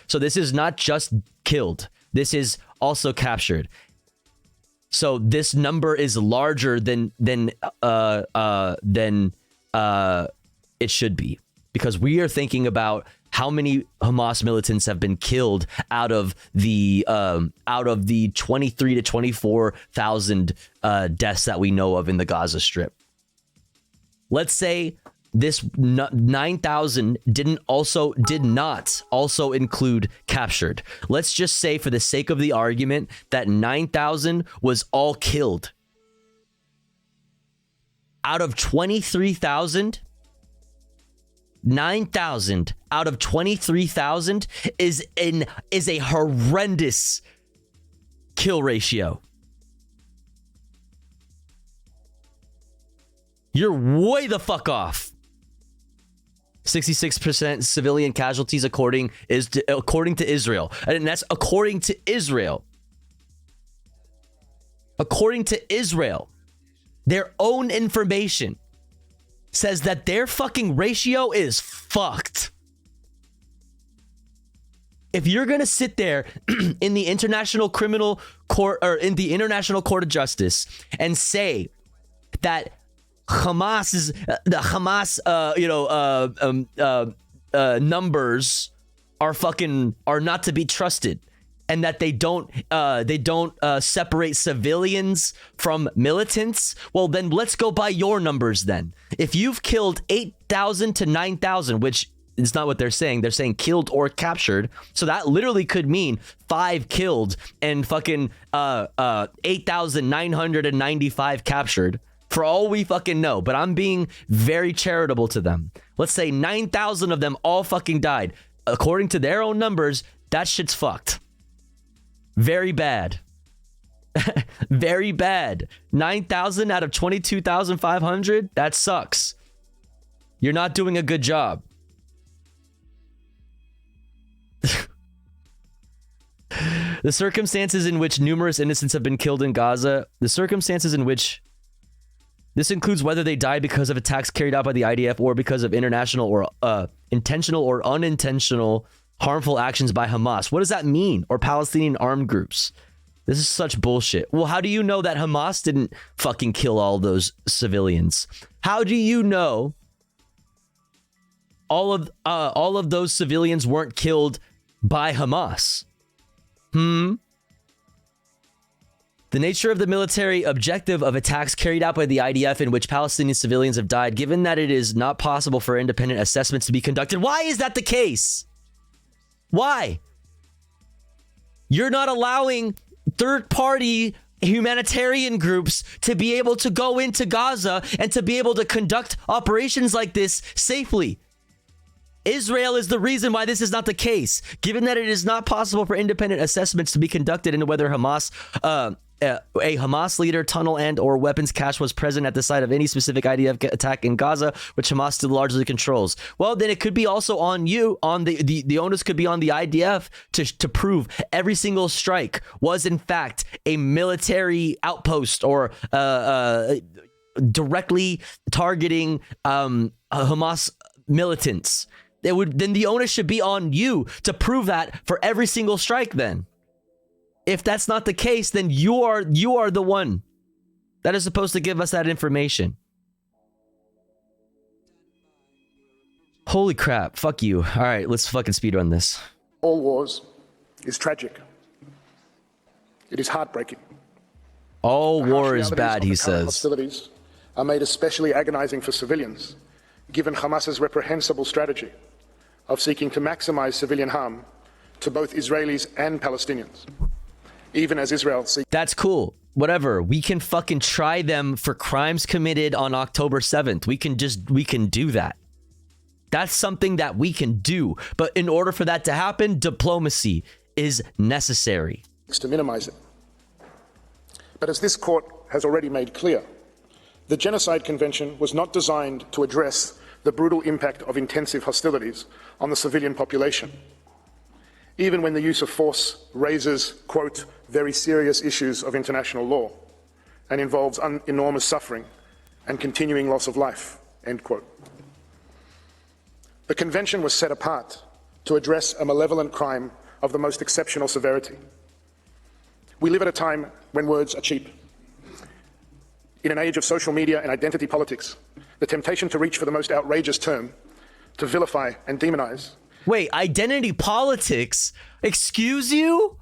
So this is not just killed. This is also captured. So this number is larger than it should be, because we are thinking about how many Hamas militants have been killed out of the 23 to 24,000 deaths that we know of in the Gaza Strip. Let's say this 9,000 did not also include captured. Let's just say, for the sake of the argument, that 9,000 was all killed. Out of 23,000, 9,000 out of 23,000 is a horrendous kill ratio. You're way the fuck off. 66% civilian casualties according to Israel. And that's according to Israel. According to Israel, their own information says that their fucking ratio is fucked. If you're going to sit there in the International Criminal Court, or in the International Court of Justice, and say that Hamas numbers are not to be trusted, and that they don't separate civilians from militants, well, then let's go by your numbers then. If you've killed 8,000 to 9,000, which is not what they're saying killed or captured, so that literally could mean 5 killed and fucking 8,995 captured, for all we fucking know. But I'm being very charitable to them. Let's say 9,000 of them all fucking died. According to their own numbers, that shit's fucked. Very bad. Very bad. 9,000 out of 22,500? That sucks. You're not doing a good job. The circumstances in which numerous innocents have been killed in Gaza, this includes whether they died because of attacks carried out by the IDF or because of international or intentional or unintentional harmful actions by Hamas. What does that mean? Or Palestinian armed groups. This is such bullshit. Well, how do you know that Hamas didn't fucking kill all those civilians? How do you know all of those civilians weren't killed by Hamas? The nature of the military objective of attacks carried out by the IDF in which Palestinian civilians have died, given that it is not possible for independent assessments to be conducted. Why is that the case? Why? You're not allowing third-party humanitarian groups to be able to go into Gaza and to be able to conduct operations like this safely. Israel is the reason why this is not the case, given that it is not possible for independent assessments to be conducted into whether Hamas a Hamas leader, tunnel, and or weapons cache was present at the site of any specific IDF attack in Gaza, which Hamas still largely controls. Well, then it could be also on you, on the onus could be on the IDF to prove every single strike was in fact a military outpost or directly targeting Hamas militants. Then the onus should be on you to prove that for every single strike then. If that's not the case, then you are the one that is supposed to give us that information. Holy crap, fuck you. All right, let's fucking speedrun this. All wars is tragic. It is heartbreaking. All The war harsh is realities bad, of he the current says. Hostilities are made especially agonizing for civilians, given Hamas's reprehensible strategy of seeking to maximize civilian harm to both Israelis and Palestinians. Even as Israel seeks... That's cool. Whatever. We can fucking try them for crimes committed on October 7th. We can do that. That's something that we can do. But in order for that to happen, diplomacy is necessary. ...to minimize it. But as this court has already made clear, the Genocide Convention was not designed to address the brutal impact of intensive hostilities on the civilian population, even when the use of force raises, quote, very serious issues of international law and involves enormous suffering and continuing loss of life, end quote. The convention was set apart to address a malevolent crime of the most exceptional severity. We live at a time when words are cheap. In an age of social media and identity politics, the temptation to reach for the most outrageous term, to vilify and demonize. Wait, identity politics? Excuse you?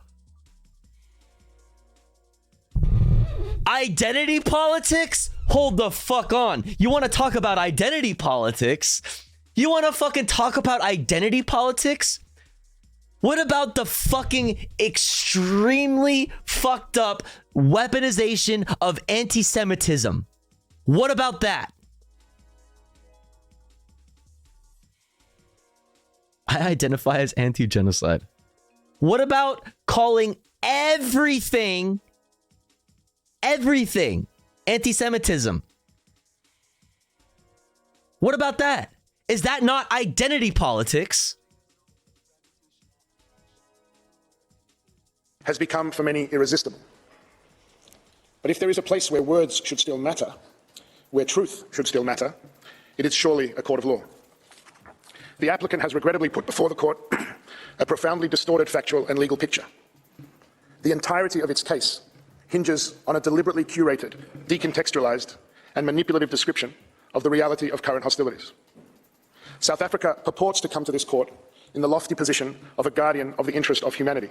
Identity politics? Hold the fuck on. You want to talk about identity politics? You want to fucking talk about identity politics? What about the fucking extremely fucked up weaponization of anti-Semitism? What about that? I identify as anti-genocide. What about calling everything anti-Semitism? What about that? Is that not identity politics? Has become for many irresistible. But if there is a place where words should still matter, where truth should still matter, it is surely a court of law. The applicant has regrettably put before the court a profoundly distorted factual and legal picture. The entirety of its case hinges on a deliberately curated, decontextualized, and manipulative description of the reality of current hostilities. South Africa purports to come to this court in the lofty position of a guardian of the interest of humanity.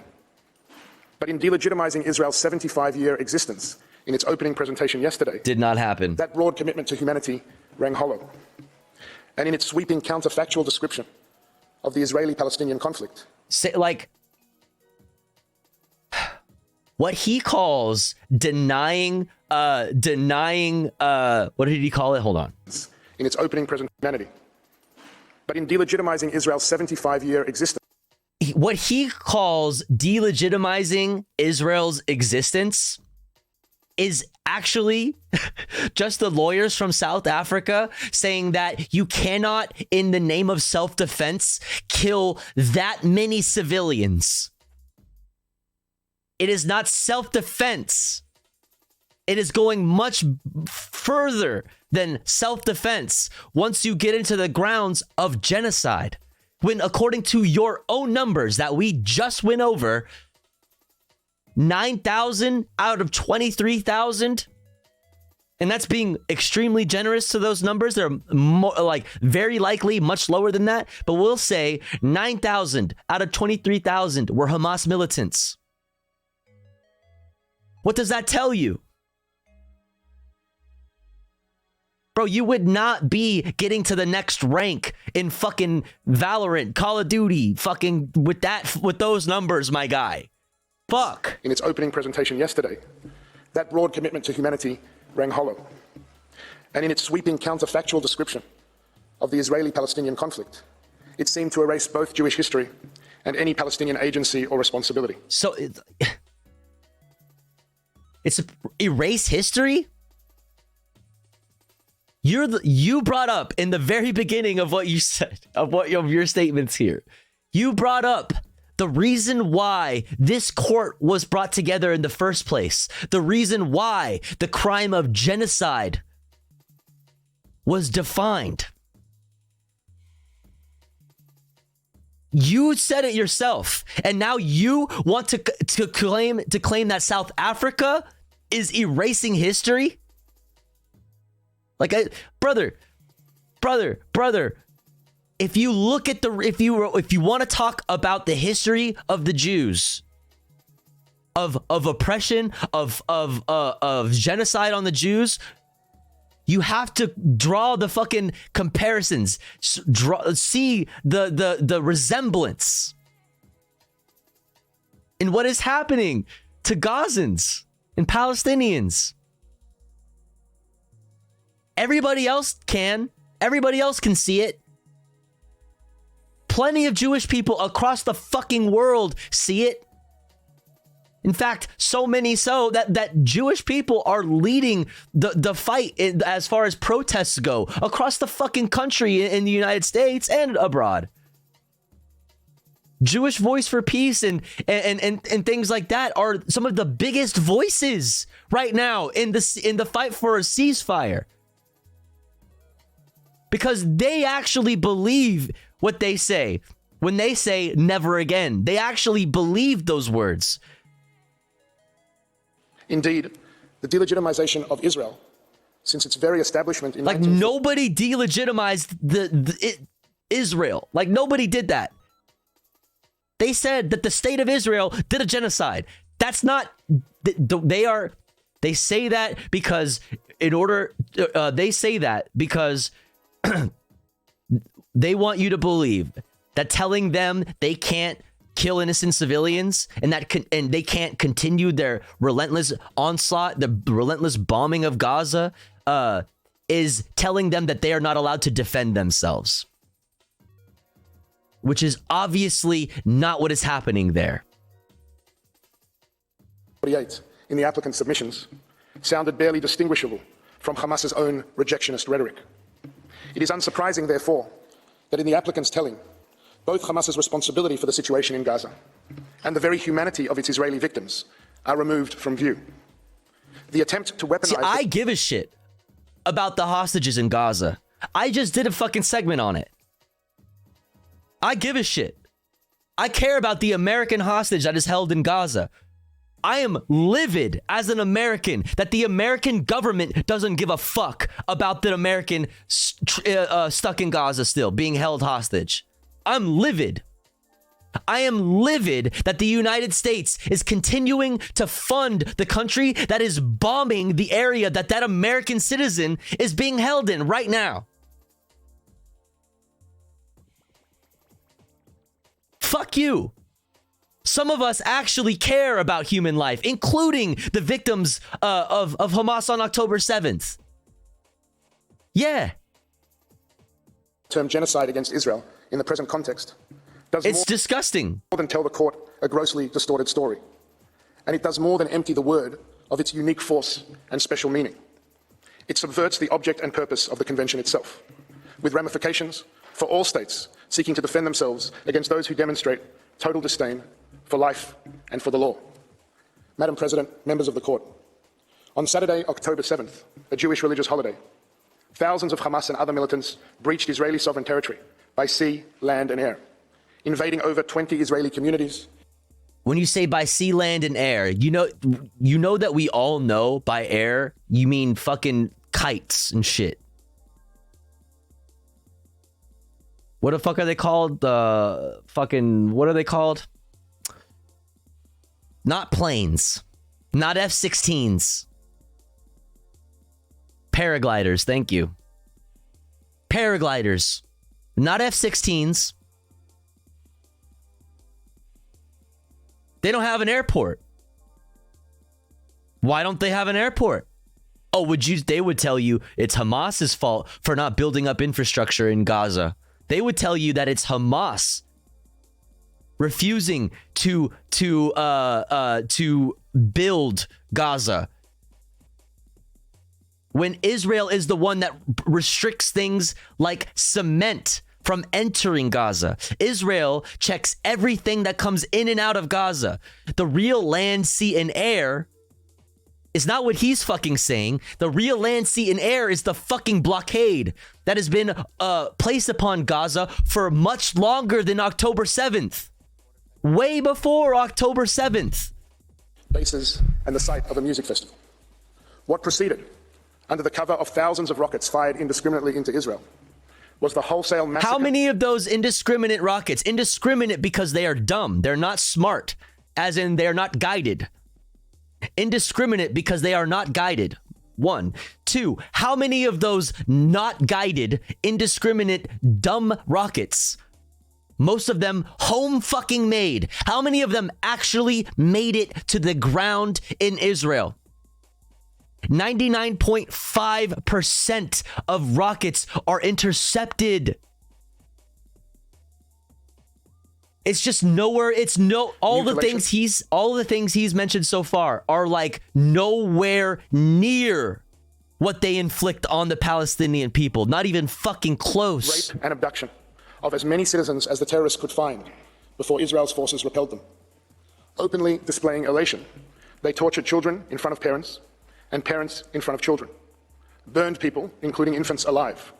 But in delegitimizing Israel's 75-year existence in its opening presentation yesterday, did not happen. That broad commitment to humanity rang hollow. And in its sweeping counterfactual description of the Israeli-Palestinian conflict. What he calls denying, what did he call it? Hold on. In its opening presentation of humanity. But in delegitimizing Israel's 75-year existence. What he calls delegitimizing Israel's existence is actually just the lawyers from South Africa saying that you cannot, in the name of self-defense, kill that many civilians. It is not self-defense. It is going much further than self-defense once you get into the grounds of genocide. When, according to your own numbers that we just went over, 9,000 out of 23,000, and that's being extremely generous to those numbers. They're very likely much lower than that, but we'll say 9,000 out of 23,000 were Hamas militants. What does that tell you? Bro, you would not be getting to the next rank in fucking Valorant, Call of Duty, fucking with those numbers, my guy. Fuck. In its opening presentation yesterday, that broad commitment to humanity rang hollow. And in its sweeping counterfactual description of the Israeli-Palestinian conflict, it seemed to erase both Jewish history and any Palestinian agency or responsibility. So It's erase history? You brought up in the very beginning of what you said, of your statements here. You brought up the reason why this court was brought together in the first place. The reason why the crime of genocide was defined. You said it yourself, and now you want to claim that South Africa is erasing history? Like, brother, if you look at if you want to talk about the history of the Jews, of oppression, of genocide on the Jews, you have to draw the fucking comparisons, see the resemblance in what is happening to Gazans and Palestinians. Everybody else can see it. Plenty of Jewish people across the fucking world see it. In fact, so many so that Jewish people are leading the fight as far as protests go across the fucking country in the United States and abroad. Jewish Voice for Peace and things like that are some of the biggest voices right now in the fight for a ceasefire. Because they actually believe what they say when they say never again. They actually believe those words. Indeed, the delegitimization of Israel, since its very establishment in nobody delegitimized Israel. Like, nobody did that. They said that the state of Israel did a genocide. That's not. They say that because they want you to believe that telling them they can't kill innocent civilians and they can't continue their relentless onslaught, the relentless bombing of Gaza, is telling them that they are not allowed to defend themselves, which is obviously not what is happening there. 48 in the applicant's submissions sounded barely distinguishable from Hamas's own rejectionist rhetoric. It is unsurprising, therefore, that in the applicant's telling, both Hamas's responsibility for the situation in Gaza and the very humanity of its Israeli victims are removed from view. The attempt to weaponize... I give a shit about the hostages in Gaza. I just did a fucking segment on it. I give a shit. I care about the American hostage that is held in Gaza. I am livid as an American that the American government doesn't give a fuck about the American stuck in Gaza still being held hostage. I'm livid. I am livid that the United States is continuing to fund the country that is bombing the area that American citizen is being held in right now. Fuck you. Some of us actually care about human life, including the victims of Hamas on October 7th. Yeah. Term genocide against Israel in the present context does it's disgusting. More than tell the court a grossly distorted story. And it does more than empty the word of its unique force and special meaning. It subverts the object and purpose of the convention itself, with ramifications for all states seeking to defend themselves against those who demonstrate total disdain for life and for the law. Madam President, members of the court, on Saturday, October 7th, a Jewish religious holiday, thousands of Hamas and other militants breached Israeli sovereign territory by sea, land, and air, invading over 20 Israeli communities. When you say by sea, land, and air, you know that we all know by air, you mean fucking kites and shit. What the fuck are they called? What are they called? Not planes. Not F-16s. Paragliders, thank you. Paragliders. Not F-16s. They don't have an airport. Why don't they have an airport? Oh, they would tell you it's Hamas's fault for not building up infrastructure in Gaza. They would tell you that it's Hamas refusing to build Gaza when Israel is the one that restricts things like cement from entering Gaza. Israel checks everything that comes in and out of Gaza. The real land, sea, and air is not what he's fucking saying. The real land, sea, and air is the fucking blockade that has been placed upon Gaza for much longer than October 7th. Way before October 7th. Bases and the site of a music festival. What proceeded, under the cover of thousands of rockets fired indiscriminately into Israel, was the wholesale massacre. How many of those indiscriminate rockets? Indiscriminate because they are dumb. They're not smart, as in they're not guided. Indiscriminate because they are not guided. 1. 2, how many of those not guided, indiscriminate, dumb rockets, most of them home fucking made, how many of them actually made it to the ground in Israel? 99.5% of rockets are intercepted. It's just nowhere. It's no, all the things he's mentioned so far are like nowhere near what they inflict on the Palestinian people. Not even fucking close. Rape and abduction of as many citizens as the terrorists could find before Israel's forces repelled them. Openly displaying elation, they tortured children in front of parents and parents in front of children, burned people, including infants, alive,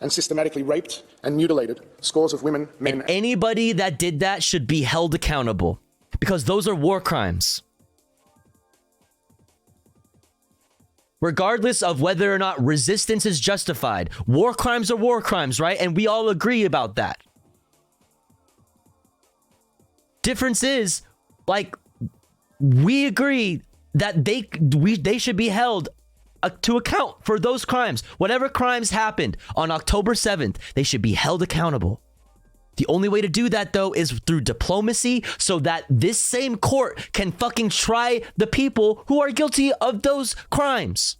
and systematically raped and mutilated scores of women, men. And anybody that did that should be held accountable because those are war crimes. Regardless of whether or not resistance is justified, war crimes are war crimes, right? And we all agree about that. Difference is, like, we agree that they should be held to account for those crimes. Whatever crimes happened on October 7th, they should be held accountable. The only way to do that, though, is through diplomacy so that this same court can fucking try the people who are guilty of those crimes.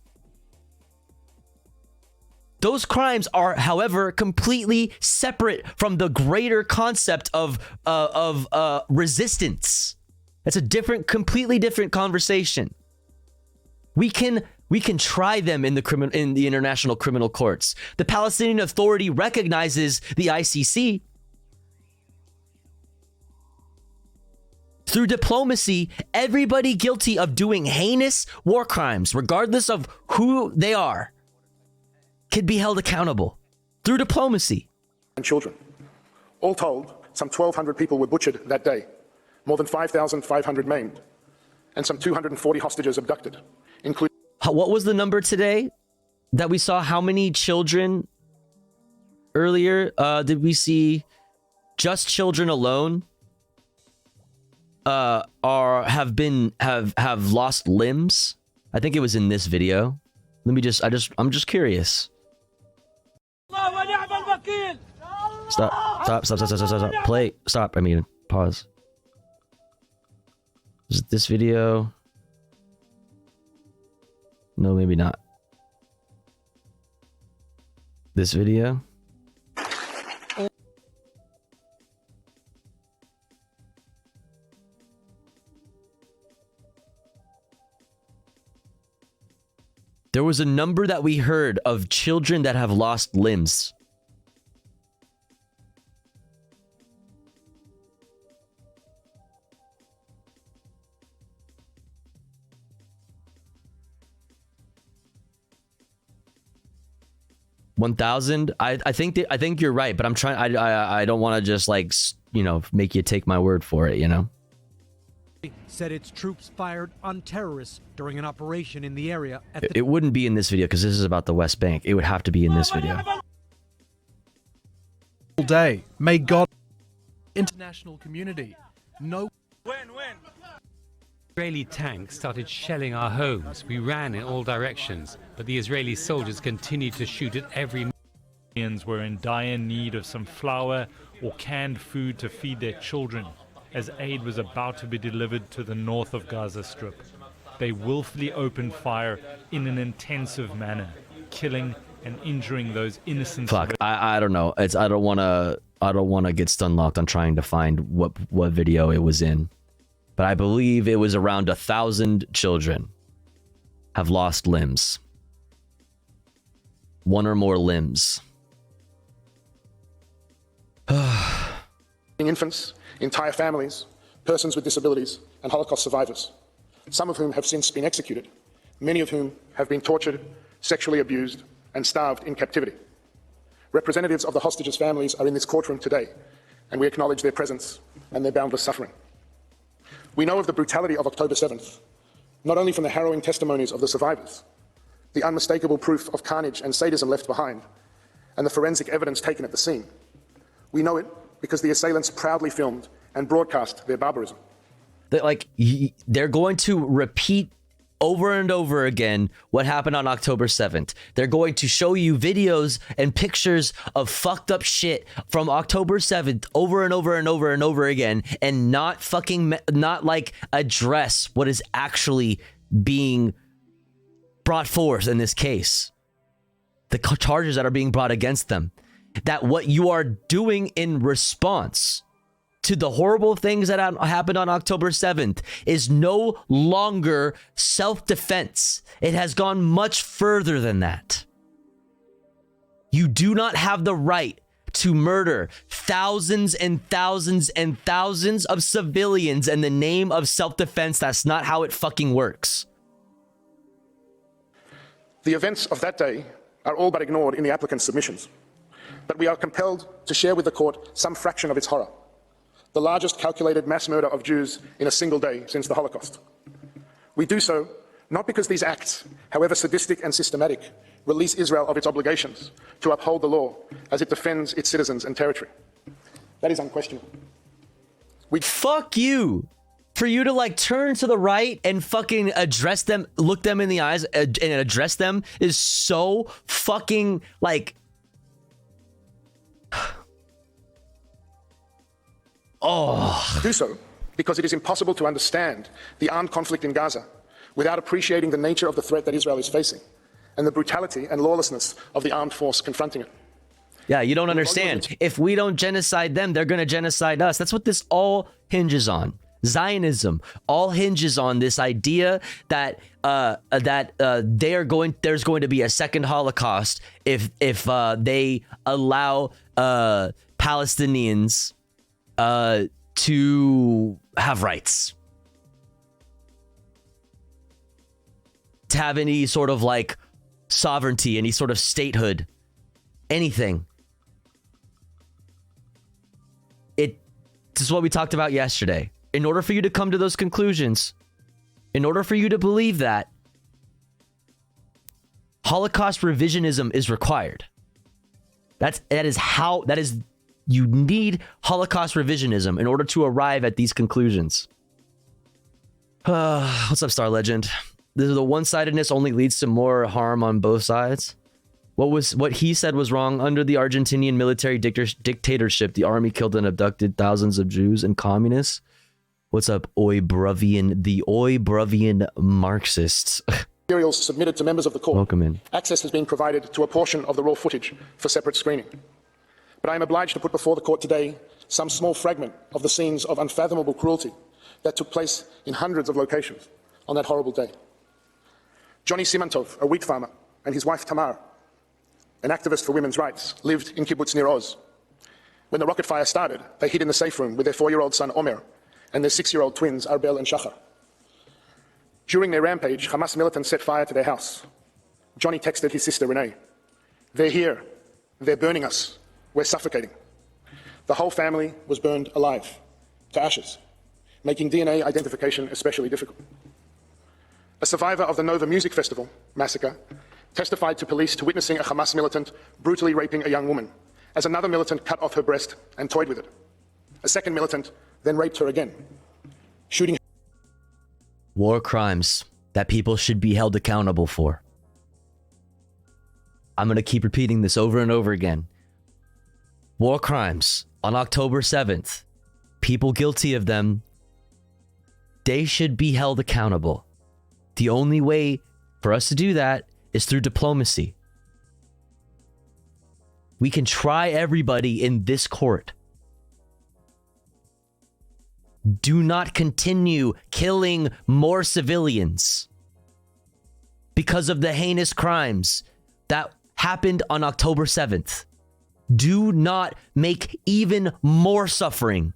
Those crimes are, however, completely separate from the greater concept of resistance. That's a completely different conversation. We can try them in the international criminal courts. The Palestinian Authority recognizes the ICC. Through diplomacy, everybody guilty of doing heinous war crimes, regardless of who they are, could be held accountable through diplomacy. And children. All told, some 1,200 people were butchered that day, more than 5,500 maimed, and some 240 hostages abducted, including... What was the number today that we saw? How many children earlier did we see? Just children alone have lost limbs. I think it was in this video. I'm just curious. Stop. Play. Stop. I mean, pause. Is it this video? No, maybe not. This video? There was a number that we heard of children that have lost limbs. $1,000. I think you're right, but I'm trying. I don't want to just like make you take my word for it. Said its troops fired on terrorists during an operation in the area. It wouldn't be in this video because this is about the West Bank. It would have to be in this video. All day, may God, international community, no. Israeli tanks started shelling our homes. We ran in all directions, but the Israeli soldiers continued to shoot at every. Palestinians were in dire need of some flour or canned food to feed their children, as aid was about to be delivered to the north of Gaza Strip. They willfully opened fire in an intensive manner, killing and injuring those innocent. Fuck, I don't know. I don't want to get stun locked on trying to find what video it was in. But I believe it was around 1,000 children have lost limbs. one or more limbs. Infants, entire families, persons with disabilities, and Holocaust survivors, some of whom have since been executed, many of whom have been tortured, sexually abused, and starved in captivity. Representatives of the hostages' families are in this courtroom today, and we acknowledge their presence and their boundless suffering. We know of the brutality of October 7th, not only from the harrowing testimonies of the survivors, the unmistakable proof of carnage and sadism left behind, and the forensic evidence taken at the scene. We know it because the assailants proudly filmed and broadcast their barbarism. They're going to repeat over and over again what happened on October 7th. They're going to show you videos and pictures of fucked up shit from October 7th over and over and over and over again, and not address what is actually being brought forth in this case. The charges that are being brought against them. That what you are doing in response to the horrible things that happened on October 7th is no longer self-defense. It has gone much further than that. You do not have the right to murder thousands and thousands and thousands of civilians in the name of self-defense. That's not how it fucking works. The events of that day are all but ignored in the applicant's submissions, but we are compelled to share with the court some fraction of its horror. The largest calculated mass murder of Jews in a single day since the Holocaust. We do so not because these acts, however sadistic and systematic, release Israel of its obligations to uphold the law as it defends its citizens and territory. That is unquestionable. Fuck you. For you to turn to the right and fucking address them, look them in the eyes and address them is so fucking Do so because it is impossible to understand the armed conflict in Gaza without appreciating the nature of the threat that Israel is facing and the brutality and lawlessness of the armed force confronting it. Yeah, you don't understand. If we don't genocide them, they're going to genocide us. That's what this all hinges on. Zionism all hinges on this idea that there's going to be a second Holocaust if they allow Palestinians to have rights, to have any sort of sovereignty, any sort of statehood, anything. This is what we talked about yesterday. In order for you to come to those conclusions, in order for you to believe that, Holocaust revisionism is required. You need Holocaust revisionism in order to arrive at these conclusions. What's up, Star Legend? The one-sidedness only leads to more harm on both sides. What he said was wrong. Under the Argentinian military dictatorship, the army killed and abducted thousands of Jews and communists. What's up, the Oybruvian Marxists? Materials submitted to members of the court. Welcome in. Access has been provided to a portion of the raw footage for separate screening. But I am obliged to put before the court today some small fragment of the scenes of unfathomable cruelty that took place in hundreds of locations on that horrible day. Johnny Simantov, a wheat farmer, and his wife Tamar, an activist for women's rights, lived in kibbutz Nir Oz. When the rocket fire started, they hid in the safe room with their 4-year-old son Omer and their 6-year-old twins Arbel and Shachar. During their rampage, Hamas militants set fire to their house. Johnny texted his sister Renee, "They're here. They're burning us. We're suffocating." The whole family was burned alive, to ashes, making DNA identification especially difficult. A survivor of the Nova Music Festival massacre testified to police to witnessing a Hamas militant brutally raping a young woman, as another militant cut off her breast and toyed with it. A second militant then raped her again, shooting. War crimes that people should be held accountable for. I'm going to keep repeating this over and over again. War crimes on October 7th. People guilty of them, they should be held accountable. The only way for us to do that is through diplomacy. We can try everybody in this court. Do not continue killing more civilians because of the heinous crimes that happened on October 7th. Do not make even more suffering.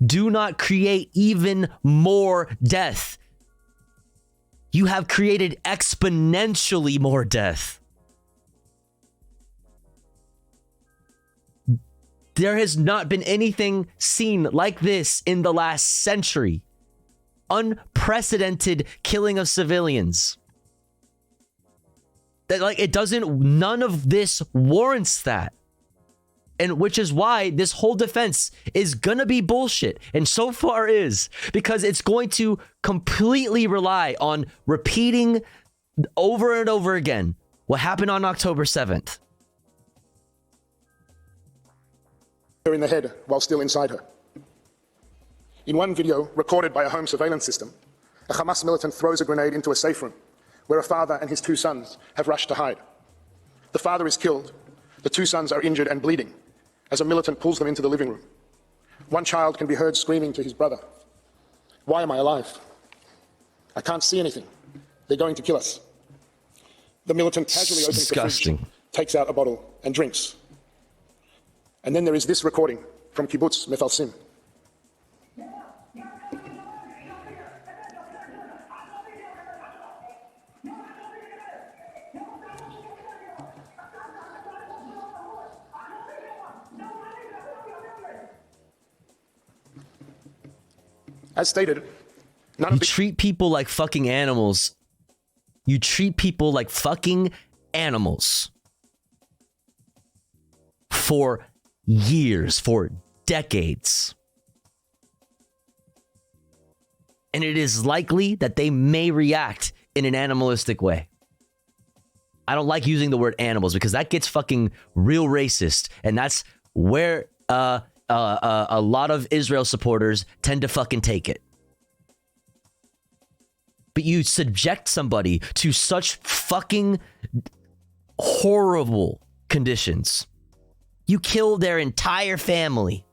Do not create even more death. You have created exponentially more death. There has not been anything seen like this in the last century. Unprecedented killing of civilians. That, like, it doesn't, none of this warrants that. And which is why this whole defense is gonna be bullshit. And so far is, because it's going to completely rely on repeating over and over again what happened on October 7th. Her in the head while still inside her. In one video recorded by a home surveillance system, a Hamas militant throws a grenade into a safe room where a father and his 2 sons have rushed to hide. The father is killed. The 2 sons are injured and bleeding as a militant pulls them into the living room. One child can be heard screaming to his brother, "Why am I alive? I can't see anything. They're going to kill us." The militant casually opens the fridge, takes out a bottle and drinks. And then there is this recording from Kibbutz Mefalsim. As stated, you treat people like fucking animals. You treat people like fucking animals. For years, for decades. And it is likely that they may react in an animalistic way. I don't like using the word animals because that gets fucking real racist. And that's where a lot of Israel supporters tend to fucking take it. But you subject somebody to such fucking horrible conditions. You kill their entire family.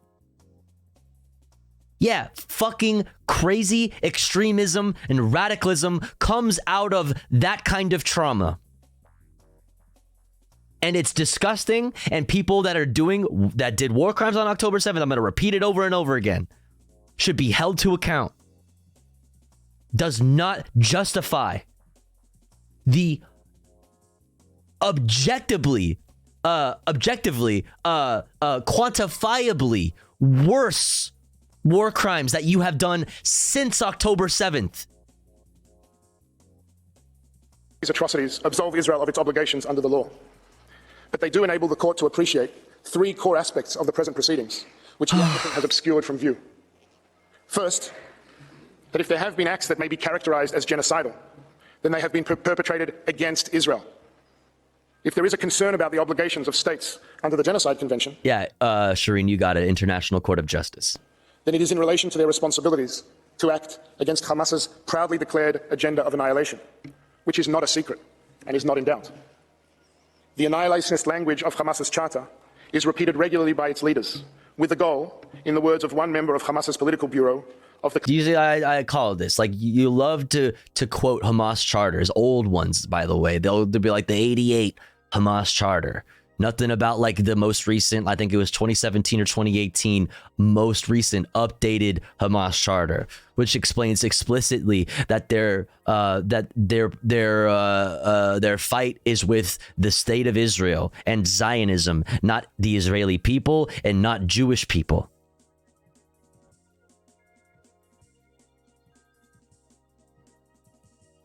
Yeah, fucking crazy extremism and radicalism comes out of that kind of trauma. And it's disgusting, and people that did war crimes on October 7th, I'm going to repeat it over and over again, should be held to account. Does not justify the objectively, quantifiably worse war crimes that you have done since October 7th. These atrocities absolve Israel of its obligations under the law. But they do enable the court to appreciate 3 core aspects of the present proceedings, which the applicant has obscured from view. First, that if there have been acts that may be characterized as genocidal, then they have been perpetrated against Israel. If there is a concern about the obligations of states under the Genocide Convention, yeah, Shireen, you got it, International Court of Justice, then it is in relation to their responsibilities to act against Hamas's proudly declared agenda of annihilation, which is not a secret and is not in doubt. The annihilationist language of Hamas's charter is repeated regularly by its leaders, with the goal, in the words of one member of Hamas's political bureau, of the... Usually I call this, like, you love to quote Hamas charters, old ones, by the way. They'll be like the 88 Hamas charter. Nothing about like the most recent, I think it was 2017 or 2018, most recent updated Hamas charter, which explains explicitly that their fight is with the state of Israel and Zionism, not the Israeli people and not Jewish people.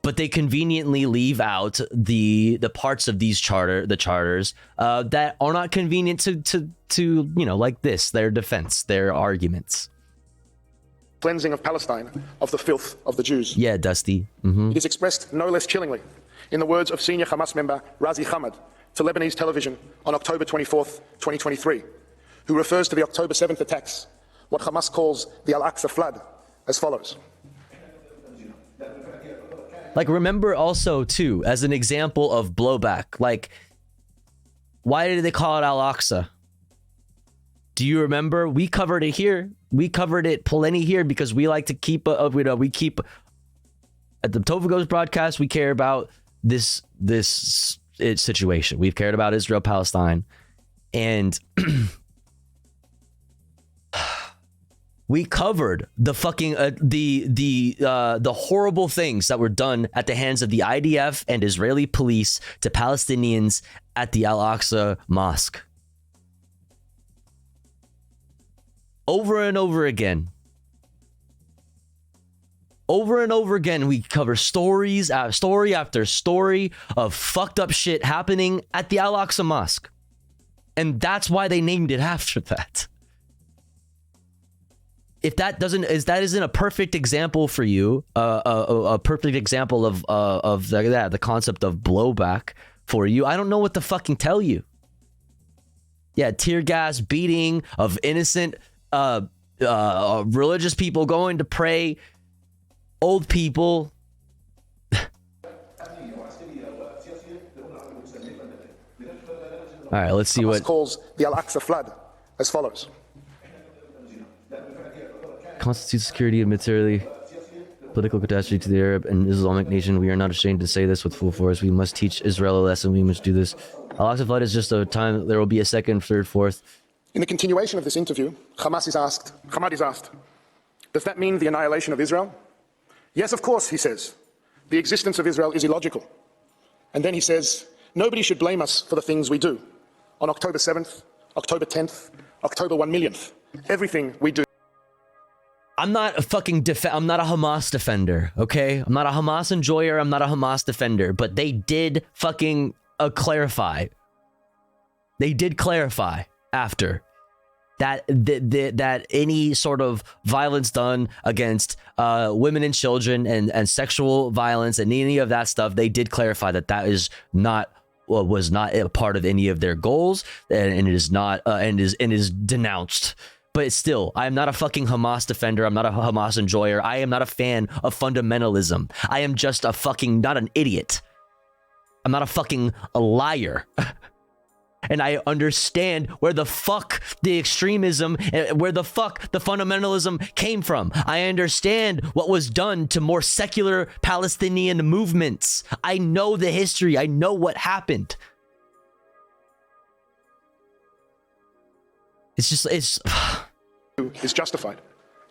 But they conveniently leave out the parts of these charters that are not convenient to you know, like this, their defense, their arguments. Cleansing of Palestine of the filth of the Jews. Yeah, Dusty. Mm-hmm. It is expressed no less chillingly in the words of senior Hamas member Razi Hamad to Lebanese television on October 24th, 2023, who refers to the October 7th attacks, what Hamas calls the Al-Aqsa flood, as follows. Like, remember also, too, as an example of blowback, like, why did they call it Al-Aqsa? Do you remember? We covered it here. We covered it plenty here because we like to keep, we keep, at the Tova Goes broadcast, we care about this situation. We've cared about Israel, Palestine, and we covered the fucking the horrible things that were done at the hands of the IDF and Israeli police to Palestinians at the Al-Aqsa Mosque. Over and over again. Over and over again, we cover story after story of fucked up shit happening at the Al-Aqsa Mosque. And that's why they named it after that. If that isn't a perfect example for you, a perfect example of the concept of blowback for you, I don't know what to fucking tell you. Yeah, tear gas beating of innocent religious people going to pray. Old people. All right, let's see what calls the Al-Aqsa flood as follows. Constitutes security and materially political catastrophe to the Arab and Islamic nation. We are not ashamed to say this with full force. We must teach Israel a lesson. We must do this. Al-Aqsa flood is just a time. There will be a second, third, fourth. In the continuation of this interview, Hamad is asked, does that mean the annihilation of Israel? Yes, of course, he says. The existence of Israel is illogical. And then he says, nobody should blame us for the things we do. On October 7th, October 10th, October 1 millionth, everything we do. I'm not a fucking I'm not a Hamas defender, okay? I'm not a Hamas enjoyer. I'm not a Hamas defender. But they did fucking clarify. They did clarify after that any sort of violence done against women and children and sexual violence and any of that stuff, they did clarify that is not was not a part of any of their goals, and it is not and is denounced. But still, I am not a fucking Hamas defender. I'm not a Hamas enjoyer. I am not a fan of fundamentalism. I am just a fucking not an idiot. I'm not a fucking liar. And I understand where the fuck the extremism, where the fuck the fundamentalism came from. I understand what was done to more secular Palestinian movements. I know the history. I know what happened. It's justified,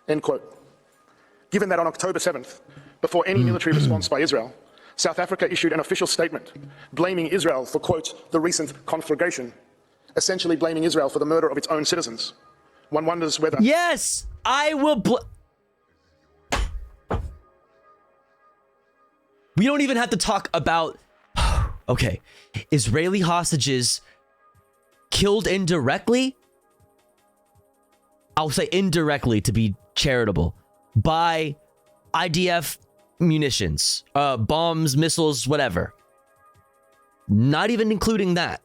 end quote. Given that on October 7th, before any military response by Israel, South Africa issued an official statement blaming Israel for, quote, the recent conflagration, essentially blaming Israel for the murder of its own citizens. One wonders whether... Yes, I will... We don't even have to talk about... Okay, Israeli hostages killed indirectly? I'll say indirectly to be charitable, by IDF munitions, bombs, missiles, whatever. Not even including that.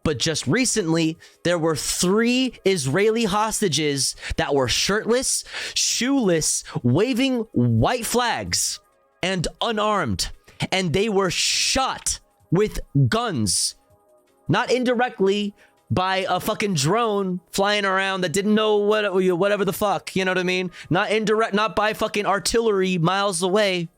But just recently, there were 3 Israeli hostages that were shirtless, shoeless, waving white flags, and unarmed. And they were shot with guns. Not indirectly, by a fucking drone flying around that didn't know whatever the fuck, you know what I mean? Not indirect, not by fucking artillery miles away.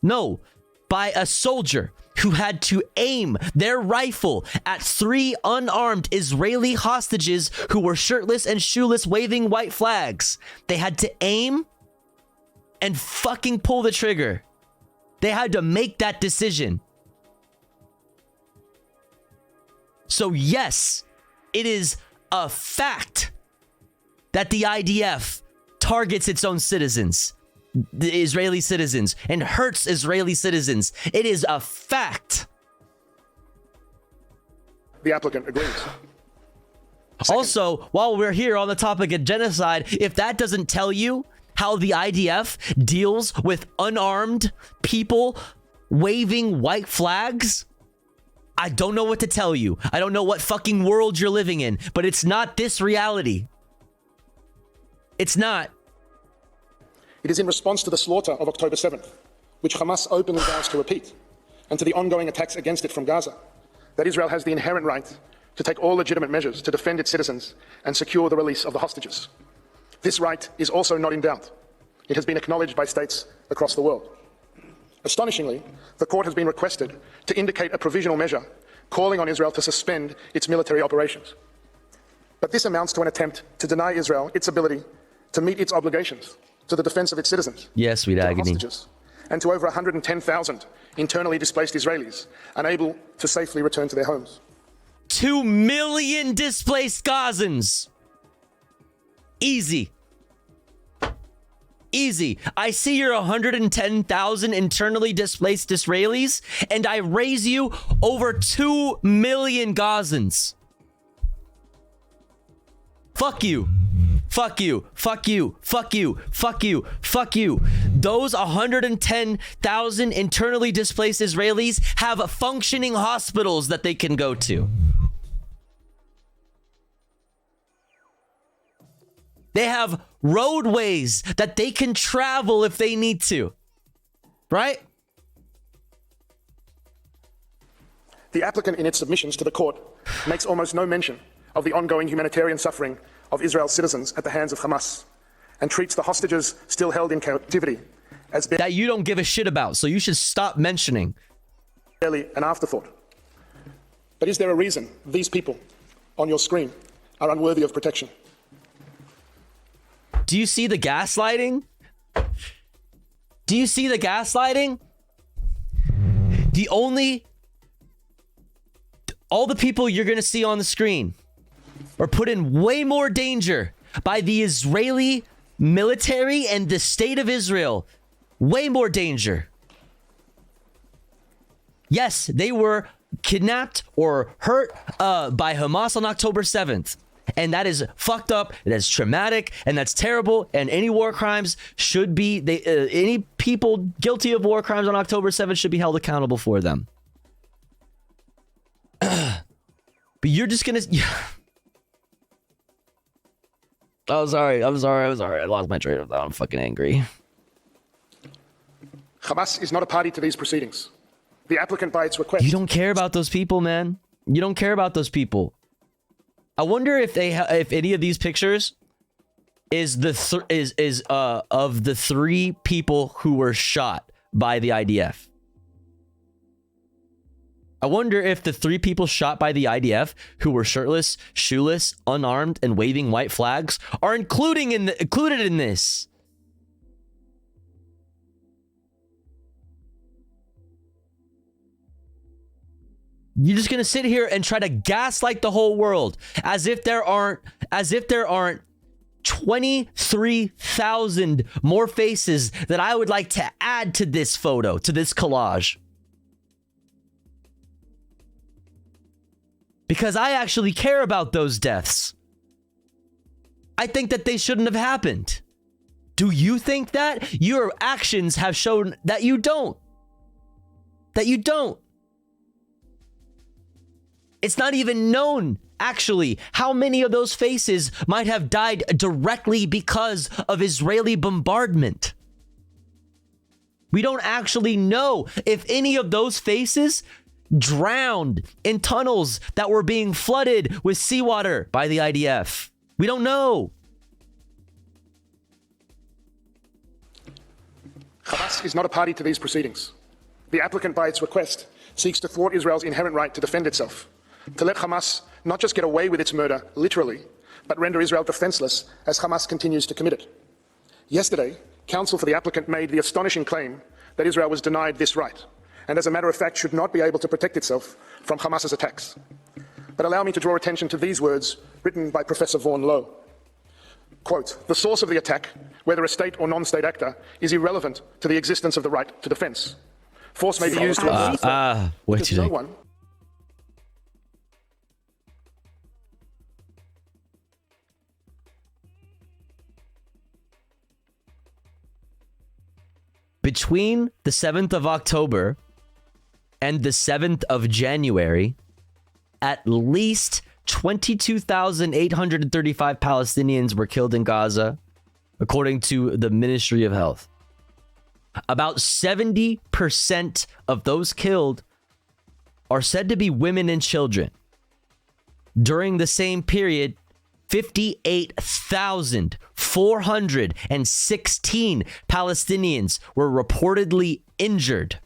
No, by a soldier who had to aim their rifle at 3 unarmed Israeli hostages who were shirtless and shoeless waving white flags. They had to aim and fucking pull the trigger. They had to make that decision. So yes, it is a fact that the IDF targets its own citizens, the Israeli citizens, and hurts Israeli citizens. It is a fact. The applicant agrees. Also, while we're here on the topic of genocide, if that doesn't tell you how the IDF deals with unarmed people waving white flags, I don't know what to tell you. I don't know what fucking world you're living in, but it's not this reality. It's not. It is in response to the slaughter of October 7th, which Hamas openly vows to repeat, and to the ongoing attacks against it from Gaza, that Israel has the inherent right to take all legitimate measures to defend its citizens and secure the release of the hostages. This right is also not in doubt. It has been acknowledged by states across the world. Astonishingly, the court has been requested to indicate a provisional measure calling on Israel to suspend its military operations. But this amounts to an attempt to deny Israel its ability to meet its obligations to the defense of its citizens, Yes, sweet to agony. hostages, and to over 110,000 internally displaced Israelis unable to safely return to their homes. 2 million displaced Gazans. Easy. Easy. I see your 110,000 internally displaced Israelis, and I raise you over 2 million Gazans. Fuck you. Fuck you. Fuck you. Fuck you. Fuck you. Fuck you. Those 110,000 internally displaced Israelis have functioning hospitals that they can go to. They have roadways that they can travel if they need to. Right? The applicant in its submissions to the court makes almost no mention of the ongoing humanitarian suffering of Israel's citizens at the hands of Hamas, and treats the hostages still held in captivity as that you don't give a shit about, so you should stop mentioning. Barely an afterthought. But is there a reason these people on your screen are unworthy of protection? Do you see the gaslighting? Do you see the gaslighting? All the people you're going to see on the screen are put in way more danger by the Israeli military and the state of Israel. Way more danger. Yes, they were kidnapped or hurt by Hamas on October 7th. And that is fucked up, that's traumatic, and that's terrible. And any war crimes should be, any people guilty of war crimes on October 7th should be held accountable for them. But you're just gonna... I'm sorry. I lost my train of thought. I'm fucking angry. Hamas is not a party to these proceedings. The applicant, by its request... You don't care about those people, man. You don't care about those people. I wonder if if any of these pictures is of the 3 people who were shot by the IDF. I wonder if the 3 people shot by the IDF who were shirtless, shoeless, unarmed, and waving white flags are included in this. You're just gonna sit here and try to gaslight the whole world as if there aren't 23,000 more faces that I would like to add to this photo, to this collage. Because I actually care about those deaths. I think that they shouldn't have happened. Do you think that? Your actions have shown that you don't. That you don't. It's not even known, actually, how many of those faces might have died directly because of Israeli bombardment. We don't actually know if any of those faces drowned in tunnels that were being flooded with seawater by the IDF. We don't know. Hamas is not a party to these proceedings. The applicant, by its request, seeks to thwart Israel's inherent right to defend itself, to let Hamas not just get away with its murder, literally, but render Israel defenseless as Hamas continues to commit it. Yesterday, counsel for the applicant made the astonishing claim that Israel was denied this right, and as a matter of fact should not be able to protect itself from Hamas's attacks. But allow me to draw attention to these words written by Professor Vaughan Lowe. Quote, "The source of the attack, whether a state or non-state actor, is irrelevant to the existence of the right to defense. Force may be used to because no one..." Between the 7th of October and the 7th of January, at least 22,835 Palestinians were killed in Gaza, according to the Ministry of Health. About 70% of those killed are said to be women and children. During the same period, 58,416 Palestinians were reportedly injured.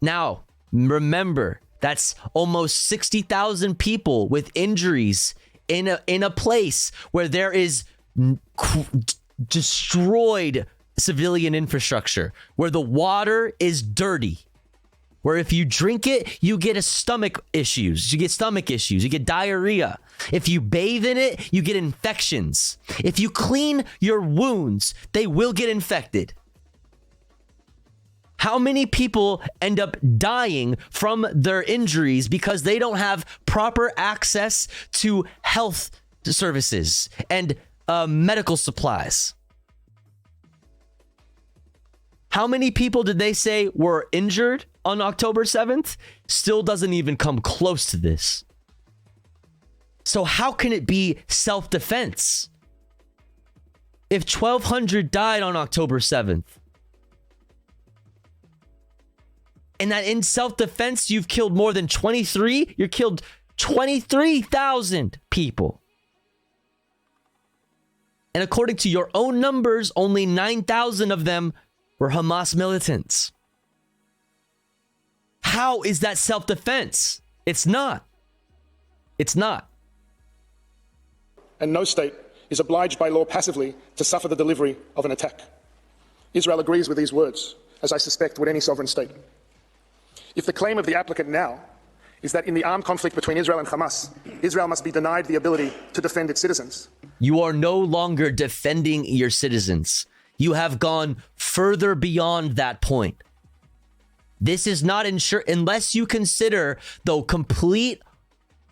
Now, remember, That's almost 60,000 people with injuries in a place where there is destroyed civilian infrastructure, where the water is dirty, where if you drink it, you get stomach issues. You get diarrhea. If you bathe in it, you get infections. If you clean your wounds, they will get infected. How many people end up dying from their injuries because they don't have proper access to health services and medical supplies? How many people did they say were injured on October 7th? Still doesn't even come close to this. So how can it be self-defense? If 1,200 died on October 7th, and that in self-defense you've killed more than 23, you killed 23,000 people. And according to your own numbers, only 9,000 of them were Hamas militants. How is that self-defense? It's not. It's not. And no state is obliged by law passively to suffer the delivery of an attack. Israel agrees with these words, as I suspect would any sovereign state. If the claim of the applicant now is that in the armed conflict between Israel and Hamas, Israel must be denied the ability to defend its citizens, you are no longer defending your citizens. You have gone further beyond that point. This is not unless you consider the complete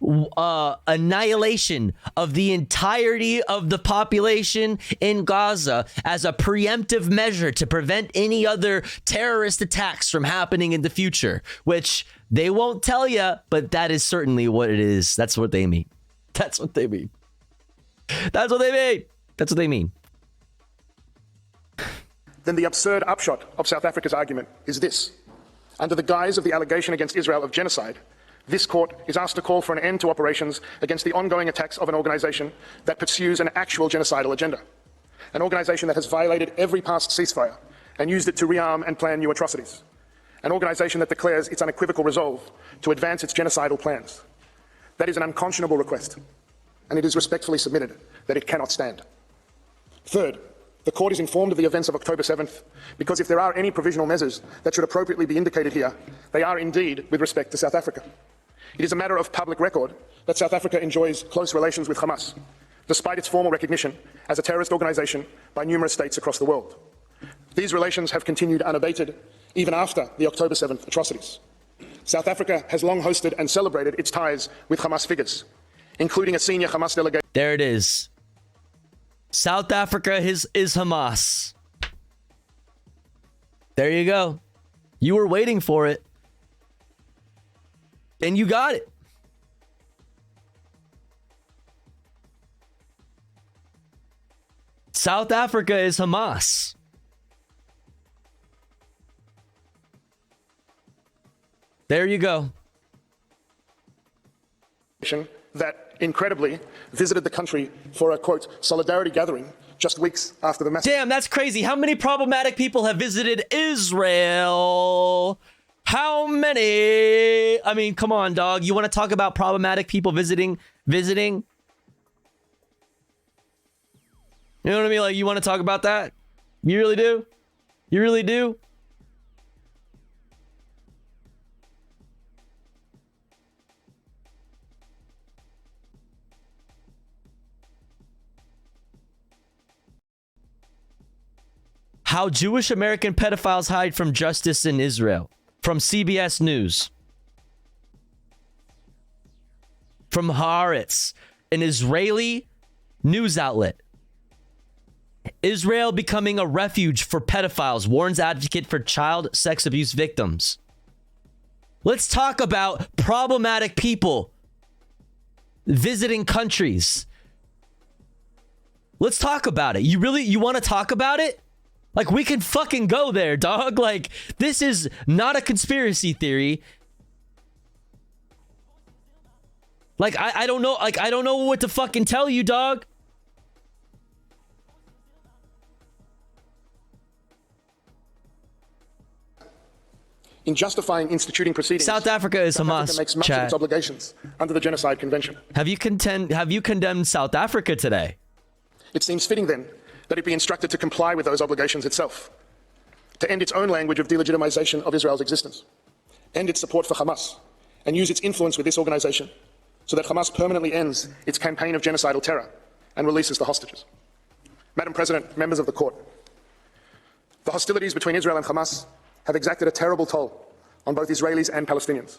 annihilation of the entirety of the population in Gaza as a preemptive measure to prevent any other terrorist attacks from happening in the future, which they won't tell you, but that is certainly what it is. That's what they mean. That's what they mean. That's what they mean. That's what they mean. then the absurd upshot of South Africa's argument is this. Under the guise of the allegation against Israel of genocide, this court is asked to call for an end to operations against the ongoing attacks of an organization that pursues an actual genocidal agenda, an organization that has violated every past ceasefire and used it to rearm and plan new atrocities, an organization that declares its unequivocal resolve to advance its genocidal plans. That is an unconscionable request, and it is respectfully submitted that it cannot stand. Third, the court is informed of the events of October 7th because if there are any provisional measures that should appropriately be indicated here, they are indeed with respect to South Africa. It is a matter of public record that South Africa enjoys close relations with Hamas, despite its formal recognition as a terrorist organization by numerous states across the world. These relations have continued unabated even after the October 7th atrocities. South Africa has long hosted and celebrated its ties with Hamas figures, including a senior Hamas delegation. There it is. South Africa is Hamas. There you go. You were waiting for it. And you got it. South Africa is Hamas. There you go. That incredibly visited the country for a, quote, solidarity gathering just weeks after the massacre. Damn, that's crazy. How many problematic people have visited Israel? How many? I mean, come on, dog. You want to talk about problematic people visiting? You know what I mean? Like, you want to talk about that? You really do? You really do? How Jewish American pedophiles hide from justice in Israel. From CBS News. From Haaretz, an Israeli news outlet. Israel becoming a refuge for pedophiles, warns advocate for child sex abuse victims. Let's talk about problematic people visiting countries. Let's talk about it. You want to talk about it? Like, we can fucking go there, dog. Like, this is not a conspiracy theory. Like, I don't know. Like, I don't know what to fucking tell you, dog. in justifying instituting proceedings. South Africa is South Africa Hamas, makes much of chat. its obligations under the Genocide Convention. Have you condemned South Africa today? It seems fitting then that it be instructed to comply with those obligations itself, to end its own language of delegitimization of Israel's existence, end its support for Hamas, and use its influence with this organization so that Hamas permanently ends its campaign of genocidal terror and releases the hostages. Madam President, members of the court, the hostilities between Israel and Hamas have exacted a terrible toll on both Israelis and Palestinians.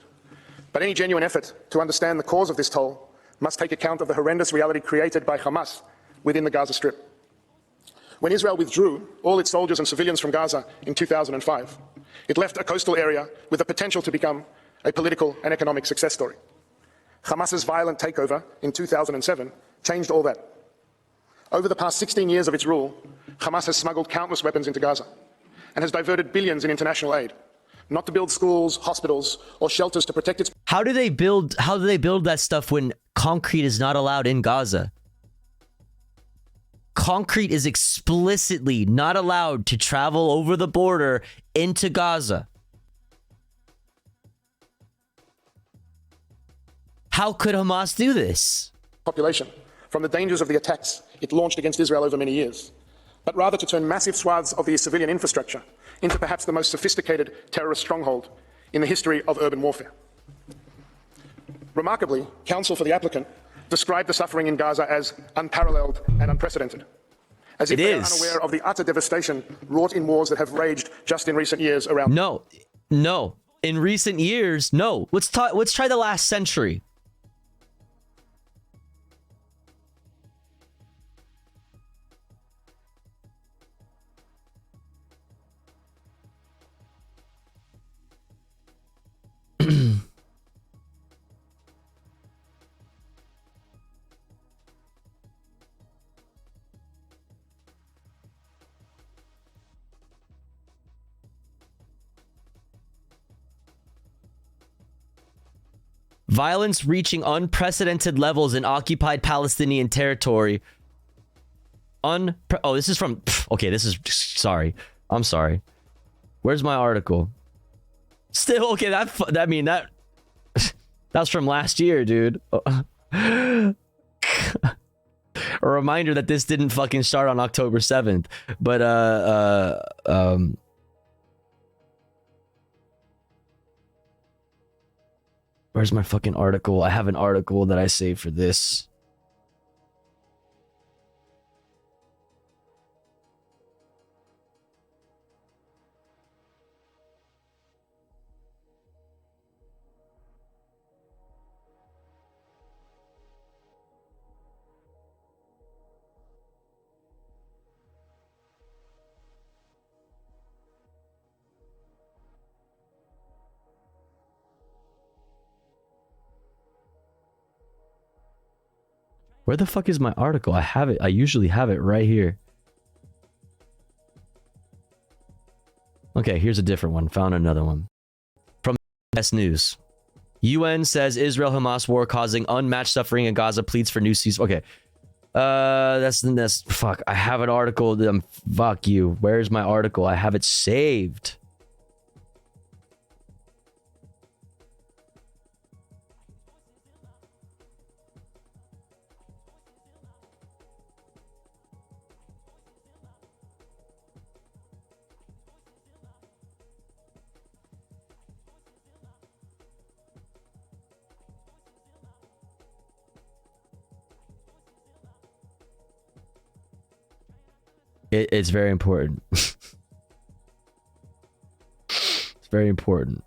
But any genuine effort to understand the cause of this toll must take account of the horrendous reality created by Hamas within the Gaza Strip. When Israel withdrew all its soldiers and civilians from Gaza in 2005, it left a coastal area with the potential to become a political and economic success story. Hamas's violent takeover in 2007 changed all that. Over the past 16 years of its rule, Hamas has smuggled countless weapons into Gaza and has diverted billions in international aid, not to build schools, hospitals, or shelters to protect its... How do they build that stuff when concrete is not allowed in Gaza? Concrete is explicitly not allowed to travel over the border into Gaza. How could Hamas do this? Population from the dangers of the attacks it launched against Israel over many years, but rather to turn massive swaths of the civilian infrastructure into perhaps the most sophisticated terrorist stronghold in the history of urban warfare. Remarkably, counsel for the applicant described the suffering in Gaza as unparalleled and unprecedented, as if they are unaware of the utter devastation wrought in wars that have raged just in recent years around. No. In recent years, no. Let's try the last century. Violence reaching unprecedented levels in occupied Palestinian territory. This is from... Okay, this is... Sorry. I'm sorry. Where's my article? Still, okay, that's from last year, dude. A reminder that this didn't fucking start on October 7th. But, where's my fucking article? I have an article that I saved for this. Where the fuck is my article? I have it. I usually have it right here. Okay, here's a different one. Found another one. From S News. UN says Israel-Hamas war causing unmatched suffering in Gaza, pleads for new ceasefire. Okay. That's fuck. I have an article. Fuck you. Where's my article? I have it saved. It's very important. It's very important.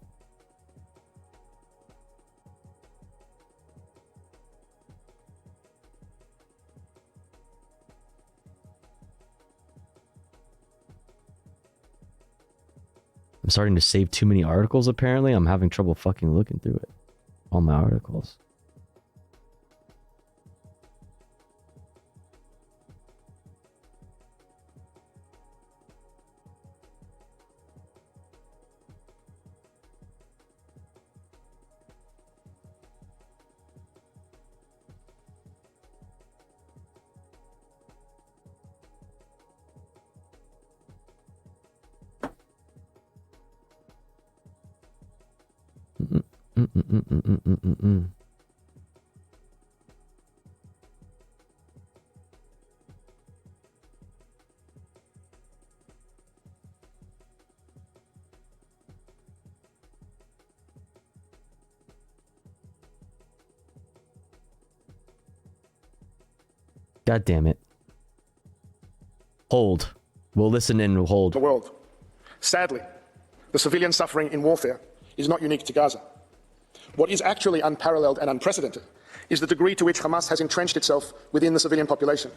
I'm starting to save too many articles, apparently. I'm having trouble fucking looking through it. All my articles. God damn it. Hold. We'll listen and hold. The world. Sadly, the civilian suffering in warfare is not unique to Gaza. What is actually unparalleled and unprecedented is the degree to which Hamas has entrenched itself within the civilian population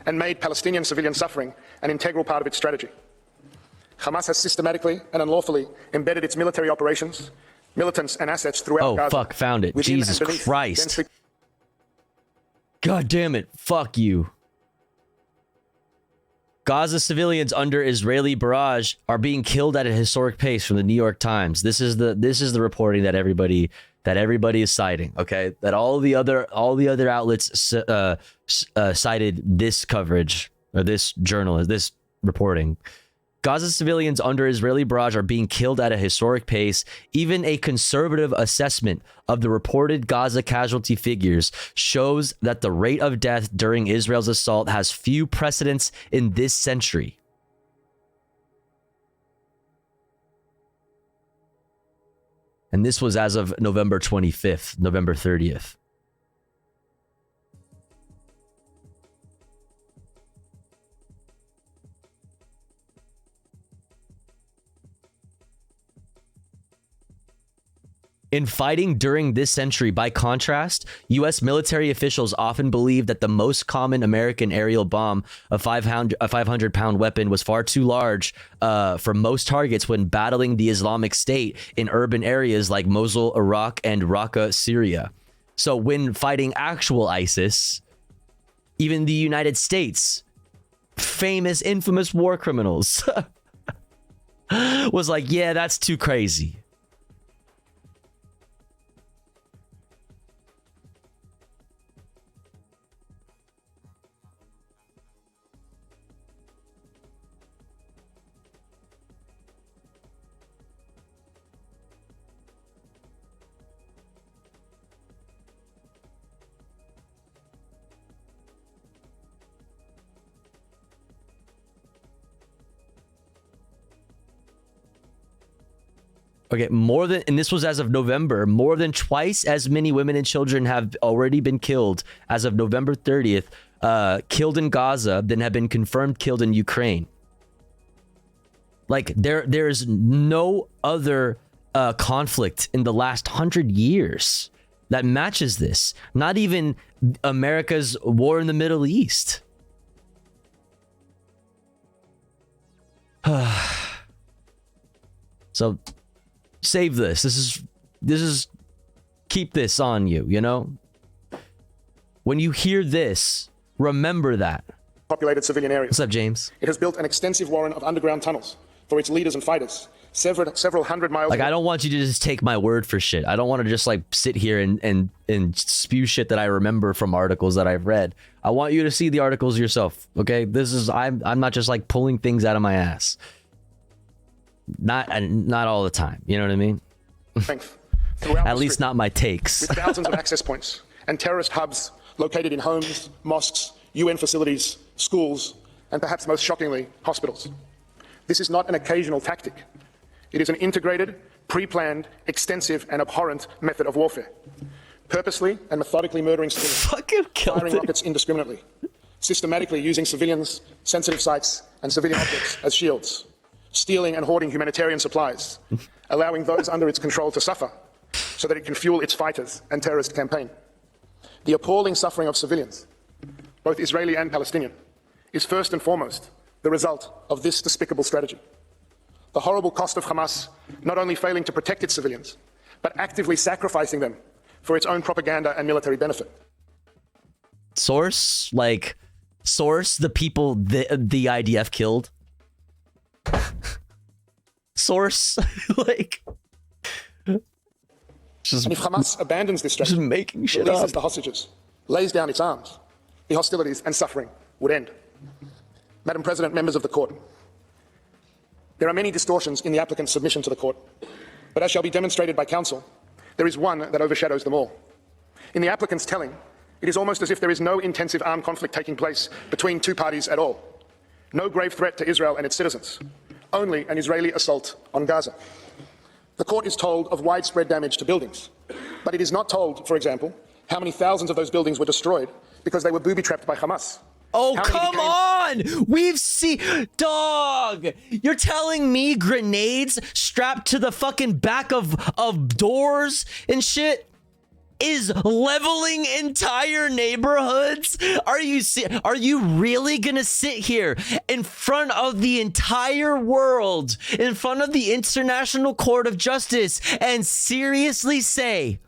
and made Palestinian civilian suffering an integral part of its strategy. Hamas has systematically and unlawfully embedded its military operations, militants, and assets throughout Gaza. Oh, fuck, found it. Jesus Christ. God damn it. Fuck you. Gaza civilians under Israeli barrage are being killed at a historic pace from the New York Times. This is the reporting that everybody is citing, okay? That all the other outlets cited this coverage or this journalist, this reporting. Gaza civilians under Israeli barrage are being killed at a historic pace. Even a conservative assessment of the reported Gaza casualty figures shows that the rate of death during Israel's assault has few precedents in this century. And this was as of November 25th, November 30th. In fighting during this century, by contrast, U.S. military officials often believed that the most common American aerial bomb, a 500-pound weapon, was far too large for most targets when battling the Islamic State in urban areas like Mosul, Iraq, and Raqqa, Syria. So when fighting actual ISIS, even the United States, infamous war criminals, was like, yeah, that's too crazy. Okay, and this was as of November, more than twice as many women and children have already been killed as of November 30th, killed in Gaza than have been confirmed killed in Ukraine. Like, there's no other conflict in the last 100 years that matches this. Not even America's war in the Middle East. So save this. This is keep this on you, you know? When you hear this, remember that. Populated civilian areas. What's up, James? It has built an extensive warren of underground tunnels for its leaders and fighters, several hundred miles. Like, I don't want you to just take my word for shit. I don't want to just like sit here and spew shit that I remember from articles that I've read. I want you to see the articles yourself. Okay, I'm not just like pulling things out of my ass. Not all the time. You know what I mean? At least not my takes. With thousands of access points and terrorist hubs located in homes, mosques, UN facilities, schools, and perhaps most shockingly, hospitals. This is not an occasional tactic. It is an integrated, pre-planned, extensive, and abhorrent method of warfare. Purposely and methodically murdering civilians, firing rockets indiscriminately, systematically using civilians, sensitive sites, and civilian objects as shields, stealing and hoarding humanitarian supplies, allowing those under its control to suffer so that it can fuel its fighters and terrorist campaign. The appalling suffering of civilians, both Israeli and Palestinian, is first and foremost the result of this despicable strategy. The horrible cost of Hamas not only failing to protect its civilians, but actively sacrificing them for its own propaganda and military benefit. Source, the people the IDF killed. Source, just, and if Hamas abandons this strategy, just making shit releases up. the hostages, lays down its arms, the hostilities and suffering would end. Madam President, members of the court, there are many distortions in the applicant's submission to the court, but as shall be demonstrated by counsel, there is one that overshadows them all. In the applicant's telling, it is almost as if there is no intensive armed conflict taking place between two parties at all. No grave threat to Israel and its citizens. Only an Israeli assault on Gaza. The court is told of widespread damage to buildings, but it is not told, for example, how many thousands of those buildings were destroyed because they were booby-trapped by Hamas. Oh, come on! We've seen... Dog! You're telling me grenades strapped to the fucking back of doors and shit is leveling entire neighborhoods? Are you really gonna sit here in front of the entire world, in front of the International Court of Justice, and seriously say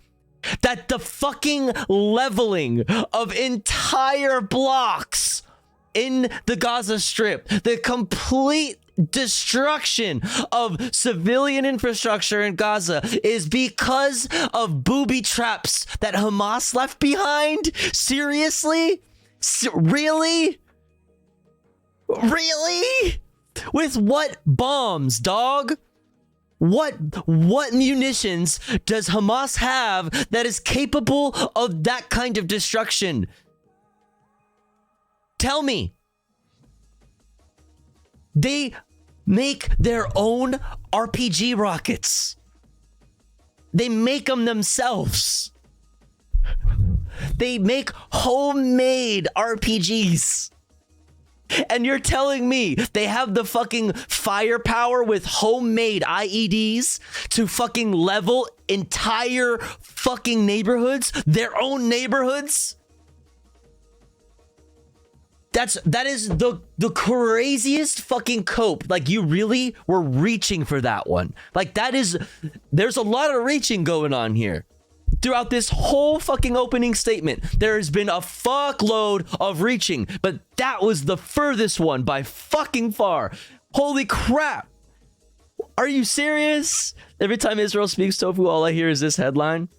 that the fucking leveling of entire blocks in the Gaza Strip, the complete destruction of civilian infrastructure in Gaza is because of booby traps that Hamas left behind? Seriously? Really? Really? With what bombs, dog? What munitions does Hamas have that is capable of that kind of destruction? Tell me. They make their own RPG rockets. They make them themselves. They make homemade RPGs. And you're telling me they have the fucking firepower with homemade IEDs to fucking level entire fucking neighborhoods, their own neighborhoods? That is the craziest fucking cope. Like, you really were reaching for that one. Like, there's a lot of reaching going on here. Throughout this whole fucking opening statement, there has been a fuckload of reaching, but that was the furthest one by fucking far. Holy crap. Are you serious? Every time Israel speaks, Tofu, all I hear is this headline.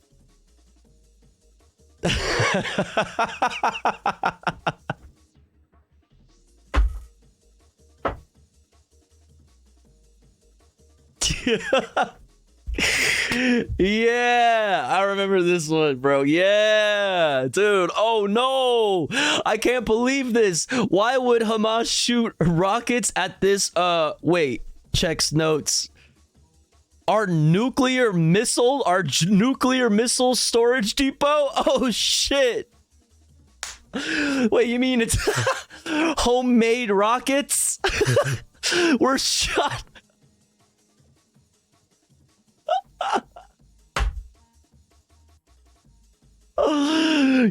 Yeah, I remember this one, bro. Yeah, dude. Oh no, I can't believe this. Why would Hamas shoot rockets at this? Wait, checks notes. Our nuclear missile storage depot? Oh shit. Wait, you mean it's homemade rockets? Were shot.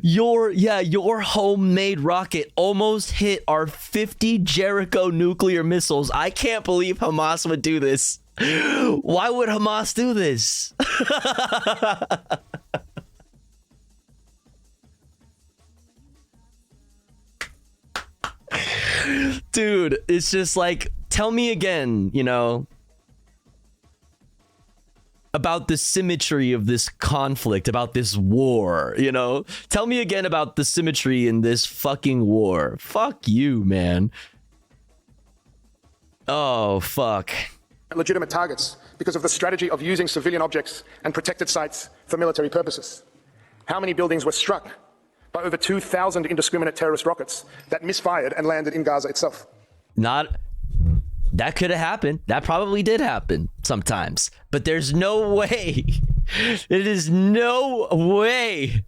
Your homemade rocket almost hit our 50 Jericho nuclear missiles. I can't believe Hamas would do this. Why would Hamas do this? Dude, it's just like, tell me again, about the symmetry of this conflict, about this war, Tell me again about the symmetry in this fucking war. Fuck you, man. Oh, fuck. Legitimate targets because of the strategy of using civilian objects and protected sites for military purposes. How many buildings were struck by over 2,000 indiscriminate terrorist rockets that misfired and landed in Gaza itself? That could have happened. That probably did happen sometimes. But there's no way. It is no way.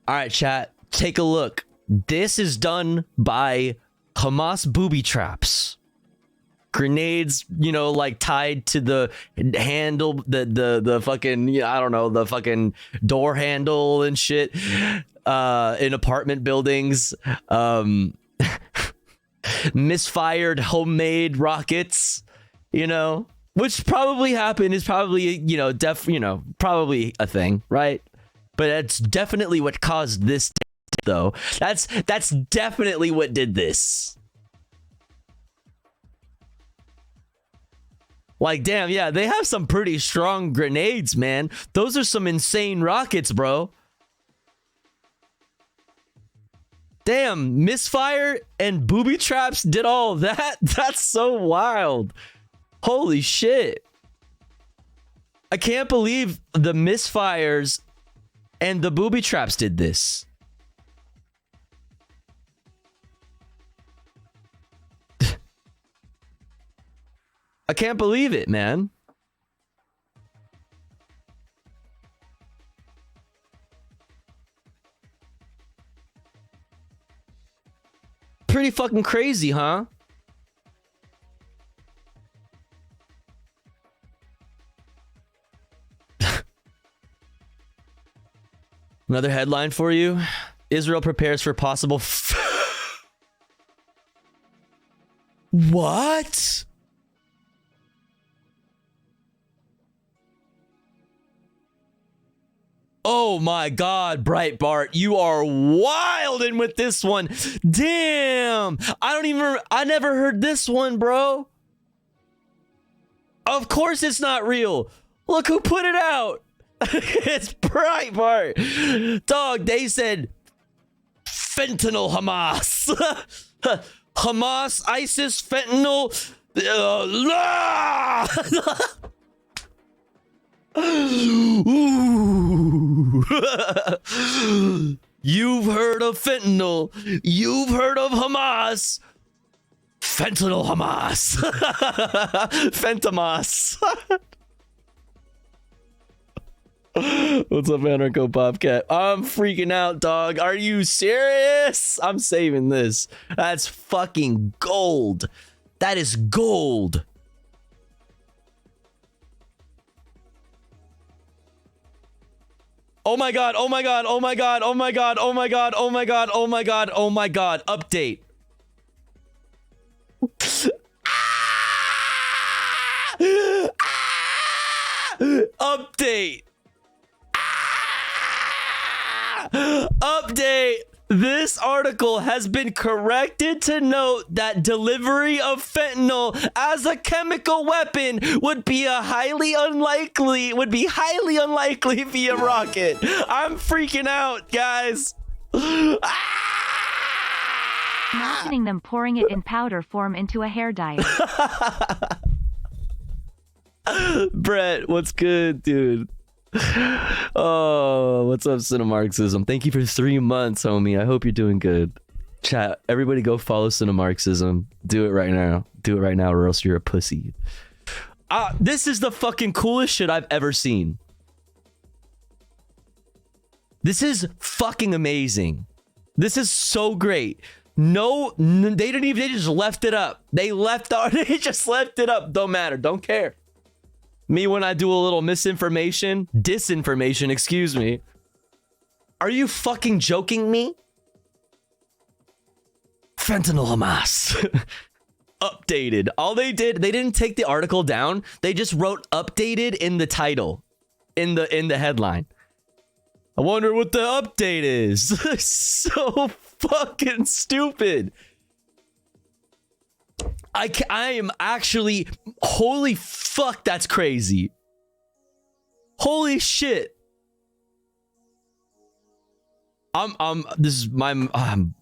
All right, chat, take a look. This is done by Hamas booby traps. Grenades, like tied to the handle, the fucking, I don't know, the fucking door handle and shit in apartment buildings. Misfired homemade rockets, which probably happened, is probably, probably a thing, right? But that's definitely what caused this, though. That's definitely what did this. Like, damn, yeah, they have some pretty strong grenades, man. Those are some insane rockets, bro. Damn, misfire and booby traps did all of that? That's so wild. Holy shit. I can't believe the misfires and the booby traps did this. I can't believe it, man. Pretty fucking crazy, huh? Another headline for you. Israel prepares for possible... What? Oh my God, Breitbart, you are wildin' with this one. Damn, I never heard this one, bro. Of course it's not real. Look who put it out. It's Breitbart. Dog, they said fentanyl Hamas. Hamas, ISIS, fentanyl. Ooh. You've heard of fentanyl. You've heard of Hamas. Fentanyl Hamas. Fentamas. What's up, Anarcho Popcat? I'm freaking out, dog. Are you serious? I'm saving this. That's fucking gold. That is gold. Oh my God, oh my God, oh my God, oh my God, oh my God, oh my God, oh my God, oh my God. Update. Update. Update. This article has been corrected to note that delivery of fentanyl as a chemical weapon would be highly unlikely via rocket. I'm freaking out, guys. Imagining them pouring it in powder form into a hair dye. Brett, what's good, dude? Oh, what's up, Cinemarxism? Thank you for 3 months, homie. I hope you're doing good. Chat, everybody go follow Cinemarxism. Do it right now. Do it right now, or else you're a pussy. This is the fucking coolest shit I've ever seen. This is fucking amazing. This is so great. No, they just left it up. They just left it up. Don't matter. Don't care. Me when I do a little disinformation, excuse me. Are you fucking joking me? Fentanyl Hamas. Updated. All they did, they didn't take the article down. They just wrote updated in the title, in the headline. I wonder what the update is. So fucking stupid. I am actually, holy fuck, that's crazy. Holy shit. I'm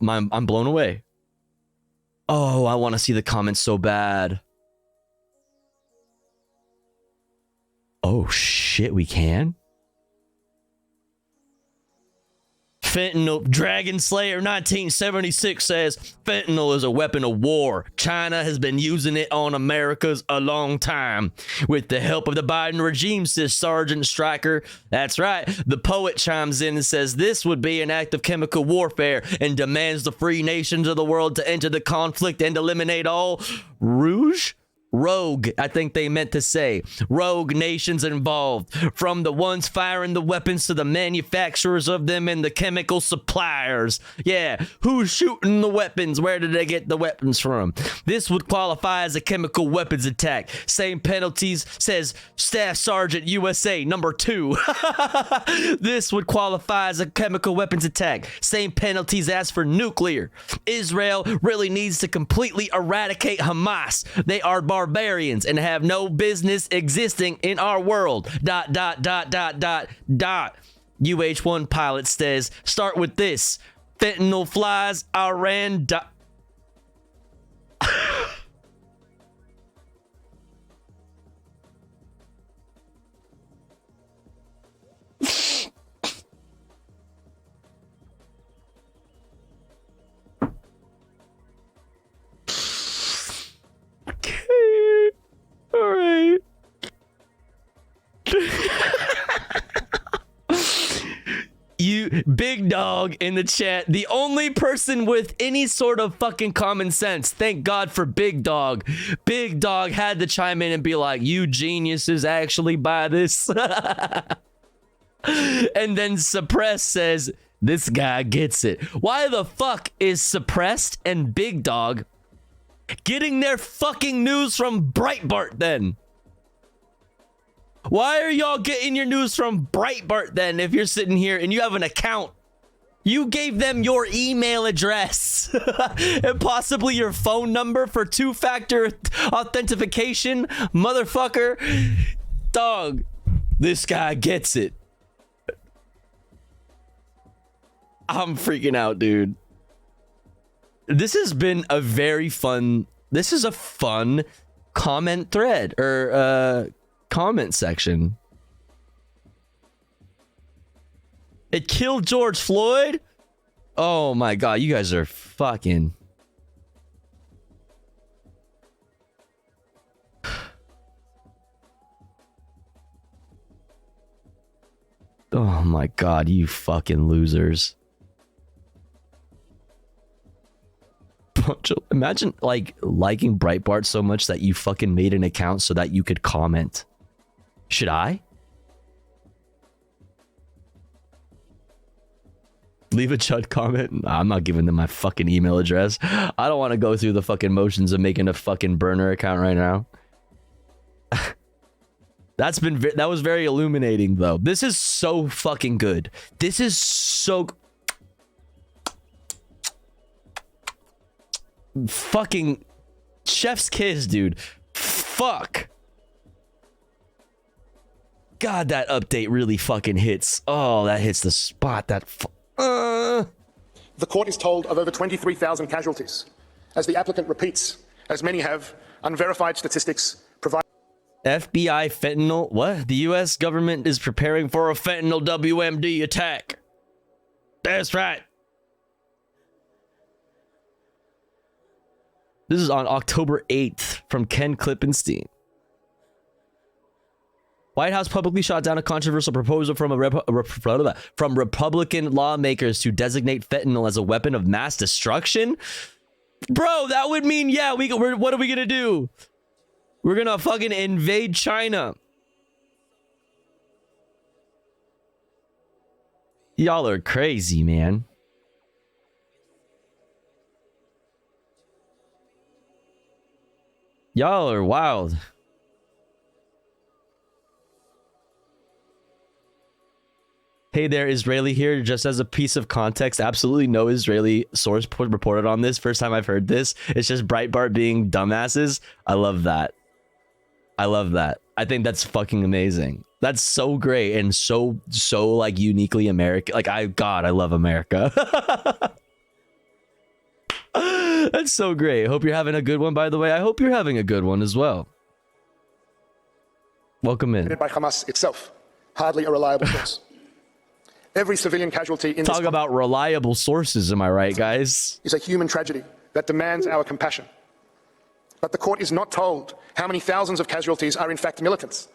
blown away. Oh, I want to see the comments so bad. Oh shit, we can? Fentanyl, Dragon Slayer 1976 says fentanyl is a weapon of war. China has been using it on Americas a long time. With the help of the Biden regime, says Sergeant Stryker. That's right. The poet chimes in and says this would be an act of chemical warfare and demands the free nations of the world to enter the conflict and eliminate all rouge. rogue, I think they meant to say, rogue nations involved, from the ones firing the weapons to the manufacturers of them and the chemical suppliers. Yeah, who's shooting the weapons? Where did they get the weapons from? This would qualify as a chemical weapons attack. Same penalties, says Staff Sergeant USA number 2. This would qualify as a chemical weapons attack. Same penalties as for nuclear. Israel really needs to completely eradicate Hamas. They are barbarians and have no business existing in our world. ... UH-1 pilot says, start with this. Fentanyl flies, Iran... Okay. All right. You, Big Dog in the chat, the only person with any sort of fucking common sense. Thank God for Big Dog. Big Dog had to chime in and be like, you geniuses actually buy this. And then Suppressed says, this guy gets it. Why the fuck is Suppressed and Big Dog getting their fucking news from Breitbart then? Why are y'all getting your news from Breitbart then if you're sitting here and you have an account? You gave them your email address and possibly your phone number for two-factor authentication, motherfucker. Dog, this guy gets it. I'm freaking out, dude. This has been a very fun... This is a fun comment thread or comment section. It killed George Floyd? Oh my God, you guys are fucking... Oh my God, you fucking losers. Imagine like liking Breitbart so much that you fucking made an account so that you could comment. Should I? Leave a Chud comment. Nah, I'm not giving them my fucking email address. I don't want to go through the fucking motions of making a fucking burner account right now. That was very illuminating though. This is so fucking good. This is so fucking chef's kiss, dude. Fuck. God, that update really fucking hits. Oh, that hits the spot. The court is told of over 23,000 casualties. As the applicant repeats, as many have, unverified statistics provide... FBI fentanyl? What? The US government is preparing for a fentanyl WMD attack. That's right. This is on October 8th from Ken Klippenstein. White House publicly shot down a controversial proposal from Republican lawmakers to designate fentanyl as a weapon of mass destruction. Bro, that would mean, yeah, what are we gonna do? We're gonna fucking invade China. Y'all are crazy, man. Y'all are wild. Hey there, Israeli here. Just as a piece of context, absolutely no Israeli source reported on this. First time I've heard this. It's just Breitbart being dumbasses. I love that. I love that. I think that's fucking amazing. That's so great and so like uniquely American. Like I love America. That's so great. Hope you're having a good one, by the way. I hope you're having a good one as well. Welcome in. ...by Hamas itself. Hardly a reliable source. Every civilian casualty in Talk about reliable sources, am I right, guys? ...is a human tragedy that demands our compassion. But the court is not told how many thousands of casualties are in fact militants.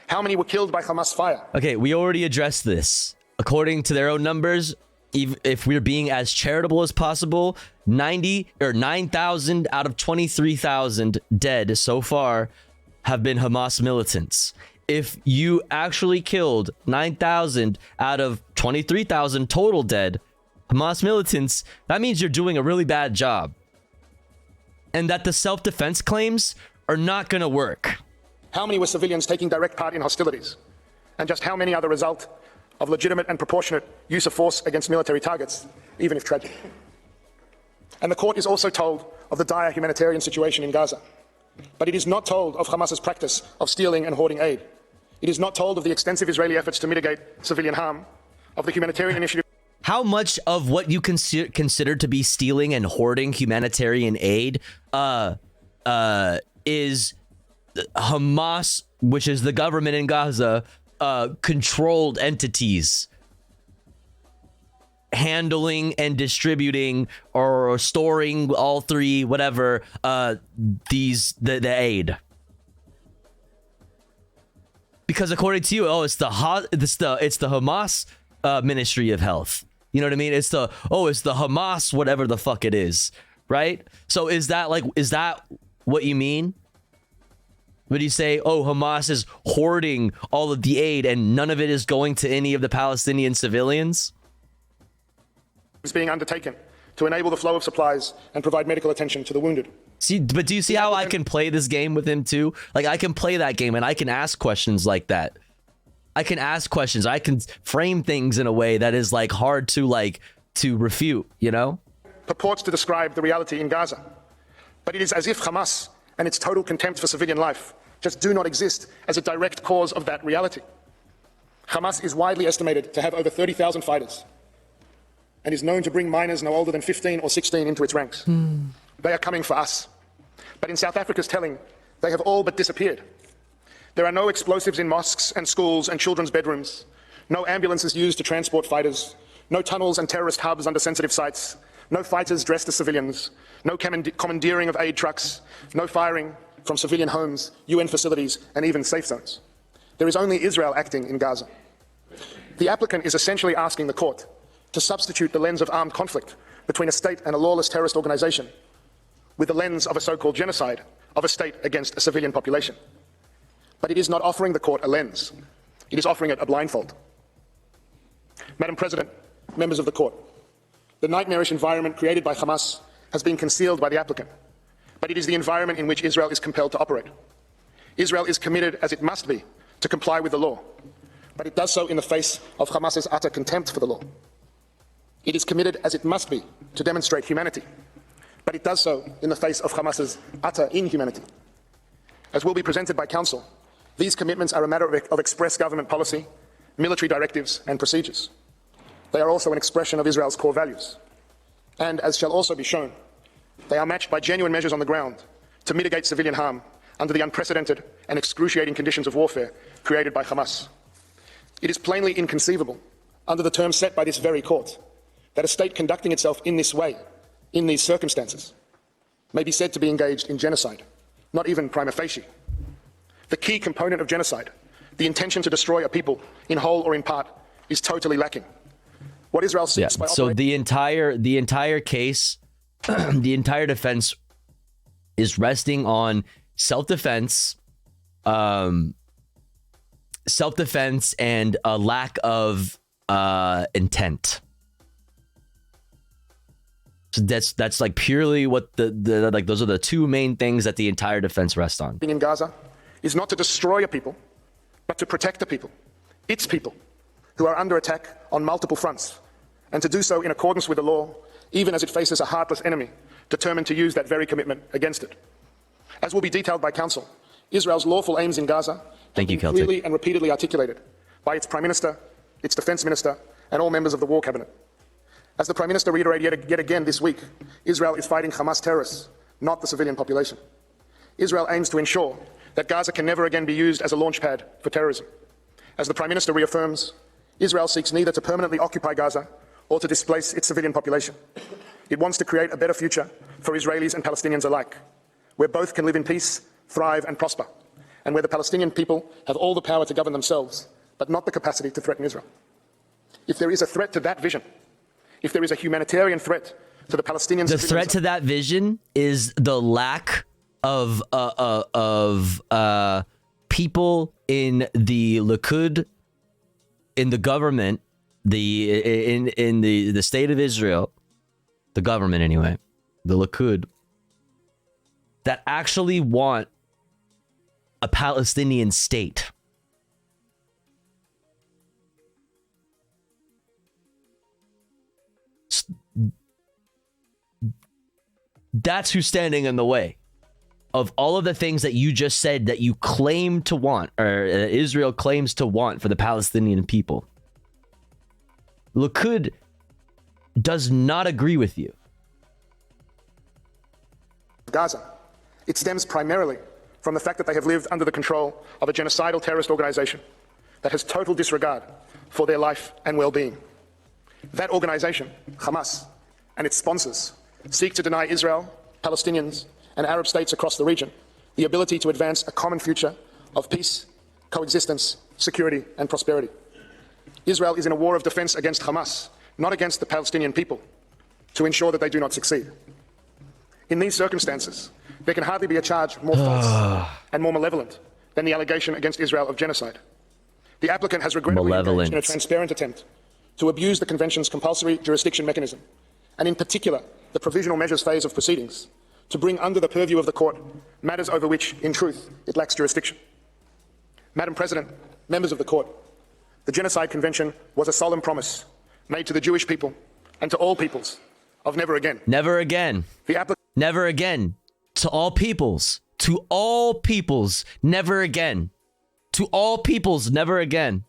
How many were killed by Hamas fire? Okay, we already addressed this. According to their own numbers, if we're being as charitable as possible, 9,000 out of 23,000 dead so far have been Hamas militants. If you actually killed 9,000 out of 23,000 total dead Hamas militants, that means you're doing a really bad job. And that the self-defense claims are not going to work. How many were civilians taking direct part in hostilities? And just how many are the result of legitimate and proportionate use of force against military targets, even if tragic? And the court is also told of the dire humanitarian situation in Gaza. But it is not told of Hamas's practice of stealing and hoarding aid. It is not told of the extensive Israeli efforts to mitigate civilian harm, of the humanitarian initiative. How much of what you consider to be stealing and hoarding humanitarian aid is Hamas, which is the government in Gaza, controlled entities handling and distributing or storing, all three, whatever, the aid? Because according to you, it's the Hamas Ministry of Health. You know what I mean? It's the Hamas, whatever the fuck it is, right? So is that what you mean? Would you say, Hamas is hoarding all of the aid and none of it is going to any of the Palestinian civilians? Is being undertaken to enable the flow of supplies and provide medical attention to the wounded. See, but do you see how I can play this game with him too? Like, I can play that game and I can ask questions like that. I can ask questions. I can frame things in a way that is like hard to refute, you know? Purports to describe the reality in Gaza. But it is as if Hamas and its total contempt for civilian life just do not exist as a direct cause of that reality. Hamas is widely estimated to have over 30,000 fighters and is known to bring minors no older than 15 or 16 into its ranks. They are coming for us. But in South Africa's telling, they have all but disappeared. There are no explosives in mosques and schools and children's bedrooms, no ambulances used to transport fighters, no tunnels and terrorist hubs under sensitive sites, no fighters dressed as civilians, no commandeering of aid trucks, no firing from civilian homes, UN facilities, and even safe zones. There is only Israel acting in Gaza. The applicant is essentially asking the court to substitute the lens of armed conflict between a state and a lawless terrorist organization with the lens of a so-called genocide of a state against a civilian population. But it is not offering the court a lens. It is offering it a blindfold. Madam President, members of the court, the nightmarish environment created by Hamas has been concealed by the applicant, but it is the environment in which Israel is compelled to operate. Israel is committed, as it must be, to comply with the law, but it does so in the face of Hamas's utter contempt for the law. It is committed, as it must be, to demonstrate humanity, but it does so in the face of Hamas's utter inhumanity. As will be presented by counsel, these commitments are a matter of express government policy, military directives, and procedures. They are also an expression of Israel's core values. And, as shall also be shown, they are matched by genuine measures on the ground to mitigate civilian harm under the unprecedented and excruciating conditions of warfare created by Hamas. It is plainly inconceivable, under the terms set by this very court, that a state conducting itself in this way, in these circumstances, may be said to be engaged in genocide, not even prima facie. The key component of genocide, the intention to destroy a people in whole or in part, is totally lacking. What Israel seeks by so the entire case, the entire defense is resting on self-defense and a lack of intent. So that's like purely what the like those are the two main things that the entire defense rests on. In Gaza is not to destroy a people, but to protect a people, its people, who are under attack on multiple fronts, and to do so in accordance with the law, even as it faces a heartless enemy determined to use that very commitment against it. As will be detailed by counsel, Israel's lawful aims in Gaza have been clearly and repeatedly articulated by its Prime Minister, its Defense Minister, and all members of the War Cabinet. As the Prime Minister reiterated yet again this week, Israel is fighting Hamas terrorists, not the civilian population. Israel aims to ensure that Gaza can never again be used as a launchpad for terrorism. As the Prime Minister reaffirms, Israel seeks neither to permanently occupy Gaza or to displace its civilian population. It wants to create a better future for Israelis and Palestinians alike, where both can live in peace, thrive and prosper, and where the Palestinian people have all the power to govern themselves, but not the capacity to threaten Israel. If there is a threat to that vision, if there is a humanitarian threat to the Palestinians. The threat to that vision is the lack of people in the Likud, in the government, in the state of Israel, the government anyway, the Likud, that actually want a Palestinian state. That's who's standing in the way of all of the things that you just said that you claim to want, or Israel claims to want for the Palestinian people. Likud does not agree with you. Gaza. It stems primarily from the fact that they have lived under the control of a genocidal terrorist organization that has total disregard for their life and well-being. That organization, Hamas, and its sponsors seek to deny Israel, Palestinians, and Arab states across the region the ability to advance a common future of peace, coexistence, security, and prosperity. Israel is in a war of defense against Hamas, not against the Palestinian people, to ensure that they do not succeed. In these circumstances, there can hardly be a charge more false and more malevolent than the allegation against Israel of genocide. The applicant has regrettably engaged in a transparent attempt to abuse the Convention's compulsory jurisdiction mechanism, and in particular, the provisional measures phase of proceedings, to bring under the purview of the court matters over which, in truth, it lacks jurisdiction. Madam President, members of the court, the Genocide Convention was a solemn promise made to the Jewish people and to all peoples of never again. Never again. Never again. To all peoples. To all peoples. Never again. To all peoples. Never again.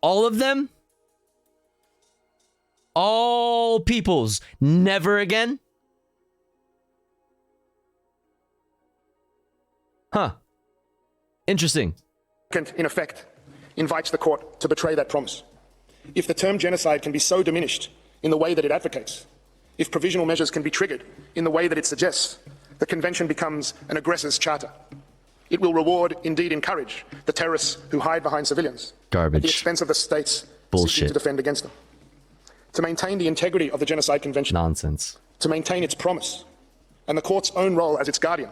All of them? All peoples. Never again? Huh. Interesting. In effect, invites the court to betray that promise. If the term genocide can be so diminished in the way that it advocates, if provisional measures can be triggered in the way that it suggests, the convention becomes an aggressor's charter. It will reward, indeed encourage, the terrorists who hide behind civilians Garbage. at the expense of the states Bullshit. seeking to defend against them. To maintain the integrity of the Genocide Convention, nonsense. To maintain its promise and the court's own role as its guardian,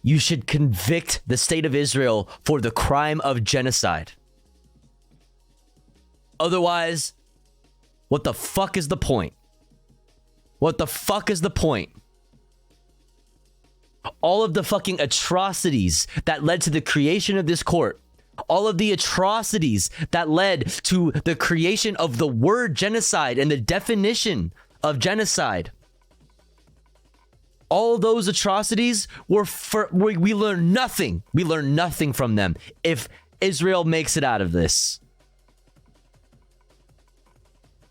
you should convict the state of Israel for the crime of genocide. Otherwise, what the fuck is the point? What the fuck is the point? All of the fucking atrocities that led to the creation of this court, all of the atrocities that led to the creation of the word genocide and the definition of genocide, all those atrocities were we learn nothing. We learn nothing from them if Israel makes it out of this.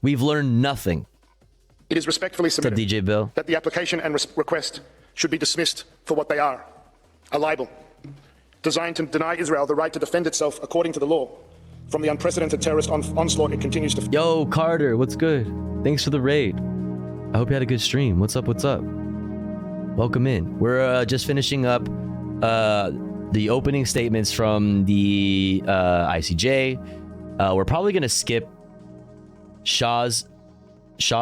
We've learned nothing. it is respectfully submitted DJ Bill that the application and request should be dismissed for what they are, a libel designed to deny Israel the right to defend itself according to the law from the unprecedented terrorist onslaught it continues to. Yo, Carter, what's good? Thanks for the raid. I hope you had a good stream. What's up? What's up? Welcome in. We're just finishing up the opening statements from the ICJ. We're probably gonna skip Shaw's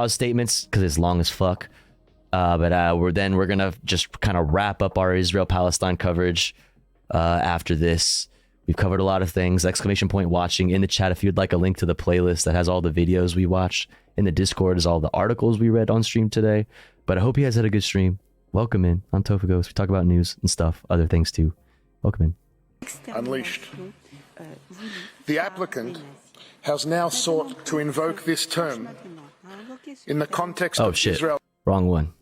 statements because it's long as fuck. But we're gonna just kind of wrap up our Israel-Palestine coverage after this. We've covered a lot of things. Exclamation point watching in the chat if you'd like a link to the playlist that has all the videos we watched. In the Discord is all the articles we read on stream today. But I hope you guys had a good stream. Welcome in on Tofagos. We talk about news and stuff, other things too. Welcome in. Unleashed. The applicant has now sought to invoke this term in the context of Israel. Wrong one.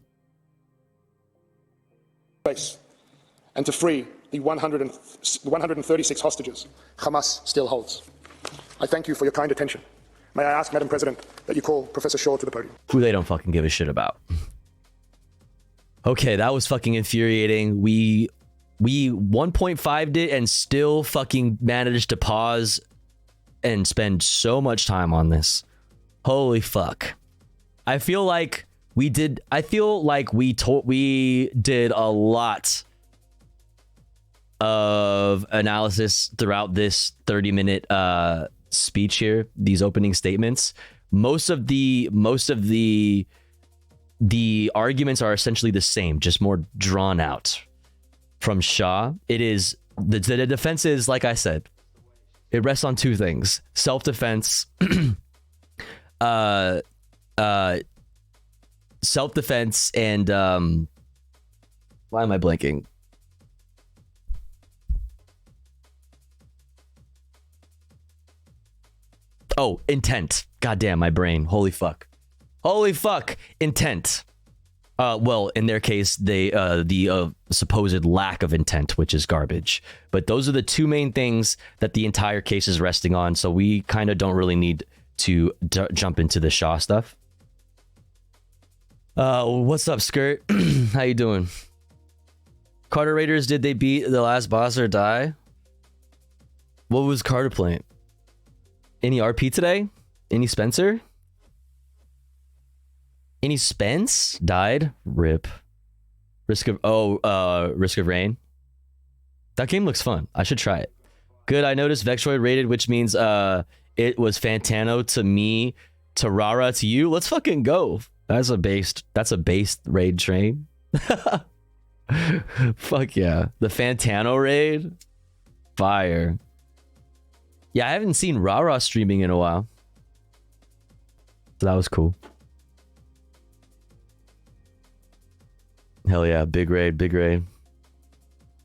And to free the 136 hostages Hamas still holds. I thank you for your kind attention. May I ask, Madam President, that you call Professor Shaw to the podium. Who they don't fucking give a shit about. Okay, that was fucking infuriating. We 1.5'd it and still fucking managed to pause and spend so much time on this. Holy fuck. I feel like we did a lot of analysis throughout this 30-minute speech here, these opening statements, most of the arguments are essentially the same, just more drawn out. From Shah, it is the defense is, like I said, it rests on two things: self-defense, self-defense, and why am I blanking? Oh, intent. Goddamn, my brain. Holy fuck. Intent. Well, in their case, the supposed lack of intent, which is garbage. But those are the two main things that the entire case is resting on. So we kind of don't really need to jump into the Shah stuff. What's up, Skirt? How you doing? Carter Raiders, did they beat the last boss or die? What was Carter playing? Any RP today? Any Spencer? Any Spence died? Rip. Risk of Rain. That game looks fun. I should try it. Good. I noticed Vexroid rated, which means it was Fantano to me, to Rara to you. Let's fucking go. That's a based raid train. Fuck yeah. The Fantano raid. Fire. Yeah, I haven't seen Rara streaming in a while. So that was cool. Hell yeah, big raid.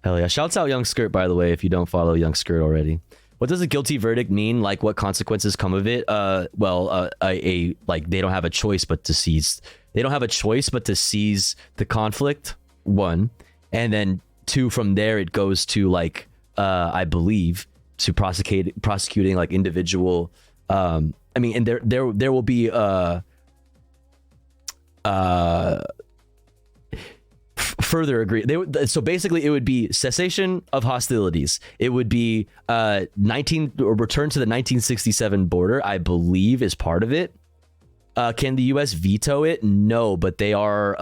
Hell yeah. Shouts out Young Skirt, by the way, if you don't follow Young Skirt already. What does a guilty verdict mean? Like, what consequences come of it? Like, they don't have a choice but to seize. They don't have a choice but to seize the conflict, 1. And then 2, from there, it goes to, like, I believe, to prosecuting, like, individual... I mean, and there will be... further agree. So basically it would be cessation of hostilities. It would be return to the 1967 border, I believe, is part of it. Can the US veto it? No, but they are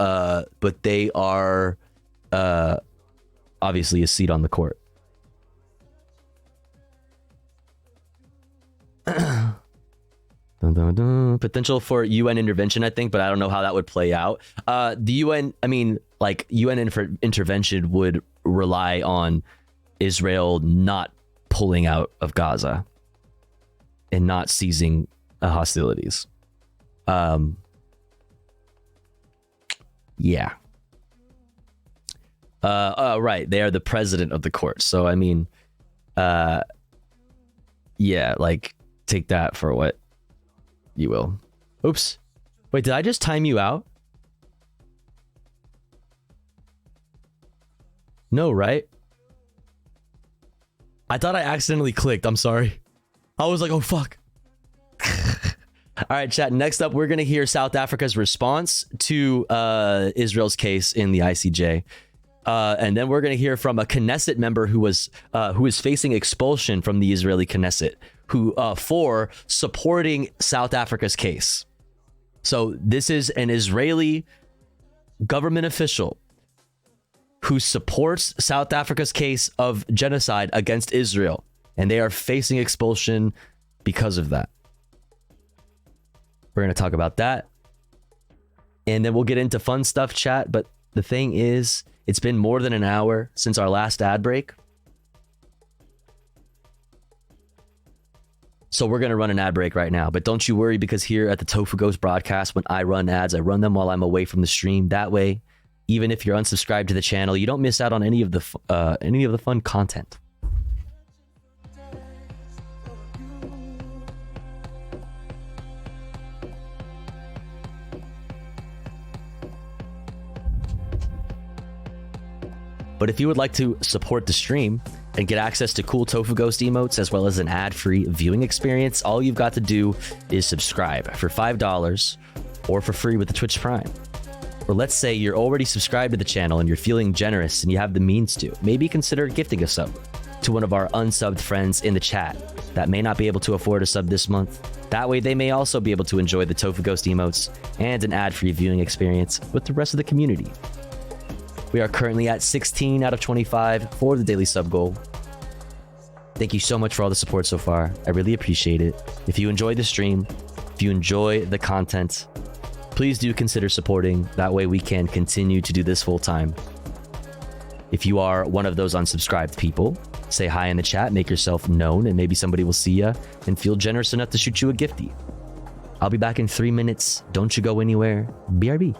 obviously a seat on the court. Potential for UN intervention, I think, but I don't know how that would play out. The UN, I mean, like, UN intervention would rely on Israel not pulling out of Gaza and not ceasing hostilities. Yeah. Right. They are the president of the court. So, I mean, yeah, like, take that for what you will. Oops. Wait, did I just time you out? No, right? I thought I accidentally clicked. I'm sorry. I was like, oh, fuck. All right, chat. Next up, we're going to hear South Africa's response to Israel's case in the ICJ. And then we're going to hear from a Knesset member who is facing expulsion from the Israeli Knesset, for supporting South Africa's case. So this is an Israeli government official who supports South Africa's case of genocide against Israel, and they are facing expulsion because of that. We're going to talk about that, and then we'll get into fun stuff, chat. But the thing is, it's been more than an hour since our last ad break. So we're going to run an ad break right now. But don't you worry, because here at the Tofu Ghost broadcast, when I run ads, I run them while I'm away from the stream. That way, even if you're unsubscribed to the channel, you don't miss out on any of the fun content. But if you would like to support the stream and get access to cool Tofu Ghost emotes as well as an ad-free viewing experience, all you've got to do is subscribe for $5 or for free with the Twitch Prime. Or let's say you're already subscribed to the channel and you're feeling generous and you have the means to. Maybe consider gifting a sub to one of our unsubbed friends in the chat that may not be able to afford a sub this month. That way they may also be able to enjoy the Tofu Ghost emotes and an ad-free viewing experience with the rest of the community. We are currently at 16 out of 25 for the daily sub goal. Thank you so much for all the support so far. I really appreciate it. If you enjoyed the stream, If you enjoy the content, please do consider supporting. That way we can continue to do this full time. If you are one of those unsubscribed people, say hi in the chat, make yourself known, and maybe somebody will see you and feel generous enough to shoot you a gifty. I'll be back in 3 minutes. Don't you go anywhere. BRB.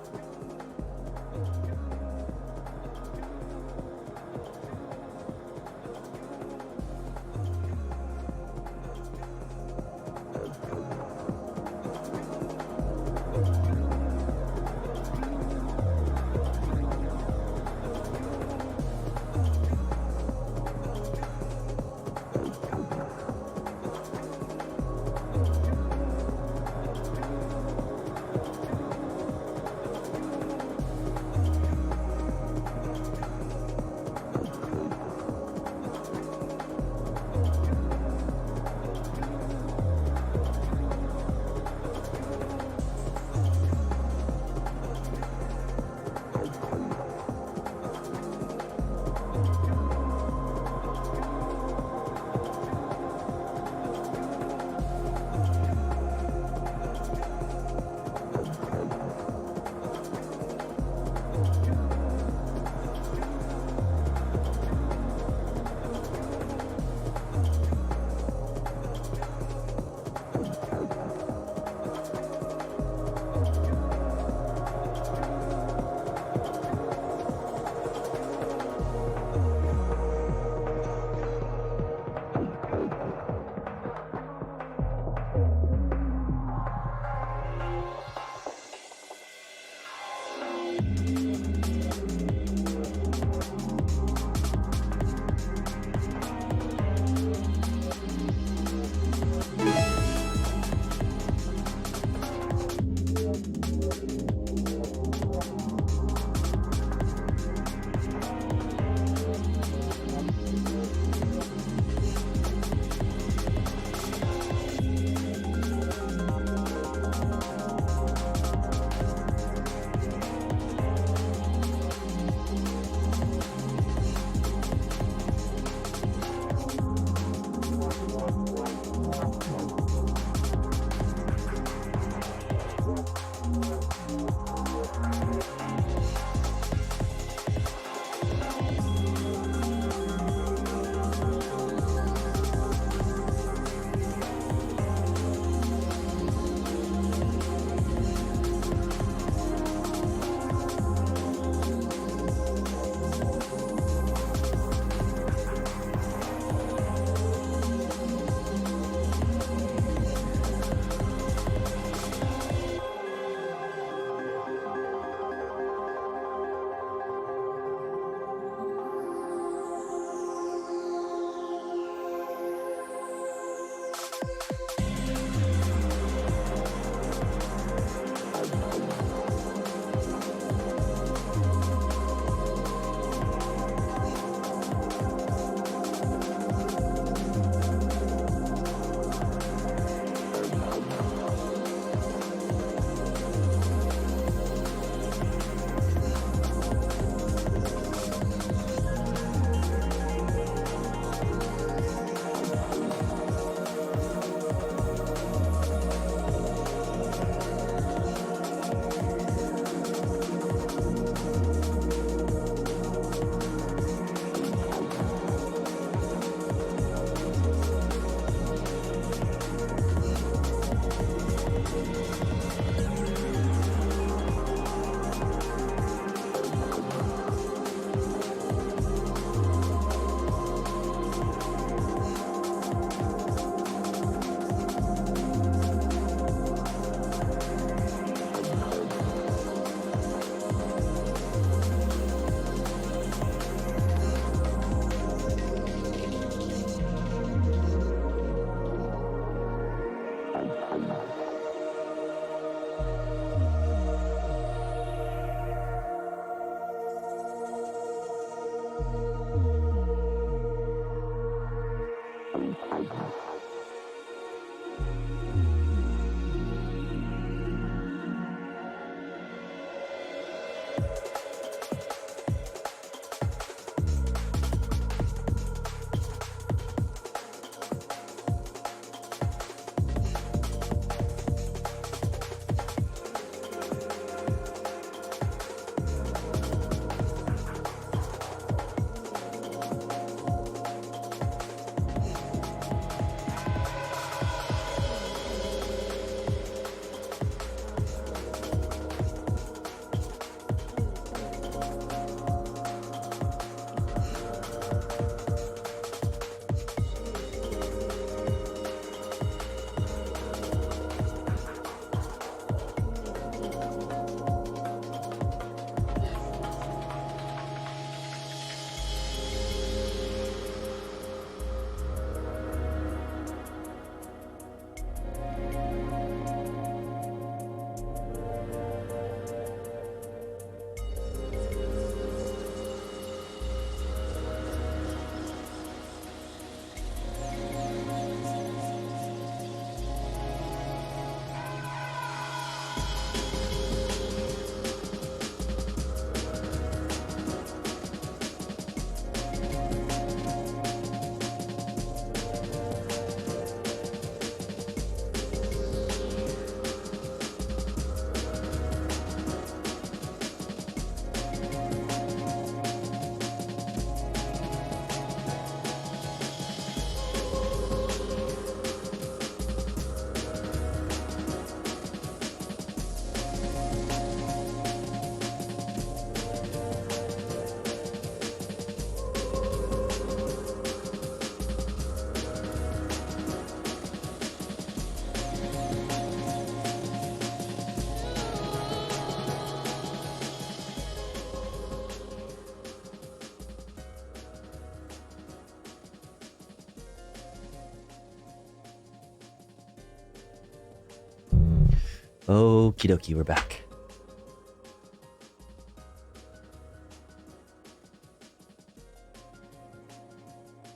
Okie dokie, we're back.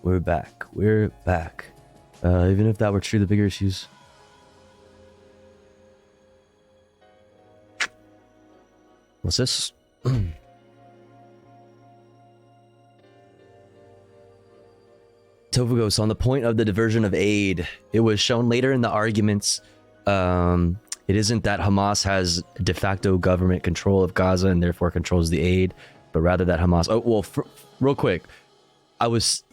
We're back. We're back. Even if that were true, the bigger issues. What's this? Tovagos, on the point of the diversion of aid, it was shown later in the arguments, it isn't that Hamas has de facto government control of Gaza and therefore controls the aid, but rather that Hamas... Oh, well, real quick, I was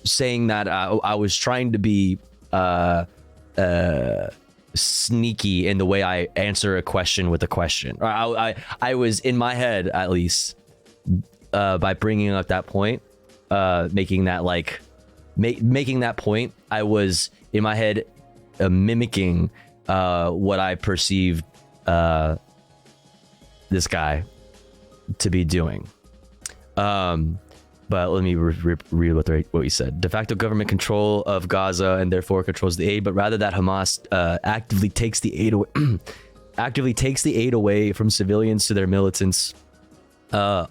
saying that I was trying to be sneaky in the way I answer a question with a question. I was, in my head, at least, by bringing up that point, making that, like... making that point, I was in my head mimicking what I perceived this guy to be doing. But let me read what he said. De facto government control of Gaza and therefore controls the aid, but rather that Hamas actively takes the aid away, away from civilians to their militants. To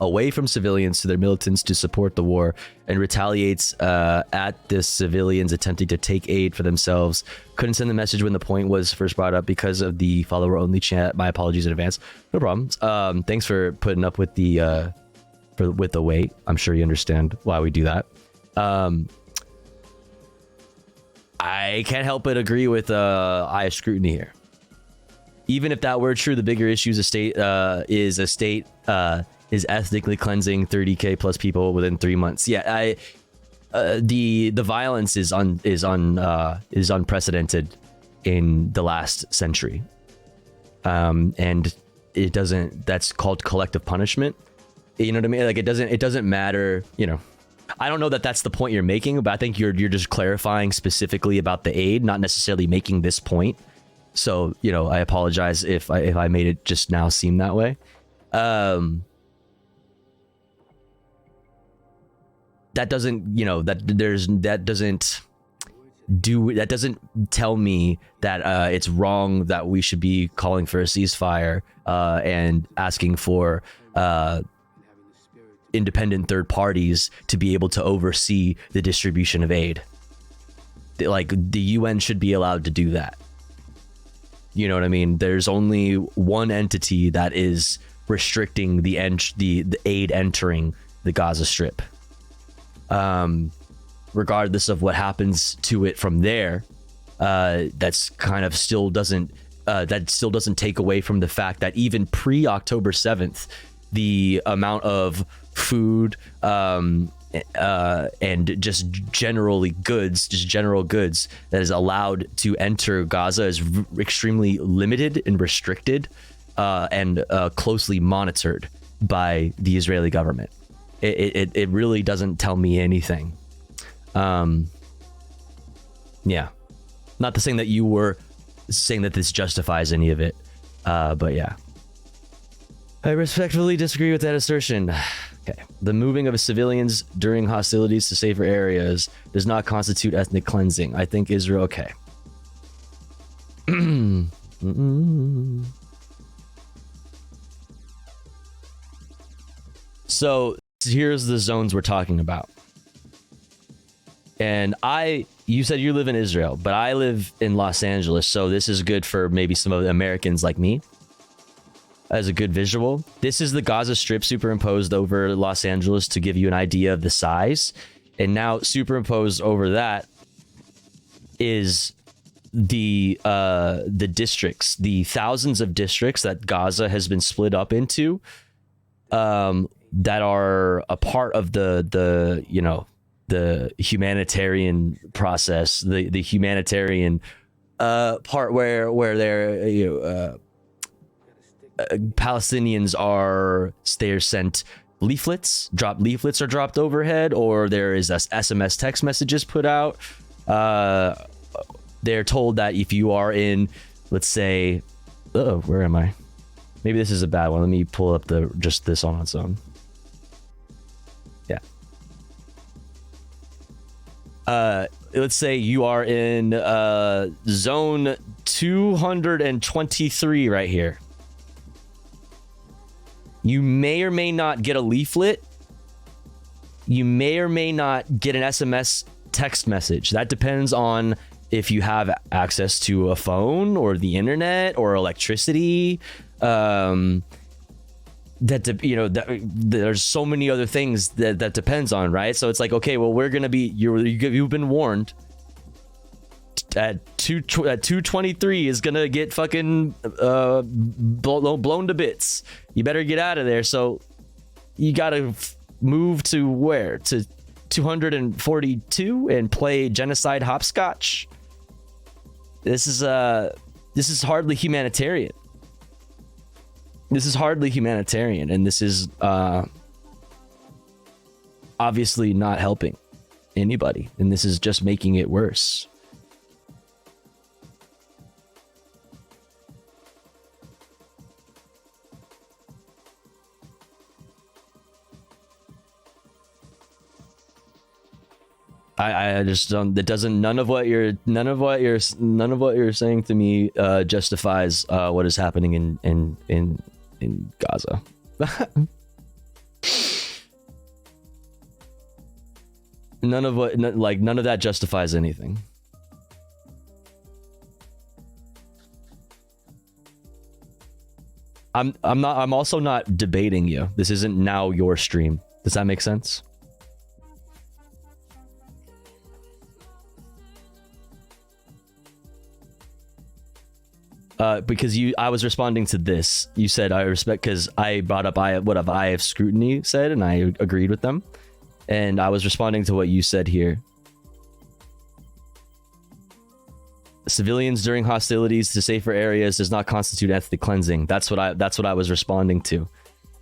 support the war and retaliates at the civilians attempting to take aid for themselves. Couldn't send the message when the point was first brought up because of the follower only chat. My apologies in advance. No problem. Thanks for putting up with the wait. I'm sure you understand why we do that. I can't help but agree with high scrutiny here. Even if that were true, the bigger issue is ethnically cleansing 30k plus people within 3 months. Yeah, the violence is unprecedented in the last century, and it doesn't. That's called collective punishment. You know what I mean? Like it doesn't matter. You know, I don't know that that's the point you're making, but I think you're just clarifying specifically about the aid, not necessarily making this point. So you know, I apologize if I made it just now seem that way. That doesn't, you know, that doesn't tell me that it's wrong that we should be calling for a ceasefire and asking for independent third parties to be able to oversee the distribution of aid. Like the UN should be allowed to do that. You know what I mean? There's only one entity that is restricting the aid entering the Gaza Strip. Regardless of what happens to it from there, that's kind of still doesn't take away from the fact that even pre-October 7th, the amount of food and just general goods that is allowed to enter Gaza is extremely limited and restricted and closely monitored by the Israeli government. It really doesn't tell me anything. Yeah, not the saying that you were saying that this justifies any of it, but yeah, I respectfully disagree with that assertion. Okay, the moving of civilians during hostilities to safer areas does not constitute ethnic cleansing. I think Israel. Okay. So here's the zones we're talking about. And you said you live in Israel, but I live in Los Angeles, so this is good for maybe some of the Americans like me as a good visual. This is the Gaza Strip superimposed over Los Angeles to give you an idea of the size. And now superimposed over that is the districts, the thousands of districts that Gaza has been split up into, that are a part of the humanitarian process, the humanitarian part where they're Palestinians they're sent leaflets, leaflets are dropped overhead, or there is SMS text messages put out. They're told that if you are in, let's say, where am I? Maybe this is a bad one. Let me pull up just this on its own. Yeah. Let's say you are in zone 223 right here. You may or may not get a leaflet. You may or may not get an SMS text message. That depends on if you have access to a phone or the internet or electricity. There's so many other things that depends on, right? So it's like, okay, well, we're gonna be you've been warned. At 223 is gonna get fucking blown to bits. You better get out of there. So you gotta move to where? To 242 and play genocide hopscotch. This is hardly humanitarian. This is hardly humanitarian, and this is obviously not helping anybody, and this is just making it worse. I just don't. That doesn't. None of what you're saying to me justifies what is happening in Gaza. None of that justifies anything. I'm also not debating you. This isn't now your stream. Does that make sense? Because I was responding to this. You said I respect, because I brought up what Eye of Scrutiny said, and I agreed with them. And I was responding to what you said here. Civilians during hostilities to safer areas does not constitute ethnic cleansing. That's what I was responding to.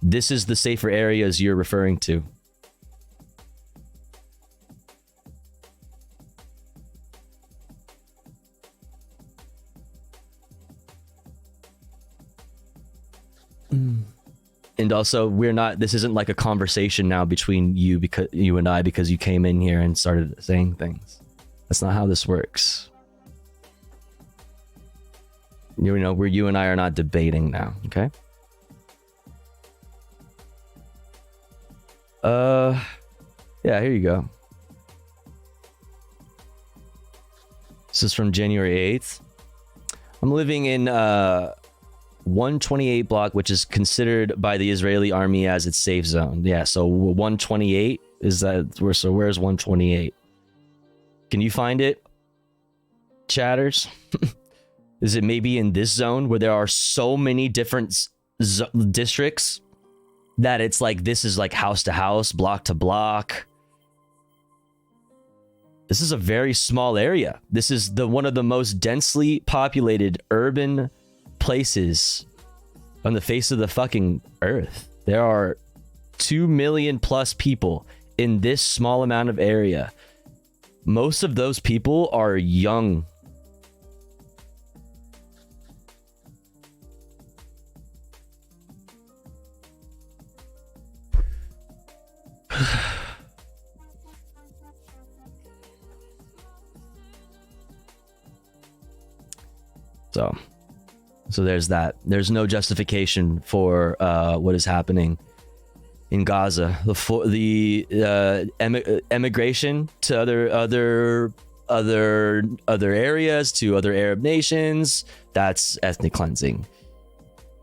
This is the safer areas you're referring to. And also, this isn't like a conversation now between you and I, because you came in here and started saying things. That's not how this works. Where you and I are not debating now, okay? Yeah, here you go. This is from January 8th. I'm living in 128 block, which is considered by the Israeli army as its safe zone. Yeah, so 128 is that where? So where's 128? Can you find it, chatters? Is it maybe in this zone where there are so many different districts that it's like this is like house to house, block to block? This is a very small area. This is one of the most densely populated urban places on the face of the fucking earth. There are 2 million plus people in this small amount of area. Most of those people are young. So there's that. There's no justification for what is happening in Gaza. The emigration to other areas, to other Arab nations, that's ethnic cleansing.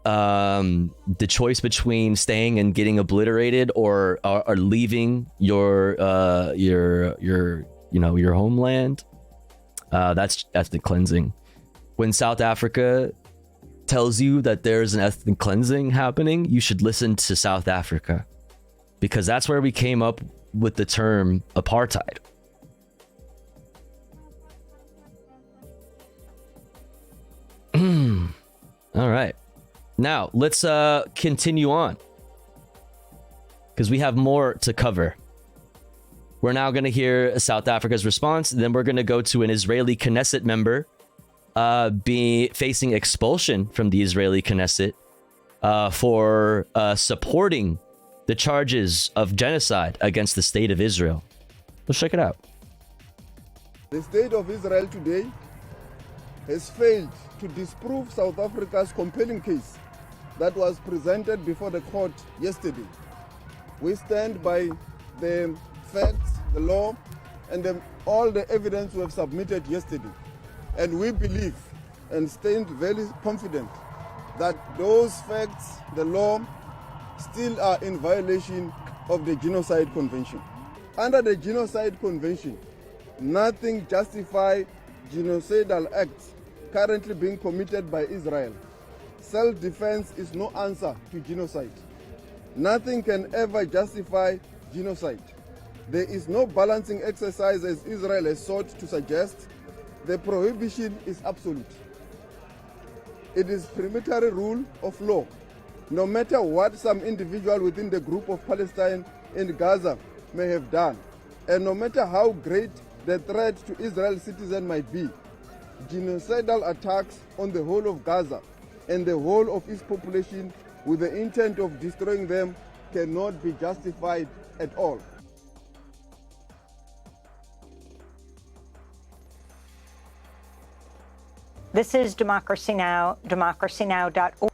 The choice between staying and getting obliterated or leaving your homeland, that's ethnic cleansing. When South Africa tells you that there's an ethnic cleansing happening, you should listen to South Africa, because that's where we came up with the term apartheid. All right, now let's continue on, because we have more to cover. We're now going to hear South Africa's response, and then we're going to go to an Israeli Knesset member facing expulsion from the Israeli Knesset for supporting the charges of genocide against the state of Israel. Let's check it out. The state of Israel today has failed to disprove South Africa's compelling case that was presented before the court yesterday. We stand by the facts, the law, and all the evidence we have submitted yesterday. And we believe and stand very confident that those facts, the law, still are in violation of the Genocide Convention. Under the Genocide Convention, nothing justifies genocidal acts currently being committed by Israel. Self-defense is no answer to genocide. Nothing can ever justify genocide. There is no balancing exercise as Israel has sought to suggest. The prohibition is absolute. It is permissive rule of law. No matter what some individual within the group of Palestine in Gaza may have done, and no matter how great the threat to Israel's citizens might be, genocidal attacks on the whole of Gaza and the whole of its population with the intent of destroying them cannot be justified at all. This is Democracy Now!, democracynow.org.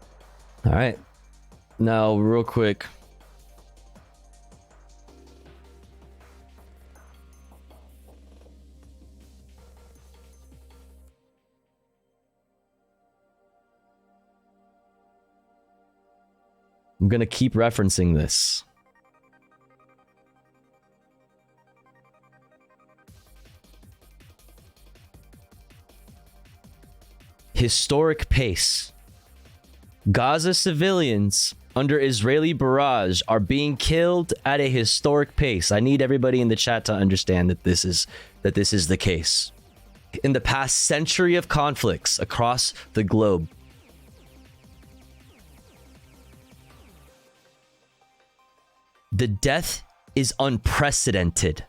All right. Now, real quick. I'm going to keep referencing this. Historic pace. Gaza civilians under Israeli barrage are being killed at a historic pace. I need everybody in the chat to understand that this is the case. In the past century of conflicts across the globe, the death is unprecedented.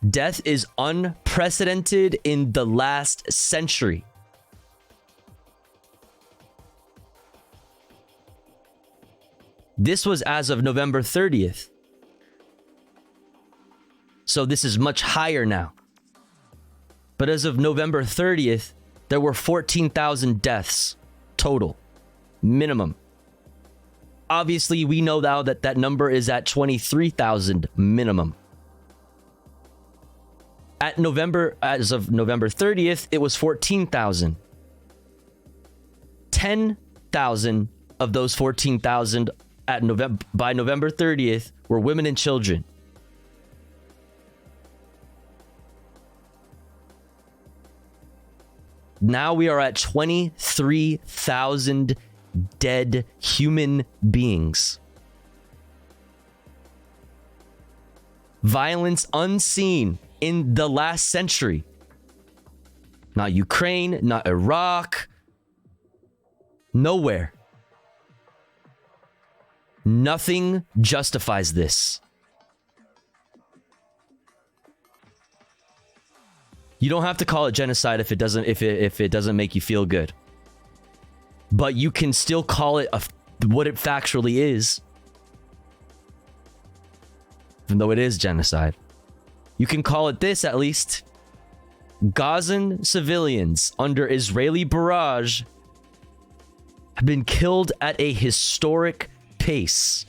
Death is unprecedented in the last century. This was as of November 30th. So this is much higher now. But as of November 30th, there were 14,000 deaths total, minimum. Obviously, we know now that that number is at 23,000 minimum. As of November 30th, it was 14,000. 10,000 of those 14,000 by November 30th were women and children. Now we are at 23,000 dead human beings. Violence unseen in the last century. Not Ukraine, not Iraq. Nowhere. Nothing justifies this. You don't have to call it genocide if it doesn't make you feel good. But you can still call it what it factually is. Even though it is genocide. You can call it this at least. Gazan civilians under Israeli barrage have been killed at a historic pace.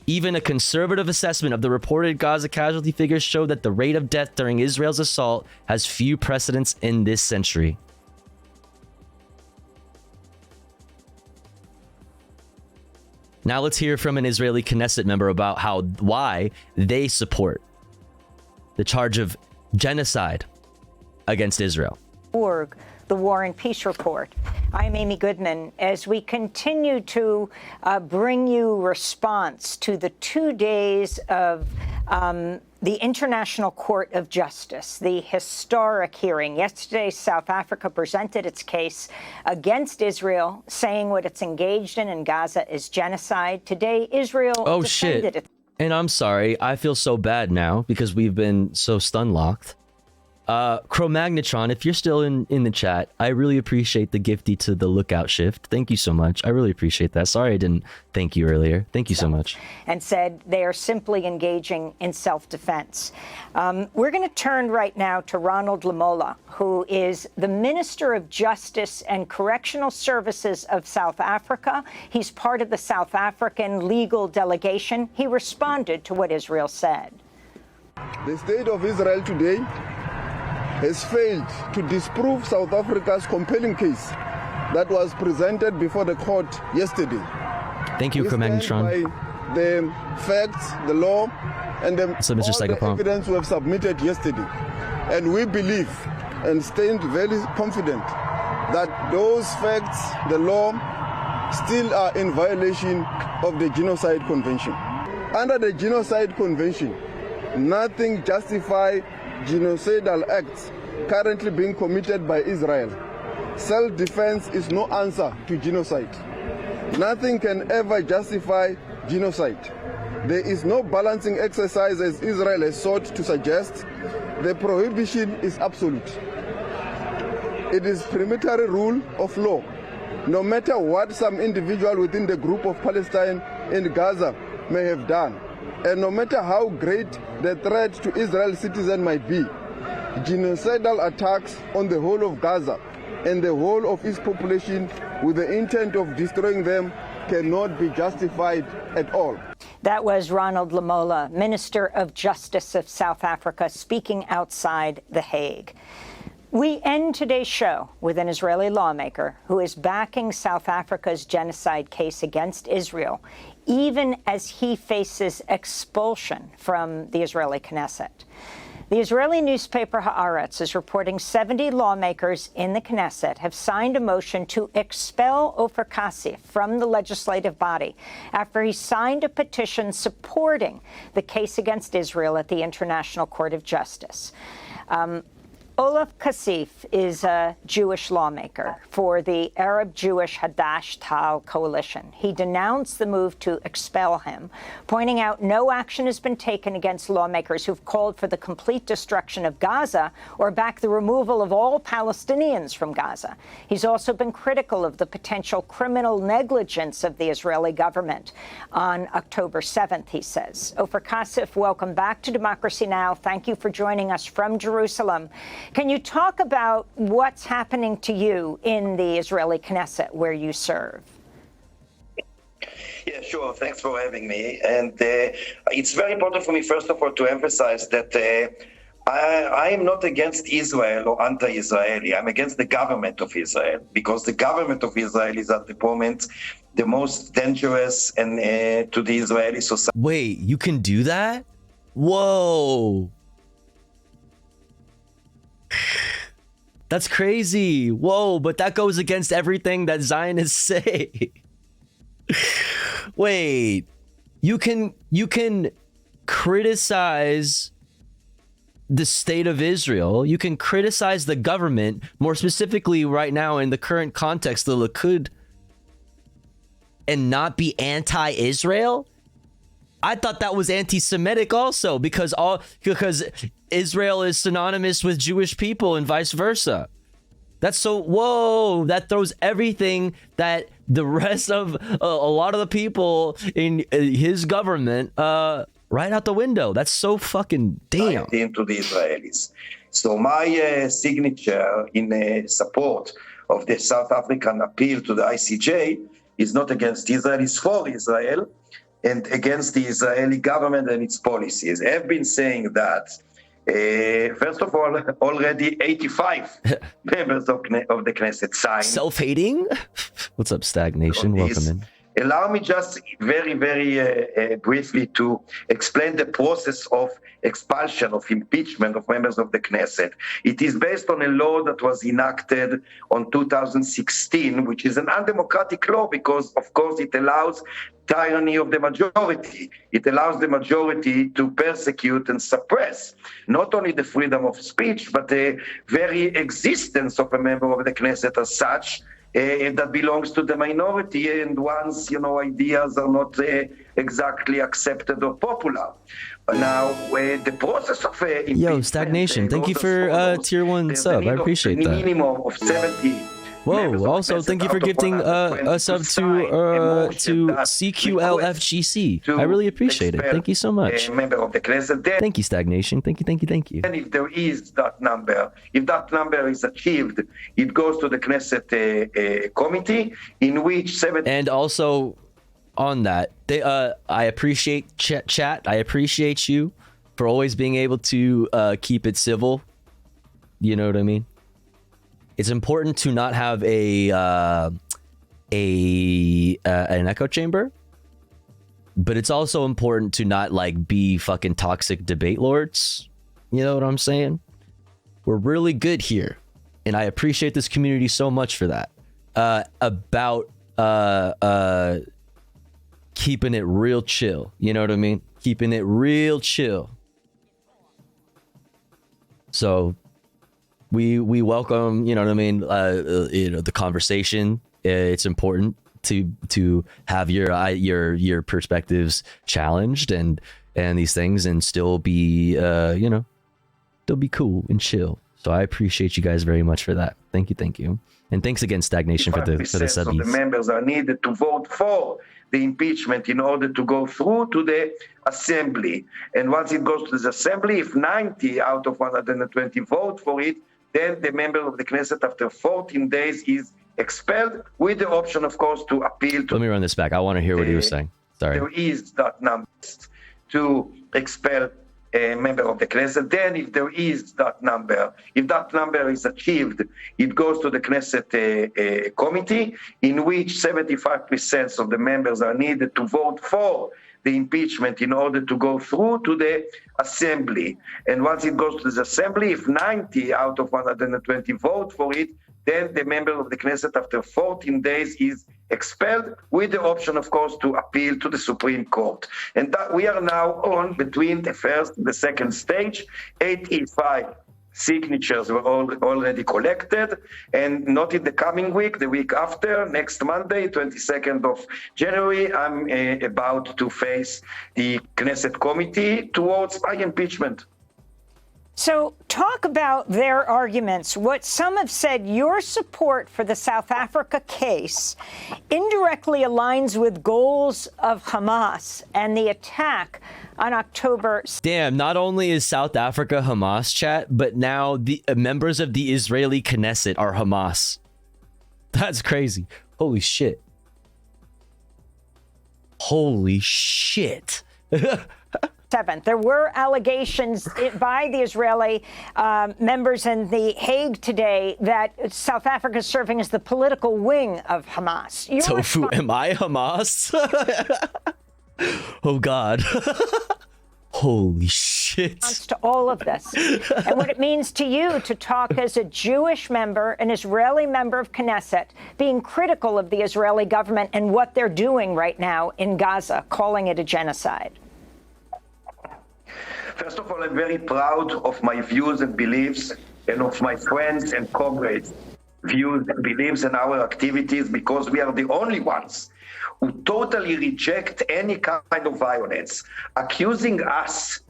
Even a conservative assessment of the reported Gaza casualty figures show that the rate of death during Israel's assault has few precedents in this century. Now let's hear from an Israeli Knesset member about why they support the charge of genocide against Israel. The War and Peace Report. I'm Amy Goodman. As we continue to bring you response to the 2 days of the International Court of Justice, the historic hearing. Yesterday, South Africa presented its case against Israel, saying what it's engaged in Gaza is genocide. Today, Israel defended it. And I'm sorry, I feel so bad now because we've been so stun-locked. Cro-Magnetron, if you're still in the chat, I really appreciate the gifty to the lookout shift. Thank you so much. I really appreciate that. Sorry I didn't thank you earlier. Thank you so much. And said they are simply engaging in self-defense. We're going to turn right now to Ronald Lamola, who is the Minister of Justice and Correctional Services of South Africa. He's part of the South African legal delegation. He responded to what Israel said. The state of Israel today has failed to disprove South Africa's compelling case that was presented before the court yesterday. Thank you, Cro-Magnetron. By the facts, the law, and all the evidence we have submitted yesterday. And we believe and stand very confident that those facts, the law, still are in violation of the Genocide Convention. Under the Genocide Convention, nothing justifies genocidal acts currently being committed by Israel. Self-defense is no answer to genocide. Nothing can ever justify genocide. There is no balancing exercise as Israel has sought to suggest. The prohibition is absolute. It is preliminary rule of law. No matter what some individual within the group of Palestine in Gaza may have done, and no matter how great the threat to Israel's citizens might be, genocidal attacks on the whole of Gaza and the whole of its population with the intent of destroying them cannot be justified at all. That was Ronald Lamola, Minister of Justice of South Africa, speaking outside The Hague. We end today's show with an Israeli lawmaker who is backing South Africa's genocide case against Israel, even as he faces expulsion from the Israeli Knesset. The Israeli newspaper Haaretz is reporting 70 lawmakers in the Knesset have signed a motion to expel Ofer Kassif from the legislative body after he signed a petition supporting the case against Israel at the International Court of Justice. Olaf Kassif is a Jewish lawmaker for the Arab-Jewish Hadash Ta'al coalition. He denounced the move to expel him, pointing out no action has been taken against lawmakers who've called for the complete destruction of Gaza or backed the removal of all Palestinians from Gaza. He's also been critical of the potential criminal negligence of the Israeli government. On October 7th, he says. Ofer Kassif, welcome back to Democracy Now! Thank you for joining us from Jerusalem. Can you talk about what's happening to you in the Israeli Knesset where you serve? Yeah, sure. Thanks for having me. And it's very important for me, first of all, to emphasize that I am not against Israel or anti-Israeli. I'm against the government of Israel, because the government of Israel is at the moment the most dangerous and to the Israeli society. Wait, you can do that? Whoa. That's crazy. Whoa, but that goes against everything that Zionists say. Wait, you can criticize the state of Israel. You can criticize the government, more specifically right now in the current context, the Likud, and not be anti-Israel? I thought that was anti-Semitic also, because Israel is synonymous with Jewish people and vice versa. That's so, whoa, that throws everything that the rest of a lot of the people in his government right out the window. That's so fucking damn. Into the Israelis. So my signature in support of the South African appeal to the ICJ is not against Israel, it's for Israel and against the Israeli government and its policies. I've been saying that. First of all, already 85 members of the Knesset signed. Self-hating? What's up, Stagnation? Welcome in. Allow me just very, very briefly to explain the process of expulsion, of impeachment of members of the Knesset. It is based on a law that was enacted on 2016, which is an undemocratic law because, of course, it allows tyranny of the majority. It allows the majority to persecute and suppress not only the freedom of speech, but the very existence of a member of the Knesset as such that belongs to the minority, and once, ideas are not exactly accepted or popular. Now, the process of Yo, Stagnation, thank you for tier 1 sub. I appreciate that. Minimum of 70. Whoa, also thank you for gifting a sub to CQLFGC. I really appreciate it. Thank you so much. Member of the Knesset. Thank you, Stagnation. Thank you. And if there is that number, if that number is achieved, it goes to the Knesset committee, in which 70... And also, on that, I appreciate chat. I appreciate you for always being able to keep it civil. You know what I mean? It's important to not have an echo chamber, but it's also important to not be fucking toxic debate lords. You know what I'm saying? We're really good here, and I appreciate this community so much for that. About keeping it real chill. You know what I mean? Keeping it real chill. So we welcome, you know what I mean, the conversation. It's important to have your perspectives challenged and these things, and still be still be cool and chill. So I appreciate you guys very much for that. Thank you, and thanks again, Stagnation, for the subbies. So the members are needed to vote for the impeachment in order to go through to the assembly. And once it goes to the assembly, if 90 out of 120 vote for it, then the member of the Knesset after 14 days is expelled, with the option, of course, to appeal to... Let me run this back. I want to hear what he was saying. Sorry. There is that number to expel a member of the Knesset. Then if there is that number, if that number is achieved, it goes to the Knesset committee, in which 75% of the members are needed to vote for the impeachment in order to go through to the assembly. And once it goes to the assembly, if 90 out of 120 vote for it, then the member of the Knesset after 14 days is expelled, with the option, of course, to appeal to the Supreme Court. And that we are now on between the first and the second stage. 85 signatures were already collected, and not in the coming week, the week after, next Monday, 22nd of January, I'm about to face the Knesset committee towards my impeachment. So talk about their arguments. What some have said, your support for the South Africa case indirectly aligns with goals of Hamas and the attack on October. Damn, not only is South Africa Hamas, chat, but now the members of the Israeli Knesset are Hamas. That's crazy. Holy shit. Holy shit. There were allegations by the Israeli members in The Hague today that South Africa is serving as the political wing of Hamas. Tofu, am I Hamas? Oh, God. Holy shit. To all of this, and what it means to you to talk as a Jewish member, an Israeli member of Knesset, being critical of the Israeli government and what they're doing right now in Gaza, calling it a genocide. First of all, I'm very proud of my views and beliefs, and of my friends and comrades' views and beliefs and our activities, because we are the only ones who totally reject any kind of violence, accusing us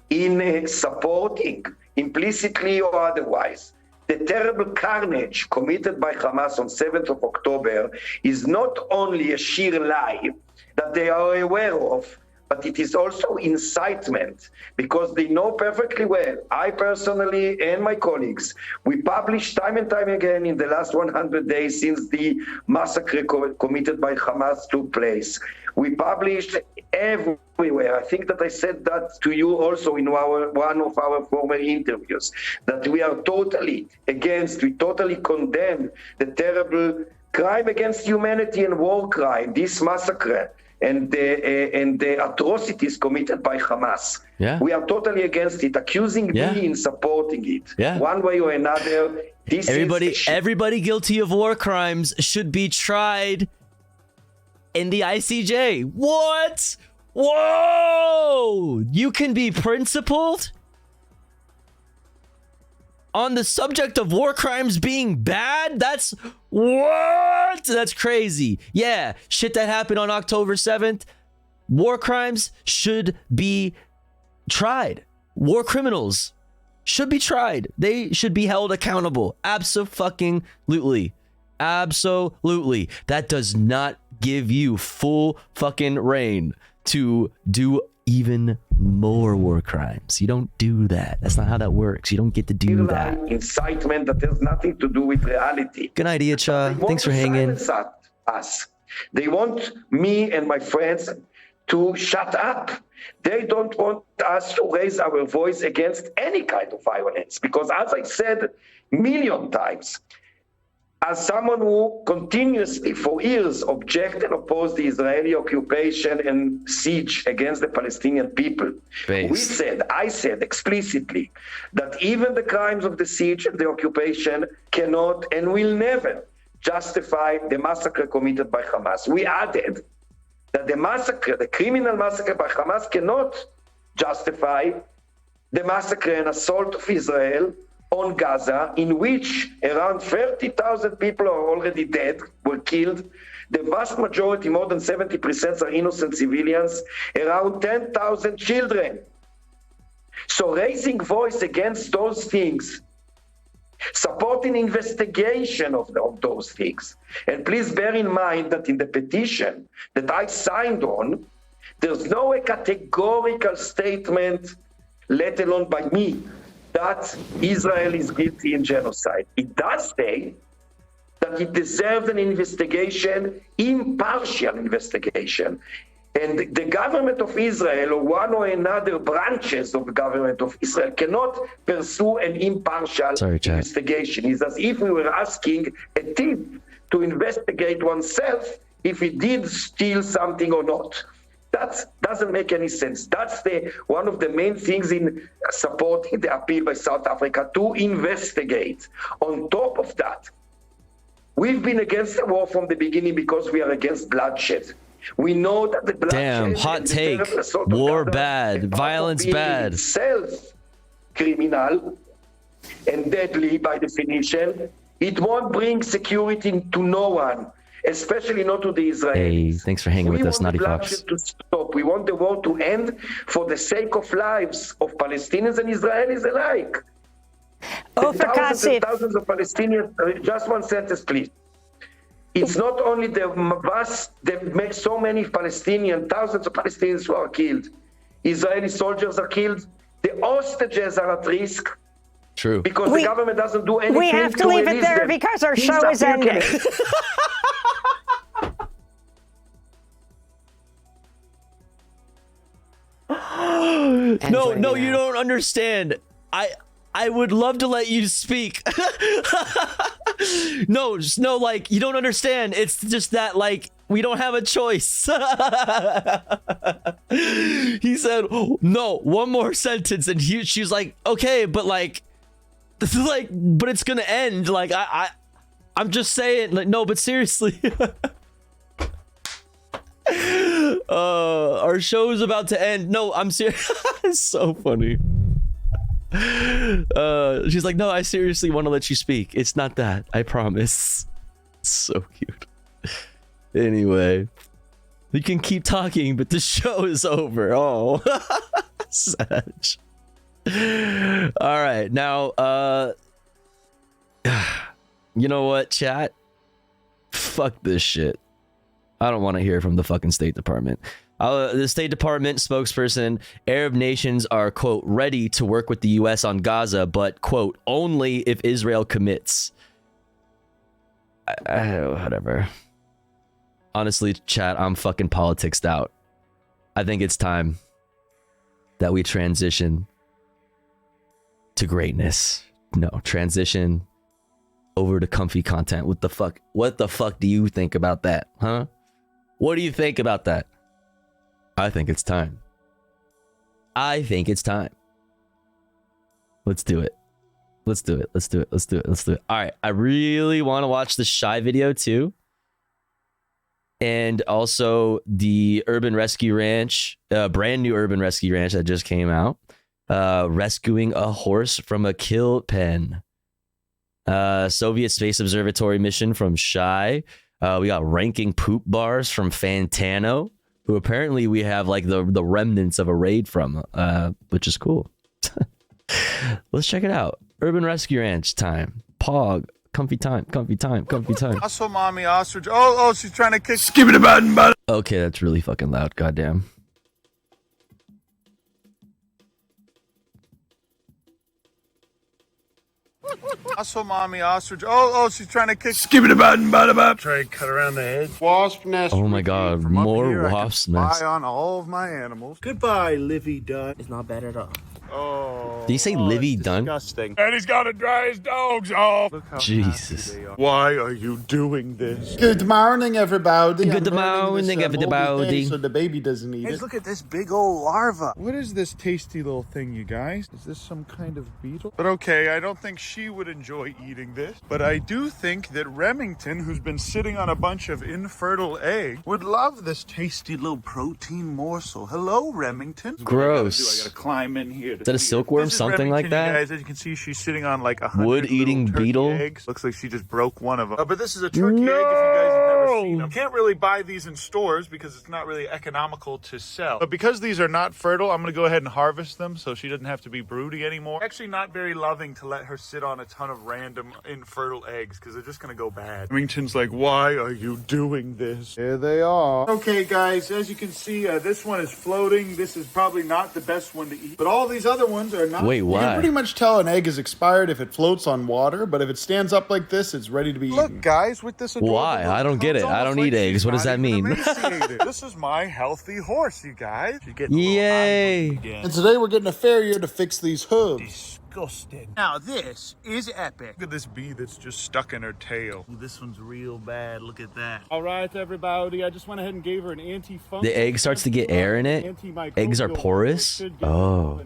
in supporting, implicitly or otherwise, the terrible carnage committed by Hamas on 7th of October is not only a sheer lie that they are aware of, but it is also incitement, because they know perfectly well, I personally and my colleagues, we published time and time again in the last 100 days since the massacre committed by Hamas took place. We published everywhere. I think that I said that to you also in one of our former interviews, that we are totally against, we totally condemn the terrible crime against humanity and war crime, this massacre, and the atrocities committed by Hamas. Yeah. We are totally against it, accusing me in supporting it. Yeah. One way or another, everybody guilty of war crimes should be tried in the ICJ. What? Whoa! You can be principled? on the subject of war crimes being bad? That's what? That's crazy. Yeah, shit that happened on October 7th. War crimes should be tried. War criminals should be tried. They should be held accountable. Absolutely. Absolutely. That does not give you full fucking reign to do even more war crimes. You don't do that. That's not how that works. You don't get to do that. Incitement that has nothing to do with reality. Good night, Icha. Thanks for hanging. Us. They want me and my friends to shut up. They don't want us to raise our voice against any kind of violence. Because as I said million times, as someone who continuously for years objected and opposed the Israeli occupation and siege against the Palestinian people, I said explicitly that even the crimes of the siege and the occupation cannot and will never justify the massacre committed by Hamas. We added that the massacre, the criminal massacre by Hamas cannot justify the massacre and assault of Israel on Gaza, in which around 30,000 people are already dead, were killed. The vast majority, more than 70%, are innocent civilians, around 10,000 children. So raising voice against those things, supporting investigation of those things. And please bear in mind that in the petition that I signed on, there's no categorical statement, let alone by me, that Israel is guilty in genocide. It does say that it deserves an investigation, impartial investigation. And the government of Israel, or one or another branches of the government of Israel, cannot pursue an impartial investigation. It's as if we were asking a thief to investigate oneself if he did steal something or not. That doesn't make any sense. That's one of the main things in supporting the appeal by South Africa to investigate. On top of that, we've been against the war from the beginning because we are against bloodshed. We know that the bloodshed... Damn, hot take. War bad. Violence bad. Itself criminal and deadly by definition. It won't bring security to no one, especially not to the Israelis. Hey, thanks for hanging with us, Naughty We want Fox. the bloodshed to stop. We want the war to end for the sake of lives of Palestinians and Israelis alike. Thousands and thousands of Palestinians. Just one sentence, please. It's not only the bus that makes so many Palestinians, thousands of Palestinians who are killed. Israeli soldiers are killed. The hostages are at risk. True. Because the government doesn't do anything. We have to leave it there because our show is ending. No, you don't understand. I would love to let you speak. No, like, you don't understand. It's just that, like, we don't have a choice. He said, no, one more sentence. And she's like, okay, but like, but it's gonna end. Like, I'm just saying, like, no, but seriously. Our show is about to end. No, I'm serious. It's so funny. She's like, no, I seriously want to let you speak. It's not that, I promise. So cute. Anyway, you can keep talking, but the show is over. Oh, such. All right, now, you know what, chat? Fuck this shit. I don't want to hear from the fucking State Department. The State Department spokesperson, Arab nations are, quote, ready to work with the U.S. on Gaza, but, quote, only if Israel commits. Whatever. Honestly, chat, I'm fucking politicsed out. I think it's time that we transition to greatness. No, transition over to comfy content. What the fuck do you think about that, huh? What do you think about that? I think it's time. I think it's time. Let's do it. Let's do it. Let's do it. Let's do it. Let's do it. All right. I really want to watch the Shy video too. And also the Urban Rescue Ranch, brand new Urban Rescue Ranch that just came out. rescuing a horse from a kill pen. Soviet Space Observatory mission from Shy. We got ranking poop bars from Fantano, who apparently we have like the remnants of a raid from, which is cool. Let's check it out. Urban Rescue Ranch time. Pog. Comfy time. Comfy time. Comfy time. Also, mommy ostrich. Oh, she's trying to kick. Skip it about. Okay, that's really fucking loud. Goddamn. Also, mommy ostrich. Oh, she's trying to kick. Skip it about. Try and cut around the edge. Wasp nest. Oh my god, more wasp nest. Spy on all of my animals. Goodbye, Livy Dunn. It's not bad at all. Oh. Did you say Livy Dunn? Disgusting. And he's got to dry his dogs off. Jesus. Why are you doing this? Good morning, everybody. Good morning, everybody. So the baby doesn't eat it. Look at this big old larva. What is this tasty little thing, you guys? Is this some kind of beetle? But okay, I don't think she would enjoy eating this. But I do think that Remington, who's been sitting on a bunch of infertile eggs, would love this tasty little protein morsel. Hello, Remington. Gross. I gotta climb in here. Is that a silkworm? Something like that? Guys, as you can see, she's sitting on like 100 wood-eating beetle. Eggs. Looks like she just broke one of them. But this is a turkey egg. If you guys have never seen them, can't really buy these in stores because it's not really economical to sell. But because these are not fertile, I'm going to go ahead and harvest them so she doesn't have to be broody anymore. Actually, not very loving to let her sit on a ton of random infertile eggs because they're just going to go bad. Remington's like, why are you doing this? Here they are. Okay, guys, as you can see, this one is floating. This is probably not the best one to eat, but all these other ones are not. Wait, why? You can pretty much tell an egg is expired if it floats on water, but if it stands up like this, it's ready to be eaten. Look, guys, with this Why? I don't get it. I don't eat eggs. What does that mean? This is my healthy horse, you guys. Yay! And today we're getting a farrier to fix these hooves. Disgusting. Now this is epic. Look at this bee that's just stuck in her tail. Ooh, this one's real bad. Look at that. All right, everybody. I just went ahead and gave her an anti-fungal. The egg starts to get air in it. Eggs are porous. Oh.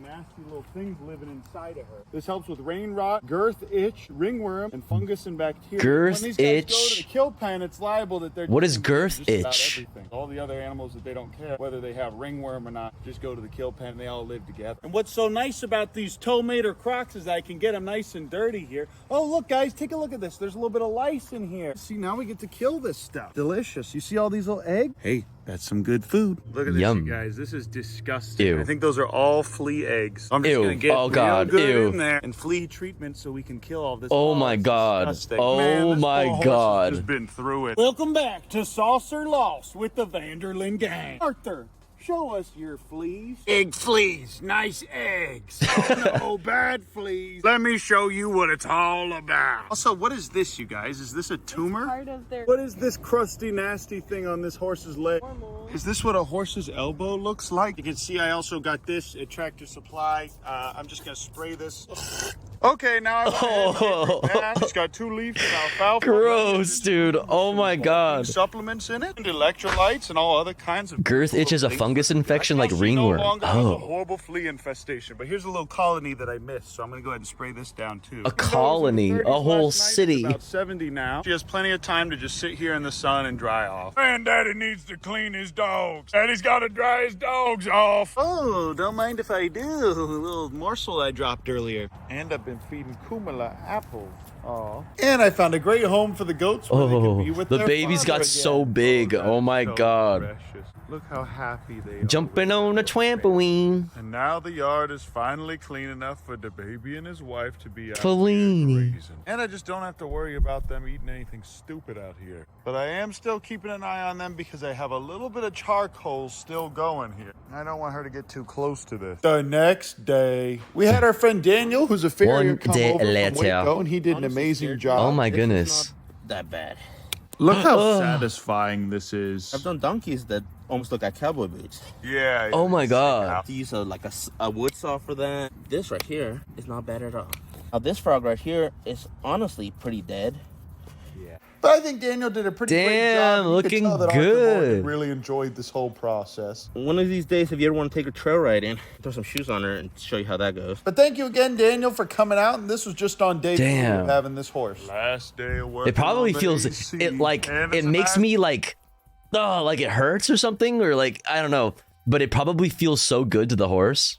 Little things living inside of her. This helps with rain rot, girth itch, ringworm, and fungus and bacteria. Girth when these guys itch. Go to the kill pen, it's liable that they're. What is girth itch? All the other animals that they don't care whether they have ringworm or not, just go to the kill pen and they all live together. And what's so nice about these tomater crocs is I can get them nice and dirty here. Oh look, guys, take a look at this. There's a little bit of lice in here. See, now we get to kill this stuff. Delicious. You see all these little eggs? Hey, that's some good food. Look at this, you guys. This is disgusting. Ew. I think those are all flea eggs. I'm just gonna get real good in there and flea treatment so we can kill all this. Oh my god. Disgusting. Oh Man, my god. Has been through it. Welcome back to Saucer Lost with the Vanderlyn Gang. Arthur, show us your fleas. Egg fleas, nice eggs. Oh no, bad fleas. Let me show you what it's all about. Also, what is this, you guys? Is this a tumor? What is this crusty, nasty thing on this horse's leg? Is this what a horse's elbow looks like? You can see I also got this at Tractor Supply. I'm just gonna spray this. Okay, now it's got 2 leaves of alfalfa. Gross, dude. Oh my god. Supplements in it, and electrolytes, and all other kinds of. Girth itch is a fungus infection like ringworm. No longer has a horrible flea infestation, but here's a little colony that I missed, so I'm gonna go ahead and spray this down too. A colony, a whole city. About 70 now. She has plenty of time to just sit here in the sun and dry off. And Daddy needs to clean his dogs. Daddy's got to dry his dogs off. Oh, don't mind if I do. A little morsel I dropped earlier. And I've been feeding Kumala apples. Oh. And I found a great home for the goats. Where they can be with the their babies father got again. so big. Oh my god. Precious. Look how happy they are. Jumping on a trampoline. And now the yard is finally clean enough for the baby and his wife to be out Fellini. here grazing. And I just don't have to worry about them eating anything stupid out here. But I am still keeping an eye on them because I have a little bit of charcoal still going here. I don't want her to get too close to this. The next day, we had our friend Daniel, who's a farrier, come over from Waco, and he did an amazing job. Oh my goodness. That bad. Look how satisfying this is. I've done donkeys that almost look like cowboy boots. Yeah. Oh my god. To use a wood saw for that. This right here is not bad at all. Now this frog right here is honestly pretty dead. Yeah. But I think Daniel did a pretty great job. You looking could tell that good. Arthur Morgan really enjoyed this whole process. One of these days, if you ever want to take a trail ride in, throw some shoes on her and show you how that goes. But thank you again, Daniel, for coming out. And this was just on day 2 of having this horse. Last day of work. It probably feels it like it makes me like it hurts or something, or like I don't know, but it probably feels so good to the horse.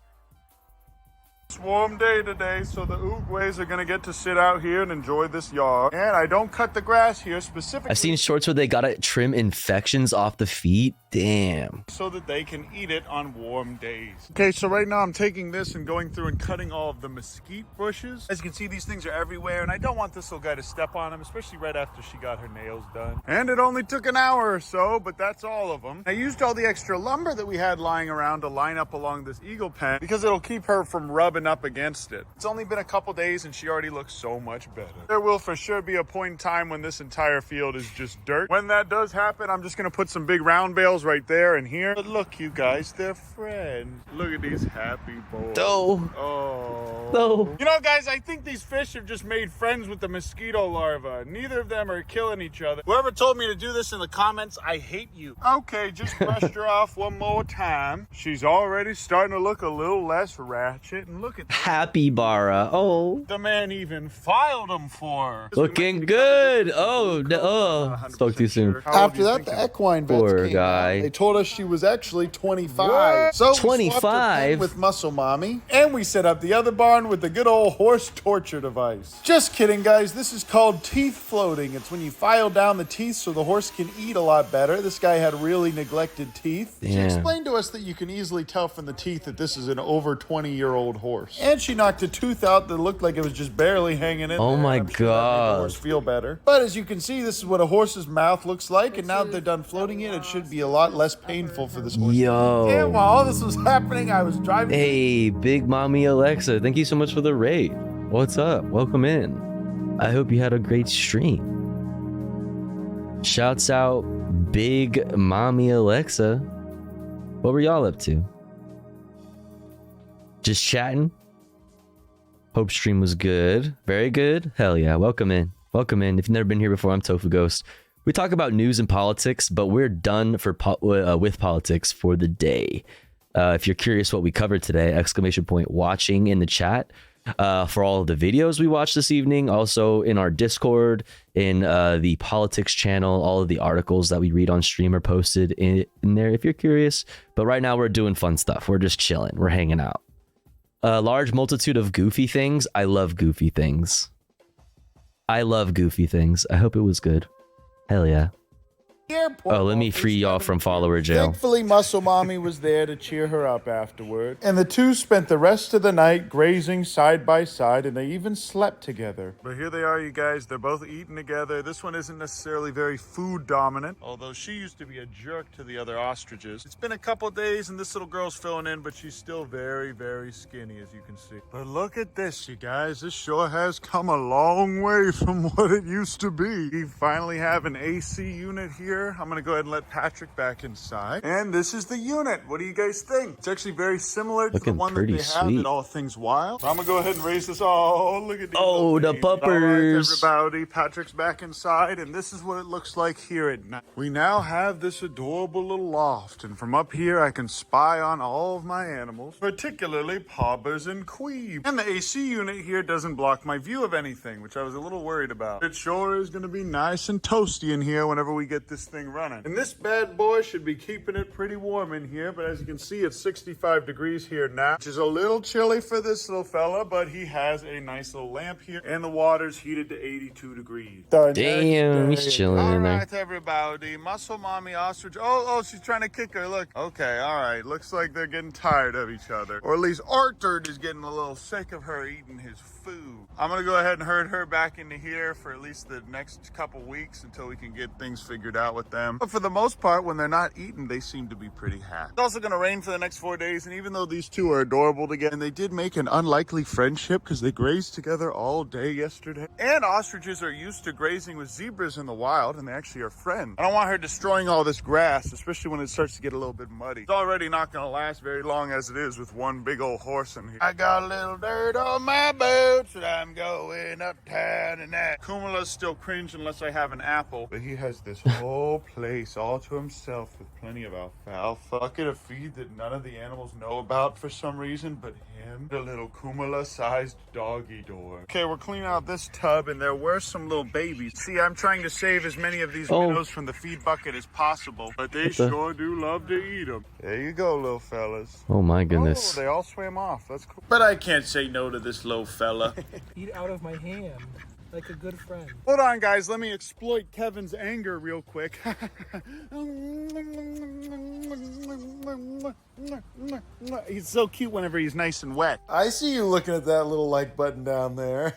It's a warm day today, so the Oogways are gonna get to sit out here and enjoy this yard. And I don't cut the grass here specifically. I've seen shorts where they gotta trim infections off the feet. Damn. So that they can eat it on warm days. Okay, so right now I'm taking this and going through and cutting all of the mesquite bushes. As you can see, these things are everywhere, and I don't want this little guy to step on them, especially right after she got her nails done. And it only took an hour or so, but that's all of them. I used all the extra lumber that we had lying around to line up along this eagle pen because it'll keep her from rubbing up against it. It's only been a couple days and she already looks so much better. There will for sure be a point in time when this entire field is just dirt. When that does happen, I'm just gonna put some big round bales right there and here. But look, you guys, they're friends. Look at these happy boys. You know, guys, I think these fish have just made friends with the mosquito larvae. Neither of them are killing each other. Whoever told me to do this in the comments, I hate you. Okay, just brushed her off one more time. She's already starting to look a little less ratchet. And look at that. Happy Bara. Oh. The man even filed them for her. Looking good. Spoke too soon. After that, the equine vets Poor came guy. out. They told us she was actually 25. So we swapped her 25? pen with Muscle Mommy, and we set up the other barn with the good old horse torture device. Just kidding, guys. This is called teeth floating. It's when you file down the teeth so the horse can eat a lot better. This guy had really neglected teeth. She Damn. explained to us that you can easily tell from the teeth that this is an over 20-year-old horse. And she knocked a tooth out that looked like it was just barely hanging in Oh there. my I'm sure that made the God. horse feel better. But as you can see, this is what a horse's mouth looks like, and now that they're done floating it should be a lot less painful for this horse. Yo. And while all this was happening, I was driving. Hey, Big Mommy Alexa, thank you so much for the raid. What's up? Welcome in. I hope you had a great stream. Shouts out Big Mommy Alexa. What were y'all up to? Just chatting? Hope stream was good. Very good. Hell yeah. Welcome in. Welcome in. If you've never been here before, I'm Tofu Ghost. We talk about news and politics, but we're done for with politics for the day. If you're curious what we covered today, !watching in the chat for all of the videos we watched this evening. Also in our Discord, in the politics channel, all of the articles that we read on stream are posted in there if you're curious. But right now we're doing fun stuff. We're just chilling. We're hanging out. A large multitude of goofy things. I love goofy things. I love goofy things. I hope it was good. Hell yeah. Oh, let me free y'all from follower jail. Thankfully, Muscle Mommy was there to cheer her up afterward. And the two spent the rest of the night grazing side by side, and they even slept together. But here they are, you guys. They're both eating together. This one isn't necessarily very food dominant, although she used to be a jerk to the other ostriches. It's been a couple days, and this little girl's filling in, but she's still very, very skinny, as you can see. But look at this, you guys. This sure has come a long way from what it used to be. We finally have an AC unit here. I'm gonna go ahead and let Patrick back inside. And this is the unit. What do you guys think? It's actually very similar to the one that they have at All Things Wild. So I'm gonna go ahead and raise this. Oh, look at these. Oh, the puppers. All right, everybody. Patrick's back inside, and this is what it looks like here at night. We now have this adorable little loft, and from up here I can spy on all of my animals, particularly Pobbers and Queeb. And the AC unit here doesn't block my view of anything, which I was a little worried about. It sure is gonna be nice and toasty in here whenever we get this thing running. And this bad boy should be keeping it pretty warm in here, but as you can see, it's 65 degrees here now, which is a little chilly for this little fella, but he has a nice little lamp here, and the water's heated to 82 degrees. Damn, he's chilling in there. All right, everybody. Muscle Mommy Ostrich. Oh, she's trying to kick her. Look. Okay, all right. Looks like they're getting tired of each other. Or at least Arthur is getting a little sick of her eating his food. I'm going to go ahead and herd her back into here for at least the next couple weeks until we can get things figured out with them. But for the most part, when they're not eating, they seem to be pretty happy. It's also going to rain for the next 4 days, and even though these two are adorable together, and they did make an unlikely friendship because they grazed together all day yesterday. And ostriches are used to grazing with zebras in the wild, and they actually are friends. I don't want her destroying all this grass, especially when it starts to get a little bit muddy. It's already not going to last very long as it is with one big old horse in here. I got a little dirt on my boots, and I'm going uptown and that. Kumala's still cringe unless I have an apple, but he has this whole whole place all to himself with plenty of alfalfa. Bucket of feed that none of the animals know about for some reason but him. A little Kumala-sized doggy door. Okay, we're cleaning out this tub and there were some little babies. See, I'm trying to save as many of these minnows from the feed bucket as possible, but they sure do love to eat them. There you go, little fellas. Oh my goodness. Oh, they all swam off. That's cool. But I can't say no to this little fella. Eat out of my hand, like a good friend. Hold on, guys. Let me exploit Kevin's anger real quick. He's so cute whenever he's nice and wet. I see you looking at that little like button down there.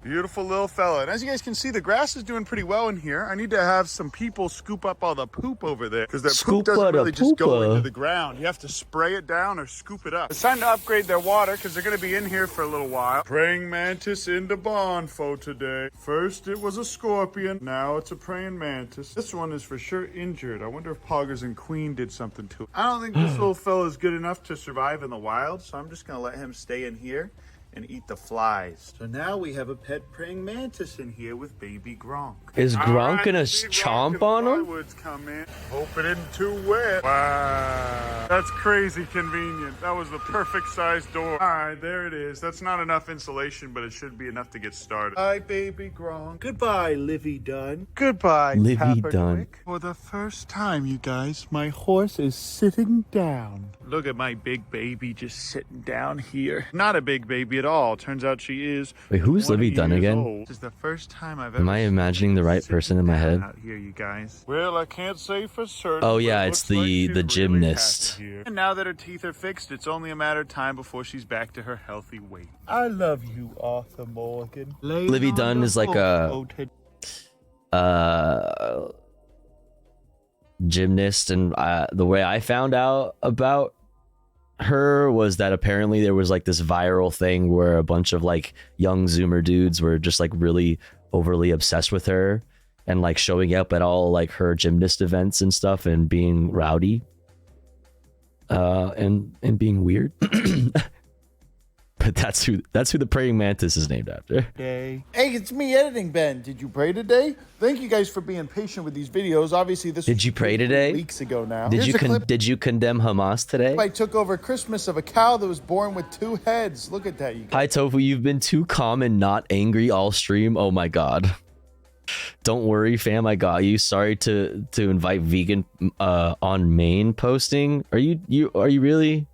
Beautiful little fella. And as you guys can see, the grass is doing pretty well in here. I need to have some people scoop up all the poop over there because that poop doesn't really just go into the ground. You have to spray it down or scoop it up. It's time to upgrade their water because they're going to be in here for a little while. Praying mantis into bond for today. First it was a scorpion. Now it's a praying mantis. This one is for sure injured. I wonder if Poggers and Queen did something to him. I don't think this little fella is good enough to survive in the wild, so I'm just going to let him stay in here and eat the flies. So now we have a pet praying mantis in here with baby Gronk. Is Gronk gonna chomp on him? Come in. Hope it isn't too wet. Wow. That's crazy convenient. That was the perfect size door. All right, there it is. That's not enough insulation, but it should be enough to get started. Bye, baby Gronk. Goodbye, Livy Dunn. Goodbye, Livy Dunn. For the first time, you guys, my horse is sitting down. Look at my big baby just sitting down here. Not a big baby at all. Turns out she is. Wait, who's Livy Dunn again? This is the first time I've ever Am I imagining the right person in my head? out here, you guys. Well, I can't say for certain. Oh yeah, it's the gymnast. And now that her teeth are fixed, it's only a matter of time before she's back to her healthy weight. I love you, Arthur Morgan. Livy Dunn is like a gymnast, and the way I found out about her was that apparently there was like this viral thing where a bunch of like young Zoomer dudes were just like really overly obsessed with her and like showing up at all like her gymnast events and stuff and being rowdy and being weird. But that's who the praying mantis is named after. Hey, it's me editing, Ben. Did you pray today? Thank you guys for being patient with these videos. Obviously, this did you pray today? Weeks ago now. Did you condemn Hamas today? I took over Christmas of a cow that was born with 2 heads. Look at that, you guys. Hi Tofu, you've been too calm and not angry all stream. Oh my god. Don't worry, fam. I got you. Sorry to invite vegan on main posting. Are you really?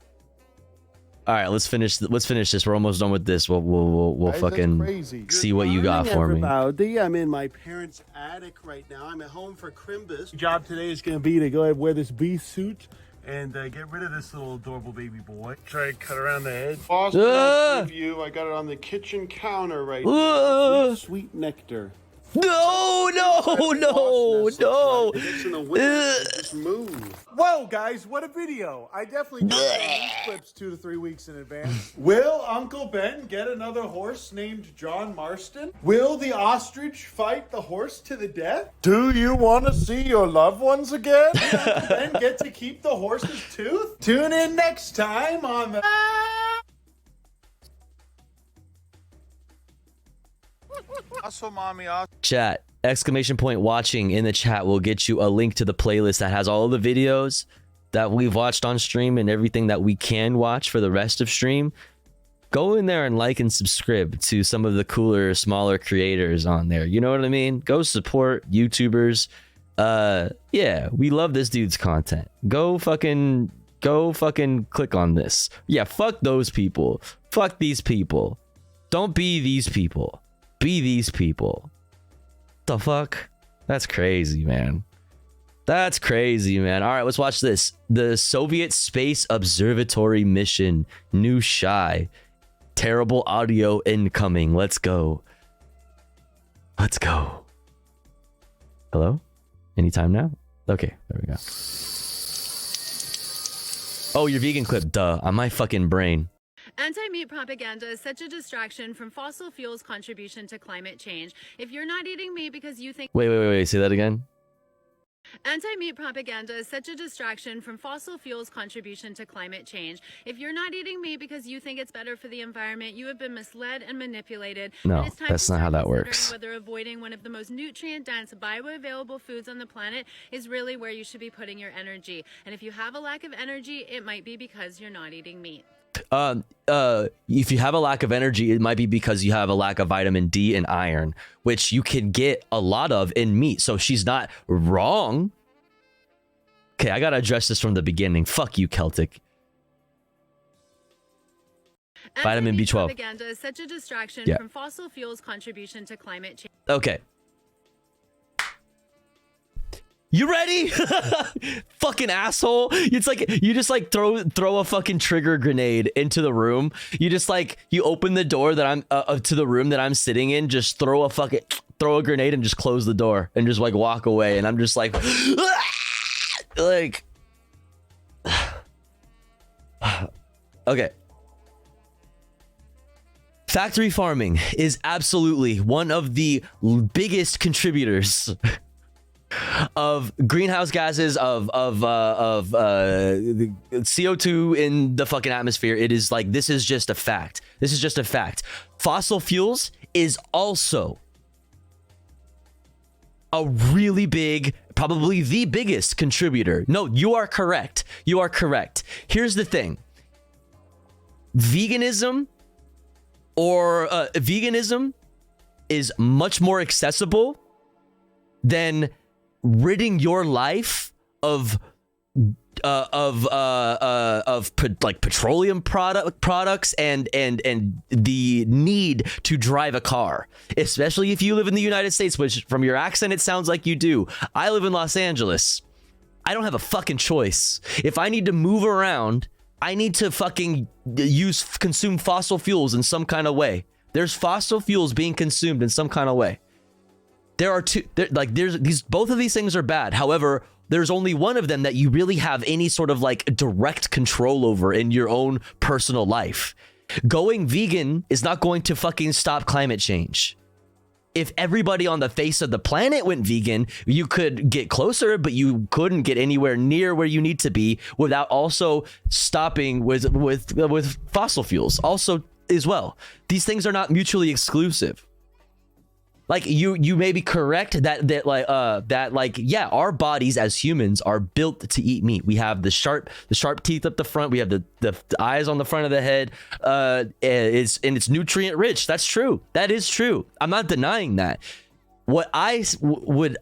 All right, let's finish this. We're almost done with this. We'll fucking see what you got for me. I'm in my parents' attic right now. I'm at home for Crimbus. Job today is going to be to go ahead and wear this bee suit and get rid of this little adorable baby boy. Try to cut around the head. Boss, I got it on the kitchen counter right now. Sweet nectar. No. Just move. Whoa, guys, what a video. I definitely do these clips 2 to 3 weeks in advance. Will Uncle Ben get another horse named John Marston? Will the ostrich fight the horse to the death? Do you want to see your loved ones again? Will Uncle Ben get to keep the horse's tooth? Tune in next time on the... Chat, exclamation point watching in the chat will get you a link to the playlist that has all of the videos that we've watched on stream and everything that we can watch for the rest of stream. Go in there and like and subscribe to some of the cooler, smaller creators on there. You know what I mean? Go support YouTubers. Yeah, we love this dude's content. Go fucking click on this. Yeah, fuck those people. Fuck these people. Don't be these people. Be these people. The fuck? That's crazy, man. That's crazy, man. All right, let's watch this. The Soviet Space Observatory mission. New shy. Terrible audio incoming. Let's go. Let's go. Hello? Anytime now? Okay, there we go. Oh, your vegan clip. Duh. On my fucking brain. Anti-meat propaganda is such a distraction from fossil fuels' contribution to climate change. If you're not eating meat because you think... Wait. Say that again. Anti-meat propaganda is such a distraction from fossil fuels' contribution to climate change. If you're not eating meat because you think it's better for the environment, you have been misled and manipulated. No, And it's time that's to not how start that considering works. whether avoiding one of the most nutrient-dense, bioavailable foods on the planet is really where you should be putting your energy. And if you have a lack of energy, it might be because you're not eating meat. If you have a lack of energy, it might be because you have a lack of vitamin D and iron, which you can get a lot of in meat. So she's not wrong. Okay, I gotta address this from the beginning. Fuck you, Celtic. Vitamin B12. Propaganda is such a distraction Yeah. from fossil fuels' contribution to climate change. Okay. You ready? Fucking asshole. It's like you just like throw a fucking trigger grenade into the room. You just like you open the door that I'm to the room that I'm sitting in, just throw a grenade and just close the door and just like walk away, and I'm just like like okay. Factory farming is absolutely one of the biggest contributors of greenhouse gases, of CO2 in the fucking atmosphere. It is like, this is just a fact. This is just a fact. Fossil fuels is also a really big, probably the biggest contributor. No, you are correct. You are correct. Here's the thing. Veganism is much more accessible than ridding your life of petroleum products and the need to drive a car, especially if you live in the United States, which from your accent it sounds like you do. I live in Los Angeles. I don't have a fucking choice. If I need to move around, I need to fucking consume fossil fuels in some kind of way. There's fossil fuels being consumed in some kind of way. There's both of these things are bad. However, there's only one of them that you really have any sort of like direct control over in your own personal life. Going vegan is not going to fucking stop climate change. If everybody on the face of the planet went vegan, you could get closer, but you couldn't get anywhere near where you need to be without also stopping with fossil fuels also as well. These things are not mutually exclusive. Like you may be correct that yeah, our bodies as humans are built to eat meat. We have the sharp teeth up the front. We have the eyes on the front of the head. It's nutrient rich. That's true. That is true. I'm not denying that. What I would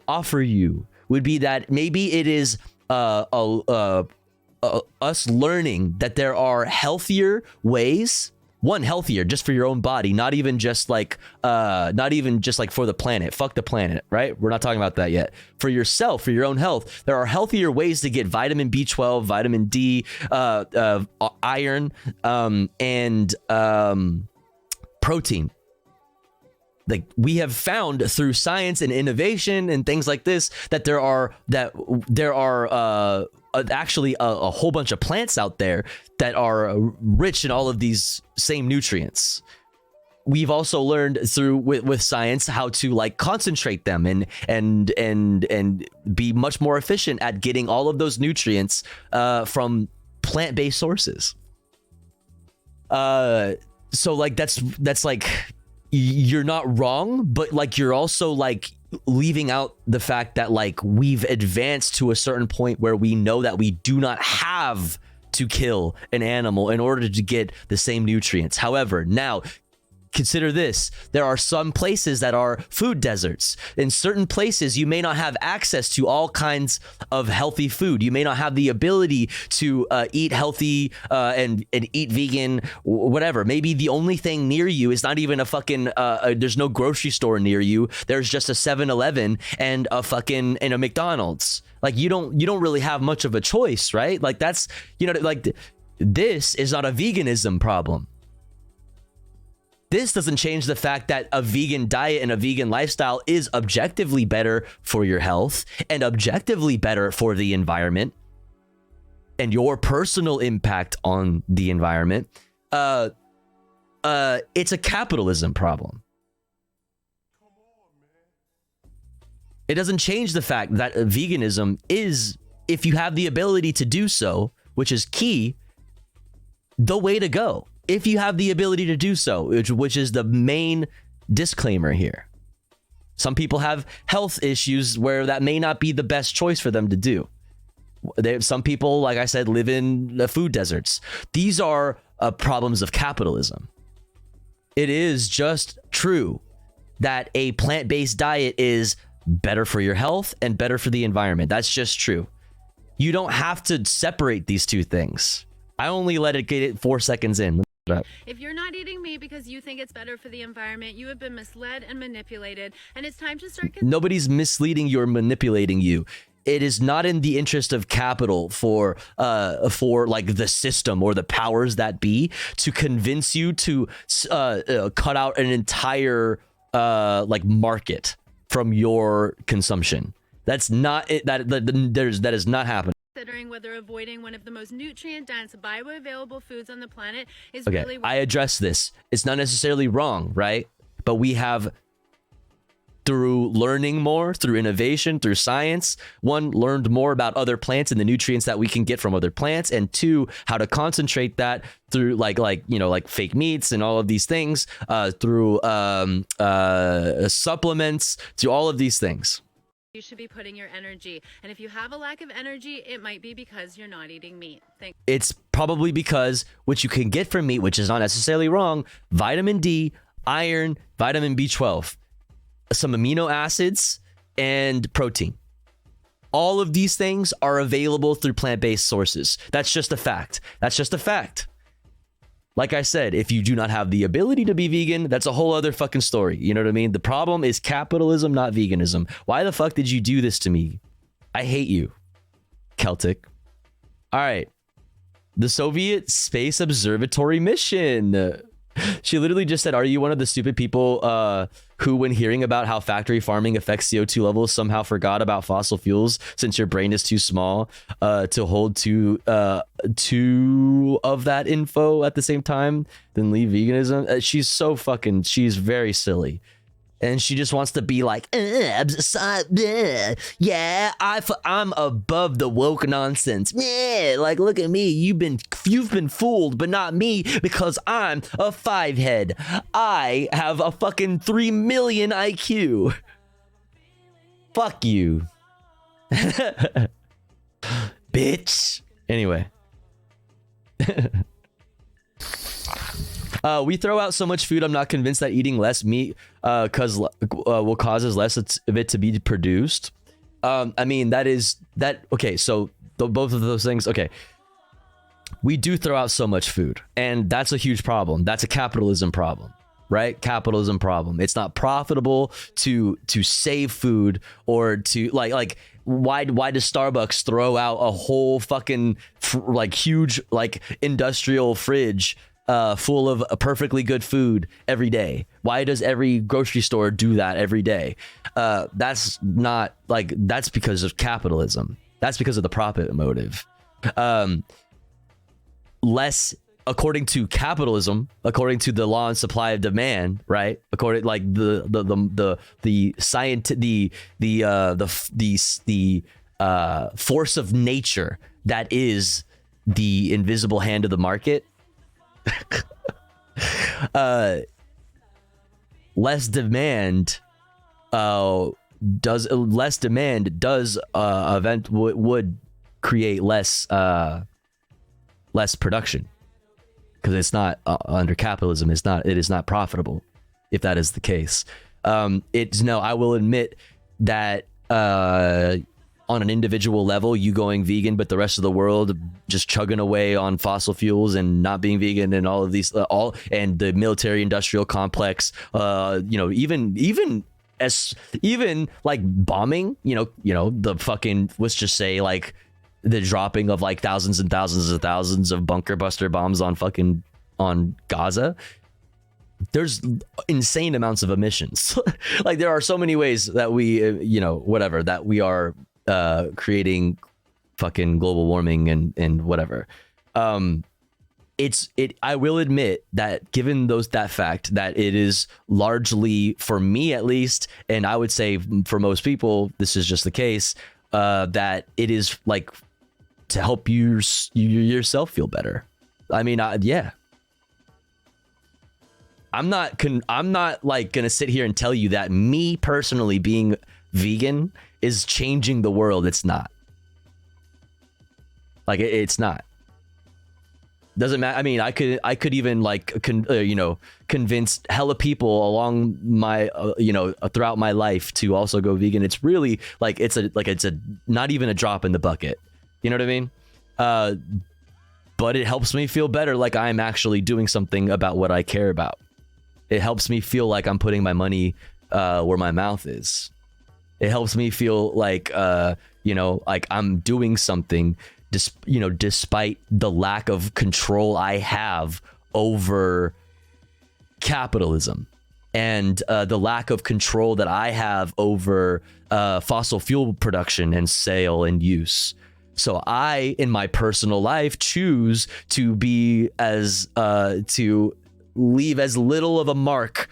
offer you would be that maybe it is us learning that there are healthier ways. One, healthier just for your own body, not even just like for the planet. Fuck the planet, right? We're not talking about that yet. For yourself, for your own health, there are healthier ways to get vitamin B12, vitamin D, iron, and protein. Like we have found through science and innovation and things like this that there are actually a whole bunch of plants out there that are rich in all of these same nutrients. We've also learned through with science how to like concentrate them and be much more efficient at getting all of those nutrients from plant-based sources. So like that's like, you're not wrong, but like you're also like leaving out the fact that like we've advanced to a certain point where we know that we do not have to kill an animal in order to get the same nutrients. However, now consider this. There are some places that are food deserts. In certain places, you may not have access to all kinds of healthy food. You may not have the ability to eat healthy and eat vegan, whatever. Maybe the only thing near you is not even a fucking, there's no grocery store near you. There's just a 7-Eleven and a McDonald's. Like you don't really have much of a choice, right? Like that's, like this is not a veganism problem. This doesn't change the fact that a vegan diet and a vegan lifestyle is objectively better for your health and objectively better for the environment and your personal impact on the environment. It's a capitalism problem. It doesn't change the fact that veganism is, if you have the ability to do so, which is key, the way to go. If you have the ability to do so, which is the main disclaimer here. Some people have health issues where that may not be the best choice for them to do. Some people, like I said, live in the food deserts. These are problems of capitalism. It is just true that a plant-based diet is better for your health and better for the environment. That's just true. You don't have to separate these two things. I only let it get it 4 seconds in. If you're not eating meat because you think it's better for the environment, you have been misled and manipulated, and it's time to start. Nobody's misleading you or manipulating you. It is not in the interest of capital for like the system or the powers that be to convince you to cut out an entire like market from your consumption. That's not it. That is not happening. Considering whether avoiding one of the most nutrient-dense, bioavailable foods on the planet is Okay, really. I address this. It's not necessarily wrong, right? But we have, through learning more, through innovation, through science, one, learned more about other plants and the nutrients that we can get from other plants, and two, how to concentrate that through like fake meats and all of these things, through supplements, to all of these things. You should be putting your energy. And if you have a lack of energy, it might be because you're not eating meat. It's probably because what you can get from meat, which is not necessarily wrong, vitamin D, iron, vitamin B12, some amino acids, and protein. All of these things are available through plant-based sources. That's just a fact. That's just a fact. Like I said, if you do not have the ability to be vegan, that's a whole other fucking story. You know what I mean? The problem is capitalism, not veganism. Why the fuck did you do this to me? I hate you, Celtic. All right. The Soviet Space Observatory mission. She literally just said, are you one of the stupid people who, when hearing about how factory farming affects CO2 levels, somehow forgot about fossil fuels since your brain is too small to hold two of that info at the same time, then leave veganism? She's very silly. And she just wants to be like, yeah, I'm above the woke nonsense. Yeah, like, look at me. You've been fooled, but not me, because I'm a 5-head. I have a fucking 3 million IQ. Fuck you. Bitch. Anyway. We throw out so much food, I'm not convinced that eating less meat will causes less of it to be produced. I mean, okay, so both of those things, okay. We do throw out so much food, and that's a huge problem. That's a capitalism problem, right? Capitalism problem. It's not profitable to save food or to like why does Starbucks throw out a whole fucking huge industrial fridge full of perfectly good food every day? Why does every grocery store do that every day? That's because of capitalism. That's because of the profit motive. Less, according to capitalism, according to the law and supply of demand, right? According the force of nature that is the invisible hand of the market. Less demand would create less production, because it's not under capitalism. It is not profitable if that is the case. I will admit that on an individual level, you going vegan, but the rest of the world just chugging away on fossil fuels and not being vegan, and all of these, and the military industrial complex, even like bombing, the fucking, let's just say, like the dropping of like thousands and thousands of bunker buster bombs on Gaza. There's insane amounts of emissions. Like, there are so many ways that we, that we are creating fucking global warming and whatever. I will admit that given that fact that it is largely, for me at least, and I would say for most people, this is just the case, that it is like to help you yourself feel better. I mean, yeah. I'm not like gonna sit here and tell you that me personally being vegan is changing the world. It's not. Like it's not. Doesn't matter. I mean, I could even like convince hella people along my throughout my life to also go vegan. It's really like it's a not even a drop in the bucket. You know what I mean? But it helps me feel better, like I'm actually doing something about what I care about. It helps me feel like I'm putting my money where my mouth is. It helps me feel like like I'm doing something. Despite the lack of control I have over capitalism and the lack of control that I have over fossil fuel production and sale and use. So I, in my personal life, choose to be to leave as little of a mark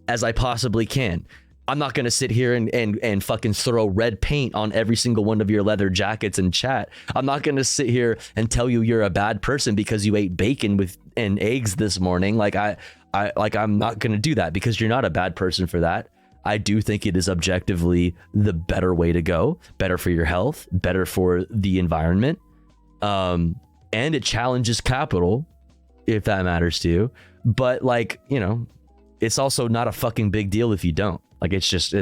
as I possibly can. I'm not going to sit here and fucking throw red paint on every single one of your leather jackets and chat. I'm not going to sit here and tell you you're a bad person because you ate bacon and eggs this morning. Like I'm not going to do that because you're not a bad person for that. I do think it is objectively the better way to go, better for your health, better for the environment. And it challenges capital, if that matters to you. But like, it's also not a fucking big deal if you don't. Like, it's just,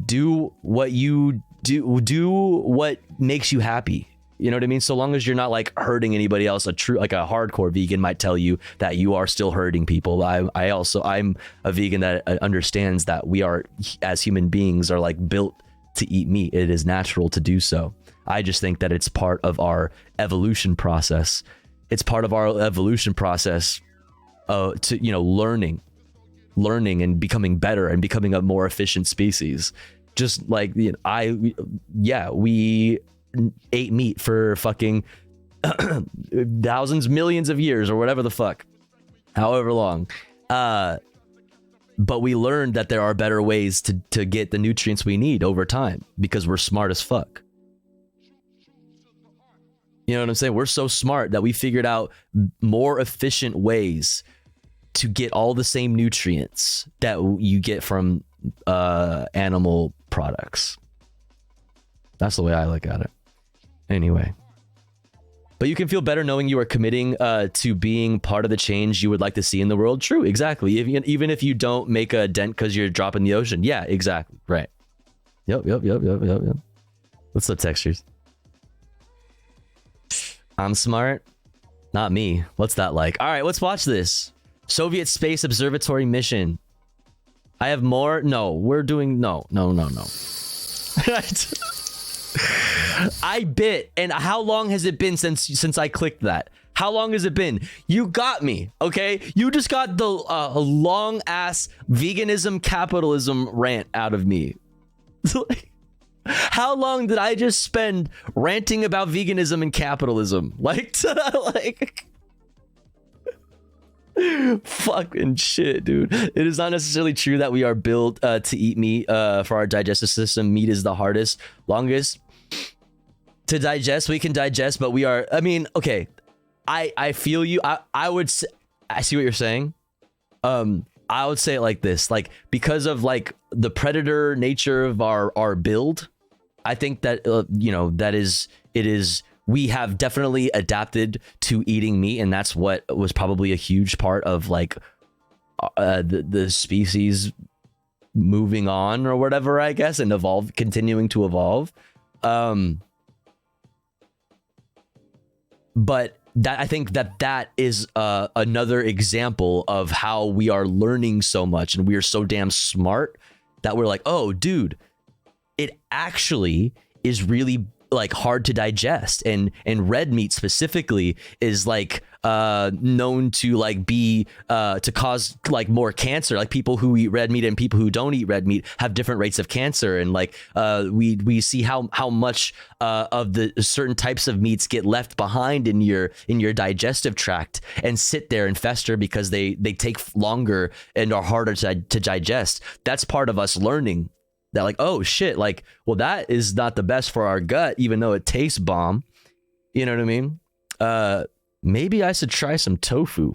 do what you do what makes you happy. You know what I mean? So long as you're not like hurting anybody else. A hardcore vegan might tell you that you are still hurting people. I'm a vegan that understands that we are, as human beings, are like built to eat meat. It is natural to do so. I just think that it's part of our evolution process. It's part of our evolution process to, learning and becoming better and becoming a more efficient species. Just like we ate meat for fucking thousands, millions of years or whatever the fuck, however long. But we learned that there are better ways to get the nutrients we need over time because we're smart as fuck. You know what I'm saying? We're so smart that we figured out more efficient ways to get all the same nutrients that you get from animal products. That's the way I look at it. Anyway. But you can feel better knowing you are committing to being part of the change you would like to see in the world. True, exactly. Even if you don't make a dent because you're dropping the ocean. Yeah, exactly. Right. Yep. What's up, textures? I'm smart. Not me. What's that like? All right, let's watch this. Soviet Space Observatory mission. I have more. No, we're doing no. I bit. And how long has it been since I clicked that? How long has it been? You got me. Okay, you just got the long ass veganism capitalism rant out of me. How long did I just spend ranting about veganism and capitalism? Like fucking shit, dude. It is not necessarily true that we are built to eat meat for our digestive system. Meat is the longest to digest. We can digest, but we are, I mean, okay, I feel you. I would say, I see what you're saying. I would say it like this, like, because of like the predator nature of our build, I think that we have definitely adapted to eating meat, and that's what was probably a huge part of like the species moving on or whatever, I guess, and continuing to evolve. But I think that is another example of how we are learning so much, and we are so damn smart that we're like, oh, dude, it actually is really like hard to digest, and red meat specifically is like known to like be to cause like more cancer. Like people who eat red meat and people who don't eat red meat have different rates of cancer, and like we see how much of the certain types of meats get left behind in your digestive tract and sit there and fester because they take longer and are harder to digest. That's part of us learning that, like, oh shit, like, well, that is not the best for our gut, even though it tastes bomb. You know what I mean? Maybe I should try some tofu.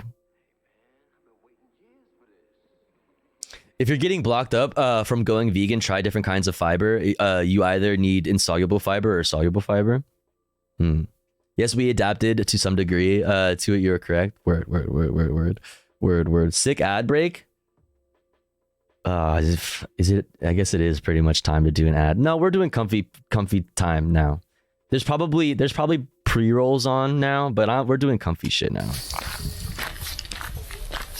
If you're getting blocked up from going vegan, try different kinds of fiber. You either need insoluble fiber or soluble fiber. Yes, we adapted to some degree to it. You're correct. Word. Sick ad break. Is it? I guess it is pretty much time to do an ad. No, we're doing comfy time now. There's probably pre-rolls on now, but we're doing comfy shit now.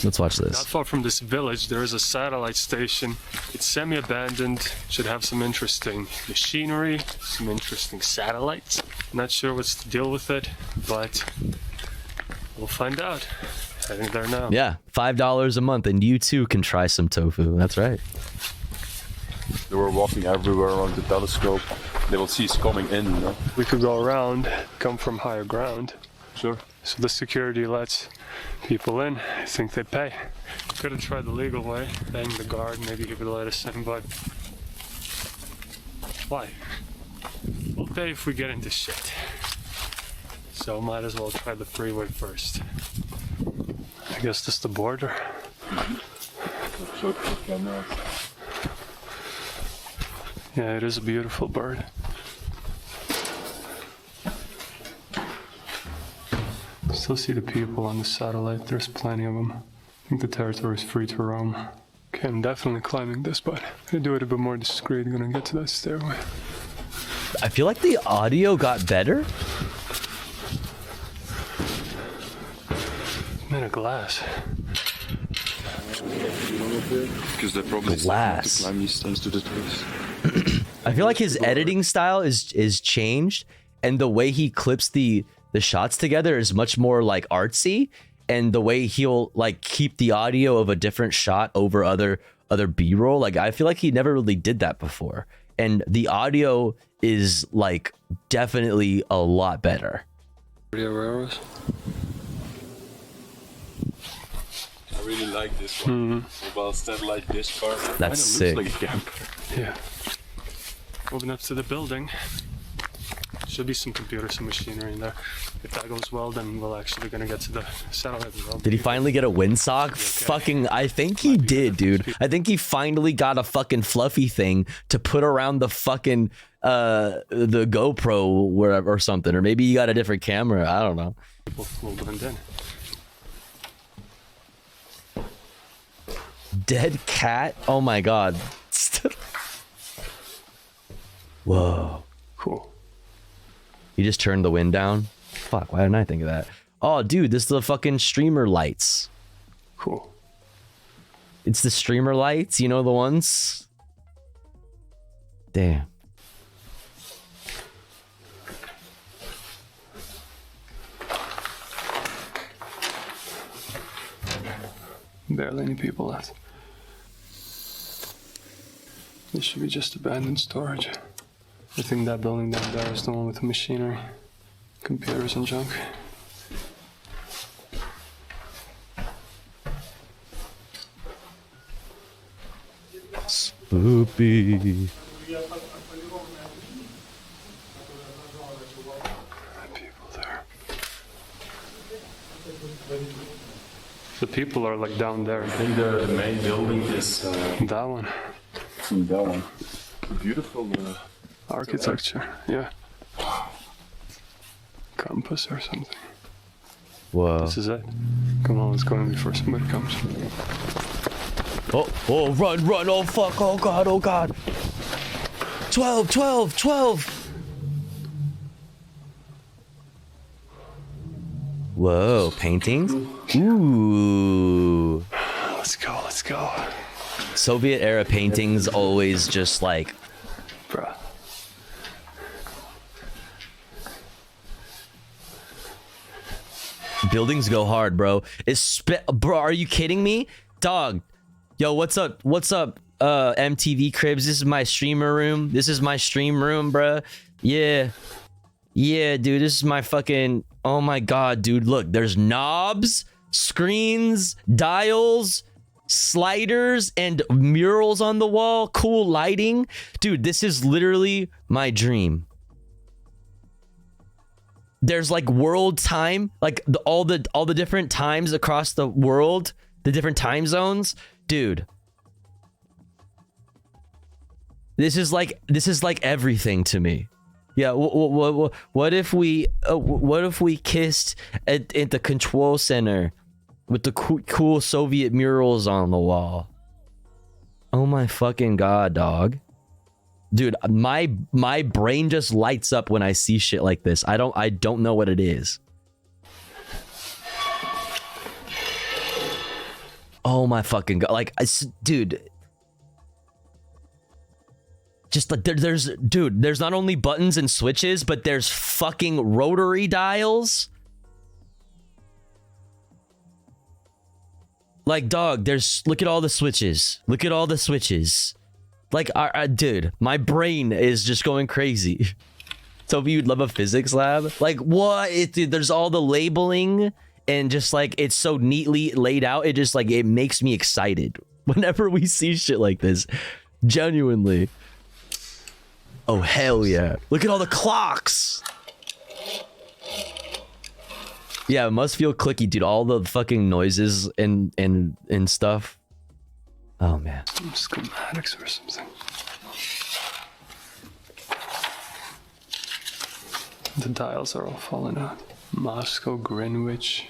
Let's watch this. Not far from this village, there is a satellite station. It's semi-abandoned, should have some interesting machinery, some interesting satellites. Not sure what's the deal with it, but we'll find out. Heading there now. Yeah, $5 a month, and you too can try some tofu. That's right. They were walking everywhere around the telescope. They will see us coming in. You know? We could go around, come from higher ground. Sure. So the security lets people in. I think they pay. Could have tried the legal way, paying the guard, maybe he would let us in, but why? We'll pay if we get into shit. So might as well try the freeway first. I guess this is the border. Yeah, it is a beautiful bird. Still see the people on the satellite. There's plenty of them. I think the territory is free to roam. Okay, I'm definitely climbing this, but I'm gonna do it a bit more discreet. I'm gonna get to that stairway. I feel like the audio got better. It's made of glass. Because they're probably glass. to climb these things to the trees. I feel like his editing style is changed, and the way he clips the shots together is much more like artsy, and the way he'll like keep the audio of a different shot over other B-roll. Like I feel like he never really did that before, and the audio is like definitely a lot better. I really like this one. Mobile satellite dish car. That's sick. Looks like a camper. Yeah. Moving up to the building. Should be some computers and machinery in there. If that goes well, then we're actually gonna get to the satellite as well. Did he finally get a windsock? Fucking, I think he did, dude. I think he finally got a fucking fluffy thing to put around the fucking the GoPro wherever or something, or maybe he got a different camera. I don't know. We'll blend in. Dead cat? Oh my god. Whoa. Cool. You just turned the wind down? Fuck, why didn't I think of that? Oh, dude, this is the fucking streamer lights. Cool. It's the streamer lights, you know the ones? Damn. Barely any people left. This should be just abandoned storage. I think that building down there is the one with the machinery, computers and junk. Spoopy. People there. The people are like down there. I think the main building is that one. That one. Beautiful architecture. Yeah. Campus or something. Whoa. This is it. Come on, let's go in before somebody comes. Oh, run, oh fuck, oh god. 12. Whoa, paintings? Ooh. Let's go. Soviet era paintings always just like... Bruh. Buildings go hard, bro. Bro, are you kidding me? Dog. Yo, what's up? What's up, MTV Cribs? This is my streamer room. This is my stream room, bro. Yeah. Yeah, dude, this is my fucking... Oh my god, dude. Look, there's knobs, screens, dials, sliders, and murals on the wall. Cool lighting. Dude, this is literally my dream. There's like world time, like all the different times across the world, the different time zones. Dude, this is like everything to me. Yeah, what if we kissed at the control center with the cool Soviet murals on the wall? Oh my fucking god, dog. Dude, my brain just lights up when I see shit like this. I don't know what it is. Oh my fucking god. Like, dude. Just like there's not only buttons and switches, but there's fucking rotary dials. Like, dog, look at all the switches. Look at all the switches. Like, dude, my brain is just going crazy. Toby, you'd love a physics lab? Like, what? Dude, there's all the labeling and just like, it's so neatly laid out. It just like, it makes me excited whenever we see shit like this. Genuinely. Oh, hell yeah. Look at all the clocks. Yeah, it must feel clicky, dude. All the fucking noises and stuff. Oh, man. Some schematics or something. The dials are all falling out. Moscow, Greenwich.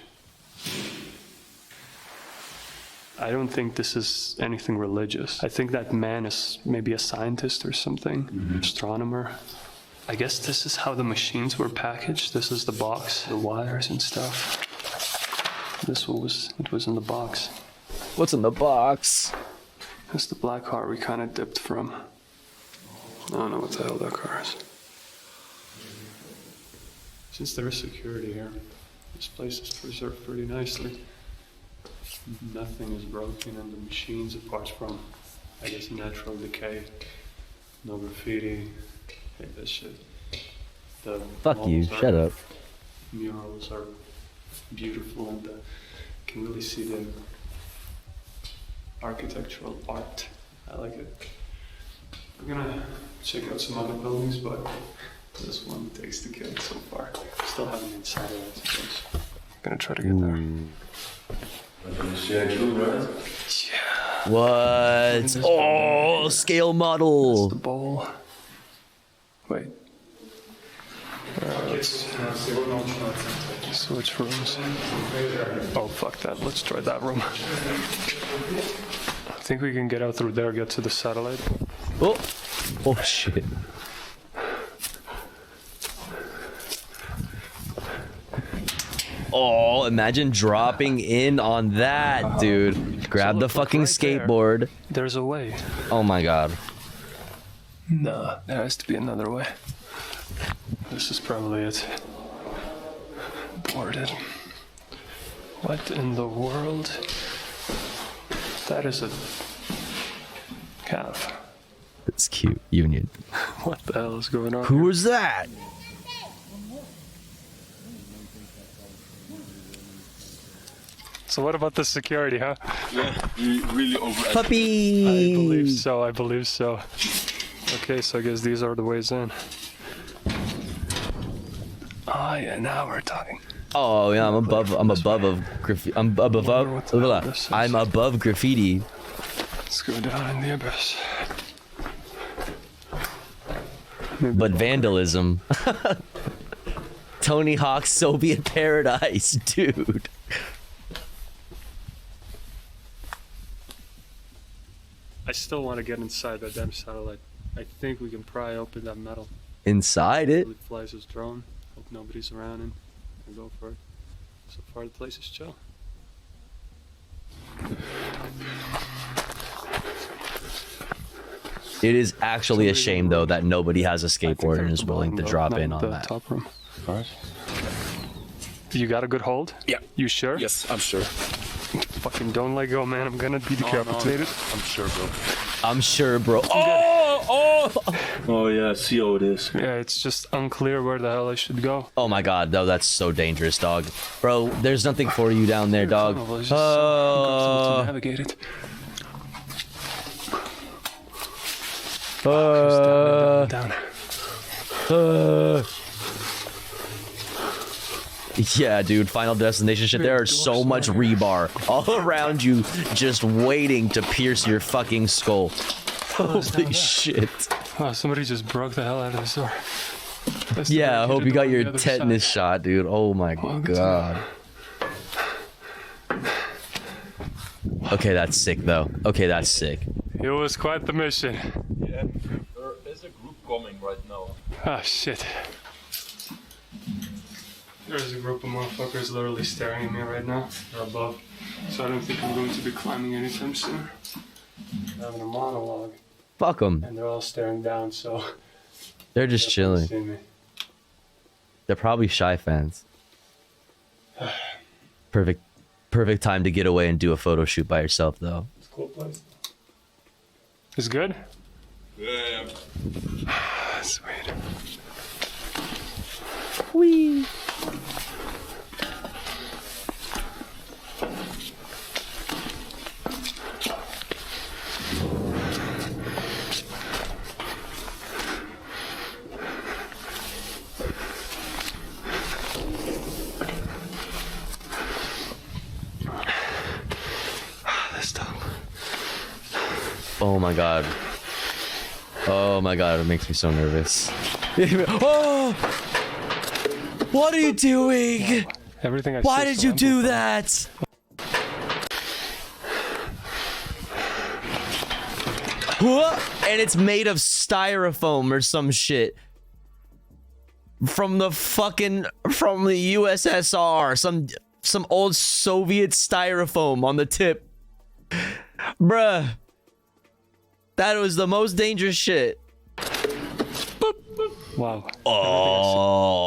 I don't think this is anything religious. I think that man is maybe a scientist or something, astronomer. I guess this is how the machines were packaged. This is the box, the wires and stuff. It was in the box. What's in the box? That's the black car we kind of dipped from. I don't know what the hell that car is. Since there is security here, this place is preserved pretty nicely. Nothing is broken in the machines apart from, I guess, natural decay. No graffiti. Hate this shit. The Fuck you, shut up. Murals are beautiful and you can really see the architectural art. I like it. We're gonna check out some other buildings, but this one takes the cake so far. Still haven't been inside it, I suppose. Gonna try to get there. Yeah. What? Oh, scale model. That's the bowl. Wait. Switch rooms. Oh, fuck that. Let's try that room. I think we can get out through there, get to the satellite. Oh. Oh, shit. Oh, imagine dropping in on that, dude. Grab the fucking skateboard. There's a way. Oh my god. Nah, there has to be another way. This is probably it. Boarded. What in the world? That is a calf. That's cute. Union. What the hell is going on? Who was that? So what about the security, huh? Yeah, really over. Puppy! I believe so. Okay, so I guess these are the ways in. Oh yeah, now we're talking. Oh yeah, I'm above graffiti. I'm above graffiti. Let's go down in the abyss. But vandalism. Tony Hawk's Soviet Paradise, dude. I still want to get inside that damn satellite. I think we can pry open that metal. Inside it? It flies his drone. Hope nobody's around and we'll go for it. So far the place is chill. It is actually a shame though that nobody has a skateboard and is willing to drop in on that. Top room. All right. You got a good hold? Yeah. You sure? Yes, I'm sure. Fucking don't let go, man. I'm gonna be decapitated. I'm sure, bro. I'm sure, bro. Oh! Oh, yeah, I see how it is. Yeah, it's just unclear where the hell I should go. Oh my god, no, that's so dangerous, dog. Bro, there's nothing for you down there, dog. It's just impossible to navigate it. Down. Yeah, dude, Final Destination shit. There is so much rebar all around you just waiting to pierce your fucking skull. Holy shit. Oh, somebody just broke the hell out of this door. Yeah, I hope you got your tetanus shot, dude. Oh my god. Okay, that's sick, though. Okay, that's sick. It was quite the mission. Yeah, there is a group coming right now. Ah, shit. There's a group of motherfuckers literally staring at me right now. They're above. So I don't think I'm going to be climbing anytime soon. I'm having a monologue. Fuck them. And they're all staring down, so... They're just chilling. They're probably shy fans. Perfect time to get away and do a photo shoot by yourself, though. It's a cool place. It's good? Yeah. Sweet. Whee! Oh my god. Oh my god, it makes me so nervous. Oh! What are you doing? Everything I Why did you do that? And it's made of styrofoam or some shit. From the USSR. Some old Soviet styrofoam on the tip. Bruh. That was the most dangerous shit. Wow. Oh,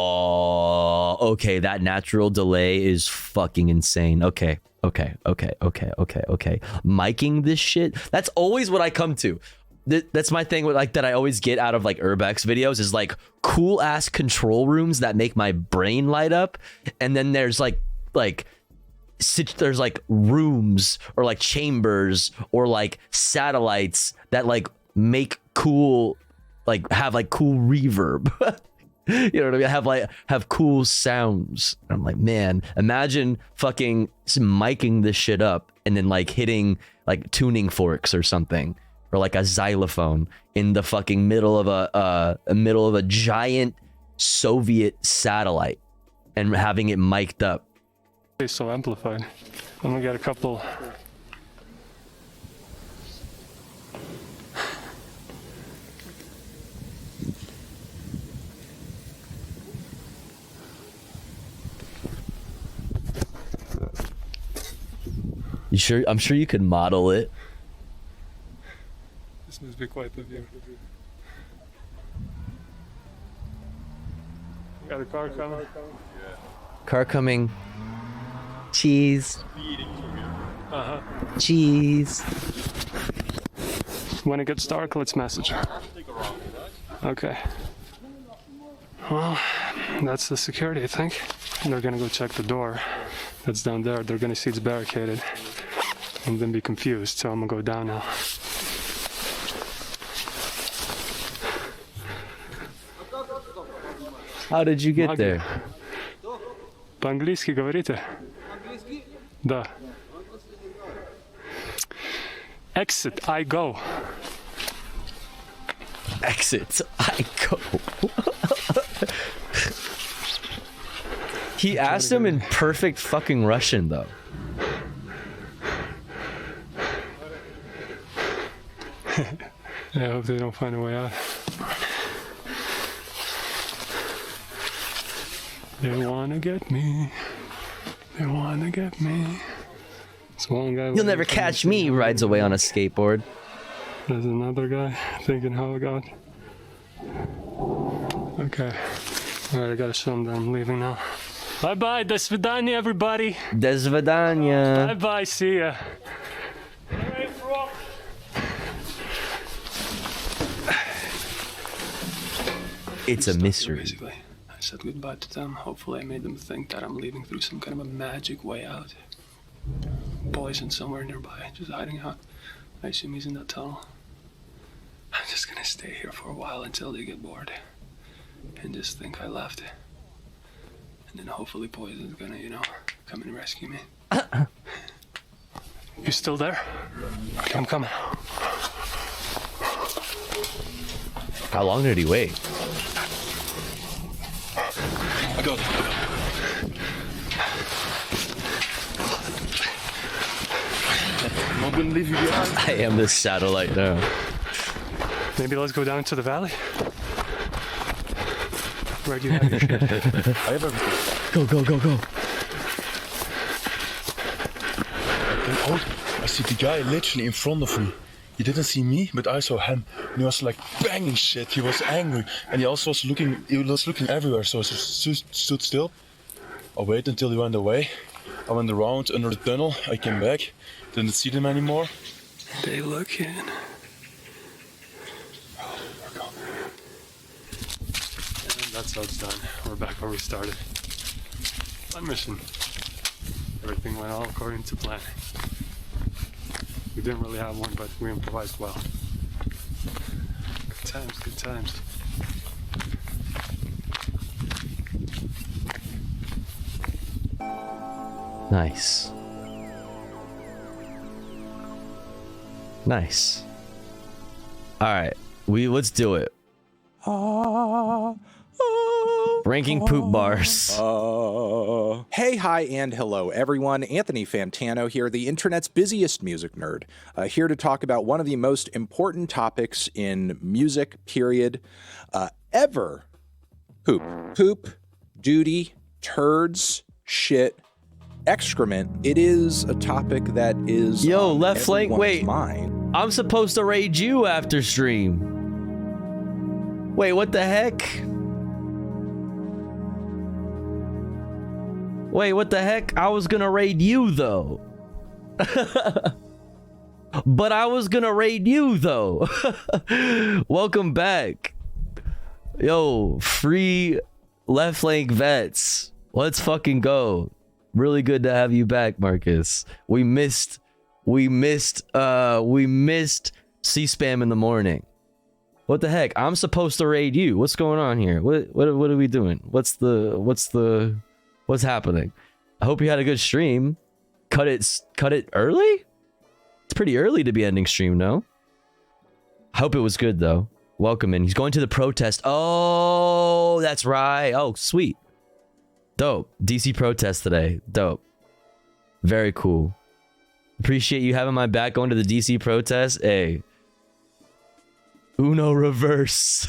okay. That natural delay is fucking insane. Okay. Miking this shit. That's always what I come to. That's my thing with like that I always get out of like Urbex videos is like cool ass control rooms that make my brain light up. And then there's like rooms or like chambers or like satellites that like make cool, like have like cool reverb. You know what I mean? Have cool sounds. I'm like, man, imagine fucking miking this shit up and then like hitting like tuning forks or something, or like a xylophone in the fucking middle of a giant Soviet satellite and having it mic'd up. It's so amplified. I'm gonna get a couple. You sure? I'm sure you could model it. This must be quite the view. Got a car coming. Car coming. Cheese. Uh-huh. Cheese. When it gets dark, let's message her. Okay. Well, that's the security, I think. They're gonna go check the door that's down there. They're gonna see it's barricaded and then be confused, so I'm gonna go down now. How did you get there? По-английски говорите? Да. Exit, I go. Exit, I go. He asked him in perfect fucking Russian, though. I hope they don't find a way out. They wanna get me. They wanna get me. This one guy. You'll never catch me, rides away on a skateboard. There's another guy thinking, oh god. Okay. Alright, I gotta show him that I'm leaving now. Bye-bye. До свидания, everybody. До свидания. Bye-bye. See ya. It's a mystery. Basically, I said goodbye to them. Hopefully I made them think that I'm leaving through some kind of a magic way out. Poison somewhere nearby, just hiding out. I assume he's in that tunnel. I'm just gonna stay here for a while until they get bored. And just think I left. And then hopefully Poison's gonna, come and rescue me. You still there? Okay, I'm coming. How long did he wait? I got it. I'm not gonna leave you behind. I am the satellite now. Maybe let's go down to the valley. Where do you have your shit? I have everything. Go. I see the guy literally in front of me. He didn't see me, but I saw him. And he was like banging shit. He was angry. And he also was looking everywhere. So I stood still. I waited until he went away. I went around under the tunnel. I came back. Didn't see them anymore. They looking. That's how it's done. We're back where we started. Fun mission. Everything went all according to plan. We didn't really have one, but we improvised well. Good times. Nice. All right, let's do it. Ranking poop bars. Hey, hi, and hello, everyone. Anthony Fantano here, the internet's busiest music nerd, here to talk about one of the most important topics in music, period, ever. Poop, duty, turds, shit, excrement. It is a topic that is on left flank, wait. mind. I'm supposed to raid you after stream. Wait, what the heck? I was gonna raid you though. But I was gonna raid you though. Welcome back. Yo, free left flank vets. Let's fucking go. Really good to have you back, Marcus. We missed C-spam in the morning. What the heck? I'm supposed to raid you. What's going on here? What are we doing? What's happening? I hope you had a good stream. Cut it early? It's pretty early to be ending stream, no? I hope it was good though. Welcome in. He's going to the protest. Oh, that's right. Oh, sweet. Dope. DC protest today. Dope. Very cool. Appreciate you having my back going to the DC protest. Hey. Uno reverse.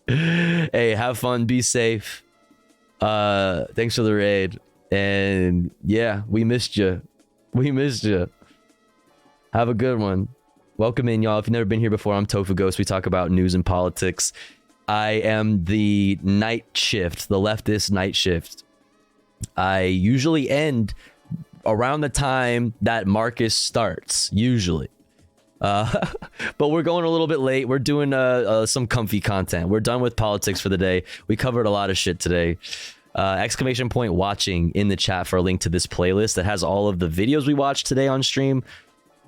Hey, have fun. Be safe. Thanks for the raid. And yeah, we missed you. Have a good one. Welcome in, y'all. If you've never been here before, I'm Tofu Ghost. We talk about news and politics. I am the night shift, the leftist night shift. I usually end around the time that Marcus starts, usually. But we're going a little bit late. We're doing some comfy content. We're done with politics for the day. We covered a lot of shit today. Exclamation point watching in the chat for a link to this playlist that has all of the videos we watched today on stream,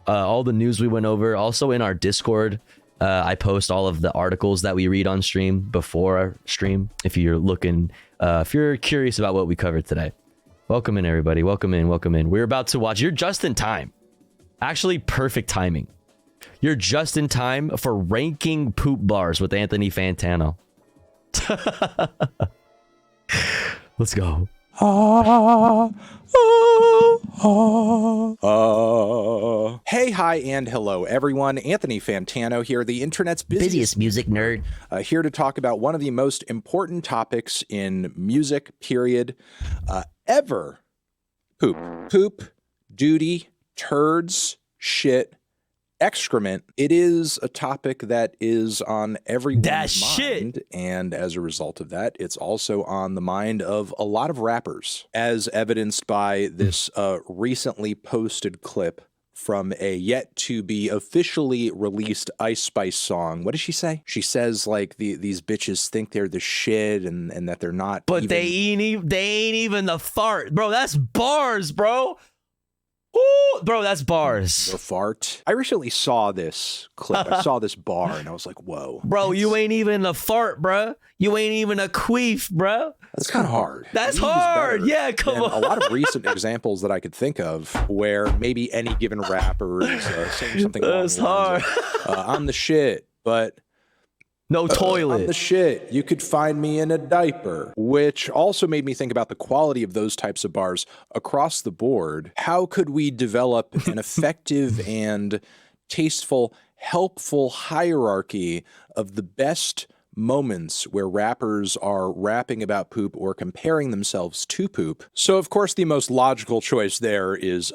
all the news we went over. Also in our Discord, I post all of the articles that we read on stream before our stream. If you're looking, if you're curious about what we covered today, welcome in, everybody. Welcome in. We're about to watch. You're just in time. Actually, perfect timing. You're just in time for ranking poop bars with Anthony Fantano. Let's go. Hey, hi, and hello, everyone. Anthony Fantano here, the internet's busiest music nerd, here to talk about one of the most important topics in music, period, ever. Poop, duty, turds, shit, excrement, it is a topic that is on everyone's mind. And as a result of that, it's also on the mind of a lot of rappers, as evidenced by this recently posted clip from a yet to be officially released Ice Spice song. What does she say? She says like these bitches think they're the shit and that they're not. But they ain't even the fart, bro. That's bars, bro. Ooh, bro, that's bars. The fart. I recently saw this clip. I saw this bar and I was like, whoa. Bro, you ain't even a fart, bro. You ain't even a queef, bro. That's kind of hard. That's hard. Yeah, come on. A lot of recent examples that I could think of where maybe any given rapper is saying something along the lines of, I'm the shit, but no toilet. I'm the shit. You could find me in a diaper, which also made me think about the quality of those types of bars across the board. How could we develop an effective and tasteful, helpful hierarchy of the best moments where rappers are rapping about poop or comparing themselves to poop? So, of course, the most logical choice there is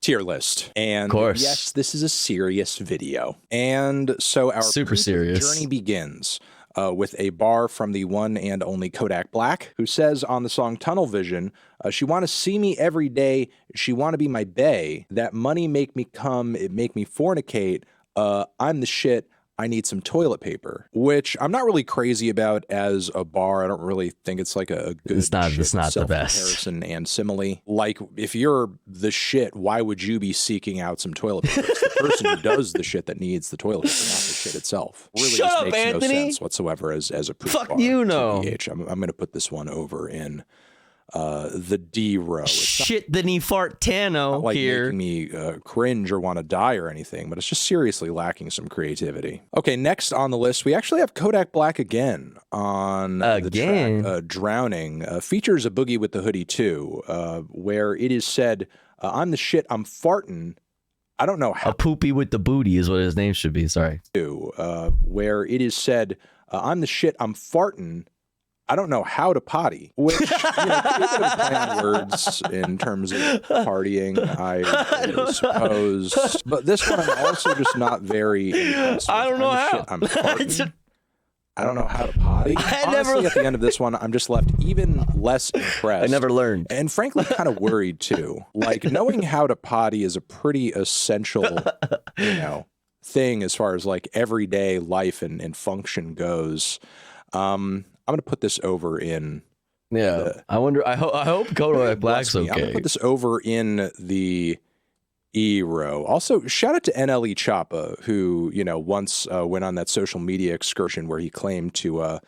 tier list. And yes, this is a serious video. And so our super serious journey begins with a bar from the one and only Kodak Black, who says on the song Tunnel Vision, she want to see me every day. She want to be my bae. That money make me come. It make me fornicate. I'm the shit. I need some toilet paper, which I'm not really crazy about as a bar. I don't really think it's like a good it's not the best comparison and simile. Like, if you're the shit, why would you be seeking out some toilet paper? It's the person who does the shit that needs the toilet paper, not the shit itself. Really Shut just up, makes Anthony. no sense whatsoever as a poop Fuck bar. you know. TBH. I'm going to put this one over in the D row. Shit, the knee fart Tano like here. Making me cringe or want to die or anything, but it's just seriously lacking some creativity. Okay, next on the list, we actually have Kodak Black again on the track Drowning. Features a Boogie with the Hoodie too, where it is said, I'm the shit, I'm farting. I don't know how. A poopy with the booty is what his name should be, sorry. Where it is said, I'm the shit, I'm farting. I don't know how to potty, which, you know, could be a bit of play on words in terms of partying, I suppose. But this one I'm also just not very impressed with. I don't know how. I'm farting. I don't know how to potty. Honestly, at the end of this one, I'm just left even less impressed. I never learned. And frankly, kind of worried too. Like, knowing how to potty is a pretty essential, you know, thing as far as like everyday life and function goes. I'm going to put this over in. Yeah, I wonder. I hope Kodak Black's okay. I'm going to put this over in the E row. Also, shout out to NLE Choppa, who, you know, once went on that social media excursion where he claimed to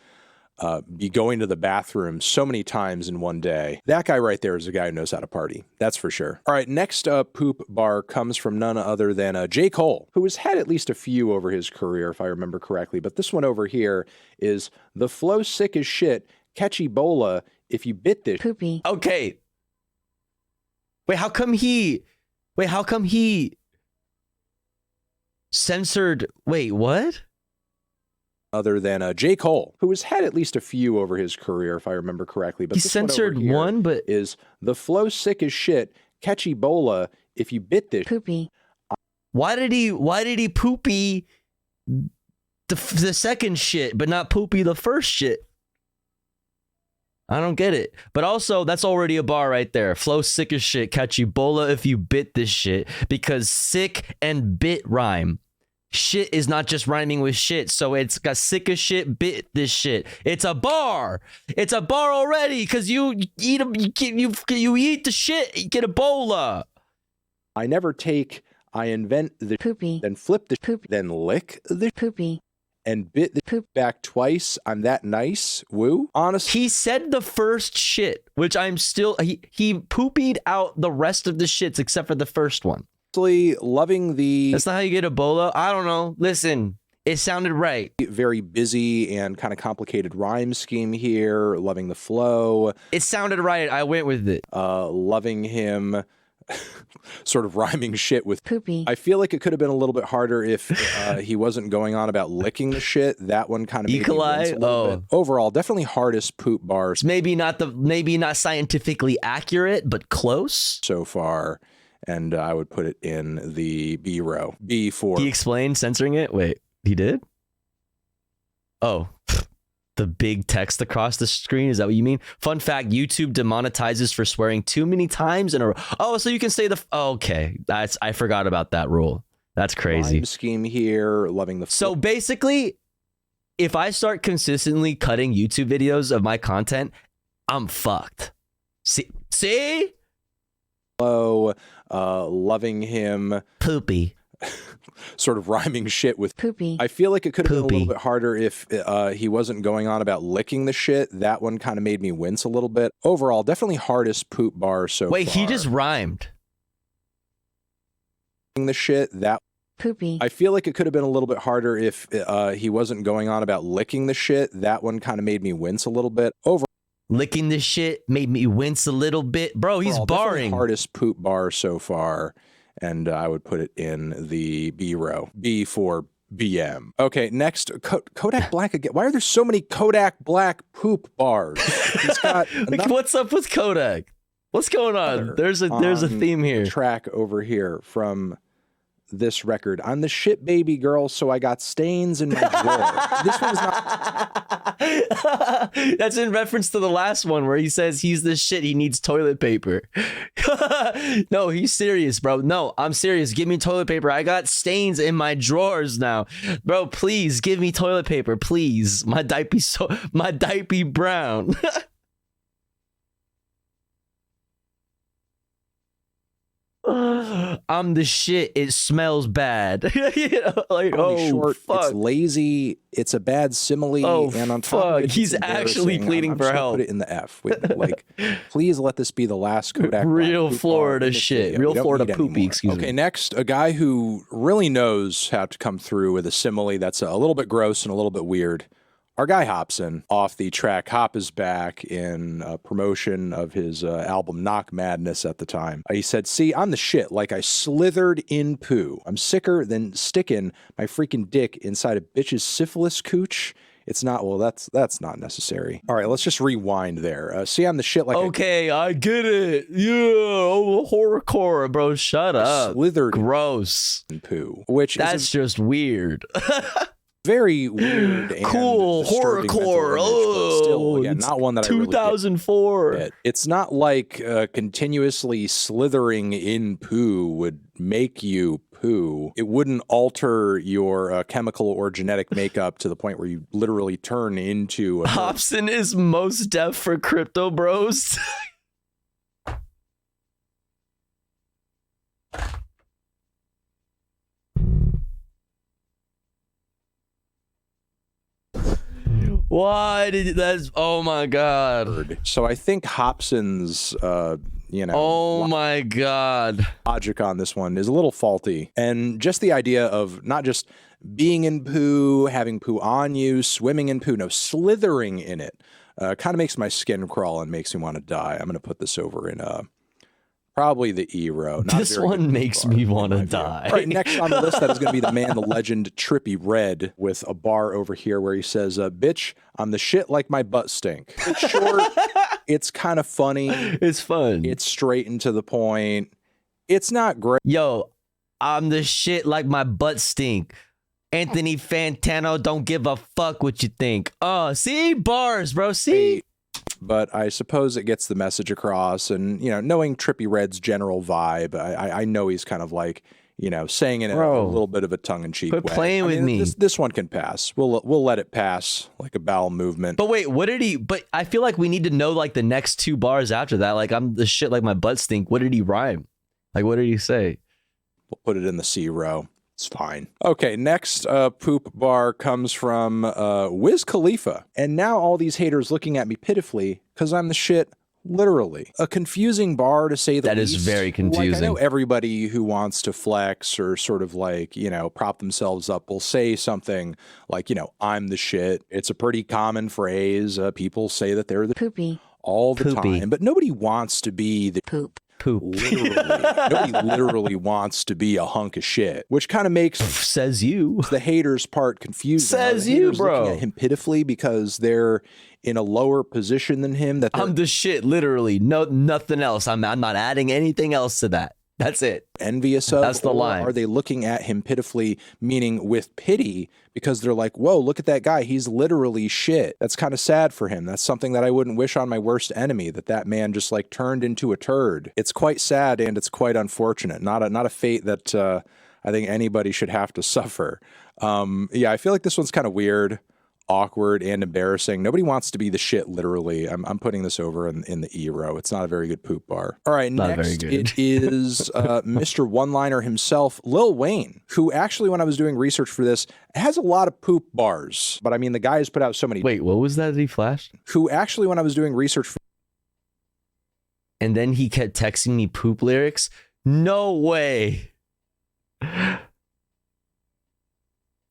be going to the bathroom so many times in one day. That guy right there is a guy who knows how to party. That's for sure. All right, next poop bar comes from none other than J. Cole, who has had at least a few over his career, if I remember correctly. But this one over here is the flow sick as shit, catch Ebola if you bit this. Poopy. Okay. Wait, how come he censored? Wait, what? Other than J. Cole, who has had at least a few over his career, if I remember correctly. But he censored one, but is the flow sick as shit, catch Ebola if you bit this. Poopy. Why did he poopy the second shit, but not poopy the first shit? I don't get it. But also, that's already a bar right there. Flow sick as shit, catch Ebola if you bit this shit, because sick and bit rhyme. Shit is not just rhyming with shit, so it's got sick as shit, bit this shit. It's a bar. It's a bar already, because you eat the shit, you get Ebola. I never take, I invent the poopy, then flip the poop, then lick the poopy, and bit the poop back twice. I'm that nice. Woo. Honestly, he said the first shit, which I'm still, he poopied out the rest of the shits except for the first one. Loving the... That's not how you get Ebola. I don't know. Listen, it sounded right. Very busy and kind of complicated rhyme scheme here. Loving the flow. It sounded right. I went with it. Loving him. Sort of rhyming shit with poopy. I feel like it could have been a little bit harder if he wasn't going on about licking the shit. That one kind of made me wince a little bit. Overall, definitely hardest poop bars. Maybe not scientifically accurate, but close so far. and I would put it in the B row. B for... He explained censoring it? Wait, he did? Oh, the big text across the screen. Is that what you mean? Fun fact, YouTube demonetizes for swearing too many times in a row. Oh, so you can say the... Oh, okay, I forgot about that rule. That's crazy. Rhyme scheme here, loving the... So basically, if I start consistently cutting YouTube videos of my content, I'm fucked. See? Hello, loving him. Poopy. Sort of rhyming shit with poopy. I feel like it could have been a little bit harder if he wasn't going on about licking the shit. That one kind of made me wince a little bit. Overall, definitely hardest poop bar so far. Wait, he just rhymed. The shit, that poopy. I feel like it could have been a little bit harder if he wasn't going on about licking the shit. That one kind of made me wince a little bit. Licking this shit made me wince a little bit. Bro, he's barring. Hardest poop bar so far. And I would put it in the B row. B for BM. Okay, next, Kodak Black again. Why are there so many Kodak Black poop bars? He's got what's up with Kodak? What's going on? There's a theme here. Track over here from this record. I'm the shit baby girl, so I got stains in my drawer. This one's not. That's in reference to the last one where he says he's the shit, he needs toilet paper. No, he's serious, bro. No, I'm serious. Give me toilet paper. I got stains in my drawers now. Bro, please give me toilet paper, please. My diaper brown. I'm the shit. It smells bad. You know, like, short, fuck. It's lazy. It's a bad simile. And on top of it, he's actually pleading for help. Put it in the F. Like, please let this be the last Kodak. Real Florida shit. Real Florida poopy. Excuse me. Okay, next, a guy who really knows how to come through with a simile that's a little bit gross and a little bit weird. Our guy Hopsin off the track Hop is Back in promotion of his album Knock Madness at the time. He said, see, I'm the shit, like I slithered in poo. I'm sicker than sticking my freaking dick inside a bitch's syphilis cooch. It's not, well, that's not necessary. All right, let's just rewind there. See, I'm the shit like I get it. Yeah, horrorcore, bro, shut up. Slithered gross in poo. Which that's just weird. Very weird and cool horrorcore. Oh, still, again, not one that 2004. I really get. It's not like continuously slithering in poo would make you poo. It wouldn't alter your chemical or genetic makeup to the point where you literally turn into. Hobson is most deaf for crypto bros. Why did that's? Oh my god! So I think Hobson's, oh my god, logic on this one is a little faulty, and just the idea of not just being in poo, having poo on you, swimming in poo, no, slithering in it, kind of makes my skin crawl and makes me want to die. I'm going to put this over in probably the E row. This one makes me want to die. All right, next on the list, that is going to be the man, the legend, Trippy Red, with a bar over here where he says, bitch, I'm the shit like my butt stink. It's short. It's kind of funny. It's fun. It's straight and to the point. It's not great. Yo, I'm the shit like my butt stink. Anthony Fantano, don't give a fuck what you think. Oh, see? Bars, bro. See? But I suppose it gets the message across, and knowing Trippy Red's general vibe, I know he's kind of like saying it in a little bit of a tongue-in-cheek way. Quit playing with me. This one can pass. We'll let it pass like a bowel movement. But wait, what did he? But I feel like we need to know like the next two bars after that. Like I'm the shit like my butt stink. What did he rhyme? Like what did he say? We'll put it in the C row. It's fine. Okay, next poop bar comes from Wiz Khalifa. And now all these haters looking at me pitifully because I'm the shit, literally. A confusing bar to say the least. That is very confusing. Like, I know everybody who wants to flex or sort of like, prop themselves up will say something like, I'm the shit. It's a pretty common phrase. People say that they're the poopy all the time. But nobody wants to be the poop. Literally. Nobody literally wants to be a hunk of shit, which kind of makes says you the haters part confusing. Says you, bro. Looking at him pitifully because they're in a lower position than him. That I'm the shit, literally. No, nothing else. I'm not adding anything else to that. That's it. Envious of? That's the or line. Are they looking at him pitifully, meaning with pity, because they're like, whoa, look at that guy. He's literally shit. That's kind of sad for him. That's something that I wouldn't wish on my worst enemy, that man just like turned into a turd. It's quite sad and it's quite unfortunate. Not a fate that I think anybody should have to suffer. Yeah, I feel like this one's kind of weird, awkward, and embarrassing. Nobody wants to be the shit, literally. I'm putting this over in the E row. It's not a very good poop bar. All right, Not next very good. it is Mr. One-Liner himself, Lil Wayne, who actually, when I was doing research for this, has a lot of poop bars. But I mean, the guy has put out so many. Wait, what was that he flashed? Who actually, when I was doing research for. And then he kept texting me poop lyrics? No way.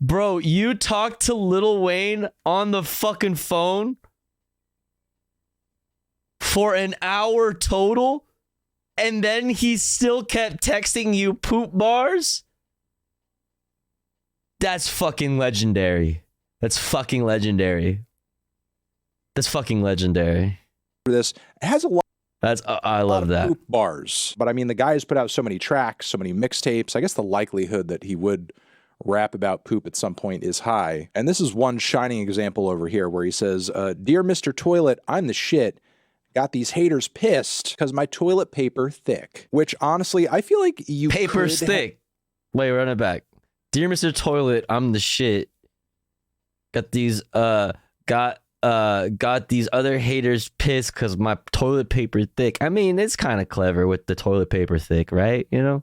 Bro, you talked to Lil Wayne on the fucking phone for an hour total, and then he still kept texting you poop bars? That's fucking legendary. That's fucking legendary. That's fucking legendary. For this, it has a lot. I love that. Poop bars. But I mean, the guy has put out so many tracks, so many mixtapes. I guess the likelihood that he would rap about poop at some point is high. And this is one shining example over here where he says, Dear Mr. Toilet, I'm the shit. Got these haters pissed because my toilet paper thick. Which honestly, I feel like you Paper's thick. Wait, run it back. Dear Mr. Toilet, I'm the shit. Got these got these other haters pissed because my toilet paper thick. I mean, it's kind of clever with the toilet paper thick, right? You know?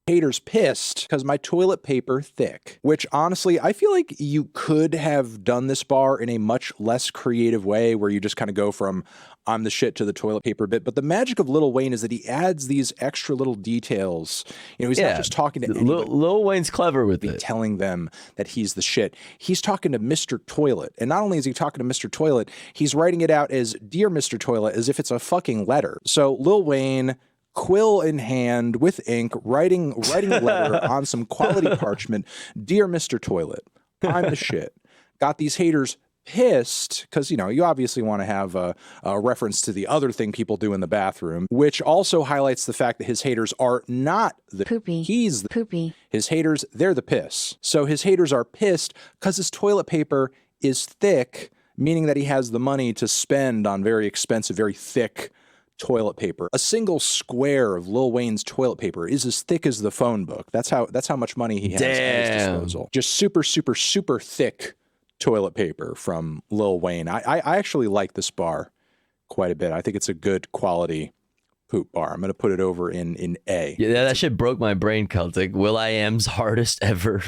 Haters pissed because my toilet paper thick. Which honestly, I feel like you could have done this bar in a much less creative way where you just kind of go from I'm the shit to the toilet paper bit. But the magic of Lil Wayne is that he adds these extra little details. You know, he's not just talking to anybody. Lil Wayne's clever with it. Telling them that he's the shit. He's talking to Mr. Toilet. And not only is he talking to Mr. Toilet, he's writing it out as Dear Mr. Toilet, as if it's a fucking letter. So Lil Wayne, quill in hand with ink, writing a letter on some quality parchment. Dear Mr. Toilet, I'm the shit. Got these haters pissed because, you know, you obviously want to have a reference to the other thing people do in the bathroom, which also highlights the fact that his haters are not the poopy. He's the poopy. His haters, they're the piss. So his haters are pissed because his toilet paper is thick, meaning that he has the money to spend on very expensive, very thick toilet paper. A single square of Lil Wayne's toilet paper is as thick as the phone book. That's how much money he has at his disposal. Just super, super, super thick toilet paper from Lil Wayne. I actually like this bar quite a bit. I think it's a good quality poop bar. I'm going to put it over in A. Yeah, that shit broke my brain, Celtic. Will.i.am's hardest ever.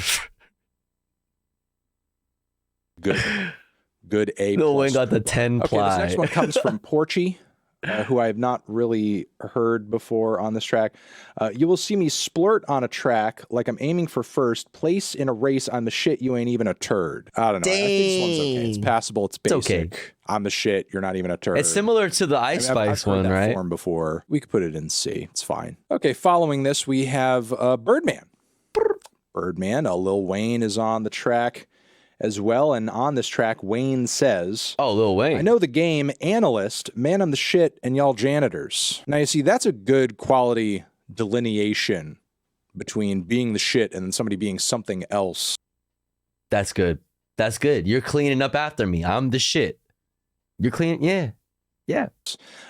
Good A. Lil Wayne got the 10 ply. Okay, this next one comes from Porchy, who I have not really heard before on this track. You will see me splurt on a track like I'm aiming for first place in a race. I'm the shit. You ain't even a turd. I don't know. I think this one's okay. It's passable. It's basic. It's okay. I'm the shit. You're not even a turd. It's similar to the Ice Spice one, right? Form before. We could put it in C. It's fine. Okay. Following this, we have Birdman. Birdman. Lil Wayne is on the track as well, and on this track, Wayne says, "Oh, Lil Wayne, I know the game, analyst, man, I'm the shit, and y'all janitors." Now, you see, that's a good quality delineation between being the shit and then somebody being something else. That's good. That's good. You're cleaning up after me. I'm the shit. You're cleaning, yeah.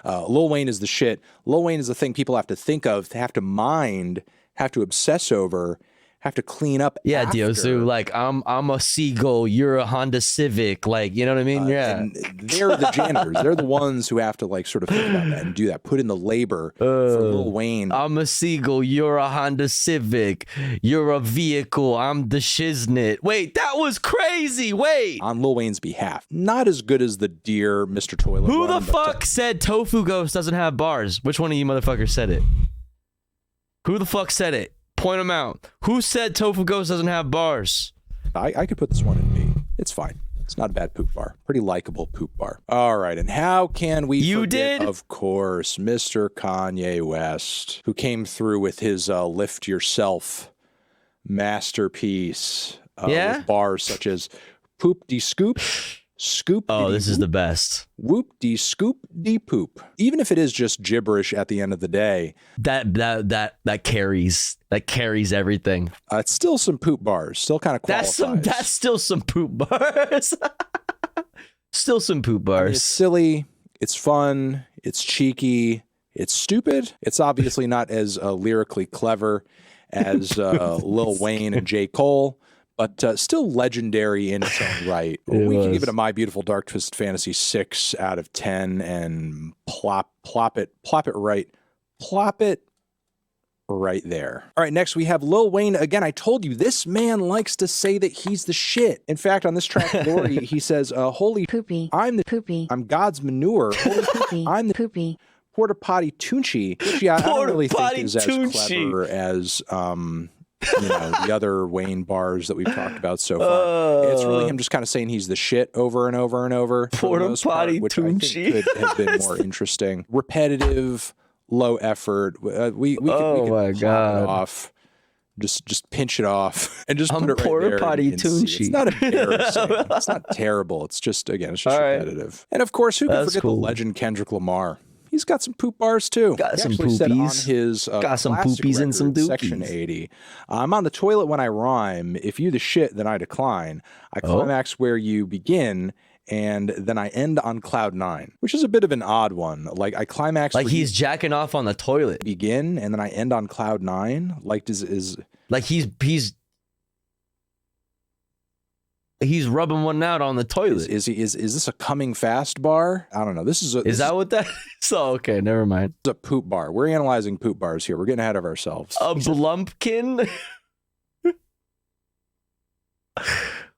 Lil Wayne is the shit. Lil Wayne is the thing people have to think of, have to mind, have to obsess over, have to clean up. Yeah, after. Diosu, like I'm a Seagull, you're a Honda Civic, like, you know what I mean? Yeah. And they're the janitors. They're the ones who have to like sort of think about that and do that. Put in the labor for Lil Wayne. I'm a Seagull, you're a Honda Civic, you're a vehicle, I'm the shiznit. Wait, that was crazy. Wait. On Lil Wayne's behalf. Not as good as the Dear Mr. Toilet. Who the fuck said Tofu Ghost doesn't have bars? Which one of you motherfuckers said it? Who the fuck said it? Point them out. Who said Tofu Ghost doesn't have bars? I could put this one in B. It's fine. It's not a bad poop bar. Pretty likable poop bar. All right, and how can we forget, of course, Mr. Kanye West, who came through with his Lift Yourself masterpiece with bars such as Poop de Scoop, Scoop. Oh, this is the best. Whoop de scoop de poop. Even if it is just gibberish at the end of the day, that carries everything. It's still some poop bars. Still kind of qualifies. That's still some poop bars. Still some poop bars. I mean, it's silly. It's fun. It's cheeky. It's stupid. It's obviously not as lyrically clever as Lil Wayne and J. Cole, but still legendary in its own right. We can give it a My Beautiful Dark Twisted Fantasy 6 out of 10 and plop it right there. All right, next we have Lil Wayne. Again, I told you, this man likes to say that he's the shit. In fact, on this track, Glory, he says, holy poopy, I'm the poopy, I'm God's manure, holy poopy, I'm the poopy, porta potty Tunchi, which I don't really think is as clever as the other Wayne bars that we've talked about so far. It's really him just kind of saying he's the shit over and over and over. Porta potty which I think could have been more interesting. Repetitive, low effort. We could pop it off. Just pinch it off and just put it right there. Potty It's not embarrassing. It's not terrible. It's just repetitive. Right. And of course, who can forget the legend Kendrick Lamar? He's got some poop bars too. Got some poopies. Said on his got some poopies and some dookies. Section 80. I'm on the toilet when I rhyme. If you the shit, then I decline. I climax where you begin, and then I end on cloud 9, which is a bit of an odd one. Like I climax like he's jacking off on the toilet. Begin, and then I end on cloud 9. Like is like he's rubbing one out on the toilet. Is this a coming fast bar? I don't know. Is that what that is? Oh, okay, never mind. It's a poop bar. We're analyzing poop bars here. We're getting ahead of ourselves. A blumpkin?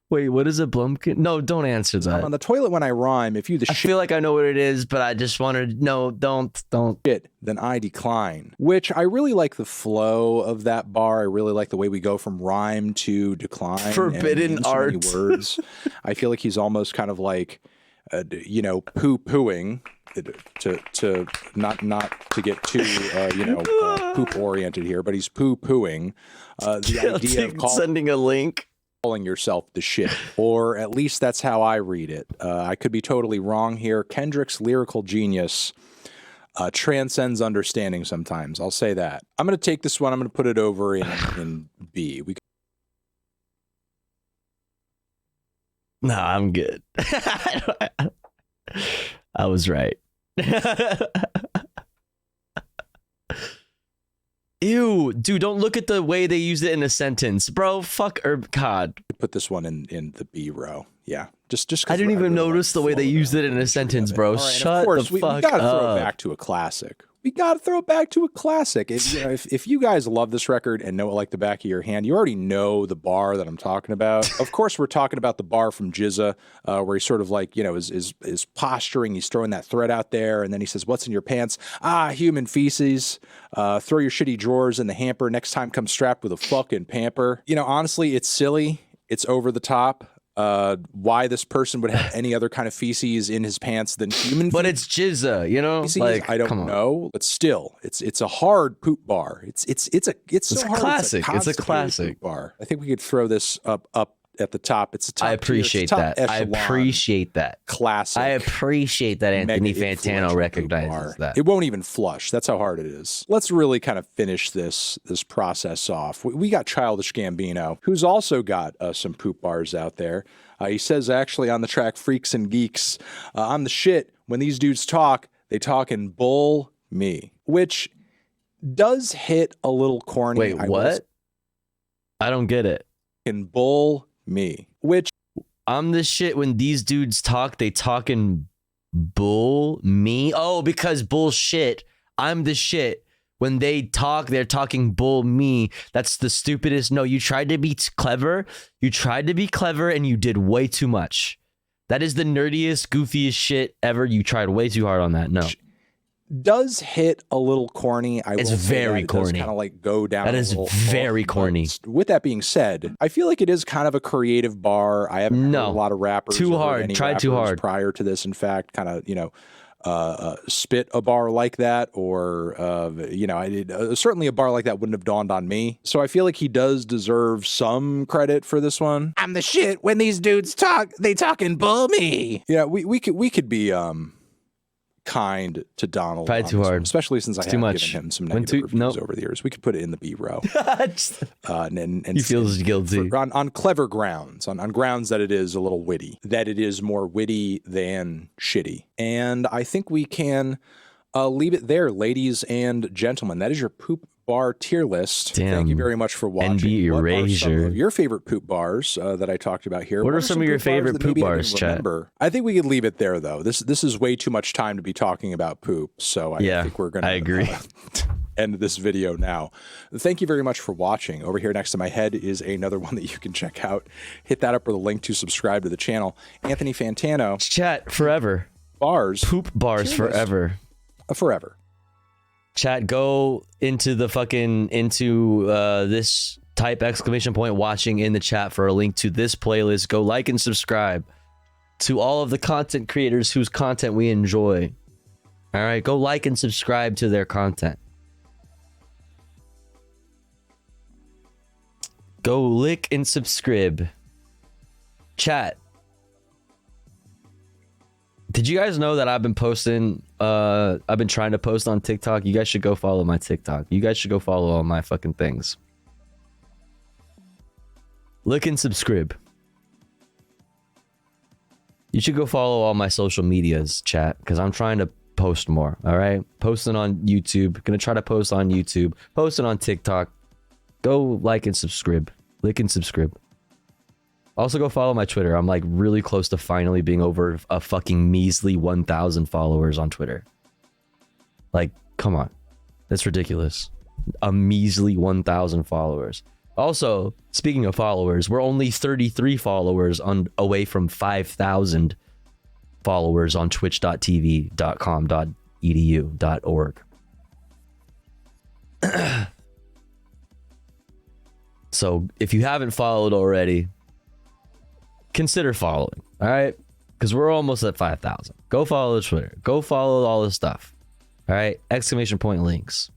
Wait, what is a blumpkin? No, don't answer that. I'm on the toilet when I rhyme. If you the I feel like I know what it is, but I just want to no, don't. Shit, then I decline. Which I really like the flow of that bar. I really like the way we go from rhyme to decline. Forbidden art. So many words. I feel like he's almost kind of like, poo-pooing. To not to get too poop oriented here, but he's poo-pooing. The idea of sending a link. Calling yourself the shit, or at least that's how I read it. I could be totally wrong here. Kendrick's lyrical genius transcends understanding sometimes. I'll say that. I'm going to take this one. I'm going to put it over in B. No, I'm good. I was right. Ew, dude, don't look at the way they use it in a sentence. Bro, fuck God. Put this one in the B row. Yeah. Just I didn't even notice the way they used it in a sentence, bro. Right, Shut the fuck up. We gotta throw it back to a classic. If you guys love this record and know it like the back of your hand, you already know the bar that I'm talking about. Of course, we're talking about the bar from Jizza, where he sort of like, is posturing. He's throwing that thread out there, and then he says, "What's in your pants? Ah, human feces. Throw your shitty drawers in the hamper. Next time, come strapped with a fucking pamper." Honestly, it's silly. It's over the top. Why this person would have any other kind of feces in his pants than human feces. But it's Jizza, Feces, like I don't know, but still, it's a hard poop bar. It's so hard. Classic. It's a classic bar. I think we could throw this up at the top. It's a top. I appreciate that. I appreciate that. Classic. I appreciate that Anthony Fantano recognizes that. It won't even flush. That's how hard it is. Let's really kind of finish this process off. We got Childish Gambino, who's also got some poop bars out there. He says actually on the track Freaks and Geeks, I'm the shit. When these dudes talk, they talk in bull me, which does hit a little corny. Wait, what? I don't get it. In bull me, which I'm the shit. When these dudes talk, they talk in bull me. Oh, because bullshit. I'm the shit. When they talk, they're talking bull me. That's the stupidest. No, you tried to be clever. You tried to be clever and you did way too much. That is the nerdiest, goofiest shit ever. You tried way too hard on that. No. Does hit a little corny. It's very corny. Kind of like go down. That is very corny. With that being said, I feel like it is kind of a creative bar. I haven't heard a lot of rappers. Too hard. Tried too hard prior to this. In fact, kind of spit a bar like that, or certainly a bar like that wouldn't have dawned on me. So I feel like he does deserve some credit for this one. I'm the shit. When these dudes talk, they talk and bull me. Yeah, we could be kind to Donald. Probably too hard, especially since I have given him some negative reviews over the years. We could put it in the B row. And he feels guilty on clever grounds, on grounds that it is a little witty, that it is more witty than shitty. And I think we can leave it there, ladies and gentlemen. That is your poop bar tier list. Damn. Thank you very much for watching. NB What are erasure. some of your favorite poop bars that I talked about here? What are some of your favorite poop bars, chat? I think we could leave it there, though. This is way too much time to be talking about poop. So I think we're going to agree. End this video now. Thank you very much for watching. Over here next to my head is another one that you can check out. Hit that up with a link to subscribe to the channel. Anthony Fantano. Chat forever. Bars. Poop bars forever. Forever. Chat, go into the fucking this type exclamation point watching in the chat for a link to this playlist. Go like and subscribe to all of the content creators whose content we enjoy. All right, go like and subscribe to their content. Go lick and subscribe. Chat. Did you guys know that I've been posting, I've been trying to post on TikTok? You guys should go follow my TikTok. You guys should go follow all my fucking things. Lick and subscribe. You should go follow all my social medias, chat, because I'm trying to post more, all right? Posting on YouTube. Gonna try to post on YouTube. Posting on TikTok. Go like and subscribe. Lick and subscribe. Also, go follow my Twitter. I'm like really close to finally being over a fucking measly 1,000 followers on Twitter. Like, come on. That's ridiculous. A measly 1,000 followers. Also, speaking of followers, we're only 33 followers away from 5,000 followers on twitch.tv.com.edu.org. So, if you haven't followed already, consider following, all right? Because we're almost at 5,000. Go follow the Twitter. Go follow all this stuff, all right? Exclamation point links.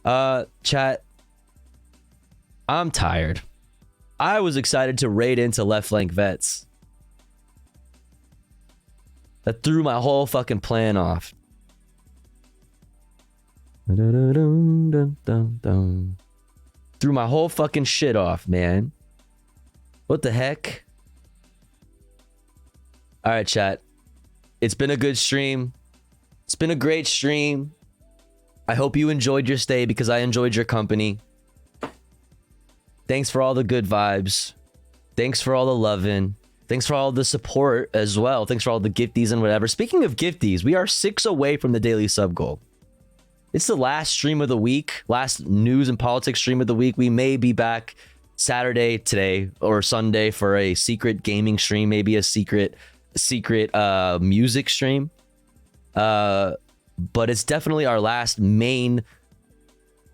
Chat, I'm tired. I was excited to raid into Left Flank Vets. That threw my whole fucking plan off. Threw my whole fucking shit off, man. What the heck? All right, chat. It's been a good stream. It's been a great stream. I hope you enjoyed your stay because I enjoyed your company. Thanks for all the good vibes. Thanks for all the loving. Thanks for all the support as well. Thanks for all the gifties and whatever. Speaking of gifties, we are 6 away from the daily sub goal. It's the last stream of the week, last news and politics stream of the week. We may be back Saturday today or Sunday for a secret gaming stream, maybe a secret music stream. But it's definitely our last main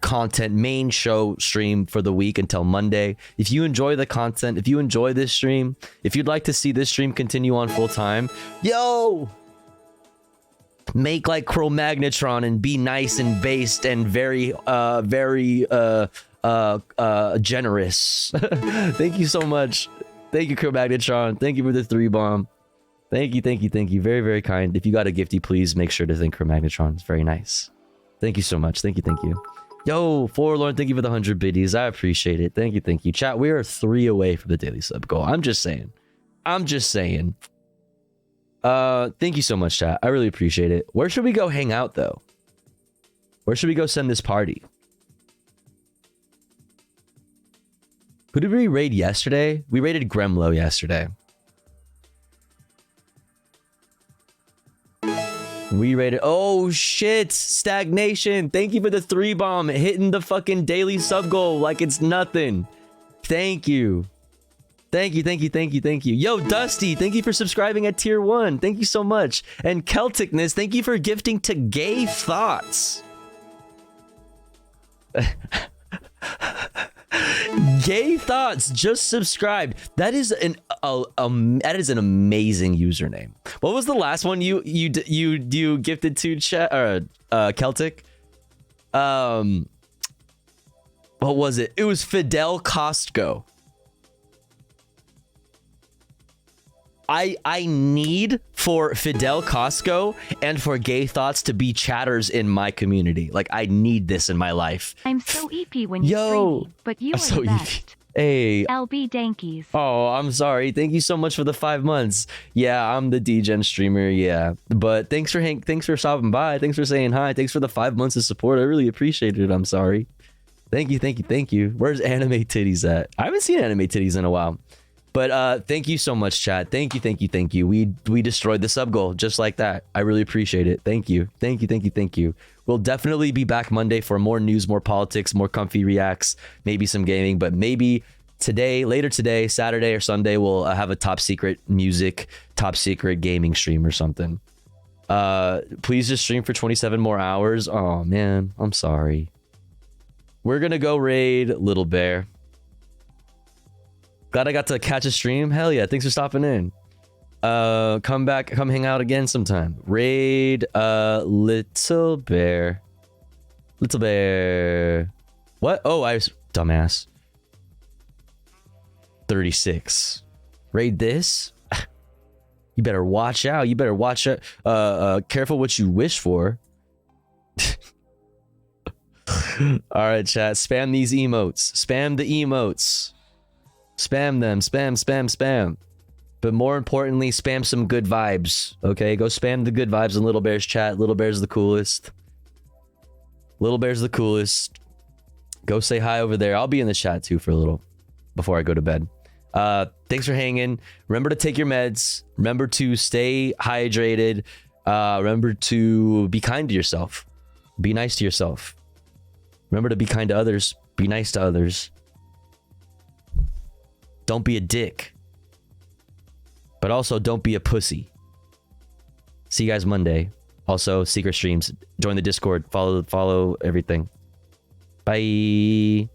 content, main show stream for the week until Monday. If you enjoy the content, if you enjoy this stream, if you'd like to see this stream continue on full time, yo, make like Cro-Magnetron and be nice and based and very generous. Thank you so much. Thank you, Cro-Magnetron. Thank you for the 3 bomb. Thank you. Very, very kind. If you got a gifty, please make sure to thank Cro-Magnetron. It's very nice. Thank you so much. Thank you. Yo, Forlorn, thank you for the 100 biddies. I appreciate it. Thank you. Chat, we are 3 away from the daily sub goal. I'm just saying. Thank you so much, chat. I really appreciate it. Where should we go hang out, though? Where should we go send this party? Who did we raid yesterday? We raided Gremlo yesterday. We raided... Oh, shit. Stagnation. Thank you for the 3 bomb. Hitting the fucking daily sub goal like it's nothing. Thank you. Thank you. Yo, Dusty, thank you for subscribing at tier 1. Thank you so much. And Celticness, thank you for gifting to Gay Thoughts. Gay Thoughts just subscribed. That is that is an amazing username. What was the last one you gifted to chat or Celtic? What was it? It was Fidel Costco. I need for Fidel Costco and for Gay Thoughts to be chatters in my community. Like, I need this in my life. I'm so EP when you stream, but you are so the best. Hey. LB Dankies. Oh, I'm sorry. Thank you so much for the 5 months. Yeah, I'm the DGen streamer. Yeah, but thanks for stopping by. Thanks for saying hi. Thanks for the 5 months of support. I really appreciate it. I'm sorry. Thank you. Where's anime titties at? I haven't seen anime titties in a while. But thank you so much, chat. Thank you. We destroyed the sub goal just like that. I really appreciate it. Thank you. We'll definitely be back Monday for more news, more politics, more comfy reacts, maybe some gaming, but maybe later today, Saturday or Sunday, we'll have a top secret music, top secret gaming stream or something. Please just stream for 27 more hours. Oh man, I'm sorry. We're gonna go raid Little Bear. Glad I got to catch a stream. Hell yeah, thanks for stopping in. Come hang out again sometime. Raid Little Bear. What? Oh, I was dumbass. 36. Raid this? You better watch out. Careful what you wish for. Alright, chat. Spam these emotes. Spam the emotes. Spam them. Spam. But more importantly, spam some good vibes. Okay, go spam the good vibes in Little Bear's chat. Little Bear's the coolest. Go say hi over there. I'll be in the chat too for a little before I go to bed. Thanks for hanging. Remember to take your meds. Remember to stay hydrated. Remember to be kind to yourself. Be nice to yourself. Remember to be kind to others. Be nice to others. Don't be a dick. But also don't be a pussy. See you guys Monday. Also, secret streams. Join the Discord. Follow everything. Bye.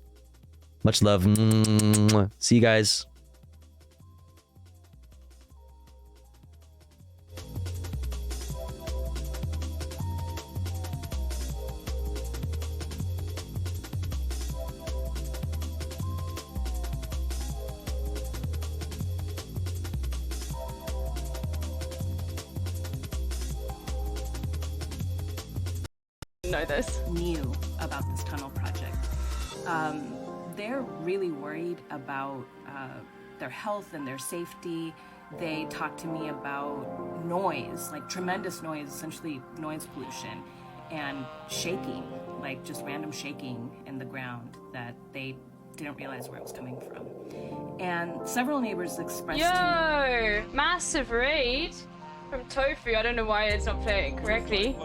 Much love. See you guys. Knew about this tunnel project. They're really worried about their health and their safety. They talked to me about noise, like tremendous noise, essentially noise pollution, and shaking, like just random shaking in the ground that they didn't realize where it was coming from. And several neighbors expressed Yo, massive read from Tofu. I don't know why it's not playing correctly.